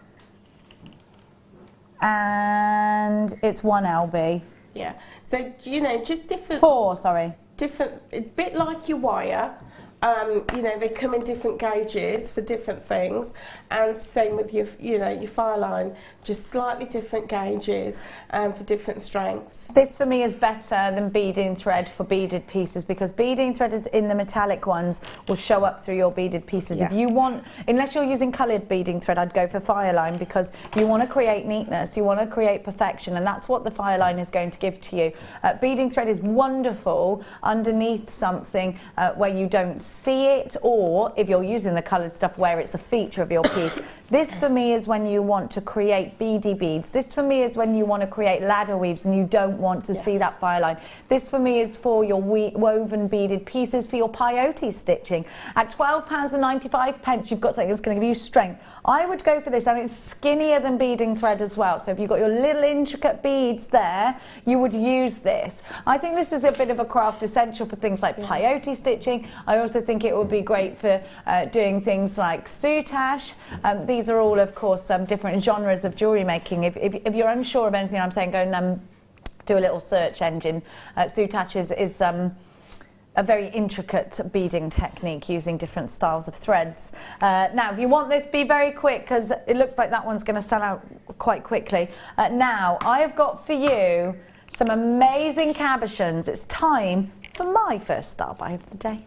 and it's 1 lb. Yeah, so you know, just different. 4, sorry. Different, a bit like your wire. You know, they come in different gauges for different things, and same with your, you know, your fire line, just slightly different gauges for different strengths. This for me is better than beading thread for beaded pieces, because beading thread is in the metallic ones will show up through your beaded pieces. Yeah. If you want, unless you're using coloured beading thread, I'd go for fire line, because you want to create neatness, you want to create perfection, and that's what the fire line is going to give to you. Beading thread is wonderful underneath something where you don't see it, or if you're using the coloured stuff where it's a feature of your piece. This for me is when you want to create beady beads. This for me is when you want to create ladder weaves and you don't want to see that fire line. This for me is for your woven beaded pieces, for your peyote stitching. At £12.95 you've got something that's going to give you strength. I would go for this, and it's skinnier than beading thread as well. So if you've got your little intricate beads there, you would use this. I think this is a bit of a craft essential for things like peyote stitching. I also think it would be great for doing things like soutache. These are all, of course, different genres of jewellery making. If you're unsure of anything I'm saying, go and do a little search engine. Soutache is a very intricate beading technique using different styles of threads. Now, if you want this, be very quick, because it looks like that one's going to sell out quite quickly. Now, I have got for you some amazing cabochons. It's time for my first star buy of the day.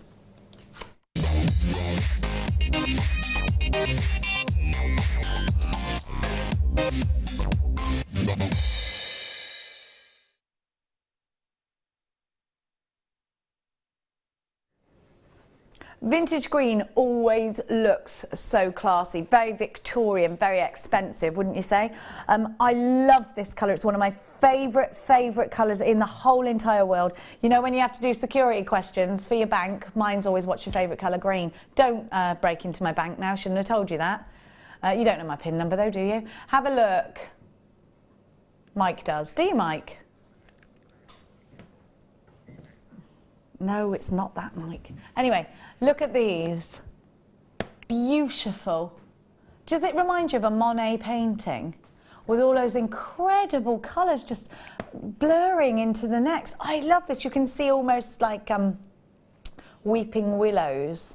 Vintage green always looks so classy, very Victorian, very expensive, wouldn't you say? I love this colour. It's one of my favourite colours in the whole entire world. You know, when you have to do security questions for your bank, mine's always, what's your favourite colour? Green. Don't break into my bank now, shouldn't have told you that. You don't know my PIN number though, do you? Have a look. Mike does. Do you, Mike? No, it's not that, Mike. Anyway, look at these. Beautiful. Does it remind you of a Monet painting? With all those incredible colours just blurring into the next. I love this. You can see almost like weeping willows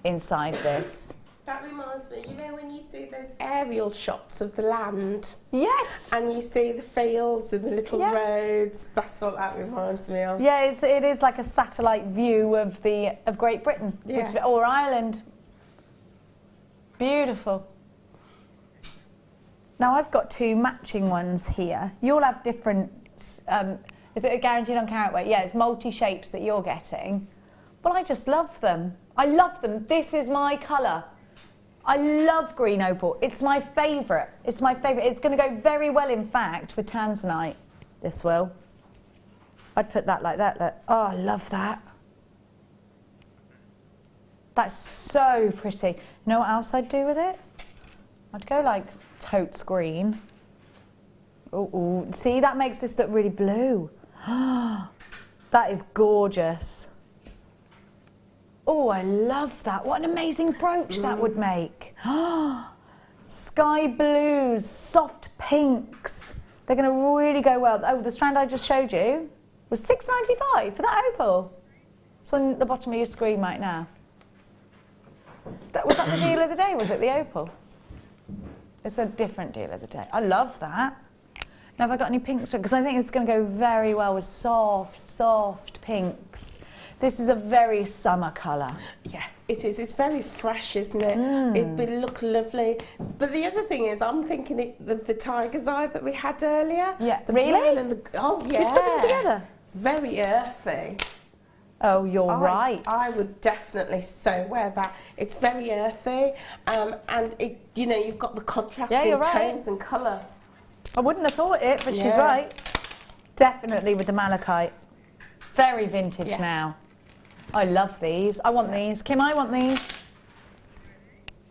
inside this. That reminds me, you know when you see those aerial shots of the land? Yes. And you see the fields and the little roads, that's what that reminds me of. Yeah, it is like a satellite view of Great Britain, or Ireland. Beautiful. Now I've got 2 matching ones here. You'll have different, is it a guaranteed on carat weight? Yeah, it's multi-shapes that you're getting. But I just love them. I love them. This is my colour. I love green opal. It's my favourite. It's my favourite. It's going to go very well, in fact, with tanzanite. This will. I'd put that like that. Look. Oh, I love that. That's so pretty. You know what else I'd do with it? I'd go like totes green. Ooh. See, that makes this look really blue. That is gorgeous. Oh, I love that. What an amazing brooch that would make. Sky blues, soft pinks. They're going to really go well. Oh, the strand I just showed you was $6.95 for that opal. It's on the bottom of your screen right now. Was that the deal of the day? Was it the opal? It's a different deal of the day. I love that. Now, have I got any pinks? Because I think it's going to go very well with soft pinks. This is a very summer colour. Yeah, it is. It's very fresh, isn't it? It will look lovely. But the other thing is, I'm thinking of the tiger's eye that we had earlier. Yeah, really? Oh, yeah. You put them together? Very earthy. Oh, you're right. I would definitely so wear that. It's very earthy, and it, you know, you've got the contrasting tones and colour. I wouldn't have thought it, but she's right. Definitely with the malachite. Very vintage now. I love these. I want these. Kim, I want these.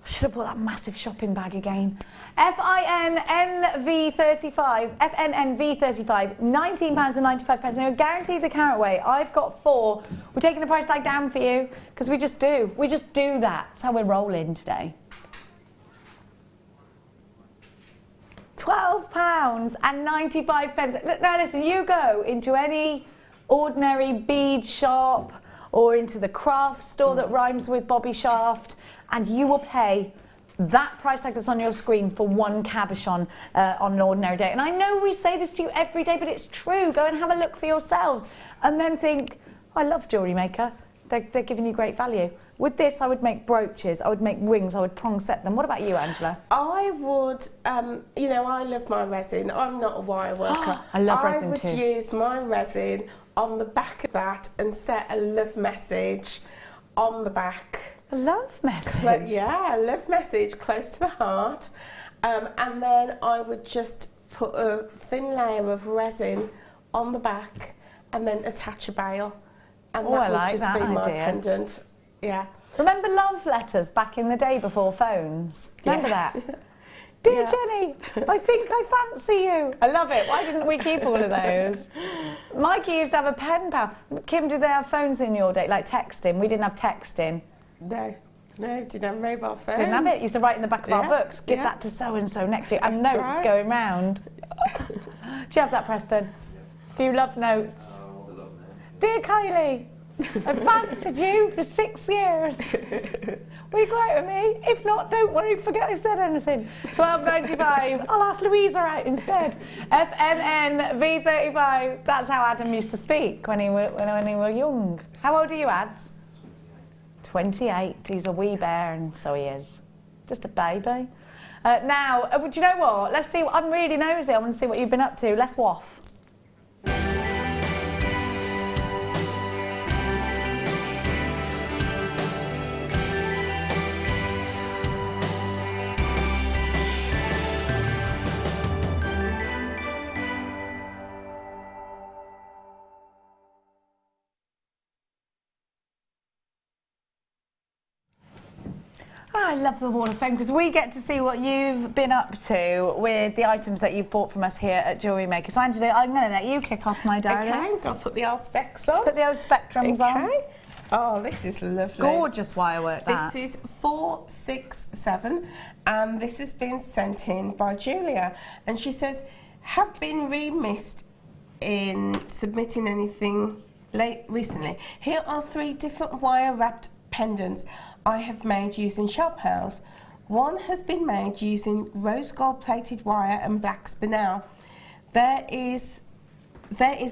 I should have bought that massive shopping bag again. FINNV35, FNNV35, £19.95. And you're guaranteed the carat weight. I've got 4. We're taking the price tag down for you because we just do. We just do that. That's how we're rolling today. £12.95. Now listen, you go into any ordinary bead shop or into the craft store that rhymes with Bobby Shaft, and you will pay that price tag that's on your screen for 1 cabochon on an ordinary day. And I know we say this to you every day, but it's true. Go and have a look for yourselves and then think, I love Jewellery Maker. They're giving you great value. With this, I would make brooches, I would make rings, I would prong set them. What about you, Angela? I would, you know, I love my resin. I'm not a wire worker. I love resin too. I would use my resin on the back of that and set a love message on the back. A love message? Yeah, a love message close to the heart. And then I would just put a thin layer of resin on the back and then attach a bale. And that would just be my pendant. Yeah. Remember love letters back in the day before phones? Remember that? Dear Jenny, I think I fancy you. I love it. Why didn't we keep all of those? Mikey used to have a pen pal. Kim, did they have phones in your day, like texting? We didn't have texting. No, didn't have mobile phones. Didn't have it. Used to write in the back of our books, give that to so-and-so next to you, and notes going round. Do you have that, Preston? Do you love notes? Dear Kylie, I fancied you for 6 years. Will you go out with me? If not, don't worry, forget I said anything. £12.95. I'll ask Louisa out instead. FNNV35. That's how Adam used to speak when he were young. How old are you, Ads? 28. He's a wee bear, and so he is. Just a baby. Now, do you know what? Let's see. I'm really nosy. I want to see what you've been up to. Let's waff. I love the Wall of Fame because we get to see what you've been up to with the items that you've bought from us here at Jewellery Maker. So Angela, I'm going to let you kick off, my darling. Okay, I'll put the old specs on. Put the old spectrums on. Oh, this is lovely. Gorgeous wirework, that. This is 467, and this has been sent in by Julia. And she says, have been remissed in submitting anything recently. Here are 3 different wire-wrapped pendants I have made using shell pearls. One has been made using rose gold plated wire and black spinel. There is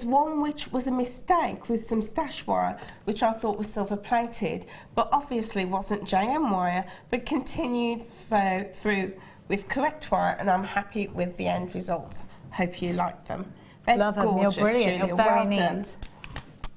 one which was a mistake with some stash wire, which I thought was silver plated, but obviously wasn't JM wire, but continued through with correct wire, and I'm happy with the end results. Hope you like them. They're Love them. gorgeous, You're brilliant. Julia. You're very neat. Done.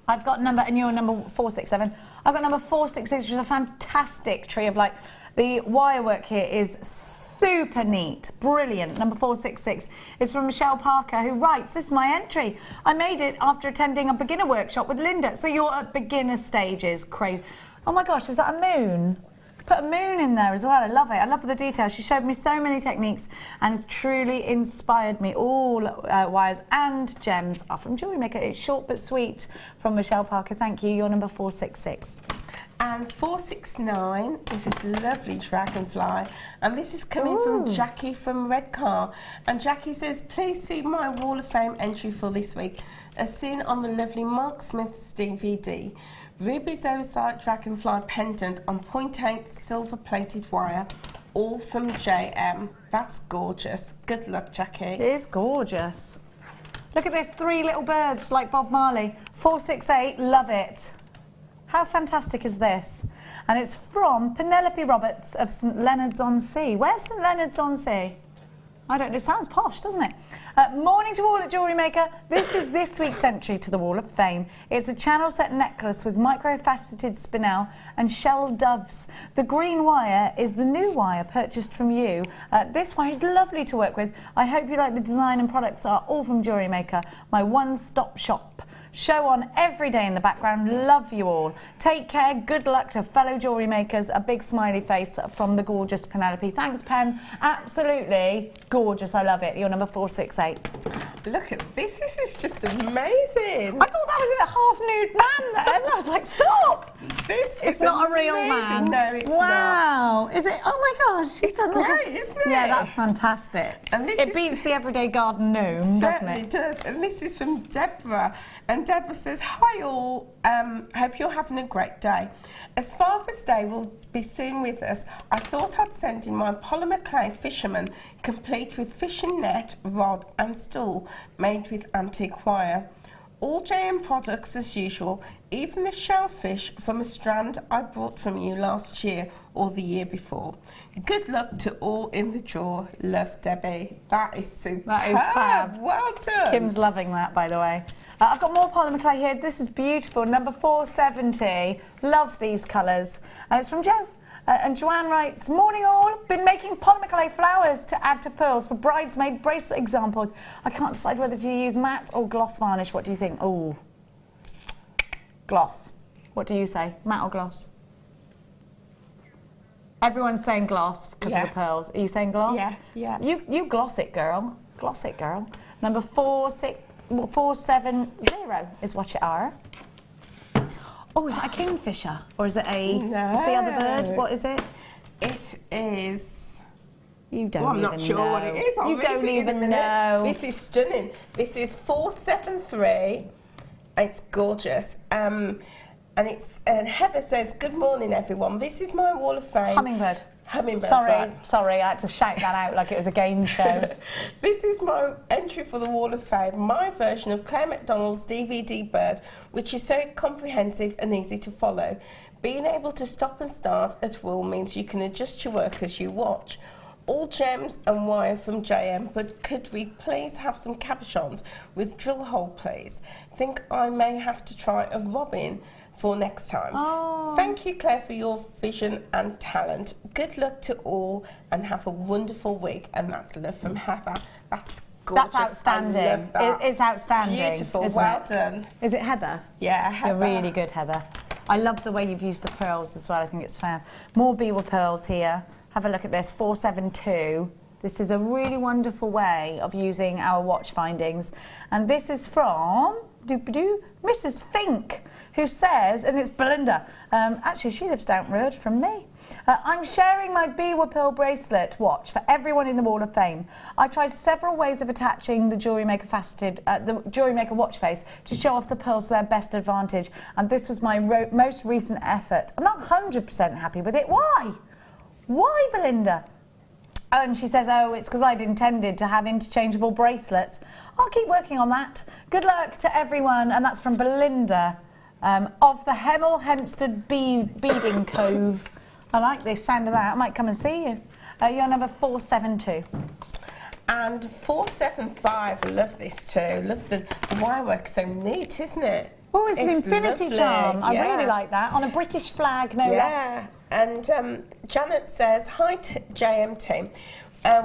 I've got and you're number 467. I've got number 466, which is a fantastic tree of light. The wirework here is super neat, brilliant. Number 466 is from Michelle Parker, who writes, this is my entry. I made it after attending a beginner workshop with Linda. So you're at beginner stages, crazy. Oh my gosh, is that a moon? Put a moon in there as well. I love it. I love the details. She showed me so many techniques and has truly inspired me. All wires and gems are from Jewellery Maker. It's short but sweet from Michelle Parker. Thank you. You're number 466. And 469, this is lovely dragonfly. And this is coming from Jackie from Redcar. And Jackie says, please see my Wall of Fame entry for this week, as seen on the lovely Mark Smith's DVD. Ruby Zoisite dragonfly pendant on 0.8 silver plated wire, all from JM. That's gorgeous. Good luck, Jackie. It is gorgeous. Look at this, 3 little birds like Bob Marley. 468, love it. How fantastic is this? And it's from Penelope Roberts of St Leonards-on-Sea. Where's St Leonards-on-Sea? I don't know, it sounds posh, doesn't it? Morning to all at Jewellery Maker. This is this week's entry to the Wall of Fame. It's a channel set necklace with micro-faceted spinel and shell doves. The green wire is the new wire purchased from you. This wire is lovely to work with. I hope you like the design and products are all from Jewellery Maker, my one-stop shop. Show on every day in the background. Love you all. Take care. Good luck to fellow jewellery makers. A big smiley face from the gorgeous Penelope. Thanks, Pen. Absolutely gorgeous. I love it. You're number 468. Look at this. This is just amazing. I thought that was a half-nude man then. I was like, stop. This is not a real amazing. man. No, it's not. Wow. Is it? Oh my gosh. It's great, isn't it? Yeah, that's fantastic. And this it is- beats the everyday garden gnome, doesn't Certainly it? does. And this is from Deborah. And Deborah says, hi all, hope you're having a great day. As Father's Day will be soon with us, I thought I'd send in my polymer clay fisherman, complete with fishing net, rod and stool, made with antique wire. All JM products as usual, even the shellfish from a strand I bought from you last year or the year before. Good luck to all in the draw. Love, Debbie. That is superb. That is fab. Well done. Kim's loving that, by the way. I've got more polymer clay here. This is beautiful. Number 470. Love these colours. And it's from Jo. And Joanne writes, morning all. Been making polymer clay flowers to add to pearls for bridesmaid bracelet examples. I can't decide whether to use matte or gloss varnish. What do you think? Oh, gloss. What do you say? Matte or gloss? Everyone's saying gloss because of the pearls. Are you saying gloss? Yeah. You gloss it, girl. Gloss it, girl. Number 470 is what you are. Oh, is that a kingfisher? Or is it a... No. What's the other bird? What is it? It is... You don't I'm even not sure know. what it is. I'll You read don't it in a even minute. know. This is stunning. This is 473. It's gorgeous. And it's... And Heather says, good morning, everyone. This is my Wall of Fame. Hummingbird. Hummingbird. Sorry, I had to shout that out like it was a game show. This is my entry for the Wall of Fame, my version of Claire McDonald's DVD bird, which is so comprehensive and easy to follow. Being able to stop and start at will means you can adjust your work as you watch. All gems and wire from JM, but could we please have some cabochons with drill hole, please? Think I may have to try a robin for next time. Oh. Thank you, Claire, for your vision and talent. Good luck to all and have a wonderful week. And that's love from Heather. That's gorgeous. That's outstanding. I love that. It's outstanding. Beautiful. Isn't Well it? done. Is it Heather? Yeah, Heather. You're really good, Heather. I love the way you've used the pearls as well. I think it's fair. More Beaver pearls here. Have a look at this. 472. This is a really wonderful way of using our watch findings. And this is from Mrs. Fink, who says, and it's Belinda, actually she lives down the road from me. I'm sharing my Beaver Pearl bracelet watch for everyone in the Wall of Fame. I tried several ways of attaching the Jewellery Maker the Jewellery Maker watch face to show off the pearls to their best advantage, and this was my most recent effort. I'm not 100% happy with it. Why? Why, Belinda? And she says, oh, it's because I'd intended to have interchangeable bracelets. I'll keep working on that. Good luck to everyone. And that's from Belinda of the Hemel Hempstead Beading Cove. I like the sound of that. I might come and see you. You're number 472. And 475, I love this too. Love the wire work, so neat, isn't it? Oh, it's an infinity lovely. charm. I Yeah. really like that. On a British flag, no less. Yeah. And Janet says, hi JM team.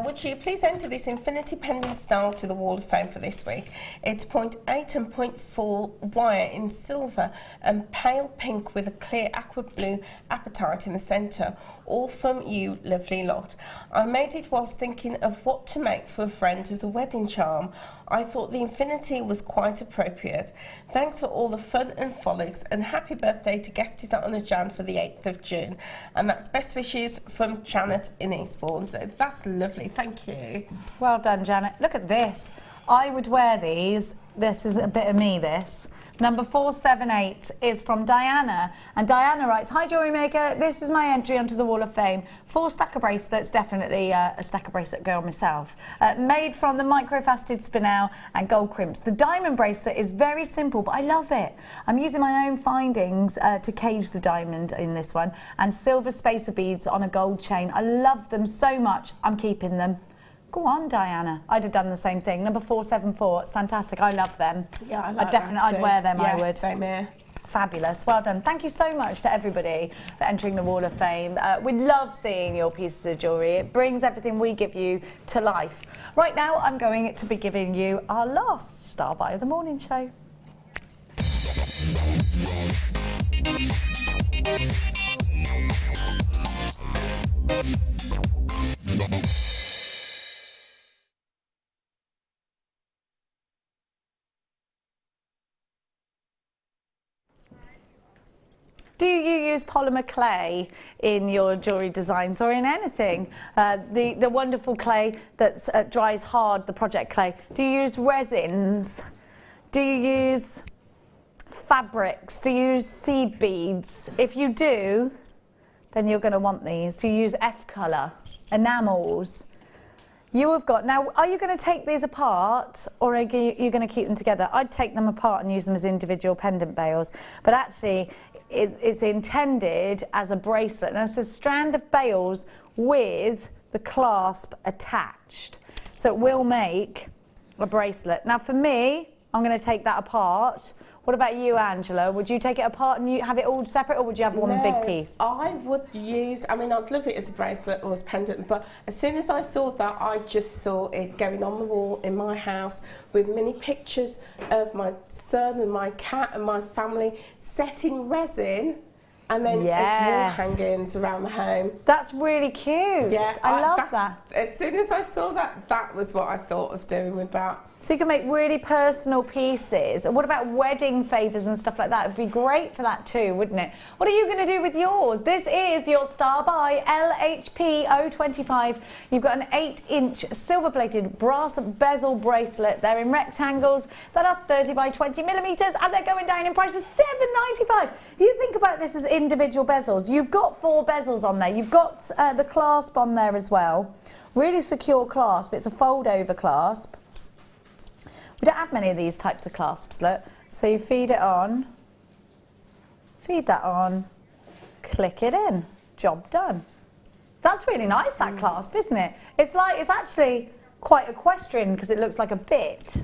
Would you please enter this infinity pendant style to the Wall of Fame for this week? It's 0.8 and 0.4 wire in silver and pale pink with a clear aqua blue apatite in the centre. all from you lovely lot. I made it whilst thinking of what to make for a friend as a wedding charm. I thought the infinity was quite appropriate. Thanks for all the fun and frolics, and happy birthday to guest designer Jan for the 8th of June. And that's best wishes from Janet in Eastbourne. So that's lovely, thank you. Well done, Janet. Look at this. I would wear these. This is a bit of me, this. Number 478 is from Diana, and Diana writes, "Hi Jewellery Maker, this is my entry onto the Wall of Fame. 4 stacker bracelets, definitely a stacker bracelet girl myself. Made from the microfaceted Spinel and gold crimps. The diamond bracelet is very simple, but I love it. I'm using my own findings to cage the diamond in this one, and silver spacer beads on a gold chain. I love them so much, I'm keeping them." Go on, Diana. I'd have done the same thing. Number 474, it's fantastic. I love them. Yeah, I like I'd wear them, yeah, I would. Same here. Fabulous. Well done. Thank you so much to everybody for entering the Wall of Fame. We love seeing your pieces of jewellery. It brings everything we give you to life. Right now, I'm going to be giving you our last Star Buy of the Morning show. Do you use polymer clay in your jewellery designs or in anything? The wonderful clay that dries hard, the project clay. Do you use resins? Do you use fabrics? Do you use seed beads? If you do, then you're going to want these. Do you use F-colour, enamels? You have got, now are you going to take these apart or are you going to keep them together? I'd take them apart and use them as individual pendant bales, but actually it's intended as a bracelet, and it's a strand of bales with the clasp attached. So it will make a bracelet. Now for me, I'm going to take that apart. What about you, Angela? Would you take it apart and you have it all separate, or would you have one big piece? I would use, I mean, I'd love it as a bracelet or as a pendant, but as soon as I saw that, I just saw it going on the wall in my house with many pictures of my son and my cat and my family set in resin, and then as wall hangings around the home. That's really cute. Yeah, I love that. As soon as I saw that, that was what I thought of doing with that. So you can make really personal pieces. And what about wedding favours and stuff like that? It'd be great for that too, wouldn't it? What are you going to do with yours? This is your Star Buy LHP 025. You've got an 8-inch silver-plated brass bezel bracelet. They're in rectangles that are 30 by 20 millimetres, and they're going down in price of $7.95. If you think about this as individual bezels, you've got 4 bezels on there. You've got the clasp on there as well. Really secure clasp. It's a fold-over clasp. We don't have many of these types of clasps, look. So you feed it on, feed that on, click it in, job done. That's really nice, that clasp, isn't it? It's actually quite equestrian because it looks like a bit.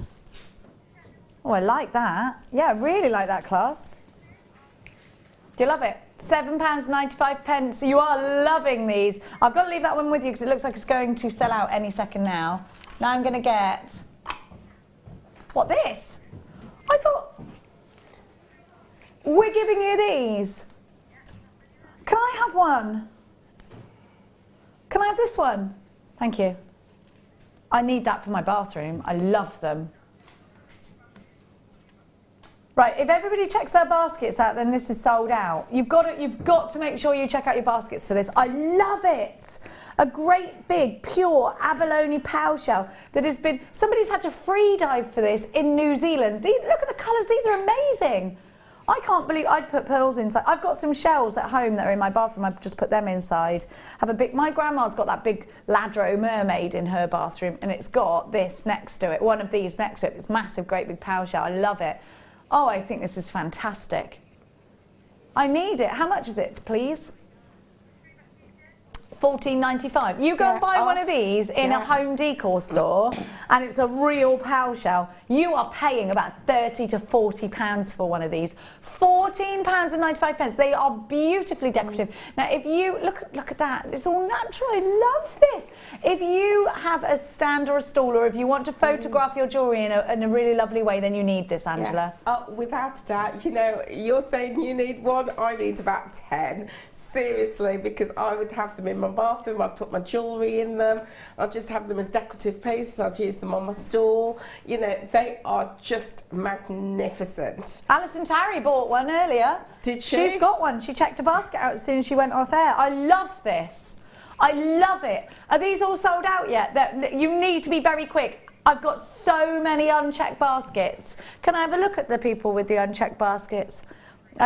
Oh, I like that. Yeah, I really like that clasp. Do you love it? £7.95. You are loving these. I've got to leave that one with you because it looks like it's going to sell out any second now. Now I'm going to get... What, this? I thought, we're giving you these. Can I have one? Can I have this one? Thank you. I need that for my bathroom. I love them. Right, if everybody checks their baskets out, then this is sold out. You've got to make sure you check out your baskets for this. I love it. A great big pure abalone pow shell that has been, somebody's had to free dive for this in New Zealand. Look at the colours, these are amazing. I can't believe I'd put pearls inside. I've got some shells at home that are in my bathroom. I've just put them inside. My grandma's got that big Ladro mermaid in her bathroom, and it's got this next to it, one of these next to it. It's massive, great big pow shell. I love it. Oh, I think this is fantastic. I need it. How much is it, please? $14.95. You go and buy one of these in a home decor store and it's a real power shell. You are paying about £30 to £40 for one of these. £14.95. They are beautifully decorative. Now, if you look at that, it's all natural. I love this. If you have a stand or a stool, or if you want to photograph your jewellery in a really lovely way, then you need this, Angela. Without a doubt. You know, you're saying you need one, I need about 10. Seriously, because I would have them in my bathroom, I'd put my jewellery in them, I'd just have them as decorative pieces, I'd use them on my stall. You know, they are just magnificent. Alison Tarry bought one earlier. Did she? She's got one. She checked a basket out as soon as she went off air. I love this. I love it. Are these all sold out yet? You need to be very quick. I've got so many unchecked baskets. Can I have a look at the people with the unchecked baskets?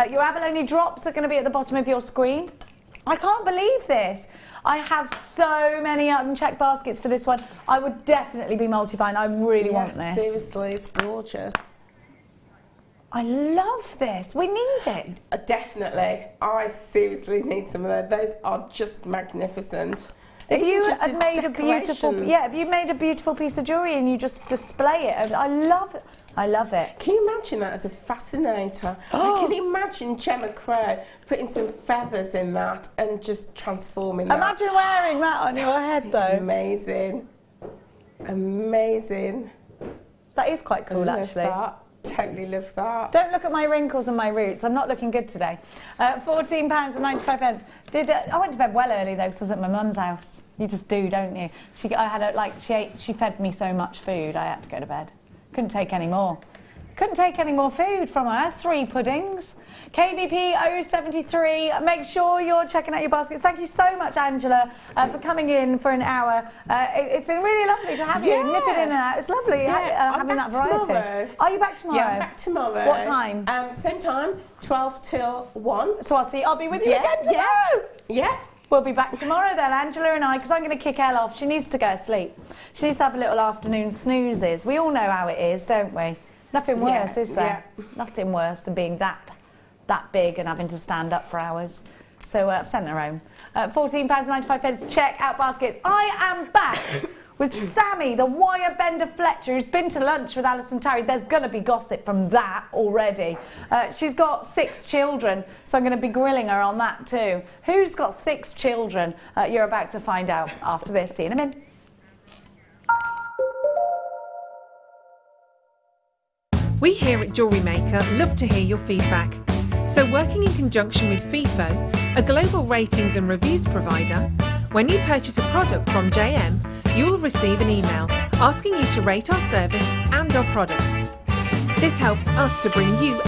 Your abalone drops are going to be at the bottom of your screen. I can't believe this. I have so many unchecked baskets for this one. I would definitely be multi-buying. I really want this. Seriously, it's gorgeous. I love this. We need it. Definitely. I seriously need some of those. Those are just magnificent. If you just had as made a beautiful, decorations. if you made a beautiful piece of jewellery and you just display it, I love it. I love it. Can you imagine that as a fascinator? I can imagine Gemma Crow putting some feathers in that and just transforming that. Imagine wearing that on your head, though. Amazing. Amazing. That is quite cool, Love actually. that. Totally love that. Don't look at my wrinkles and my roots. I'm not looking good today. £14.95. I went to bed well early though, because I was at my mum's house. You just do, don't you? She fed me so much food. I had to go to bed. Couldn't take any more. Couldn't take any more food from her. I had 3 puddings. KVP 073. Make sure you're checking out your baskets. Thank you so much, Angela, for coming in for an hour. It's been really lovely to have you nipping in and out. It's lovely having that variety. Tomorrow. Are you back tomorrow? Yeah, I'm back tomorrow. What time? Same time, 12 till 1. So I'll be with you again tomorrow. Yeah. We'll be back tomorrow then, Angela and I, because I'm going to kick Elle off. She needs to go to sleep. She needs to have a little afternoon snoozes. We all know how it is, don't we? Nothing worse, is there? Yeah. Nothing worse than being that big and having to stand up for hours. So I've sent her home. £14.95. Check out baskets. I am back with Sammy, the wire bender Fletcher, who's been to lunch with Alison Tarry. There's going to be gossip from that already. She's got 6 children, so I'm going to be grilling her on that too. Who's got 6 children? You're about to find out after this. See you in a minute. We here at Jewellery Maker love to hear your feedback. So working in conjunction with FIFO, a global ratings and reviews provider, when you purchase a product from JM, you will receive an email asking you to rate our service and our products. This helps us to bring you